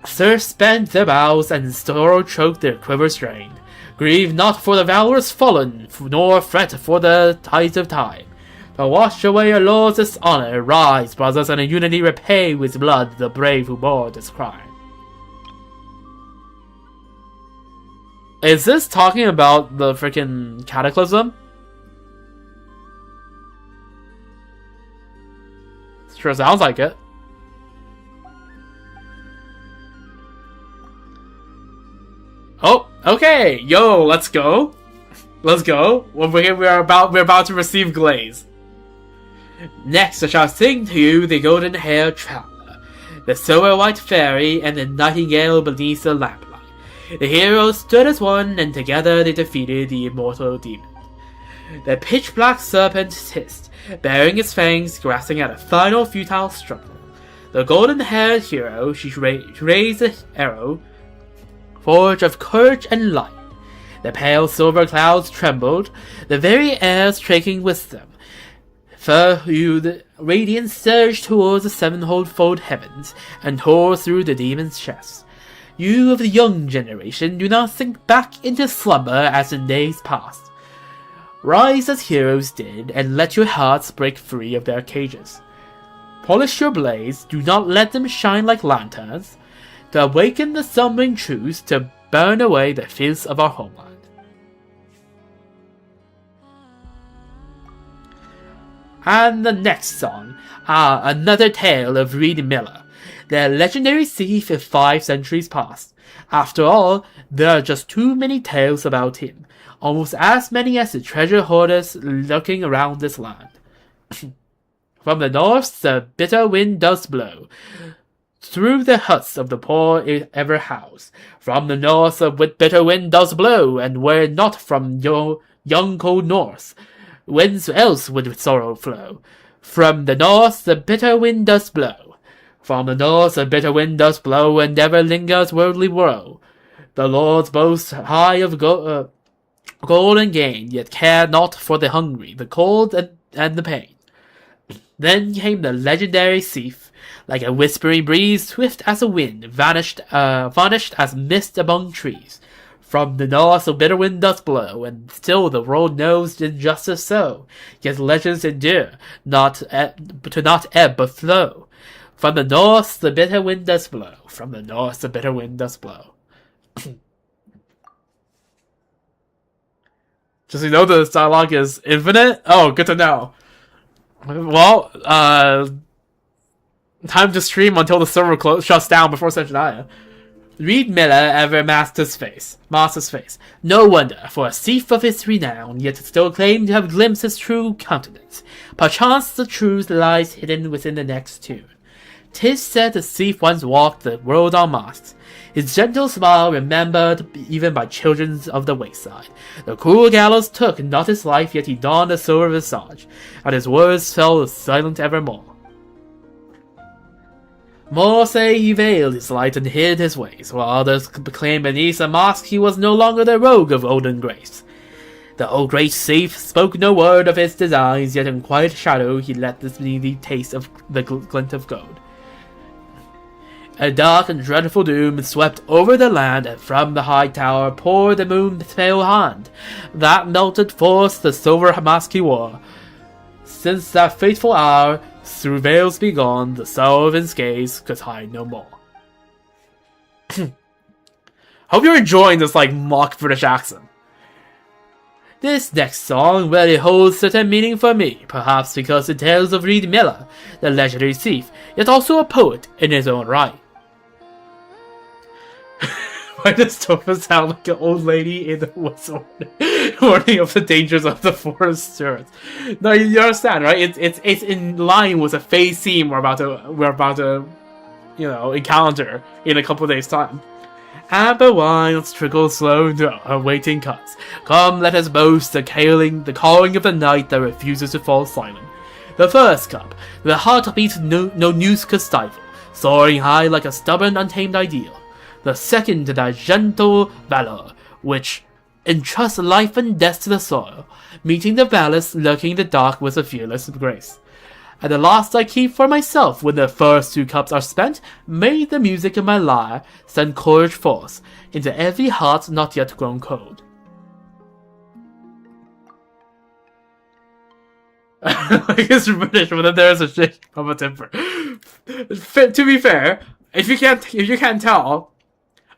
Thirst spent their bows, and sorrow choked their quivers strained. Grieve not for the valorous fallen, nor fret for the tides of time. But wash away your lord's dishonor. Rise, brothers, and in unity repay with blood the brave who bore this crime. Is this talking about the freaking cataclysm? Sure sounds like it. Oh, okay, yo, let's go. Let's go. We're about to receive glaze. Next I shall sing to you the golden-haired traveler, the silver-white fairy, and the nightingale beneath the lamplight. The heroes stood as one, and together they defeated the immortal demon. The pitch-black serpent hissed, baring its fangs, grasping at a final futile struggle. The golden-haired hero, she raised the arrow, forge of courage and light. The pale silver clouds trembled, the very airs shaking with them. The radiance surged towards the sevenfold heavens, and tore through the demon's chest. You of the young generation, do not sink back into slumber as in days past. Rise as heroes did, and let your hearts break free of their cages. Polish your blades, do not let them shine like lanterns, to awaken the slumbering truths, to burn away the filth of our homeland. And the next song, another tale of Reed Miller, the legendary thief of 5 centuries past. After all, there are just too many tales about him, almost as many as the treasure hoarders lurking around this land. From the north, the bitter wind does blow, through the huts of the poor it ever house. From the north, a bitter wind does blow, and were it not from your young cold north, whence else would sorrow flow? From the north, the bitter wind does blow. From the north, the bitter wind does blow, and ever lingers worldly woe. The lords boast high of gold and gain, yet care not for the hungry, the cold, and the pain. Then came the legendary thief, like a whispering breeze, swift as a wind, vanished as mist among trees. From the north a bitter wind does blow, and still the world knows injustice so. Yet legends endure, not ebb but flow. From the north the bitter wind does blow. From the north the bitter wind does blow. Just so you know, this dialogue is infinite. Oh, good to know. Well, time to stream until the server shuts down before Snezhnaya. Reed Miller ever master's face. No wonder, for a thief of his renown, yet still claimed to have glimpsed his true countenance. Perchance the truth lies hidden within the next tune. 'Tis said the thief once walked the world on masks, his gentle smile remembered even by children of the wayside. The cruel gallows took not his life, yet he donned a silver visage, and his words fell silent evermore. More say he veiled his light and hid his ways, while others proclaim beneath a mask he was no longer the rogue of olden grace. The old great thief spoke no word of his designs, yet in quiet shadow he let the needy taste of the glint of gold. A dark and dreadful doom swept over the land, and from the high tower poured the moon's pale hand, that melted forth the silver mask he wore. Since that fateful hour, through veils begone, the sorrow of his gaze could hide no more. Hope you're enjoying this, mock British accent. This next song really holds certain meaning for me, perhaps because it tells of Reed Miller, the legendary thief, yet also a poet in his own right. Why does Topher sound like an old lady in the woods warning of the dangers of the forest spirits? No, you understand, right? It's in line with a phase theme we're about to encounter in a couple of days' time. Amber wines trickle slow into her waiting cuts. Come, let us boast the calling of the night that refuses to fall silent. The first cup, the heartbeat no news could stifle, soaring high like a stubborn, untamed ideal. The second, that gentle valor, which entrusts life and death to the soil, meeting the valorous, lurking in the dark with a fearless grace. And the last I keep for myself, when the first 2 cups are spent, may the music of my lyre send courage forth into every heart not yet grown cold. It's British, but then there's a shake of a temper. To be fair, if you can't tell,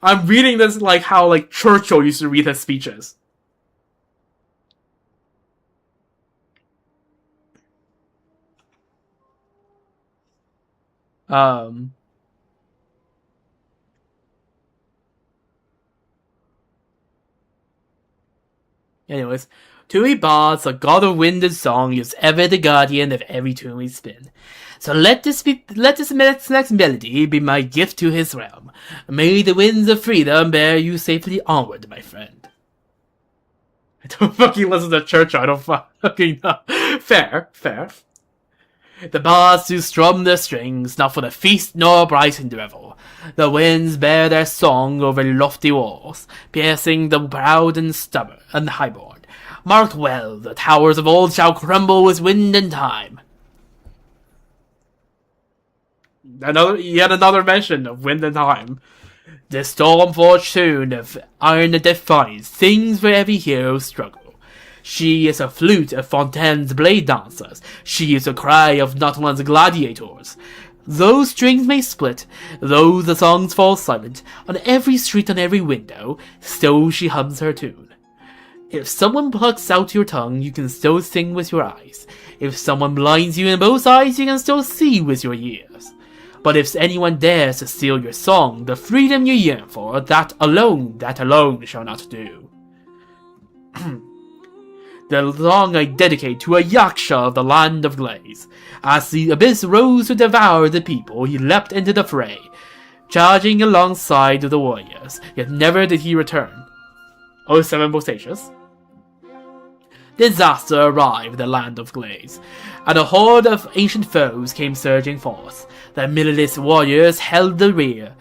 I'm reading this like how Churchill used to read his speeches. Anyways, To a boss, the god of wind and song is ever the guardian of every tune we spin. So let this next melody be my gift to his realm. May the winds of freedom bear you safely onward, my friend. I don't fucking listen to church, I don't fucking know. Fair. The bards do strum their strings, not for the feast nor brightened revel. The winds bear their song over lofty walls, piercing the proud and stubborn and highborn. Mark well, the towers of old shall crumble with wind and time. Yet another mention of wind and time. The storm-forged tune of iron defiance sings for every hero's struggle. She is a flute of Fontaine's blade dancers. She is a cry of Notland's gladiators. Though strings may split, though the songs fall silent, on every street, on every window, still she hums her tune. If someone plucks out your tongue, you can still sing with your eyes. If someone blinds you in both eyes, you can still see with your ears. But if anyone dares to steal your song, the freedom you yearn for, that alone shall not do. The song I dedicate to a Yaksha of the land of Glaze. As the abyss rose to devour the people, he leapt into the fray, charging alongside of the warriors, yet never did he return. 07 Bosacius. Disaster arrived in the land of Glaze, and a horde of ancient foes came surging forth. The militant warriors held the rear,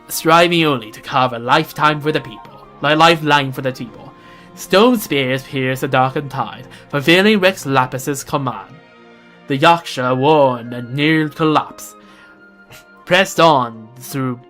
striving only to carve a lifeline for the people. Stone spears pierced the darkened tide, fulfilling Rex Lapis's command. The Yaksha, worn and near collapse, pressed on through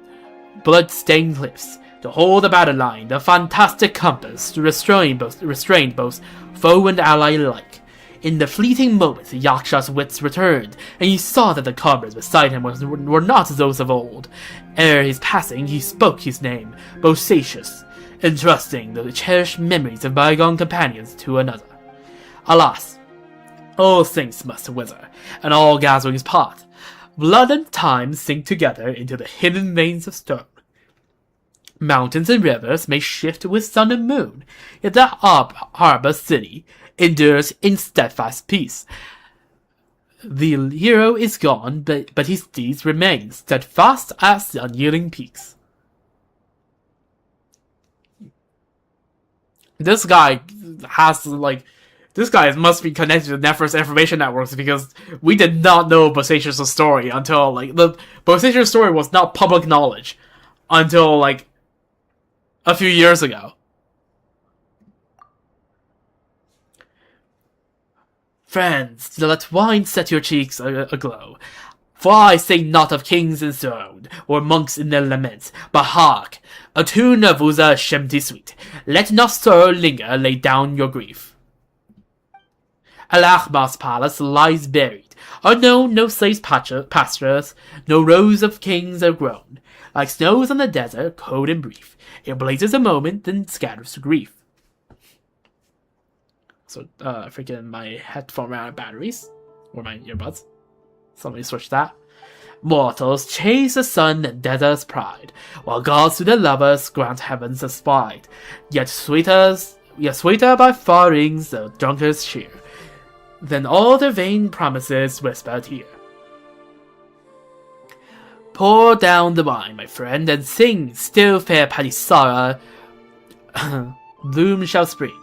blood-stained cliffs to hold the battle line, the fantastic compass to restrain both foe and ally alike. In the fleeting moment, the Yaksha's wits returned, and he saw that the comrades beside him were not those of old. Ere his passing, he spoke his name, Bosacius, entrusting the cherished memories of bygone companions to another. Alas, all things must wither, and all gatherings part. Blood and time sink together into the hidden veins of stone. Mountains and rivers may shift with sun and moon, yet the harbor city endures in steadfast peace. The hero is gone, but his deeds remain steadfast as the unyielding peaks. This guy must be connected to Nephros information networks, because we did not know Bosacius' story until, the Bosacius story was not public knowledge until, a few years ago. Friends, let wine set your cheeks aglow. For I say not of kings enthroned, or monks in their laments, but hark, a tune of Uza Shemti sweet. Let not sorrow linger, lay down your grief. Al-Ahmar's palace lies buried, unknown, no slaves pastures, no rows of kings are grown. Like snows on the desert, cold and brief, it blazes a moment, then scatters to grief. So, freaking my headphone ran out of batteries, or my earbuds. Somebody switch that. Mortals chase the sun and desert's pride, while gods to their lovers grant heaven's aspired. Yet sweeter by far rings the drunkard's cheer, than all their vain promises whispered here. Pour down the wine, my friend, and sing, still fair Palisara. Bloom shall spring.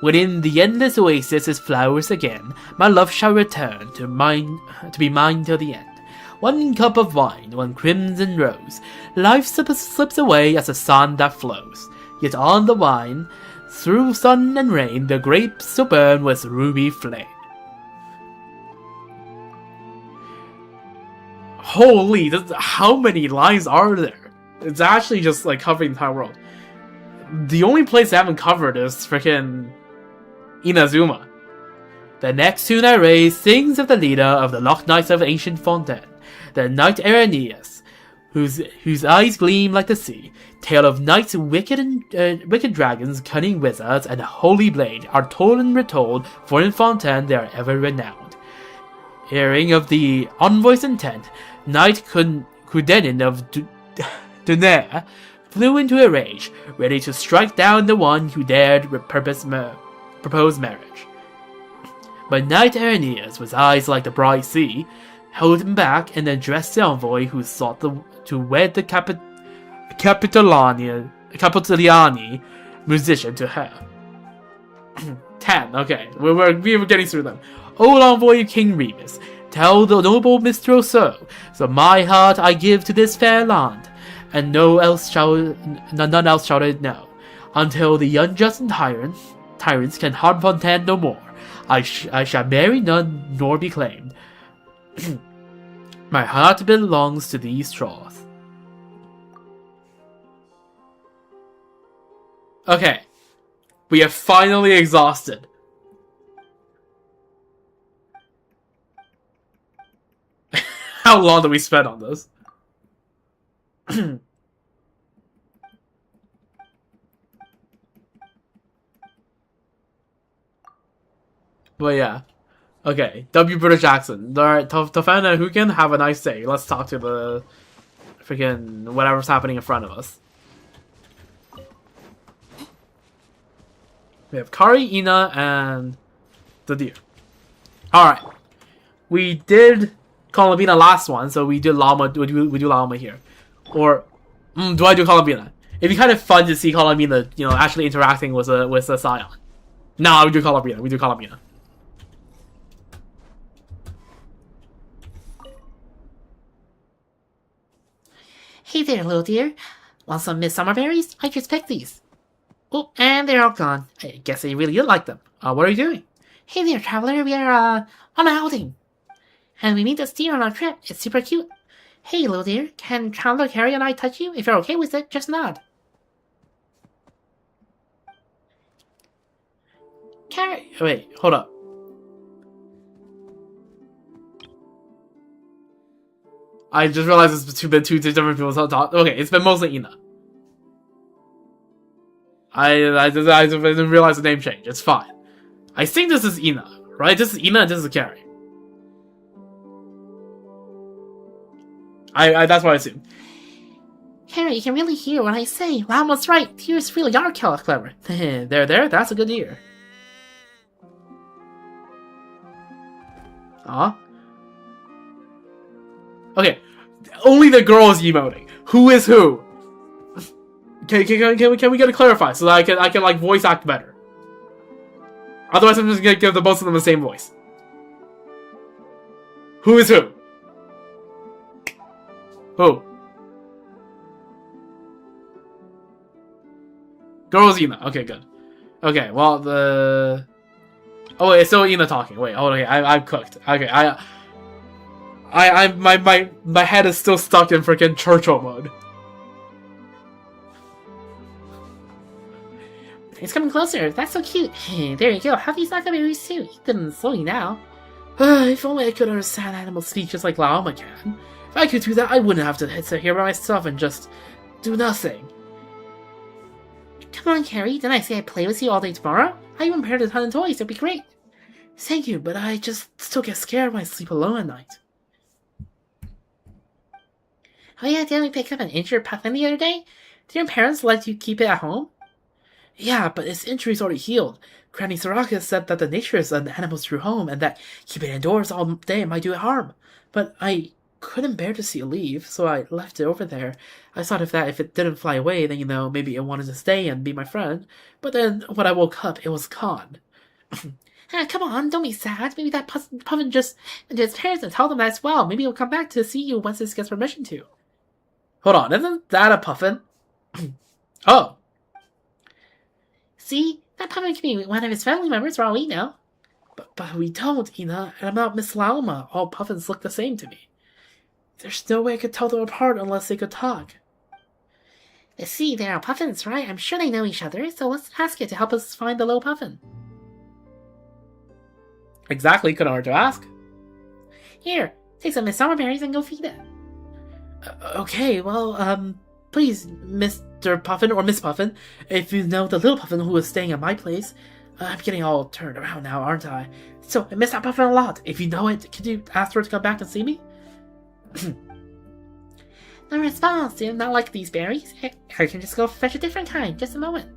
Within the endless oasis is flowers again. My love shall return to be mine till the end. One cup of wine, one crimson rose. Life slips away as the sun that flows. Yet on the wine, through sun and rain, the grapes still burn with ruby flame. Holy, how many lines are there? It's actually just covering the entire world. The only place I haven't covered is freaking Inazuma. The next tune I raise sings of the leader of the Loch Knights of ancient Fontaine, the knight Irenaeus, whose eyes gleam like the sea. Tale of knights, wicked dragons, cunning wizards, and a holy blade are told and retold, for in Fontaine they are ever renowned. Hearing of the envoy's intent, Knight Cudenin of flew into a rage, ready to strike down the one who dared purpose propose marriage. But Knight Aeneas, with eyes like the bright sea, held him back and addressed the envoy who sought to wed the Capitoliani musician to her. 10. Okay, we were getting through them. O envoy King Remus, tell the noble minstrel so my heart I give to this fair land, and none else shall it know, until the unjust and tyrants can harm Fontaine no more. I shall marry none nor be claimed. My heart belongs to these troth. Okay. We have finally exhausted. How long did we spend on this? But yeah. Okay, W. British accent. Alright, Tofan and Hukin, have a nice day. Let's talk to the freaking whatever's happening in front of us. We have Kari, Ina, and the deer. Alright. We did Columbina last one, so we do Llama. We do Llama here. Or do I do Columbina? It'd be kind of fun to see Columbina, actually interacting with a Scion. Nah, we do Columbina. We do Columbina. Hey there, little dear. Want some midsummer berries? I just picked these. Oh, and they're all gone. I guess I really did like them. What are you doing? Hey there, traveler. We are, on an outing. And we meet this deer on our trip. It's super cute. Hey, little dear. Can Traveler Carrie and I touch you? If you're okay with it, just nod. Carrie. Wait, hold up. I just realized it's been two different people talking. Okay, it's been mostly Ina. I didn't realize the name change. It's fine. I think this is Ina, right? This is Ina and this is Carrie. That's what I assume. Carrie, you can really hear what I say. Llama's right. Deers really are clever. There, that's a good deer. Okay, only the girl is emoting. Who is who? Can we get it clarified so that I can like voice act better? Otherwise, I'm just gonna give the both of them the same voice. Who is who? Who? Girl is Ina. Okay, good. Okay, well the. Oh wait, it's still Ina talking. Wait, okay, I'm cooked. Okay, my head is still stuck in freaking Churchill mode. It's coming closer. That's so cute. There you go. Have these blackberries too. Eat them slowly now. If only I could understand animal speech just like Llama can. If I could do that, I wouldn't have to sit here by myself and just do nothing. Come on, Carrie. Didn't I say I'd play with you all day tomorrow? I even prepared a ton of toys. It'd be great. Thank you, but I just still get scared when I sleep alone at night. Oh yeah, didn't we pick up an injured puffin the other day? Did your parents let you keep it at home? Yeah, but its injury's already healed. Granny Soraka said that the nature is an animal's true home, and that keeping it indoors all day might do it harm. But I couldn't bear to see it leave, so I left it over there. I thought if it didn't fly away, then, maybe it wanted to stay and be my friend. But then, when I woke up, it was gone. Come on, don't be sad. Maybe that puffin just went to his parents and tell them that as well. Maybe he'll come back to see you once this gets permission to. Hold on, isn't that a puffin? Oh. See? That puffin can be one of his family members for all we know. But we don't, Ina, and I'm not Miss Llama. All puffins look the same to me. There's no way I could tell them apart unless they could talk. Let's see, they are puffins, right? I'm sure they know each other, so let's ask it to help us find the little puffin. Exactly, couldn't hurt to ask. Here, take some midsummer berries and go feed it. Okay, well, please, Mr. Puffin or Miss Puffin, if you know the little puffin who is staying at my place. I'm getting all turned around now, aren't I? So, I miss that puffin a lot. If you know it, could you ask her to come back and see me? No response, do not like these berries. I can just go fetch a different kind. Just a moment.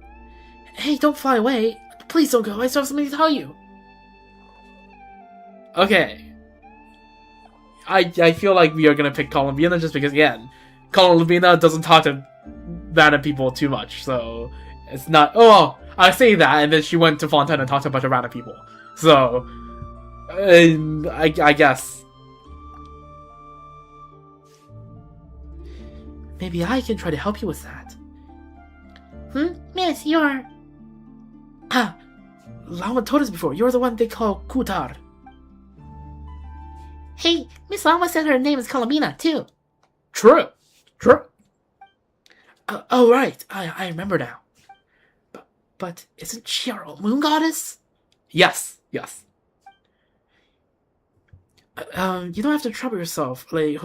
Hey, don't fly away. Please don't go. I still have something to tell you. Okay. I feel like we are gonna pick Columbina just because, again, Columbina doesn't talk to random people too much, so it's not. Oh, I say that, and then she went to Fontaine and talked to a bunch of random people. So, I guess. Maybe I can try to help you with that. Miss, you're... Lama told us before, you're the one they call Kutar. Hey, Miss Lama said her name is Columbina, too. True. Oh, right, I remember now. But isn't she our old moon goddess? Yes. You don't have to trouble yourself, like,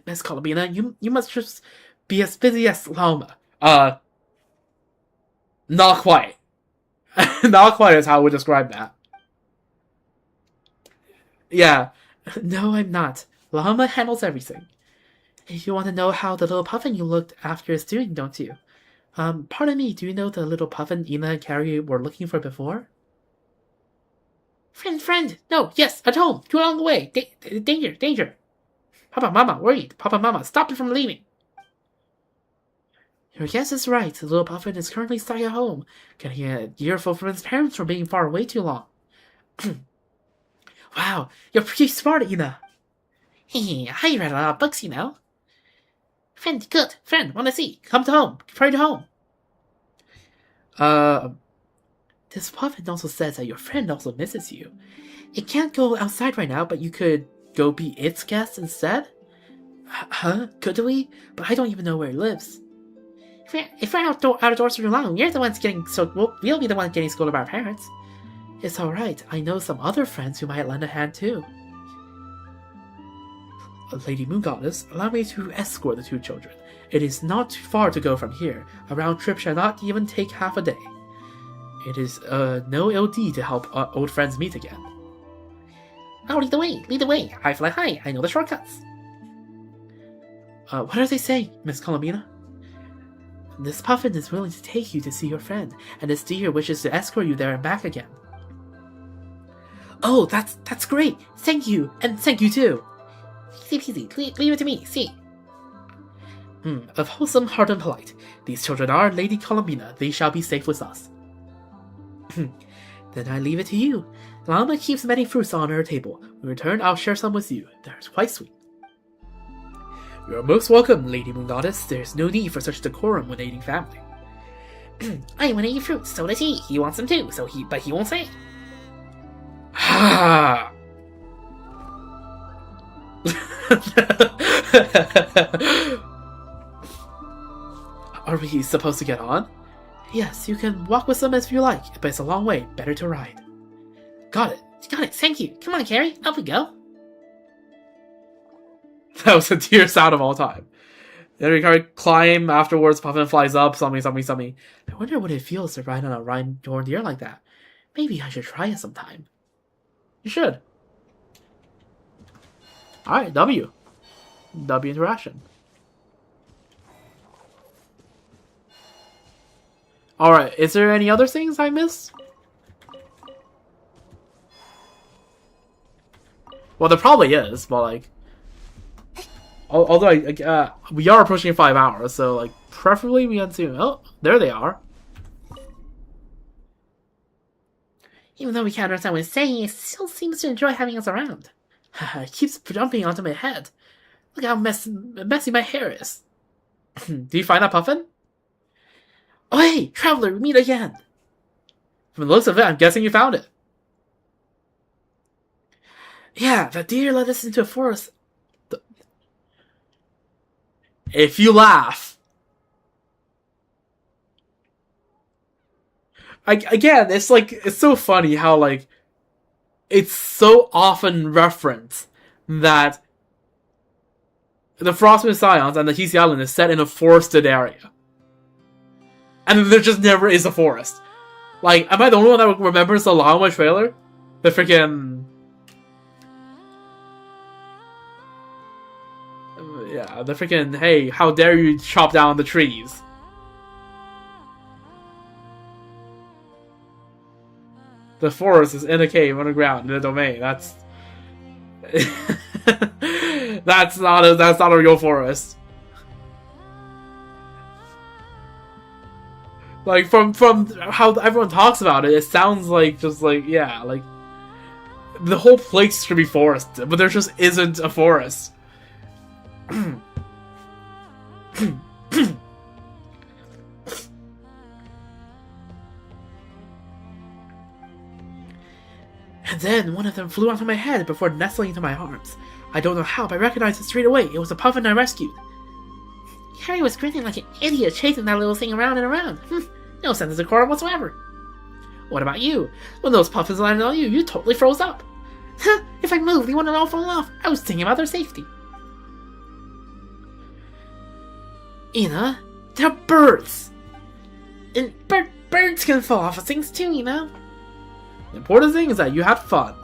Miss Columbina. You must just be as busy as Lama. Not quite. Not quite is how I would describe that. Yeah. No, I'm not. Lama handles everything. You want to know how the little puffin you looked after is doing, don't you? Pardon me, do you know the little puffin Ina and KRAI were looking for before? Friend! No, yes, at home! Too long away! Danger! Papa, Mama, worried! Papa, Mama, stop it from leaving! Your guess is right. The little puffin is currently stuck at home, getting a earful from his parents for being far away too long. Wow, you're pretty smart, Ina. I read a lot of books, you know. Friend, good. Friend, wanna see? Come to home. Pray to home. This puffin also says that your friend also misses you. It can't go outside right now, but you could go be its guest instead? Huh? Could we? But I don't even know where it lives. If we're out of doors for too long, we'll be the ones getting scolded by our parents. It's alright. I know some other friends who might lend a hand too. Lady Moon Goddess, allow me to escort the two children. It is not too far to go from here. A round trip shall not even take half a day. It is no ill deed to help old friends meet again. I'll lead the way. I fly high. I know the shortcuts. What are they saying, Miss Columbina? This puffin is willing to take you to see your friend, and this deer wishes to escort you there and back again. Oh, that's great! Thank you, and thank you too! Easy peasy, leave it to me, see. Of wholesome heart and polite, these children are Lady Columbina, they shall be safe with us. Then I leave it to you. Lama keeps many fruits on her table. When we return, I'll share some with you. They're quite sweet. You are most welcome, Lady Moon Goddess. There's no need for such decorum when aiding family. I want to eat fruits, so does he. He wants them too, but he won't say. Ha! Are we supposed to get on? Yes, you can walk with them if you like, but it's a long way. Better to ride. Got it. Thank you. Come on, KRAI. Up we go. That was the dearest sound of all time. Then we climb afterwards, Puffin flies up, something. I wonder what it feels to ride on a rhine-horned deer like that. Maybe I should try it sometime. You should. Alright, W. W interaction. Alright, is there any other things I missed? Well, there probably is, but like... Although we are approaching 5 hours, so like preferably we had to. Oh, there they are. Even though we can't understand what it's saying, it still seems to enjoy having us around. It keeps jumping onto my head. Look how messy my hair is. Do you find that puffin? Oh hey, traveler, we meet again. From the looks of it, I'm guessing you found it. Yeah, the deer led us into a forest. If you laugh. Again, it's like, it's so funny how like, it's so often referenced that the Frostmoon Scions and the Hisi Island is set in a forested area. And there just never is a forest. Like, am I the only one that remembers the Llama trailer? The freaking... Yeah, the freaking, hey, how dare you chop down the trees. The forest is in a cave underground in a domain. That's that's not a real forest. Like from how everyone talks about it, it sounds like just like yeah, like the whole place should be forested, but there just isn't a forest. And then one of them flew onto my head before nestling into my arms. I don't know how, but I recognized it straight away. It was a puffin I rescued. Harry was grinning like an idiot, chasing that little thing around and around. No sense of decorum whatsoever. What about you? When those puffins landed on you, you totally froze up. If I moved, they wouldn't all fall off. I was thinking about their safety. Ina, they're birds. And birds can fall off of things too, you know? The important thing is that you had fun.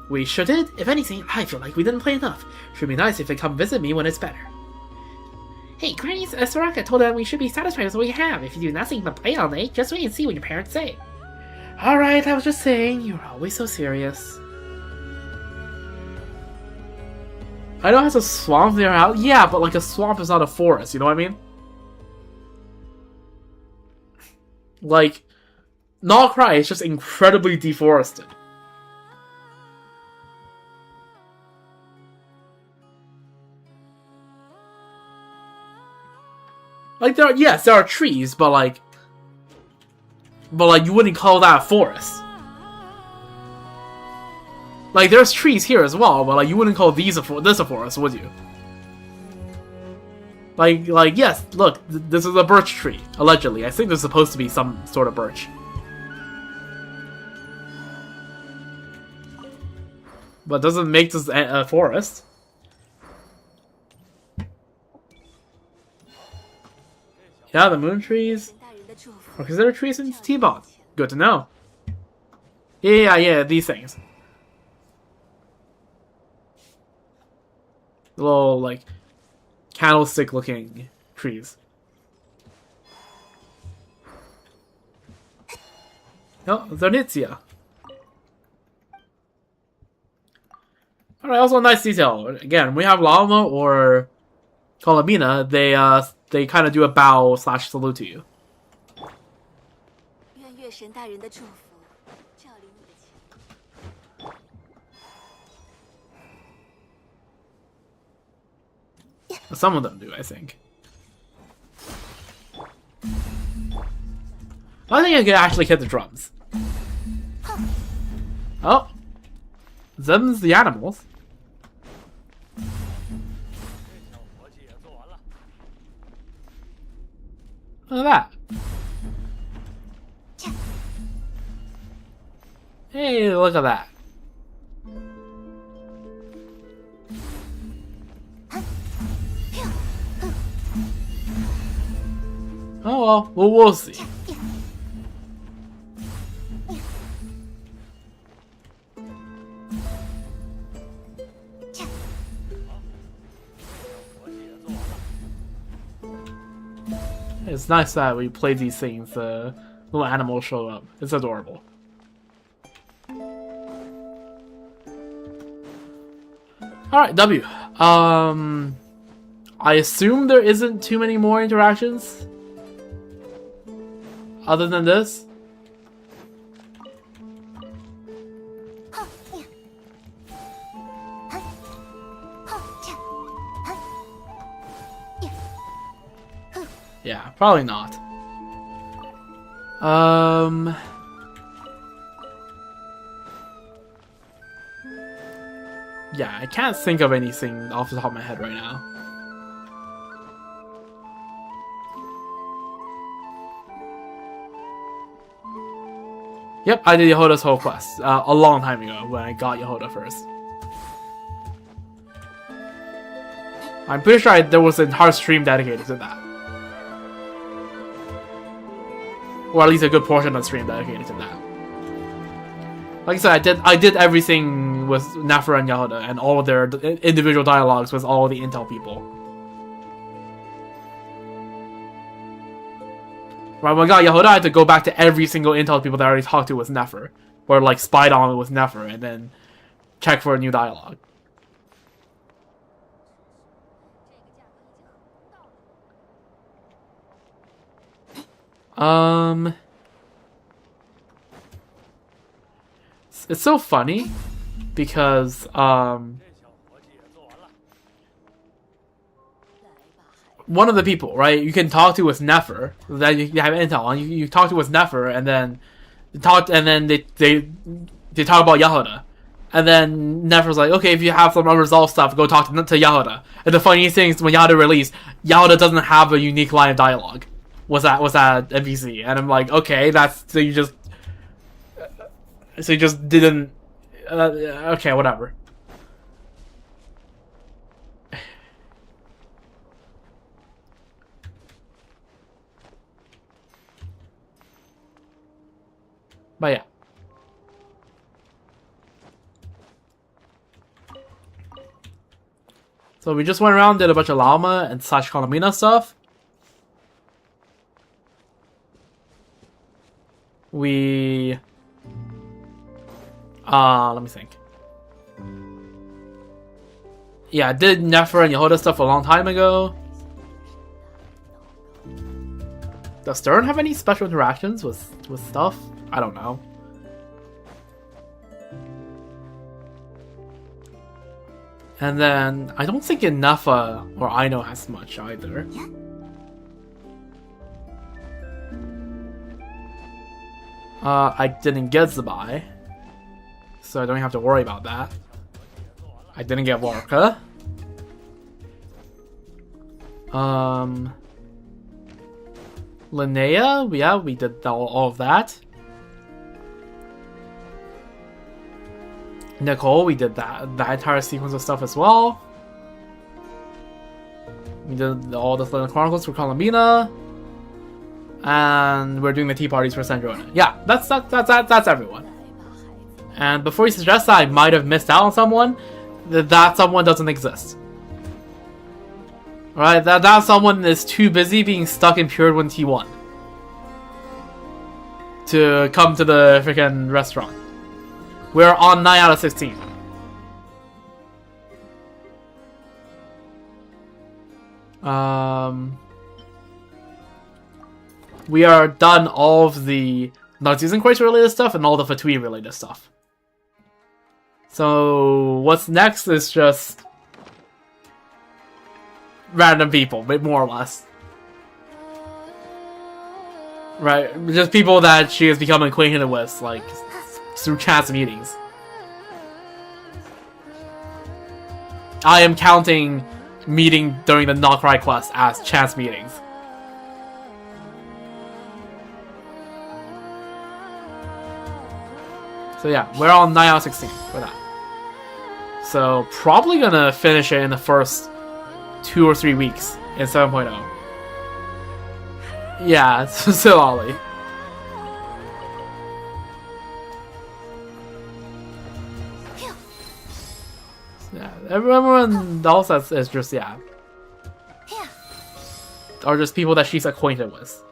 We sure did. If anything, I feel like we didn't play enough. Should be nice if they come visit me when it's better. Hey, Granny, Soraka told us we should be satisfied with what we have. If you do nothing but play all night, just wait and see what your parents say. Alright, I was just saying, you're always so serious. I know it has a swamp near our house. Yeah, but like a swamp is not a forest, you know what I mean? Like, KRAI is just incredibly deforested. Like there are trees, but like you wouldn't call that a forest. Like there's trees here as well, but like you wouldn't call this a forest, would you? Like yes, look, this is a birch tree, allegedly. I think there's supposed to be some sort of birch. But doesn't make this a forest. Yeah, the moon trees are considered trees in T-Bot. Good to know. Yeah, these things. Little, like, candlestick-looking trees. Oh, Zarnitzia. Alright, also a nice detail. Again, we have Llama or Colomina, they kind of do a bow / salute to you. Some of them do, I think. I think I could actually hit the drums. Oh. Them's the animals. Look at that. Hey, look at that. Oh well, we'll see. It's nice that we play these things, little animals show up. It's adorable. Alright, W. I assume there isn't too many more interactions other than this. Yeah, probably not. Yeah, I can't think of anything off the top of my head right now. Yep, I did Yehoda's whole quest a long time ago when I got Yehoda first. I'm pretty sure there was an entire stream dedicated to that. Or at least a good portion of the stream dedicated to that. Like I said, I did everything with Nafra and Yehoda and all of their individual dialogues with all the Intel people. Right, when I got Yahoda, I had to go back to every single intel people that I already talked to with Nefer. Or, like, spied on with Nefer, and then check for a new dialogue. It's so funny, because, one of the people, right, you can talk to with Nefer, that you have intel on, you talk to with Nefer, and then they talk about Yahoda. And then Nefer's like, okay, if you have some unresolved stuff, go talk to Yahoda. And the funny thing is, when Yahoda released, Yahoda doesn't have a unique line of dialogue. Was that NPC? And I'm like, okay, so you just didn't. Okay, whatever. But yeah. So we just went around, did a bunch of llama and / Colomina stuff. We... let me think. Yeah, I did Nefer and Yahoda stuff a long time ago. Does Stern have any special interactions with stuff? I don't know. And then, I don't think Inafa or Aino has much either. I didn't get Zabai, so I don't have to worry about that. I didn't get Warka. Linnea, yeah, we did all of that. Nicole, we did that entire sequence of stuff as well. We did all the Chronicles for Colomina. And we're doing the tea parties for Sandrona. Yeah, that's everyone. And before you suggest that I might have missed out on someone, that someone doesn't exist. Alright, that someone is too busy being stuck in Pure One T1 to come to the freaking restaurant. We're on 9 out of 16. We are done all of the non-season quest related stuff and all the Fatui related stuff. So what's next is just random people, but more or less. Right, just people that she has become acquainted with, like, through chance meetings. I am counting meeting during the KRAI quest as chance meetings. So yeah, we're on 9 out of 16 for that. So probably gonna finish it in the first 2 or 3 weeks in 7.0. Yeah, it's still Ollie. Yeah, everyone else is just, yeah. Or just people that she's acquainted with.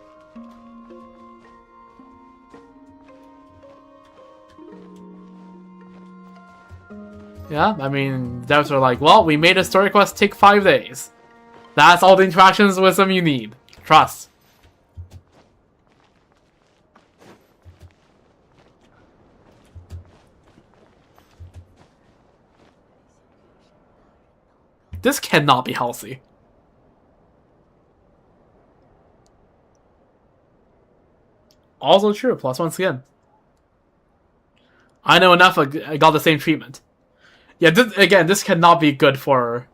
Yeah, I mean, devs are like, well, we made a story quest take 5 days. That's all the interactions with them you need. Trust. This cannot be healthy. Also true, +1 skin. I know enough, I got the same treatment. Yeah, this cannot be good for...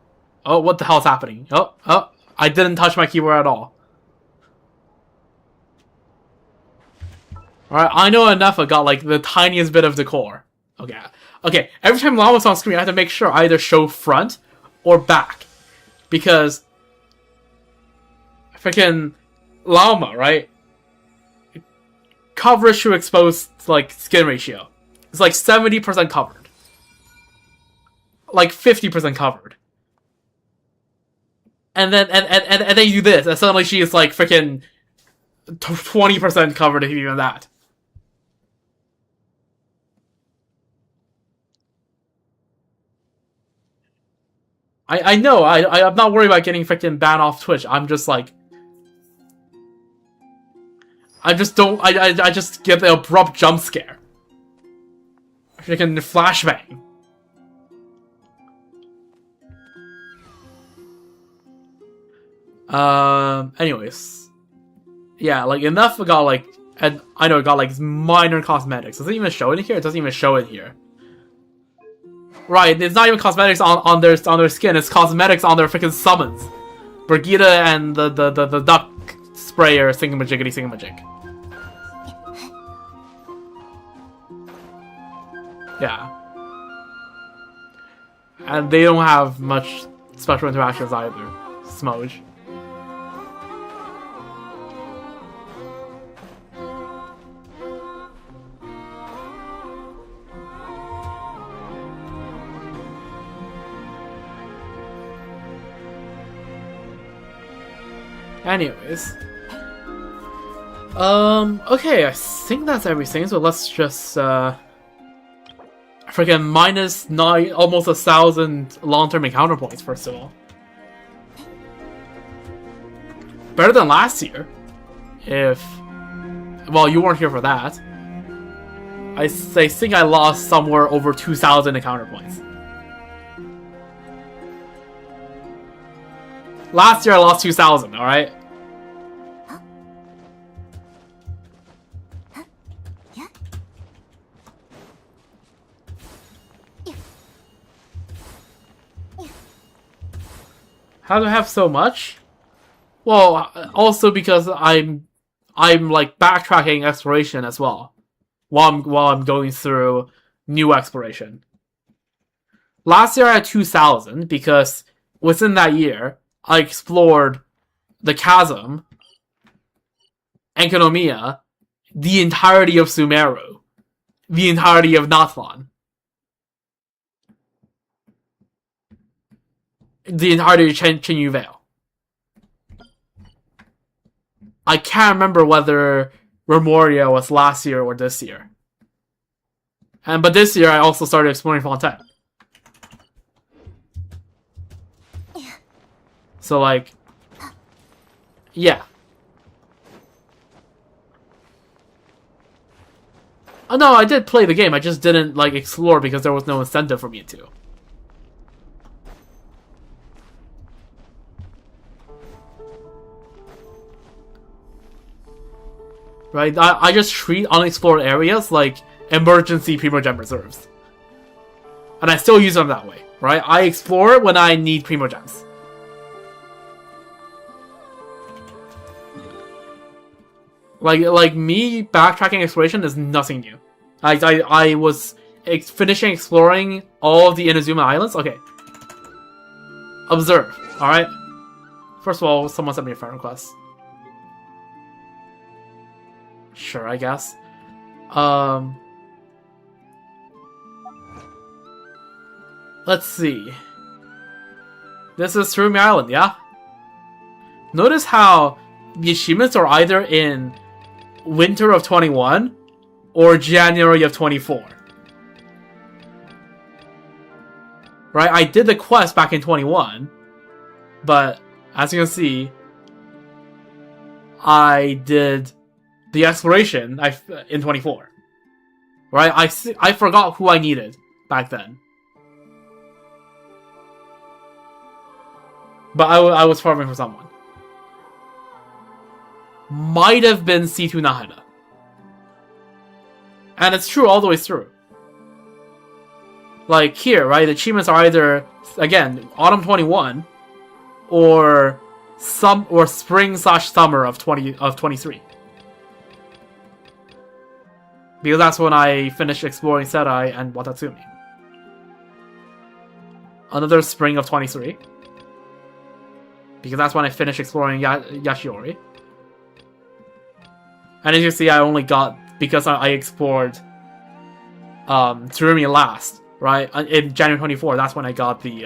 Oh, what the hell is happening? Oh, I didn't touch my keyboard at all. Alright, I know enough, I got like the tiniest bit of decor. Okay, every time Llama's on screen, I have to make sure I either show front or back. Because... freaking Llama, right? Coverage to exposed, like, skin ratio. It's like 70% covered. Like 50% covered. And then you do this, and suddenly she is like freaking 20% covered, if even that. I know, I'm not worried about getting freaking banned off Twitch. I'm just like... I just get the abrupt jump scare. Freaking flashbang. Anyways. Yeah, like, enough got, like... And I know it got, like, minor cosmetics. Does it even show it in here? It doesn't even show it here. Right, it's not even cosmetics on their skin, it's cosmetics on their freaking summons. Brigitte and the duck sprayer thingamajiggy. Yeah. And they don't have much special interactions either. Smoge. Anyways. Okay, I think that's everything, so let's just, freaking minus 9, almost 1,000 long-term encounter points, first of all. Better than last year. If... Well, you weren't here for that. I think I lost somewhere over 2,000 encounter points. Last year I lost 2,000, alright? How do I have so much? Well, also because I'm like backtracking exploration as well. While I'm going through new exploration. Last year I had 2,000 because within that year I explored the Chasm, Enkanomiya, the entirety of Sumeru, the entirety of Natlan, the entirety of Chenyu Vale. I can't remember whether Remoria was last year or this year. But this year I also started exploring Fontaine. So, like, yeah. Oh, no, I did play the game. I just didn't, like, explore because there was no incentive for me to. Right? I just treat unexplored areas like emergency Primogen reserves. And I still use them that way, right? I explore when I need Primogems. Like me backtracking exploration is nothing new. I was finishing exploring all of the Inazuma Islands. Okay. Observe. Alright. First of all, someone sent me a friend request. Sure, I guess. Let's see. This is Tsurumi Island, yeah? Notice how the achievements are either in winter of 21 or January of 24. Right? I did the quest back in 21, but as you can see, I did the exploration in 24. Right? I forgot who I needed back then. But I was farming for someone. Might have been C2 Nahida. And it's true all the way through. Like here, right? The achievements are either, again, autumn 21 or spring/summer of 23. Because that's when I finished exploring Serai and Watatsumi. Another spring of 23. Because that's when I finished exploring Yashiori. And as you see, I only got, because I explored Tsurumi last, right? In January 24, that's when I got the,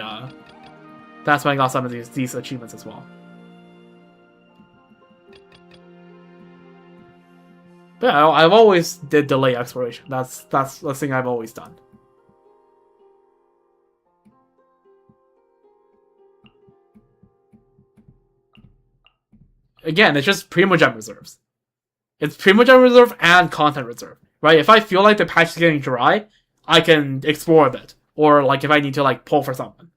that's when I got some of these achievements as well. But yeah, I've always did delay exploration. That's the thing I've always done. Again, it's just Primogem reserves. It's Primogem reserve and content reserve, right? If I feel like the patch is getting dry, I can explore a bit, or like if I need to like pull for something.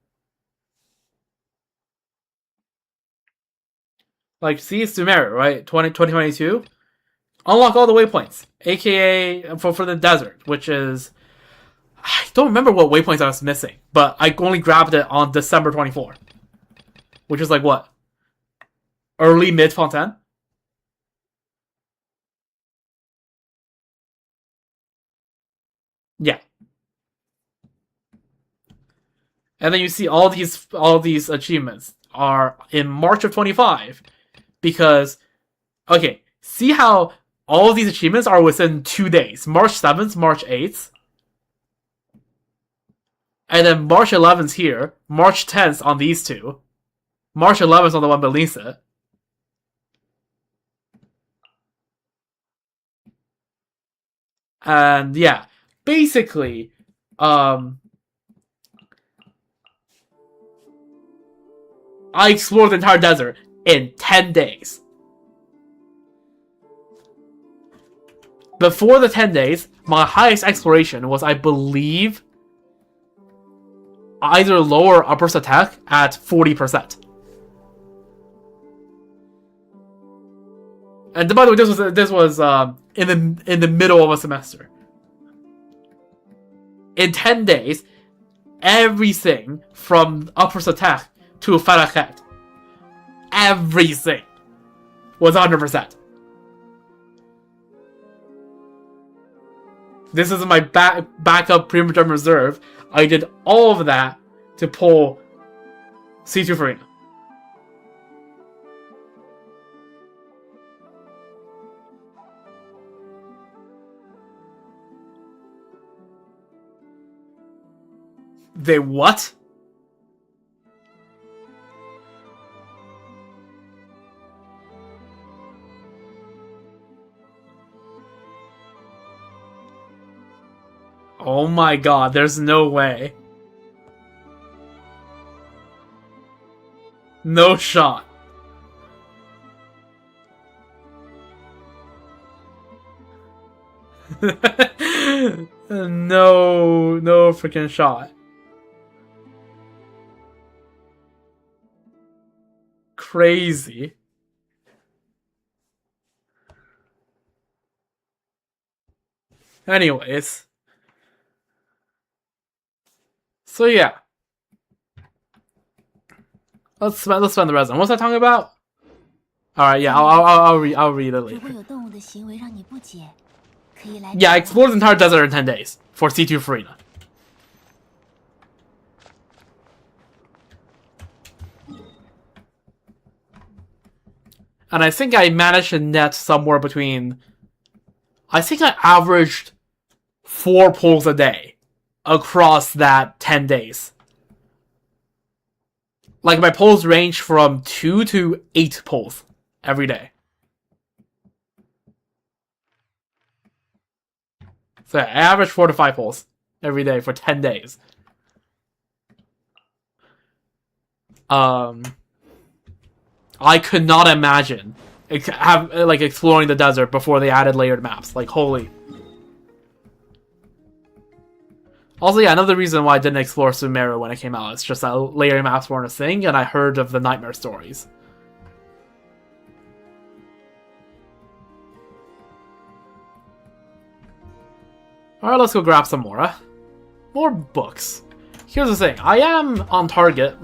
Like, see, Sumeru, right? 2022. Unlock all the waypoints, aka for the desert, which is... I don't remember what waypoints I was missing, but I only grabbed it on December 24. Which is like what? Early mid-Fontaine? Yeah. And then you see all these achievements are in March of 25. Because, okay, see how all of these achievements are within 2 days. March 7th, March 8th. And then March 11th here. March 10th on these two. March 11th on the one beneath it. And yeah, basically, I explored the entire desert in 10 days. Before the 10 days, my highest exploration was, I believe, either lower or upper attack at 40%. And by the way, this was in the middle of a semester. In 10 days, everything from upper attack to Farachet, everything was 100%. This is my backup Primogem reserve. I did all of that to pull C2 Farina. They what? Oh my god, there's no way. No shot. No freaking shot. Crazy. Anyways. So yeah. Let's spend the rest. What's I talking about? Alright, yeah, I'll read it later. Yeah, I explored the entire desert in 10 days for C2 Farina. And I think I managed to net somewhere between... I think I averaged 4 pulls a day across that 10 days. Like, my pulls range from 2 to 8 pulls every day. So I average 4 to 5 pulls every day for 10 days. I could not imagine exploring the desert before they added layered maps. Like, holy. Also, yeah, another reason why I didn't explore Sumeru when it came out is just that layered maps weren't a thing, and I heard of the nightmare stories. Alright, let's go grab some more. More books. Here's the thing. I am on target.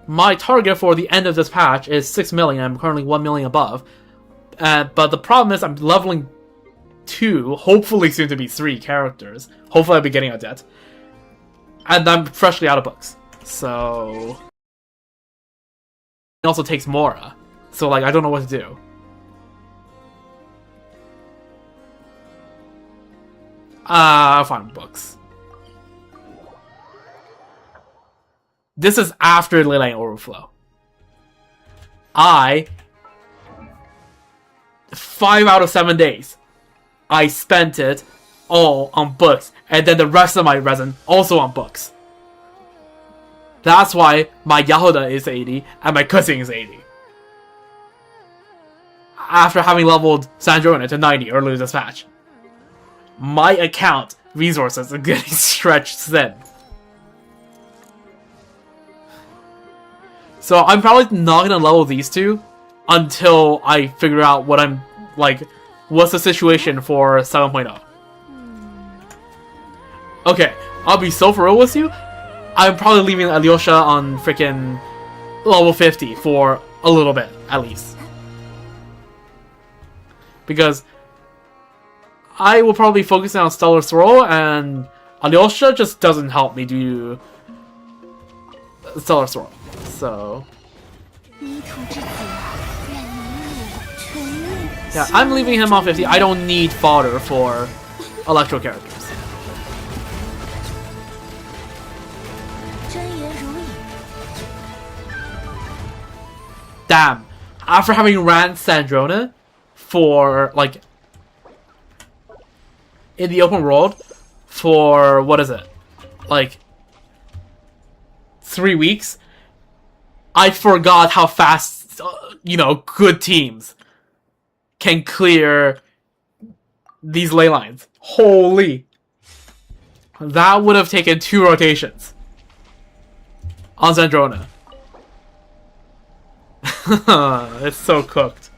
My target for the end of this patch is 6 million. I'm currently 1 million above. But the problem is I'm leveling 2, hopefully soon to be 3 characters. Hopefully I'll be getting a debt. And I'm freshly out of books. So... It also takes Mora. So, like, I don't know what to do. I'll find books. This is after Leyline Overflow. I 5 out of 7 days, I spent it all on books, and then the rest of my resin also on books. That's why my Yahoda is 80 and my Kussing is 80. After having leveled Sandrona to 90 earlier this match, my account resources are getting stretched thin. So I'm probably not gonna level these two until I figure out what I'm like. What's the situation for 7.0? Okay, I'll be so for real with you. I'm probably leaving Alyosha on freaking level 50 for a little bit, at least. Because I will probably focus on Stellar Swirl, and Alyosha just doesn't help me do Stellar Swirl. So yeah, I'm leaving him on 50. I don't need fodder for Electro characters. Damn, after having ran Sandrona for, like, in the open world for, what is it, like, 3 weeks, I forgot how fast, you know, good teams can clear these ley lines. Holy. That would have taken 2 rotations on Sandrona. It's so cooked.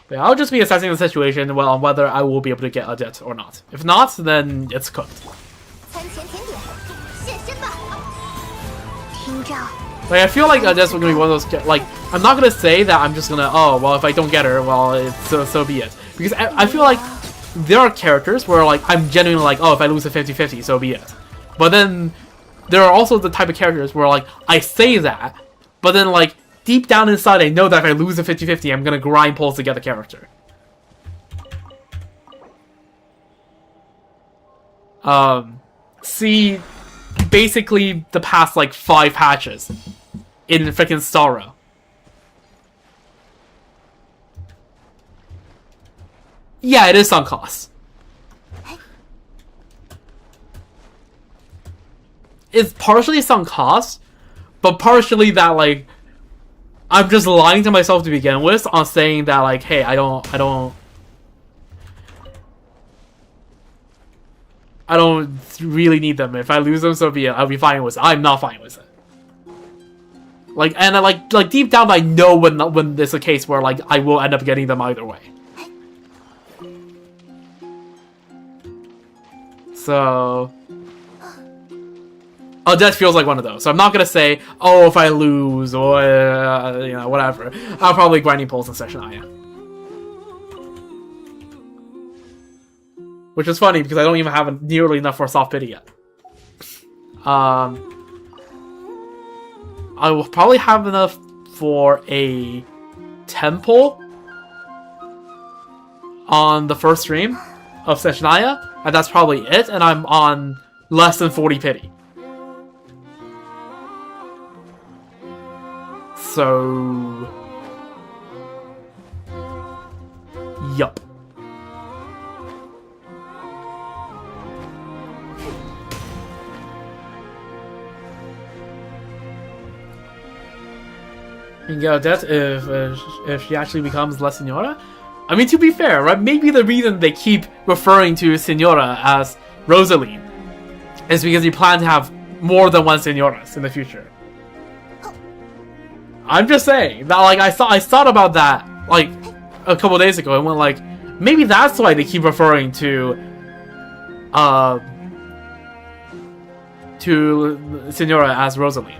But I'll just be assessing the situation on whether I will be able to get a debt or not. If not, then it's cooked. Like, I feel like this is gonna be one of those, like, I'm not gonna say that I'm just gonna, oh, well, if I don't get her, well, it's, so be it. Because I feel like there are characters where, like, I'm genuinely like, oh, if I lose a 50-50, so be it. But then there are also the type of characters where, like, I say that, but then, like, deep down inside I know that if I lose a 50-50, I'm gonna grind pulls to get the character. See, basically the past, like, 5 patches in freaking Starro. Yeah, it is sunk cost. It's partially sunk cost, but partially that, like, I'm just lying to myself to begin with on saying that, like, hey, I don't really need them. If I lose them, so be it. I'll be fine with it. I'm not fine with it. Like, and I like deep down, I know when there's a case where, like, I will end up getting them either way. So, oh, that feels like one of those. So I'm not gonna say, oh, if I lose or you know, whatever. I'll probably grinding pulls in Snezhnaya. Which is funny because I don't even have nearly enough for soft pity yet. I will probably have enough for a 10 pull on the first stream of Snezhnaya, and that's probably it, and I'm on less than 40 pity. So, yup. You can get a debt if she actually becomes La Senora. I mean, to be fair, right? Maybe the reason they keep referring to Senora as Rosaline is because they plan to have more than one Senoras in the future. I'm just saying that, like, I thought about that, like, a couple days ago and went, like, maybe that's why they keep referring to Senora as Rosaline.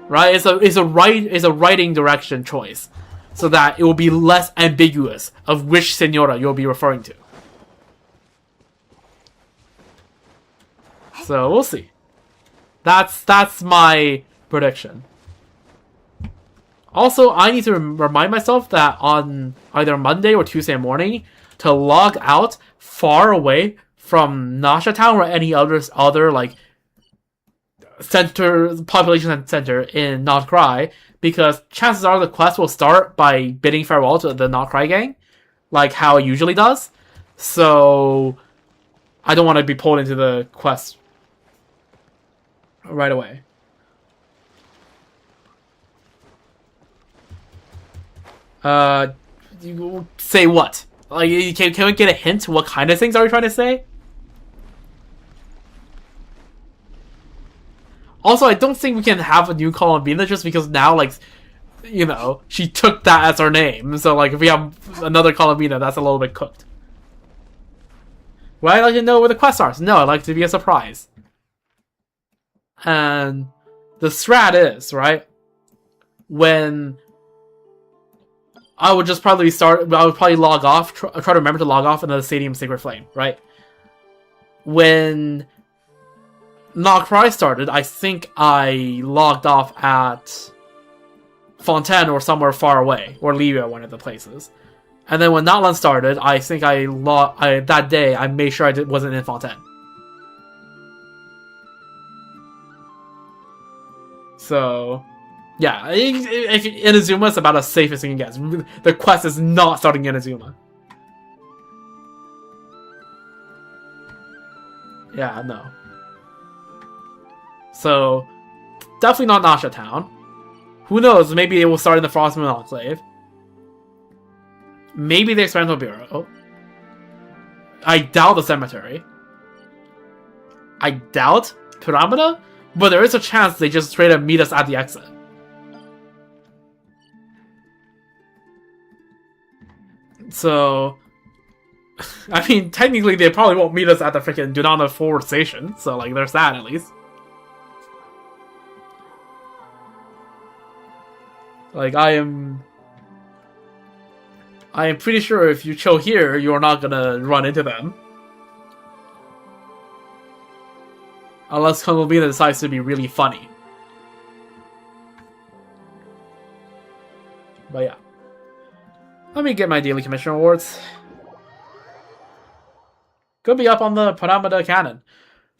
Right? It's a writing direction choice, so that it will be less ambiguous of which Senora you'll be referring to. So we'll see. That's my prediction. Also, I need to remind myself that on either Monday or Tuesday morning to log out far away from Nasha Town or any other like population center in Not Cry, because chances are the quest will start by bidding farewell to the Not Cry gang, like how it usually does. So I don't want to be pulled into the quest right away. You say what? Like, can we get a hint? What kind of things are we trying to say? Also, I don't think we can have a new Columbina just because now, like, you know, she took that as her name. So, like, if we have another Columbina, that's a little bit cooked. Would I like to know where the quest are? No, I'd like to be a surprise. And the strat is, right? When I would just probably I would probably log off, try to remember to log off into the Stadium Sacred Flame, right? When Not Cry started, I think I logged off at Fontaine or somewhere far away, or Livia, one of the places. And then when Natlan started, I think that day I made sure I wasn't in Fontaine. So, yeah, Inazuma is about as safe as you can get. The quest is not starting in Inazuma. Yeah, no. So, definitely not Nasha Town. Who knows, maybe it will start in the Frostmoon Enclave. Maybe the Experimental Bureau. I doubt the Cemetery. I doubt Pyramida, but there is a chance they just straight up meet us at the exit. So, I mean, technically they probably won't meet us at the freaking Dunana Forward Station, so like there's that at least. Like, I am pretty sure if you chill here, you're not gonna run into them. Unless Columbina decides to be really funny. But yeah. Let me get my daily commission rewards. Could be up on the Paramada Cannon.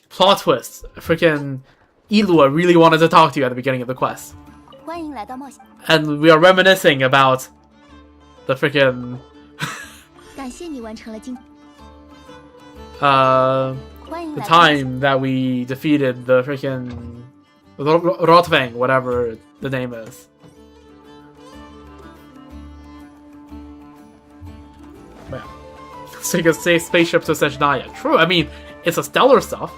Plot twist. Freaking Ilua really wanted to talk to you at the beginning of the quest. And we are reminiscing about the freaking the time that we defeated the freaking Rotveng, whatever the name is. But yeah. So you can say spaceship to Snezhnaya. True, I mean, it's a stellar stuff.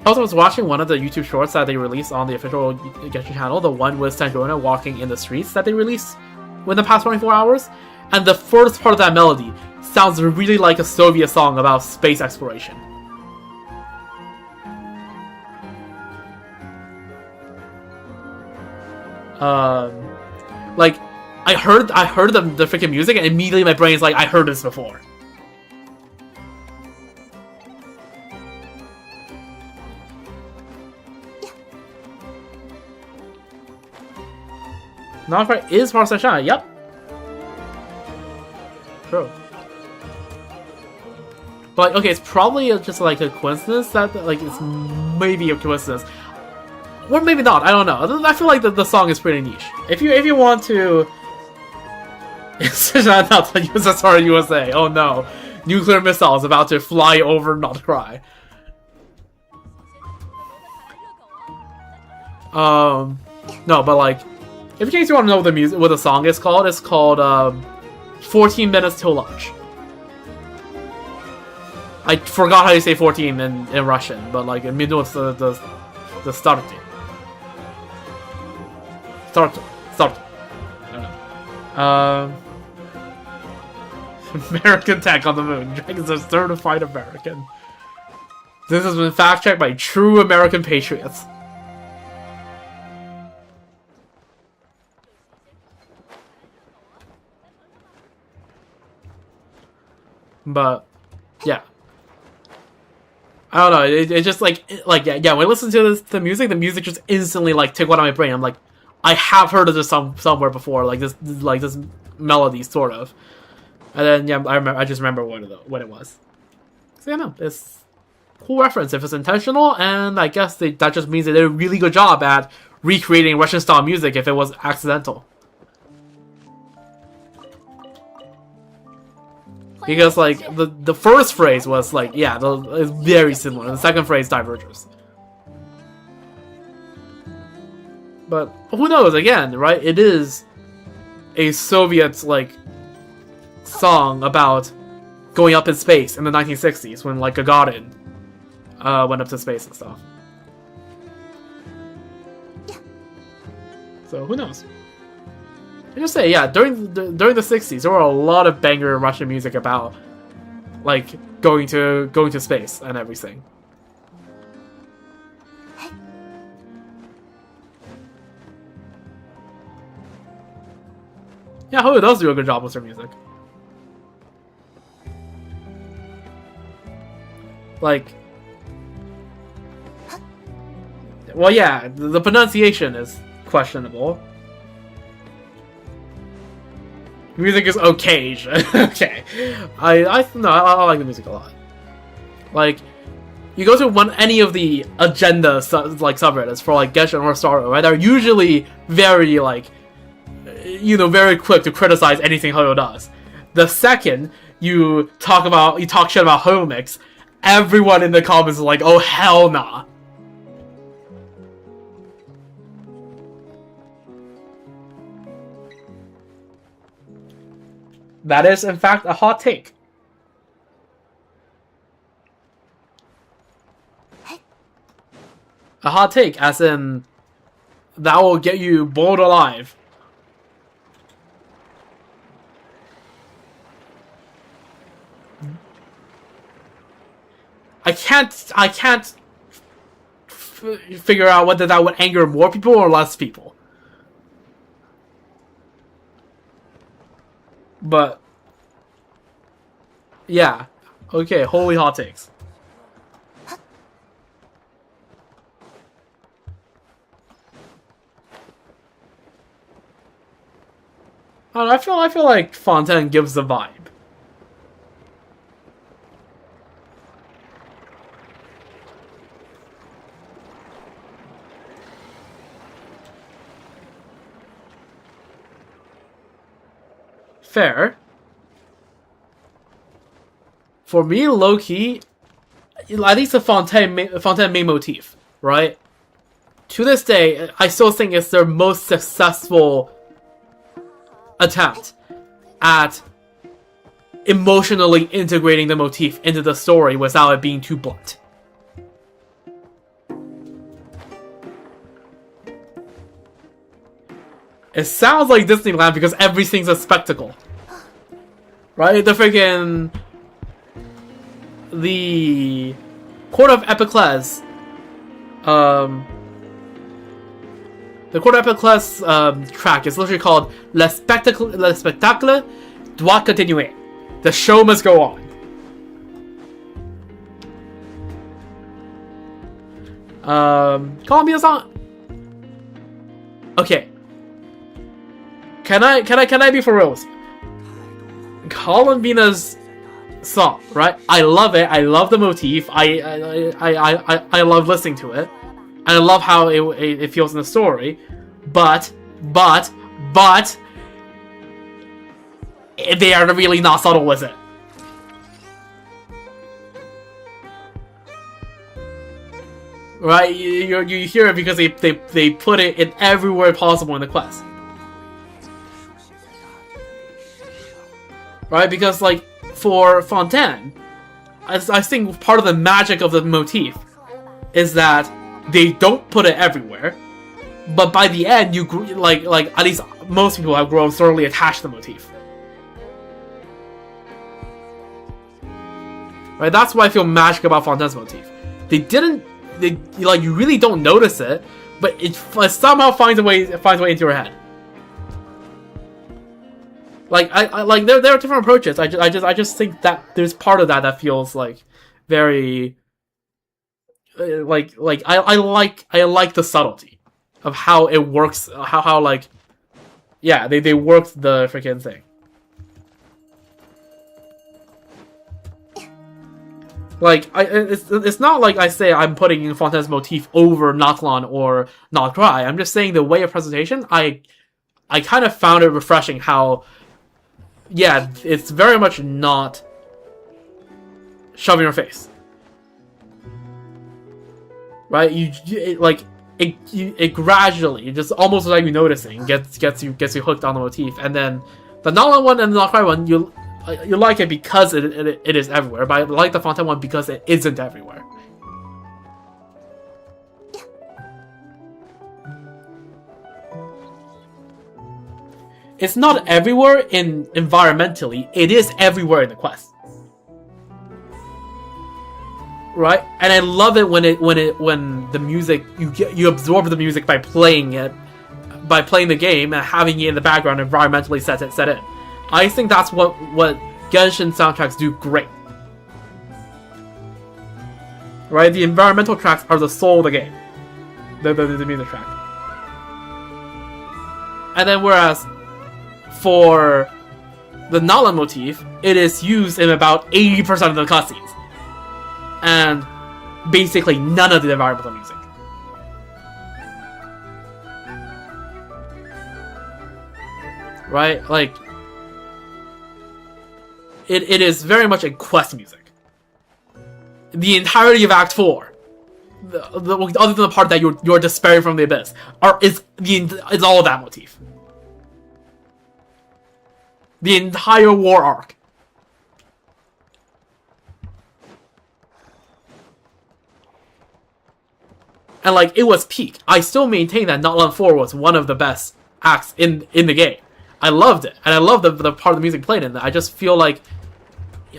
Also, I was watching one of the YouTube shorts that they released on the official Genshin channel, the one with Sandrona walking in the streets that they released within the past 24 hours, and the first part of that melody sounds really like a Soviet song about space exploration. Like, I heard the freaking music, and immediately my brain's like, I heard this before. Nonfire is part of Snezhnaya, yep. True. But, okay, it's probably just, like, a coincidence that, like, it's maybe a coincidence. Or maybe not, I don't know. I feel like the song is pretty niche. If you want to... Snezhnaya not the USSR USA, oh no. Nuclear missiles about to fly over Not Cry. No, but, like... in case you want to know what the song is called, it's called 14 Minutes Till Lunch. I forgot how you say 14 in Russian, but like in minutes the start. Start. I don't know. American tech on the moon. Dragons are certified American. This has been fact checked by true American patriots. But yeah, I don't know. It just like yeah. When I listen to the music just instantly like took one out of my brain. I'm like, I have heard of this somewhere before. Like this melody sort of. And then yeah, I just remember what it was. So yeah, no, it's cool reference if it's intentional, and I guess that just means they did a really good job at recreating Russian style music if it was accidental. Because like the first phrase was like, yeah, it's very similar. The second phrase diverges. But who knows? Again, right? It is a Soviet like song about going up in space in the 1960s when like Gagarin went up to space and stuff. So who knows? I just say, yeah, during the 60s there were a lot of banger Russian music about like going to space and everything. Yeah, Hoyo does do a good job with her music. Like, well, yeah, the pronunciation is questionable. Music is okay. Okay, I like the music a lot. Like, you go to any of the agenda subreddits for like Genshin or Star, right? They're usually very like, very quick to criticize anything Hoyo does. The second you talk shit about Hoyo Mix, everyone in the comments is like, oh hell nah. That is, in fact, a hot take. A hot take, as in, that will get you boiled alive. I can't figure out whether that would anger more people or less people. But yeah, okay, holy hot takes. I don't know, I feel like Fontaine gives the vibe. Fair. For me, low-key, at least the Fontaine main motif, right? To this day, I still think it's their most successful attempt at emotionally integrating the motif into the story without it being too blunt. It sounds like Disneyland because everything's a spectacle. Right? The freaking... The... Court of Epiclese. The Court of Epiclese track is literally called Le Spectacle doit continuer. The show must go on. Call me a song. Okay. Can I be for real with you? Columbina's song, right? I love it. I love the motif. I love listening to it. And I love how it feels in the story. But they are really not subtle with it. Right? You hear it because they put it in everywhere possible in the quest. Right? Because, like, for Fontaine, I think part of the magic of the motif is that they don't put it everywhere, but by the end, you like at least most people have grown thoroughly attached to the motif. Right? That's why I feel magic about Fontaine's motif. You really don't notice it, but it somehow finds a way into your head. Like I there are different approaches. I just think that there's part of that feels like very I like the subtlety of how it works. How like yeah they worked the freaking thing. Like, it's not like I say I'm putting in Fontaine's motif over Natlan or Not KRAI. I'm just saying the way of presentation, I kind of found it refreshing how, yeah, it's very much not shoving your face. Right? It gradually, just almost without you noticing, gets you hooked on the motif, and then the Natlan one and the Not KRAI one, you like it because it is everywhere, but I like the Fontaine one because it isn't everywhere. It's not everywhere environmentally, it is everywhere in the quest. Right? And I love it when the music, you absorb the music by playing it, by playing the game and having it in the background environmentally set in. I think that's what Genshin soundtracks do great. Right? The environmental tracks are the soul of the game. The music track. And then whereas for the Natlan motif, it is used in about 80% of the cutscenes. And basically none of the environmental music. Right? Like, it is very much a quest music. The entirety of Act 4, other than the part that you're despairing from the abyss, is all of that motif. The entire war arc. And like, it was peak. I still maintain that Natlan 4 was one of the best acts in the game. I loved it, and I love the part of the music played in it. I just feel like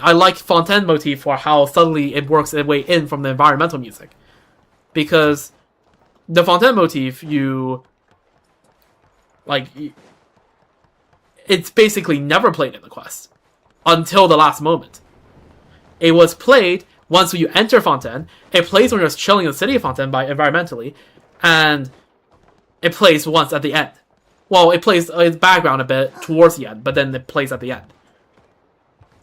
I like Fontaine motif for how subtly it works its way in from the environmental music. Because the Fontaine motif, it's basically never played in the quest until the last moment. It was played once you enter Fontaine, it plays when you're chilling in the city of Fontaine environmentally, and it plays once at the end. Well, it plays its background a bit towards the end, but then it plays at the end.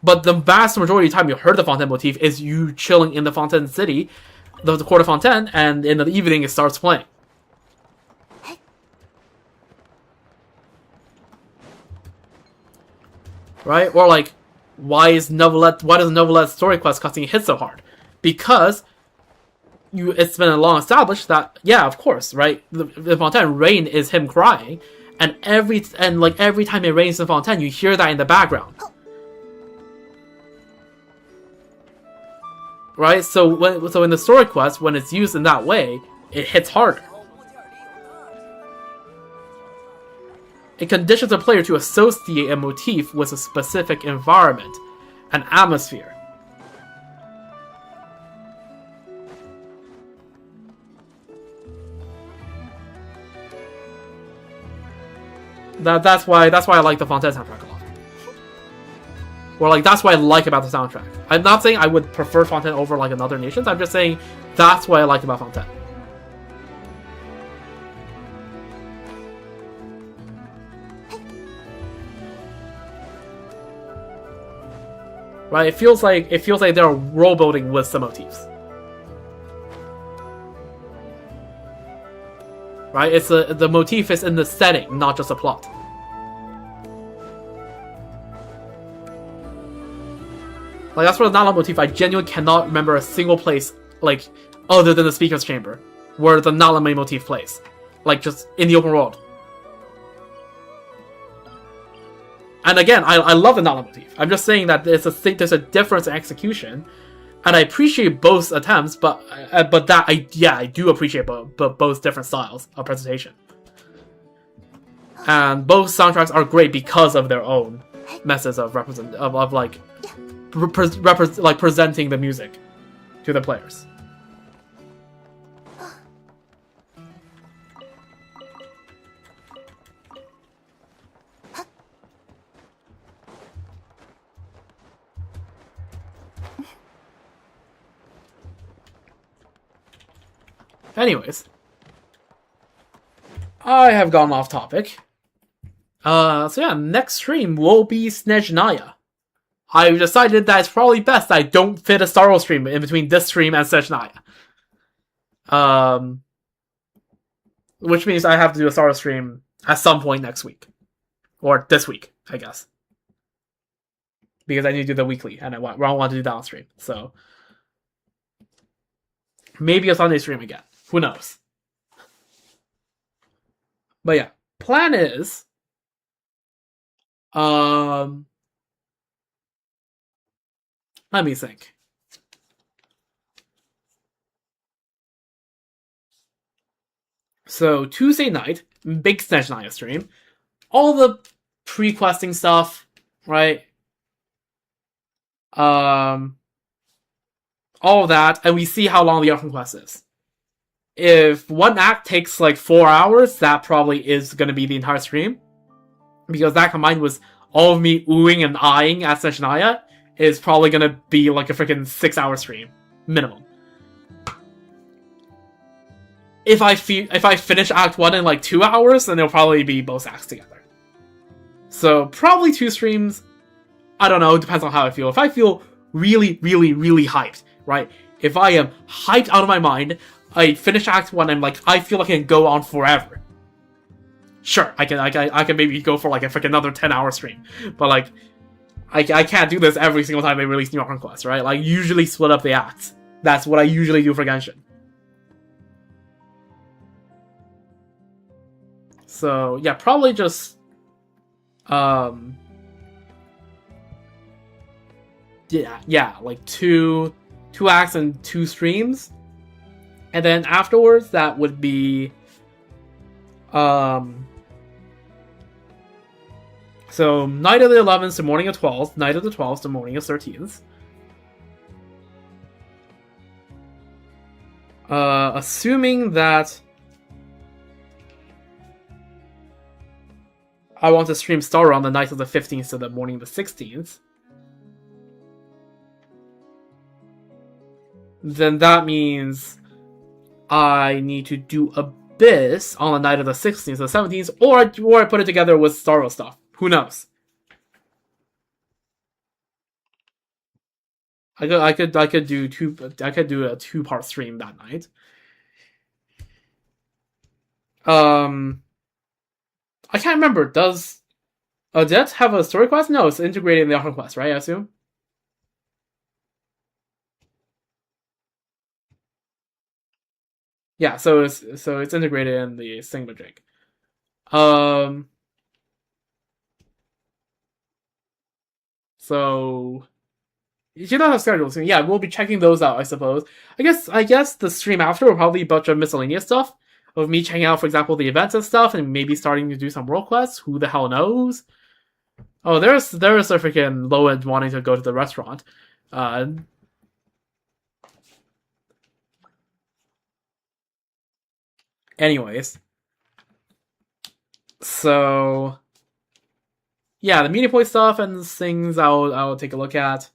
But the vast majority of the time you heard the Fontaine motif is you chilling in the Fontaine city, the court of Fontaine, and in the evening it starts playing. Right? Or like, why does Novelette's story quest cutscene hit so hard? Because it's been long established that, yeah, of course, right? The Fontaine rain is him crying, and every time it rains in Fontaine, you hear that in the background. Right? So in the story quest, when it's used in that way, it hits harder. It conditions a player to associate a motif with a specific environment, an atmosphere. That's why I like the Fontaine soundtrack a lot. Or like, that's what I like about the soundtrack. I'm not saying I would prefer Fontaine over like another nations. I'm just saying that's what I like about Fontaine. Right? It feels like they're world building with some motifs. Right? The motif is in the setting, not just a plot. Like, that's for the Natlan motif, I genuinely cannot remember a single place, like, other than the Speaker's Chamber, where the Natlan main motif plays. Like, just in the open world. And again, I love the Natlan motif. I'm just saying that there's a difference in execution, and I appreciate both attempts, but I do appreciate both different styles of presentation. And both soundtracks are great because of their own methods of presenting the music to the players. Anyways, I have gone off topic. So yeah, next stream will be Snezhnaya. I decided that it's probably best I don't fit a Sorrow stream in between this stream and Snezhnaya. Which means I have to do a Sorrow stream at some point next week. Or this week, I guess. Because I need to do the weekly, and I don't want to do that on stream. So, maybe a Sunday stream again. Who knows? But yeah, plan is... let me think. So, Tuesday night, big Snezhnaya stream. All the pre-questing stuff, right? All of that, and we see how long the Arkham quest is. If one act takes like 4 hours, that probably is going to be the entire stream. Because that combined with all of me oohing and eyeing at Snezhnaya is probably going to be like a freaking 6-hour stream. Minimum. If I finish Act 1 in like 2 hours, then it'll probably be both acts together. So, probably 2 streams. I don't know, it depends on how I feel. If I feel really, really, really hyped, right? If I am hyped out of my mind, I finish Act 1 and like, I feel like I can go on forever. Sure, I can maybe go for like a freaking another 10-hour stream. But like, I can't do this every single time they release new Arkham quests, right? Like, usually split up the acts. That's what I usually do for Genshin. So, yeah, probably just... Yeah, like two acts and 2 streams. And then afterwards, that would be... So, night of the 11th to morning of 12th, night of the 12th to morning of 13th. Assuming that I want to stream Star on the night of the 15th to the morning of the 16th. Then that means I need to do Abyss on the night of the 16th to the 17th, or I put it together with Star stuff. Who knows? I could do a 2-part stream that night. I can't remember. Does Odette have a story quest? No, it's integrated in the Arkham quest, right? I assume. Yeah, so it's integrated in the Singamajig. So you don't have schedules. So yeah, we'll be checking those out, I suppose. I guess the stream after will probably be a bunch of miscellaneous stuff. Of me checking out, for example, the events and stuff, and maybe starting to do some world quests. Who the hell knows? Oh, there's a freaking Lowen wanting to go to the restaurant. Anyways. So... yeah, the media point stuff and things I'll take a look at.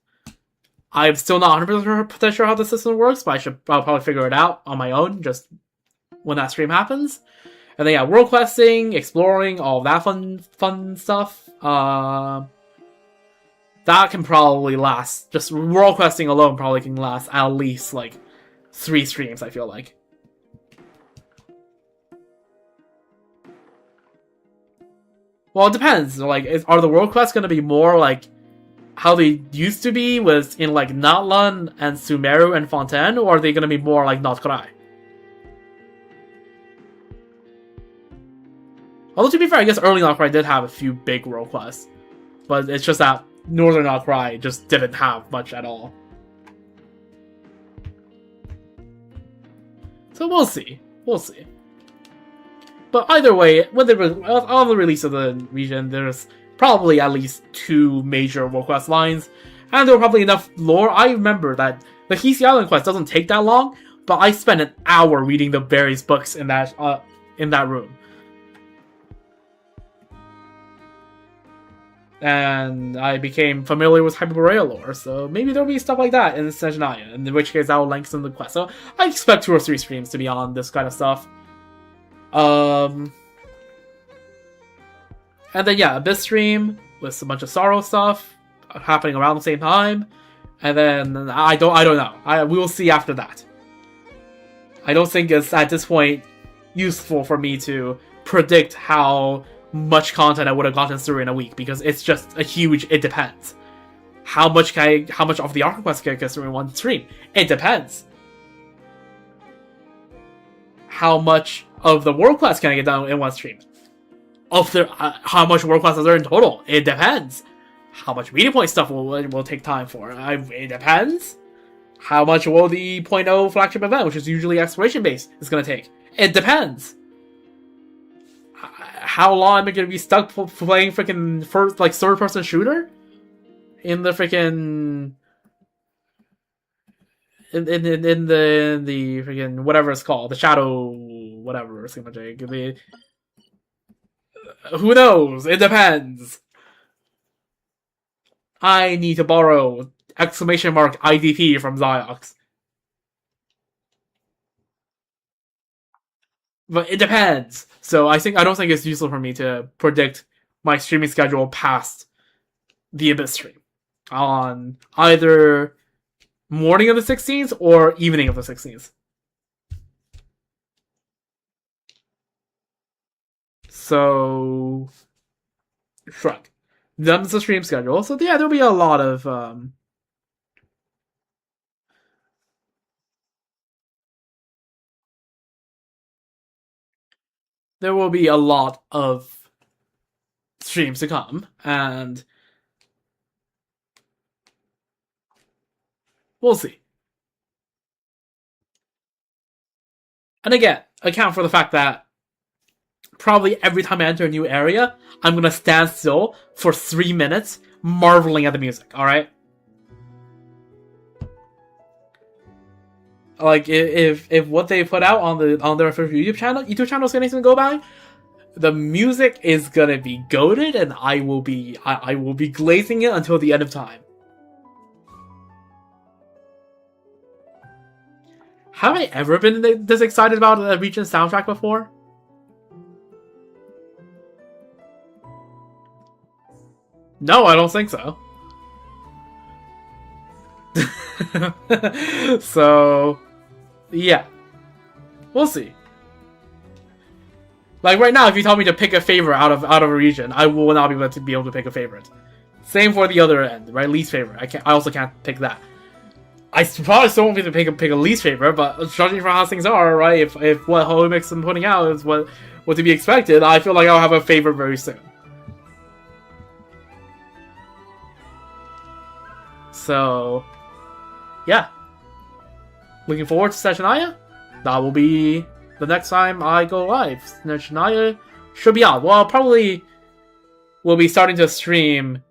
I'm still not 100% sure how the system works, but I'll probably figure it out on my own, just when that stream happens. And then yeah, world questing, exploring, all that fun stuff. That can probably last, just world questing alone probably can last at least like 3 streams, I feel like. Well, it depends. Like, are the world quests going to be more like how they used to be, was in like Natlan and Sumeru and Fontaine, or are they going to be more like not KRAI? Although to be fair, I guess early not KRAI did have a few big world quests, but it's just that Northern not KRAI just didn't have much at all. So we'll see. We'll see. But either way, on the release of the region, there's probably at least 2 major world quest lines, and there were probably enough lore. I remember that the Hisi Island quest doesn't take that long, but I spent an hour reading the various books in that room. And I became familiar with Hyperborea lore, so maybe there'll be stuff like that in Snezhnaya, in which case I'll lengthen the quest. So I expect 2 or 3 streams to be on this kind of stuff. And then yeah, Abyss stream with a bunch of Sorrow stuff. happening around the same time, and then I don't know. We will see after that. I don't think it's at this point useful for me to predict how much content I would have gotten through in a week, because it's just a huge. It depends. How much of the Arc Quest can I get through in one stream? It depends. How much of the World Quest can I get done in one stream? How much World Quest is there in total? It depends. How much media point stuff will take time for? It depends. How much will the 0.0 flagship event, which is usually exploration based, is going to take? It depends. How long am I going to be stuck playing freaking third person shooter in the freaking in the freaking whatever it's called, the shadow whatever it's gonna take. Who knows? It depends. I need to borrow !IDP from Ziox. But it depends. So I don't think it's useful for me to predict my streaming schedule past the Abyss stream on either morning of the 16th or evening of the 16th. So, shrug. That's the stream schedule. So yeah, there'll be a lot of there will be a lot of streams to come, and we'll see. And again, account for the fact that probably every time I enter a new area, I'm gonna stand still for 3 minutes, marveling at the music. All right. Like if what they put out on their official YouTube channel is anything to go by, the music is gonna be goated, and I will be glazing it until the end of time. Have I ever been this excited about a region soundtrack before? No, I don't think so. So, yeah. We'll see. Like right now, if you tell me to pick a favorite out of a region, I will not be able to pick a favorite. Same for the other end, right? Least favorite. I also can't pick that. I probably still won't be able to pick a least favorite, but judging from how things are, right? If what Hoemix is putting out is what to be expected, I feel like I'll have a favorite very soon. So, yeah. Looking forward to Snezhnaya. That will be the next time I go live. Snezhnaya should be out. Well, probably will be starting to stream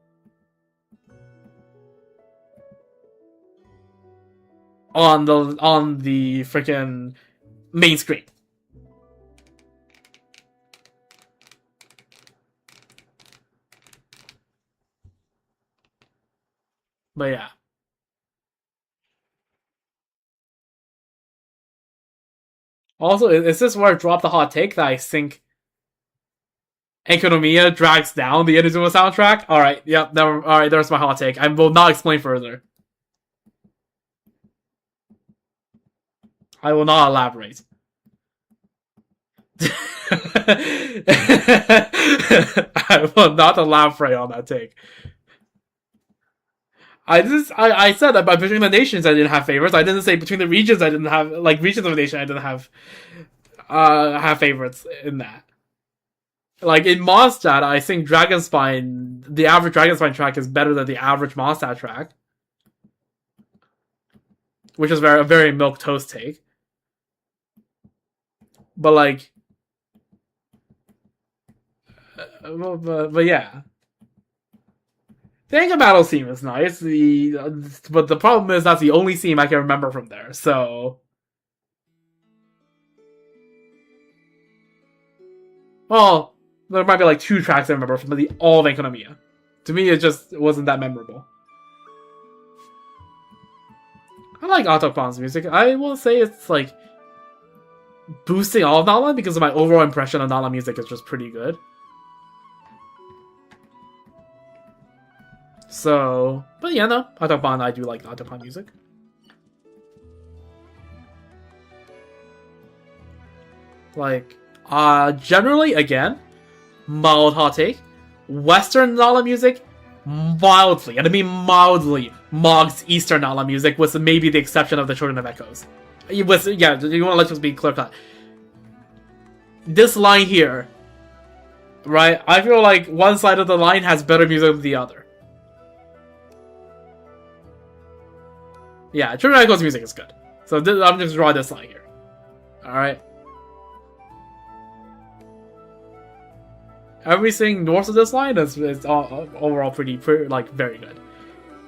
on the freaking main screen. But yeah. Also, is this where I dropped the hot take that I think Economia drags down the Inazuma soundtrack? Alright, yep, alright, there's my hot take. I will not explain further. I will not elaborate. I will not elaborate on that take. I said that by between the nations I didn't have favorites. I didn't say between the regions I didn't have, like, regions of the nation I didn't have favorites in that. Like in Mondstadt, I think Dragonspine, the average Dragonspine track is better than the average Mondstadt track, which is a very milquetoast take. But like, but yeah. The Anger Battle theme is nice, but the problem is that's the only theme I can remember from there, so... Well, there might be like 2 tracks I remember from all of Economia. To me, it just wasn't that memorable. I like Autopon's music. I will say it's like boosting all of Nala because of my overall impression of Nala music is just pretty good. So, but yeah, no, Autobahn, I do like Autobahn music. Like, generally, again, mild hot take, Western Nala music mildly, and I mean mildly, mogs Eastern Nala music, with maybe the exception of the Children of Echoes. Yeah, you want to let us be clear cut. This line here, right? I feel like one side of the line has better music than the other. Yeah, Children of Echoes music is good. So I'm just drawing this line here. Alright. Everything north of this line is overall pretty, like, very good.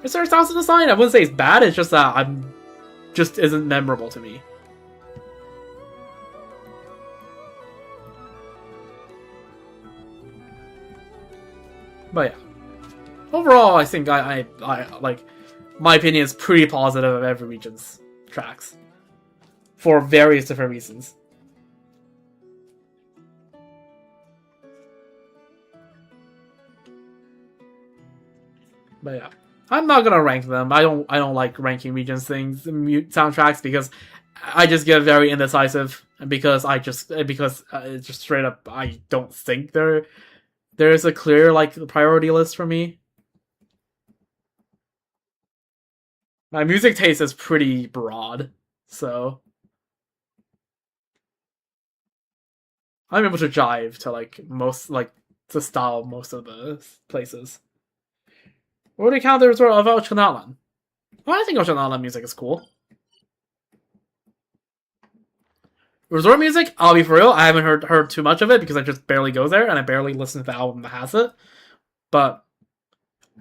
Is there south of this line? I wouldn't say it's bad, it's just that just isn't memorable to me. But yeah. Overall, I think I like, my opinion is pretty positive of every region's tracks. For various different reasons. But yeah, I'm not gonna rank them. I don't like ranking regions things, soundtracks, because I just get very indecisive, and because it's just straight up, I don't think there's a clear, like, priority list for me. My music taste is pretty broad, so I'm able to jive to, like, most, like, the style of most of the places. What do you count the resort of Ochanalan? Well, I think Ochanalan music is cool. Resort music, I'll be for real, I haven't heard too much of it because I just barely go there and I barely listen to the album that has it. But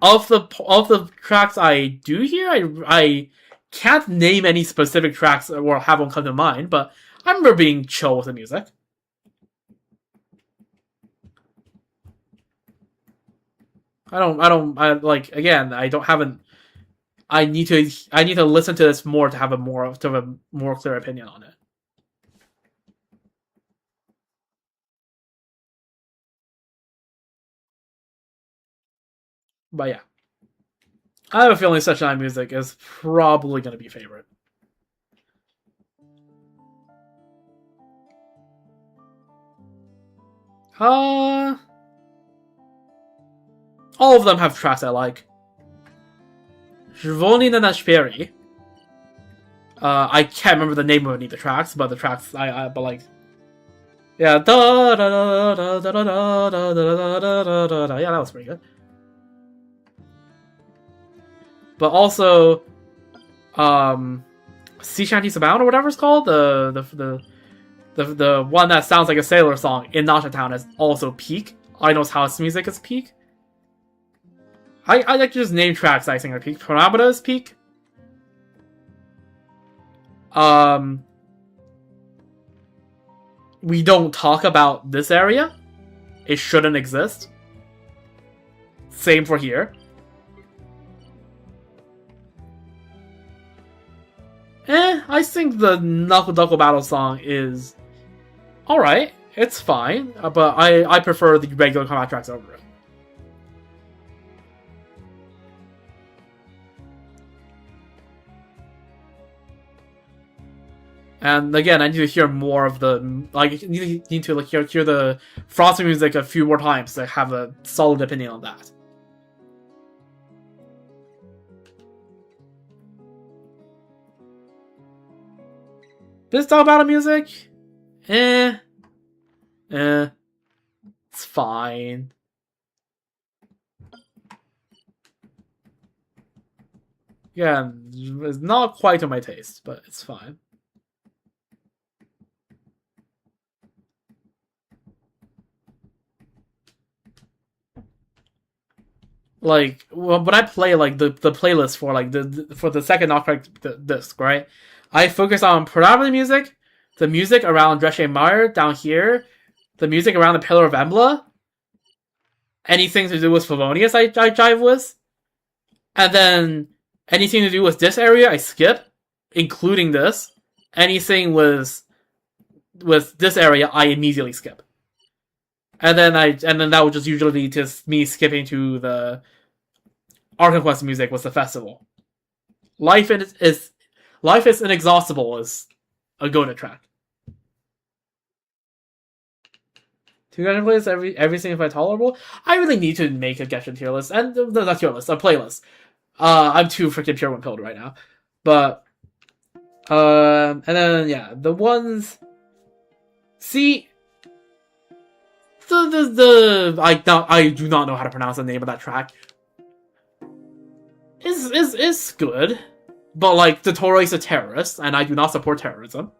of the tracks I do hear, I can't name any specific tracks or have one come to mind, but I remember being chill with the music. I need to listen to this more to have a more clear opinion on it. But yeah. I have a feeling Snezhnaya music is probably going to be favorite. All of them have tracks I like. Zvoni na Nashperi. I can't remember the name of any of the tracks, but the tracks but like, yeah, da da da da da da da da da da. Yeah, that was pretty good. But also, Sea Shanties Abound or whatever it's called, the one that sounds like a sailor song in Nasha Town is also peak. I Know's House music is peak. I like to just name tracks I think are peak. Parabola is peak. We don't talk about this area. It shouldn't exist. Same for here. I think the Knuckle Duckle Battle song is alright. It's fine, but I prefer the regular combat tracks over it. And again, I need to hear more of the, like, need to like hear the Frosty music a few more times to have a solid opinion on that. This style battle music, it's fine. Yeah, it's not quite to my taste, but it's fine. Like, when I play, like, the playlist for, like, for the second Knockback disc, right? I focus on predominant music, the music around Dresche Meyer down here, the music around the Pillar of Embla, anything to do with Favonius I jive with, and then anything to do with this area I skip, including this. Anything with this area I immediately skip. And then that would just usually lead to me skipping to the Arc Quest music was the festival. Life is Inexhaustible is a go-to track. Two Genshin playlists every single fight tolerable. I really need to make a Genshin tier list, and not tier list, a playlist. I'm too freaking pure one pilled right now, but and then yeah, the ones. See, I do not know how to pronounce the name of that track. Is good, but like Totoro is a terrorist, and I do not support terrorism.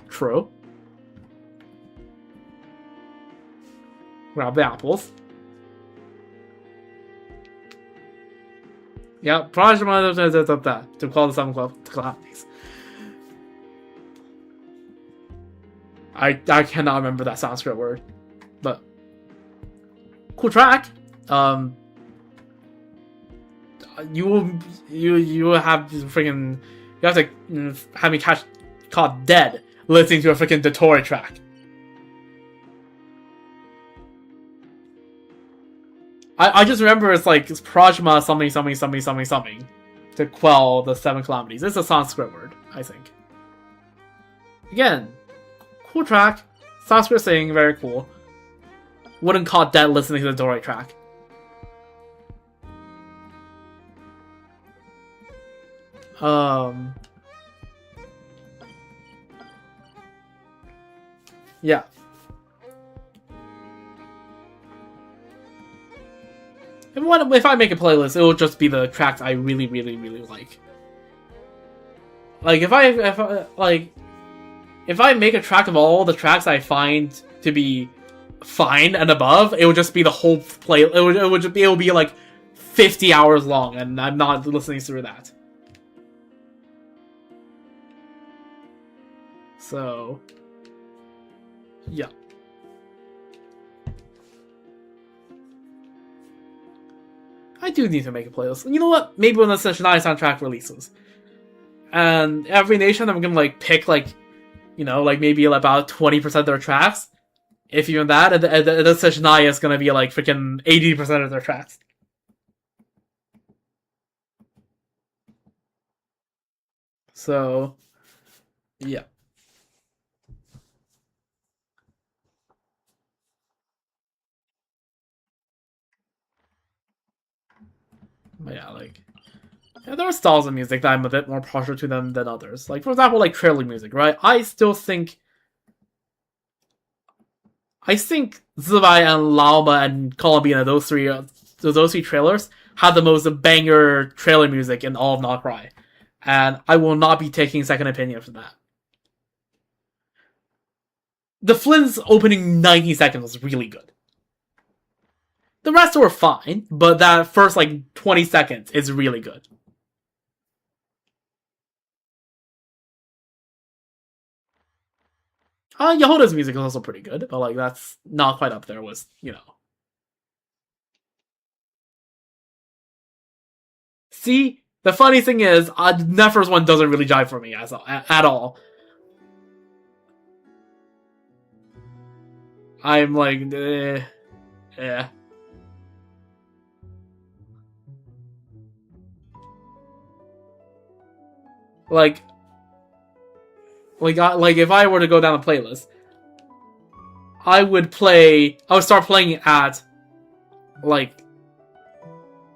True. Grab the apples. Yeah, Prajma to call the Seven Calamities. I cannot remember that Sanskrit word, but cool track. You will have freaking, you have to have me caught dead listening to a freaking Dotori track. I just remember it's like it's Prajma something to quell the 7 calamities. It's a Sanskrit word, I think. Again, cool track. Sanskrit singing, very cool. Wouldn't caught dead listening to the Dotori track. Yeah. If I make a playlist, it will just be the tracks I really like. Like if I make a track of all the tracks I find to be fine and above, it would just be the whole play. It would be like 50 hours long, and I'm not listening through that. So, yeah. I do need to make a playlist. You know what? Maybe when the Snezhnaya soundtrack releases. And every nation, I'm gonna like pick like, you know, like maybe about 20% of their tracks. If even that, and the Snezhnaya is gonna be like freaking 80% of their tracks. So, yeah. But yeah, like, yeah, there are styles of music that I'm a bit more partial to them than others. Like, for example, like trailer music, right? I think Zibai and Laoma and Columbina, those three trailers, had the most banger trailer music in all of KRAI. And I will not be taking second opinion for that. The Flynn's opening 90 seconds was really good. The rest were fine, but that first, like, 20 seconds is really good. Yehoda's music is also pretty good, but, like, that's not quite up there with, you know. See? The funny thing is, Nefer's one doesn't really jive for me at all. I'm like, yeah. Like if I were to go down a playlist, I would start playing it at, like,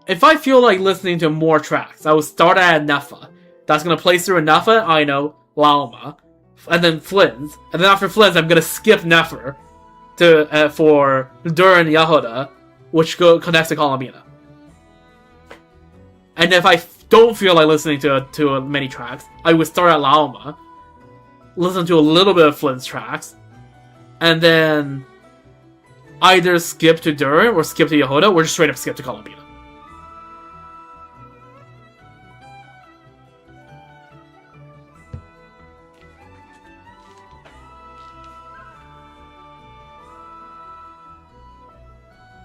if I feel like listening to more tracks, I would start at Nefa. That's gonna play through Nefa, Aino, Laoma, and then Flynn's. And then after Flynn's, I'm gonna skip Nefer for Dur and Yehoda, which connects to Columbina. And if I don't feel like listening to many tracks, I would start at Laoma, listen to a little bit of Flynn's tracks, and then either skip to Dur or skip to Yehoda, or just straight up skip to Columbina.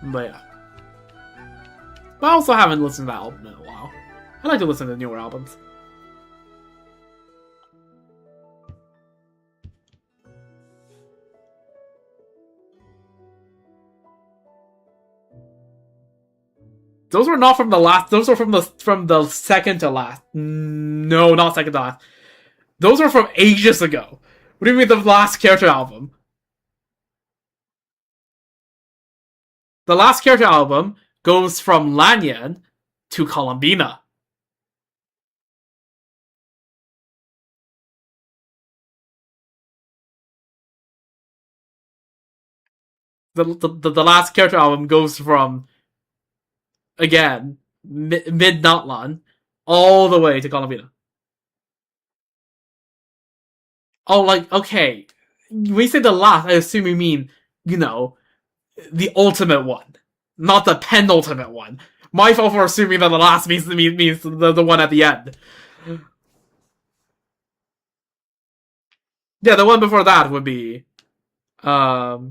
But yeah. But I also haven't listened to that album in a while. I like to listen to newer albums. Those were not from the last. Those were from the second to last. No, not second to last. Those are from ages ago. What do you mean the last character album? The last character album goes from Lanyan to Columbina. The last character album goes from, again, mid Natlan all the way to Columbina. Oh, like, okay. When you say the last, I assume you mean, you know, the ultimate one, not the penultimate one. My fault for assuming that the last means the one at the end. Yeah, the one before that would be, okay,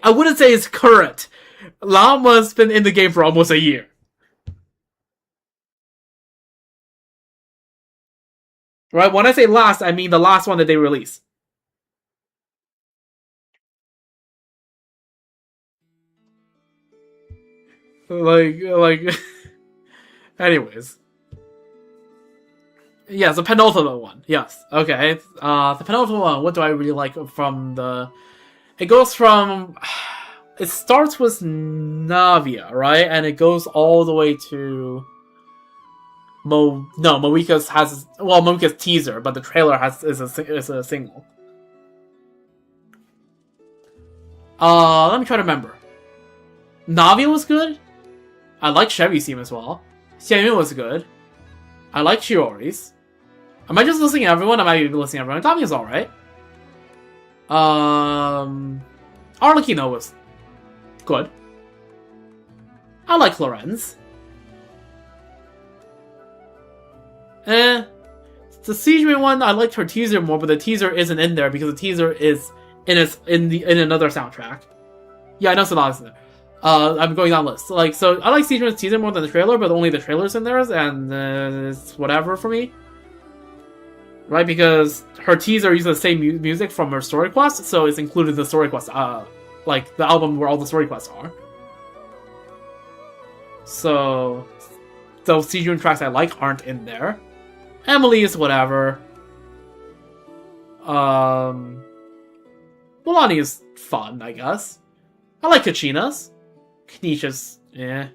I wouldn't say it's current. Llama's been in the game for almost a year. Right? When I say last, I mean the last one that they released. Like, anyways. Yes, the penultimate one. Yes. Okay. The penultimate one, what do I really like from the... It goes from... It starts with Navia, right? And it goes all the way to... Moika's has... Well, Moika's teaser, but the trailer is a single. Let me try to remember. Navia was good. I like Chevy's theme as well. Xianyun was good. I like Shiori's. Am I just listening to everyone? I might be listening to everyone. Navia's alright. Arlecchino was good. I like Lorenz. The Siege one, I liked her teaser more, but the teaser isn't in there because the teaser is in another soundtrack. Yeah, I know Sonata's in there. I'm going down list. So I like Siegeman's teaser more than the trailer, but only the trailer's in there, and it's whatever for me. Right, because her teaser uses the same music from her story quest, so it's included in the story quest, like the album where all the story quests are. So those Siegement tracks I like aren't in there. Emily is whatever. Milani is fun, I guess. I like Kachina's. Kanisha's, yeah.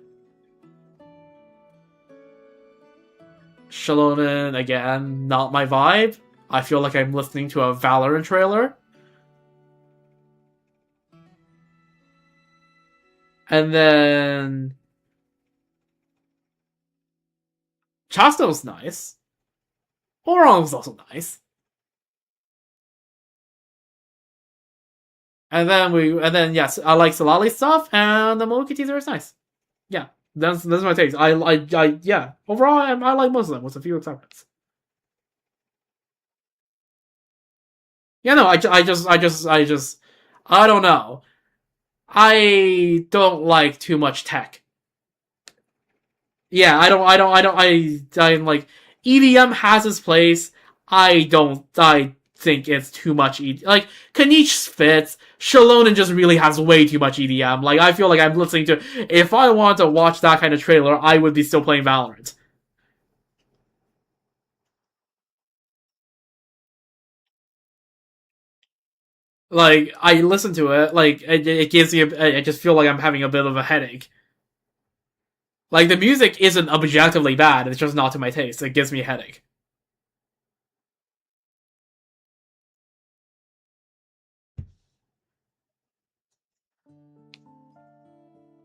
Shalonen, again, not my vibe. I feel like I'm listening to a Valorant trailer. And then... Chasto's nice. Orong's also nice. And then yes, I like Solali's stuff, and the Mocha teaser is nice. Yeah, that's my taste. Yeah. Overall, I like most of them, with a few exceptions. Yeah, no, I don't know. I don't like too much tech. Yeah, I'm like, EDM has its place. I think it's too much like, Kanish fits. Shalonen just really has way too much EDM. Like, I feel like I'm listening to... If I wanted to watch that kind of trailer, I would be still playing Valorant. Like, I listen to it, like, it gives me I just feel like I'm having a bit of a headache. Like, the music isn't objectively bad, it's just not to my taste. It gives me a headache.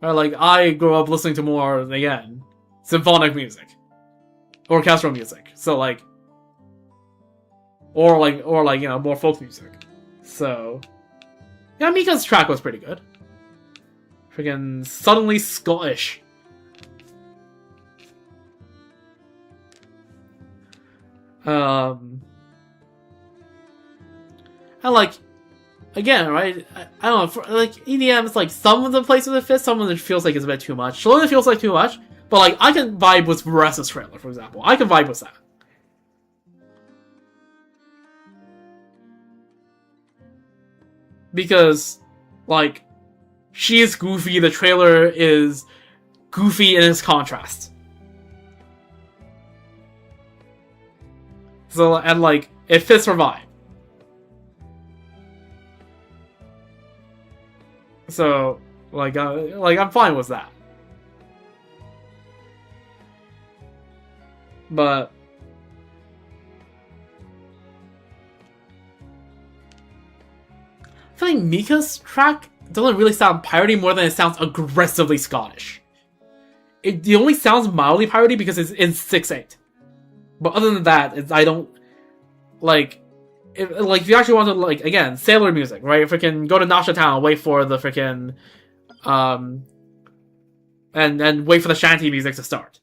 Or, like, I grew up listening to more, again, symphonic music. Orchestral music. So, like... Or, you know, more folk music. So... Yeah, Mika's track was pretty good. Freaking suddenly Scottish. And, like... Again, right? I don't know, for, like, EDM, it's like, some of the places it fits, some of it feels like it's a bit too much. Shalona feels like too much, but, like, I can vibe with Varessa's trailer, for example. I can vibe with that. Because, like, she is goofy. The trailer is goofy in its contrast. So, and like, it fits her vibe. So, like I'm fine with that. But I feel like Mika's track doesn't really sound piratey more than it sounds aggressively Scottish. It only sounds mildly piratey because it's in 6/8. But other than that, I don't like. If you actually want to, like, again, sailor music, right? Freaking go to Nasha Town, wait for the freaking and wait for the shanty music to start.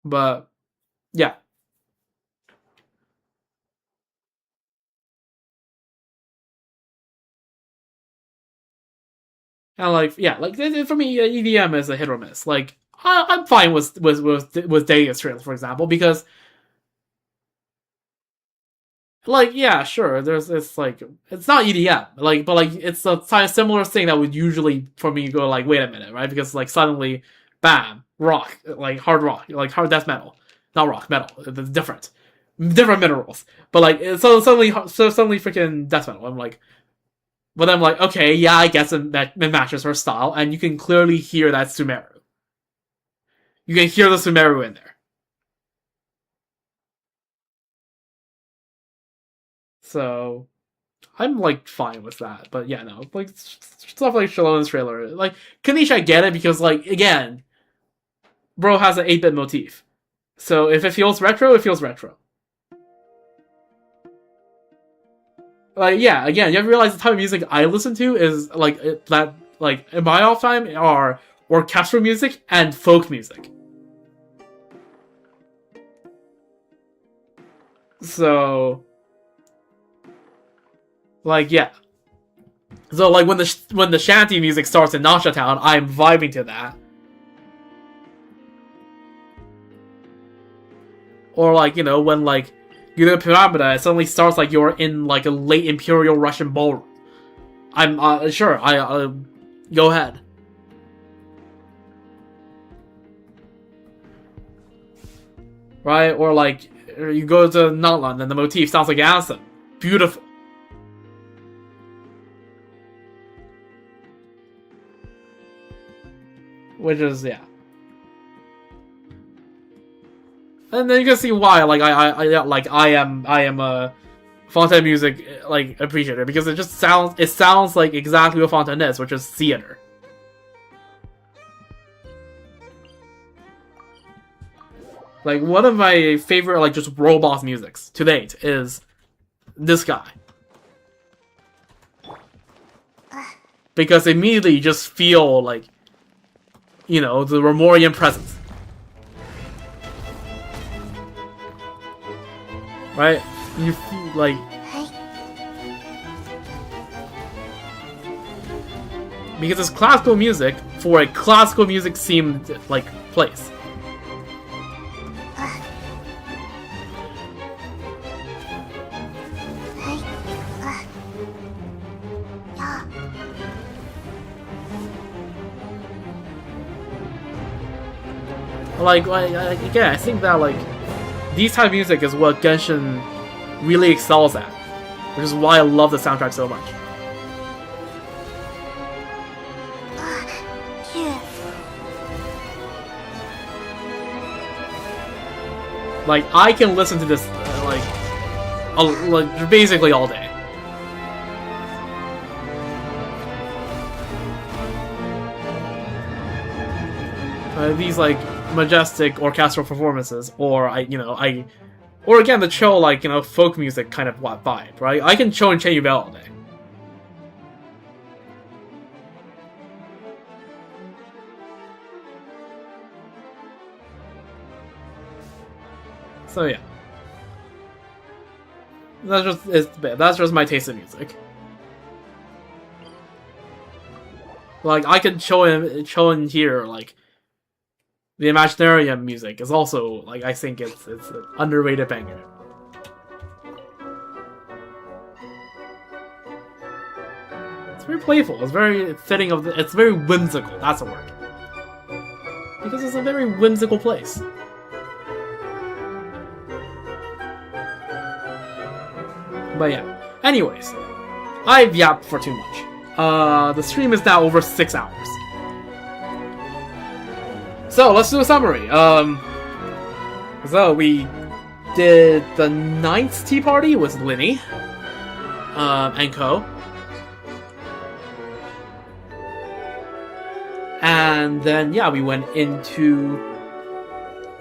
But yeah. And like, yeah, like for me, EDM is a hit or miss. Like, I'm fine with Data's trails, for example, because like, yeah, sure, it's like, it's not EDM, like, but like, it's a similar thing that would usually for me go like, wait a minute, right? Because like suddenly, bam, rock, like hard rock, like hard death metal, not rock, metal, it's different minerals, but like, so suddenly freaking death metal. I'm like. But I'm like, okay, yeah, I guess it matches her style, and you can clearly hear that Sumeru. You can hear the Sumeru in there. So, I'm like fine with that. But yeah, no, like stuff like Shalom's trailer, like Kanish, I get it because like again, bro has an 8-bit motif, so if it feels retro, it feels retro. Like, yeah, again, you have to realize the type of music I listen to is like that. Like in my off time are orchestral music and folk music. So, like, yeah. So like when the shanty music starts in Nasha Town, I'm vibing to that. Or like, you know, when like you do Pyramida, it suddenly starts like you're in like a late Imperial Russian ballroom. I'm sure. I go ahead. Right? Or like you go to Nutland and the motif sounds like Ansem. Beautiful. Which is, yeah. And then you can see why, like I am a Fontaine music like appreciator, because it sounds like exactly what Fontaine is, which is theater. Like one of my favorite like just robot musics to date is this guy. Because immediately you just feel like, you know, the Romorian presence. Right? You feel like... Because it's classical music for a classical music themed, like, place. Like, again, I think that, like, these type of music is what Genshin really excels at, which is why I love the soundtrack so much. Like, I can listen to this, like basically all day. These, like, majestic orchestral performances, or or again the chill, like, you know, folk music kind of vibe, right? I can chill and Chain Bell all day. So yeah, that's just my taste of music. Like, I can chill and hear, like, the Imaginarium music is also, like, I think it's an underrated banger. very playful. It's very fitting of the, it's very whimsical. That's a word. Because it's a very whimsical place. But yeah. Anyways, I've yapped for too much. The stream is now over 6 hours. So let's do a summary. So we did the 9th tea party with Linny, and co. And then yeah, we went into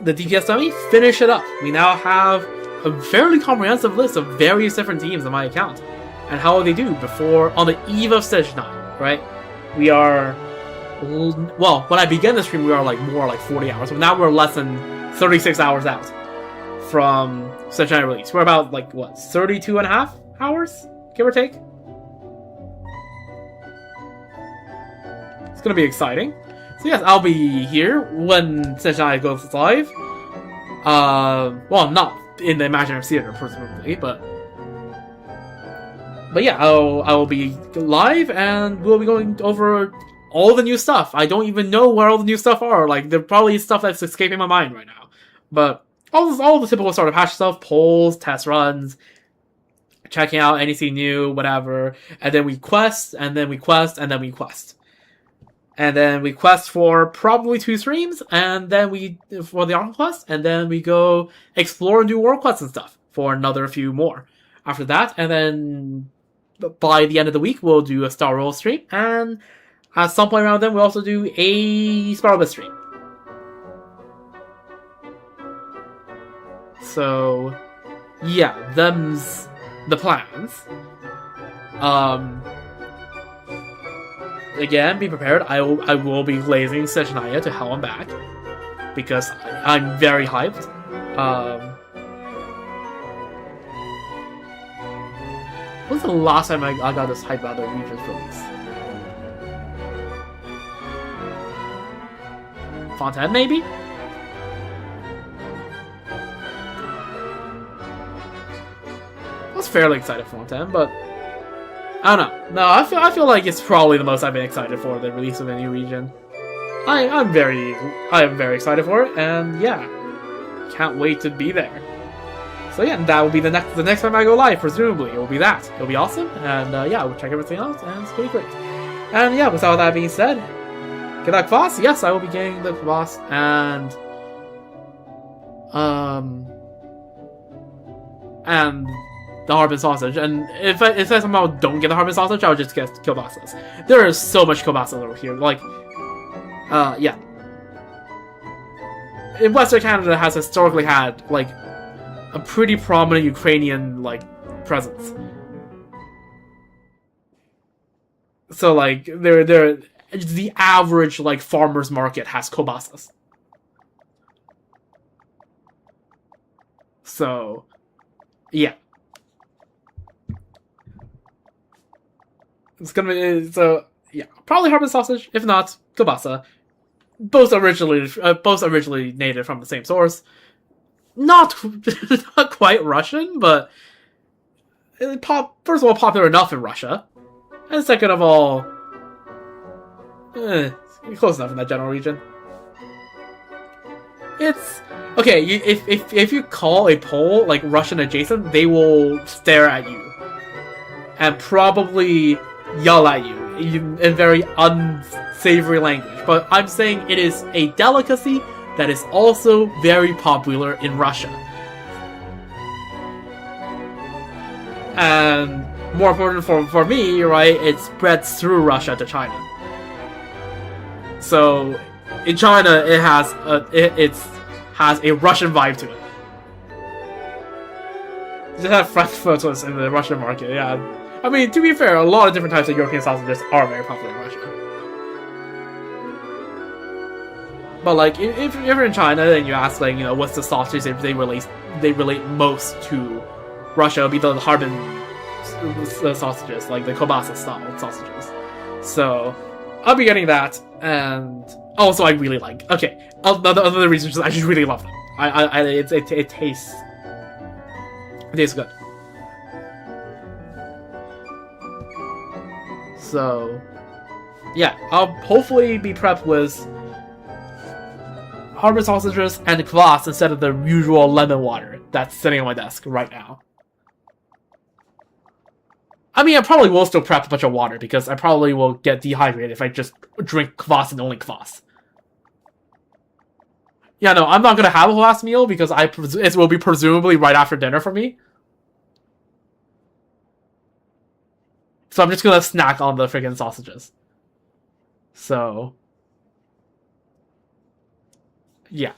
the DPS dummy, finish it up. We now have a fairly comprehensive list of various different teams on my account and how they do before on the eve of Snezhnaya, right? We are, well, when I began the stream, we were like more like 40 hours, but now we're less than 36 hours out from Snezhnaya release. We're about like what, 32 and a half hours, give or take. It's gonna be exciting. So yes, I'll be here when Snezhnaya goes live. Well, not in the Imaginative Theater, presumably, but yeah, I will be live, and we'll be going over all the new stuff. I don't even know where all the new stuff are. Like, there's probably stuff that's escaping my mind right now. But all the typical sort of patch stuff, polls, test runs, checking out anything new, whatever. And then we quest, and then we quest, and then we quest. And then we quest for probably 2 streams, and then for the Arc quest, and then we go explore and do world quests and stuff for another few more after that. And then by the end of the week, we'll do a Star Roll stream, and at some point around then, we'll also do a Sparrowbit stream. So, yeah, them's the plans. Again, be prepared. I will be glazing Snezhnaya to hell and back because I'm very hyped. When's the last time I got this hype about the regions release? Fontaine, maybe? I was fairly excited for Fontaine, but I don't know. No, I feel like it's probably the most I've been excited for the release of a new region. I am very excited for it, and yeah, can't wait to be there. So yeah, that will be the next time I go live. Presumably, it will be that. It'll be awesome, and yeah, we'll check everything out, and it's gonna be great. And yeah, with all that being said, get that boss. Yes, I will be getting the boss, and the Harbin Sausage, and if I somehow don't get the Harbin Sausage, I'll just get kielbasas. There is so much kielbasa over here, like, yeah. In Western Canada has historically had, like, a pretty prominent Ukrainian, like, presence. So, like, the average, like, farmer's market has kielbasas. So, yeah. It's gonna be, so, yeah, probably Harbin Sausage, if not, kielbasa. Both originally native from the same source. Not quite Russian, but first of all, popular enough in Russia, and second of all, close enough in that general region. It's okay. If you call a Pole like Russian adjacent, they will stare at you and probably yell at you in very unsavory language. But I'm saying it is a delicacy that is also very popular in Russia. And more important for me, right, it spreads through Russia to China. So in China, it has a Russian vibe to it. Just have French photos in the Russian market, yeah. I mean, to be fair, a lot of different types of European sausages are very popular in Russia. But like, if you're in China and you ask, like, you know, what's the sausage they relate most to Russia, it'll be the Harbin sausages, like the kielbasa style sausages. So I'll be getting that, and also I really like. Okay, another reason is I just really love them. It tastes good. So, yeah, I'll hopefully be prepped with harbor sausages and kvass instead of the usual lemon water that's sitting on my desk right now. I mean, I probably will still prep a bunch of water because I probably will get dehydrated if I just drink kvass and only kvass. Yeah, no, I'm not gonna have a last meal because it will be presumably right after dinner for me. So I'm just gonna snack on the freaking sausages. So, yeah.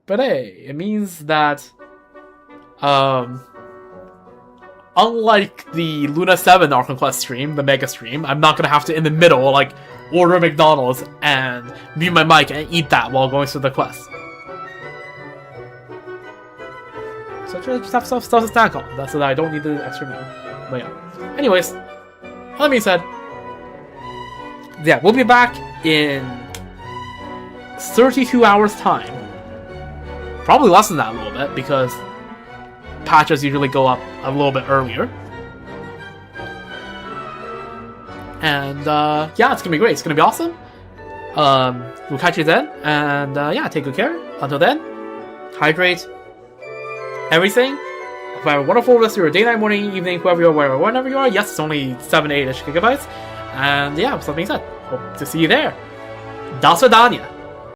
But hey, it means that, unlike the Luna 7 Archon Quest stream, the Mega stream, I'm not gonna have to, in the middle, like, order McDonald's and mute my mic and eat that while going through the quest. So I just have stuff to snack on. That's so that I don't need the extra meal. But yeah. Anyways, that being said, yeah, we'll be back in 32 hours time. Probably less than that a little bit because patches usually go up a little bit earlier. And yeah, it's gonna be great. It's gonna be awesome. We'll catch you then. And yeah, take good care. Until then, hydrate. Everything. Have a wonderful rest of your day, night, morning, evening, whoever you are, wherever, whenever you are. Yes, it's only 7-8-ish gigabytes. And yeah, with that being said, hope to see you there. До свидания.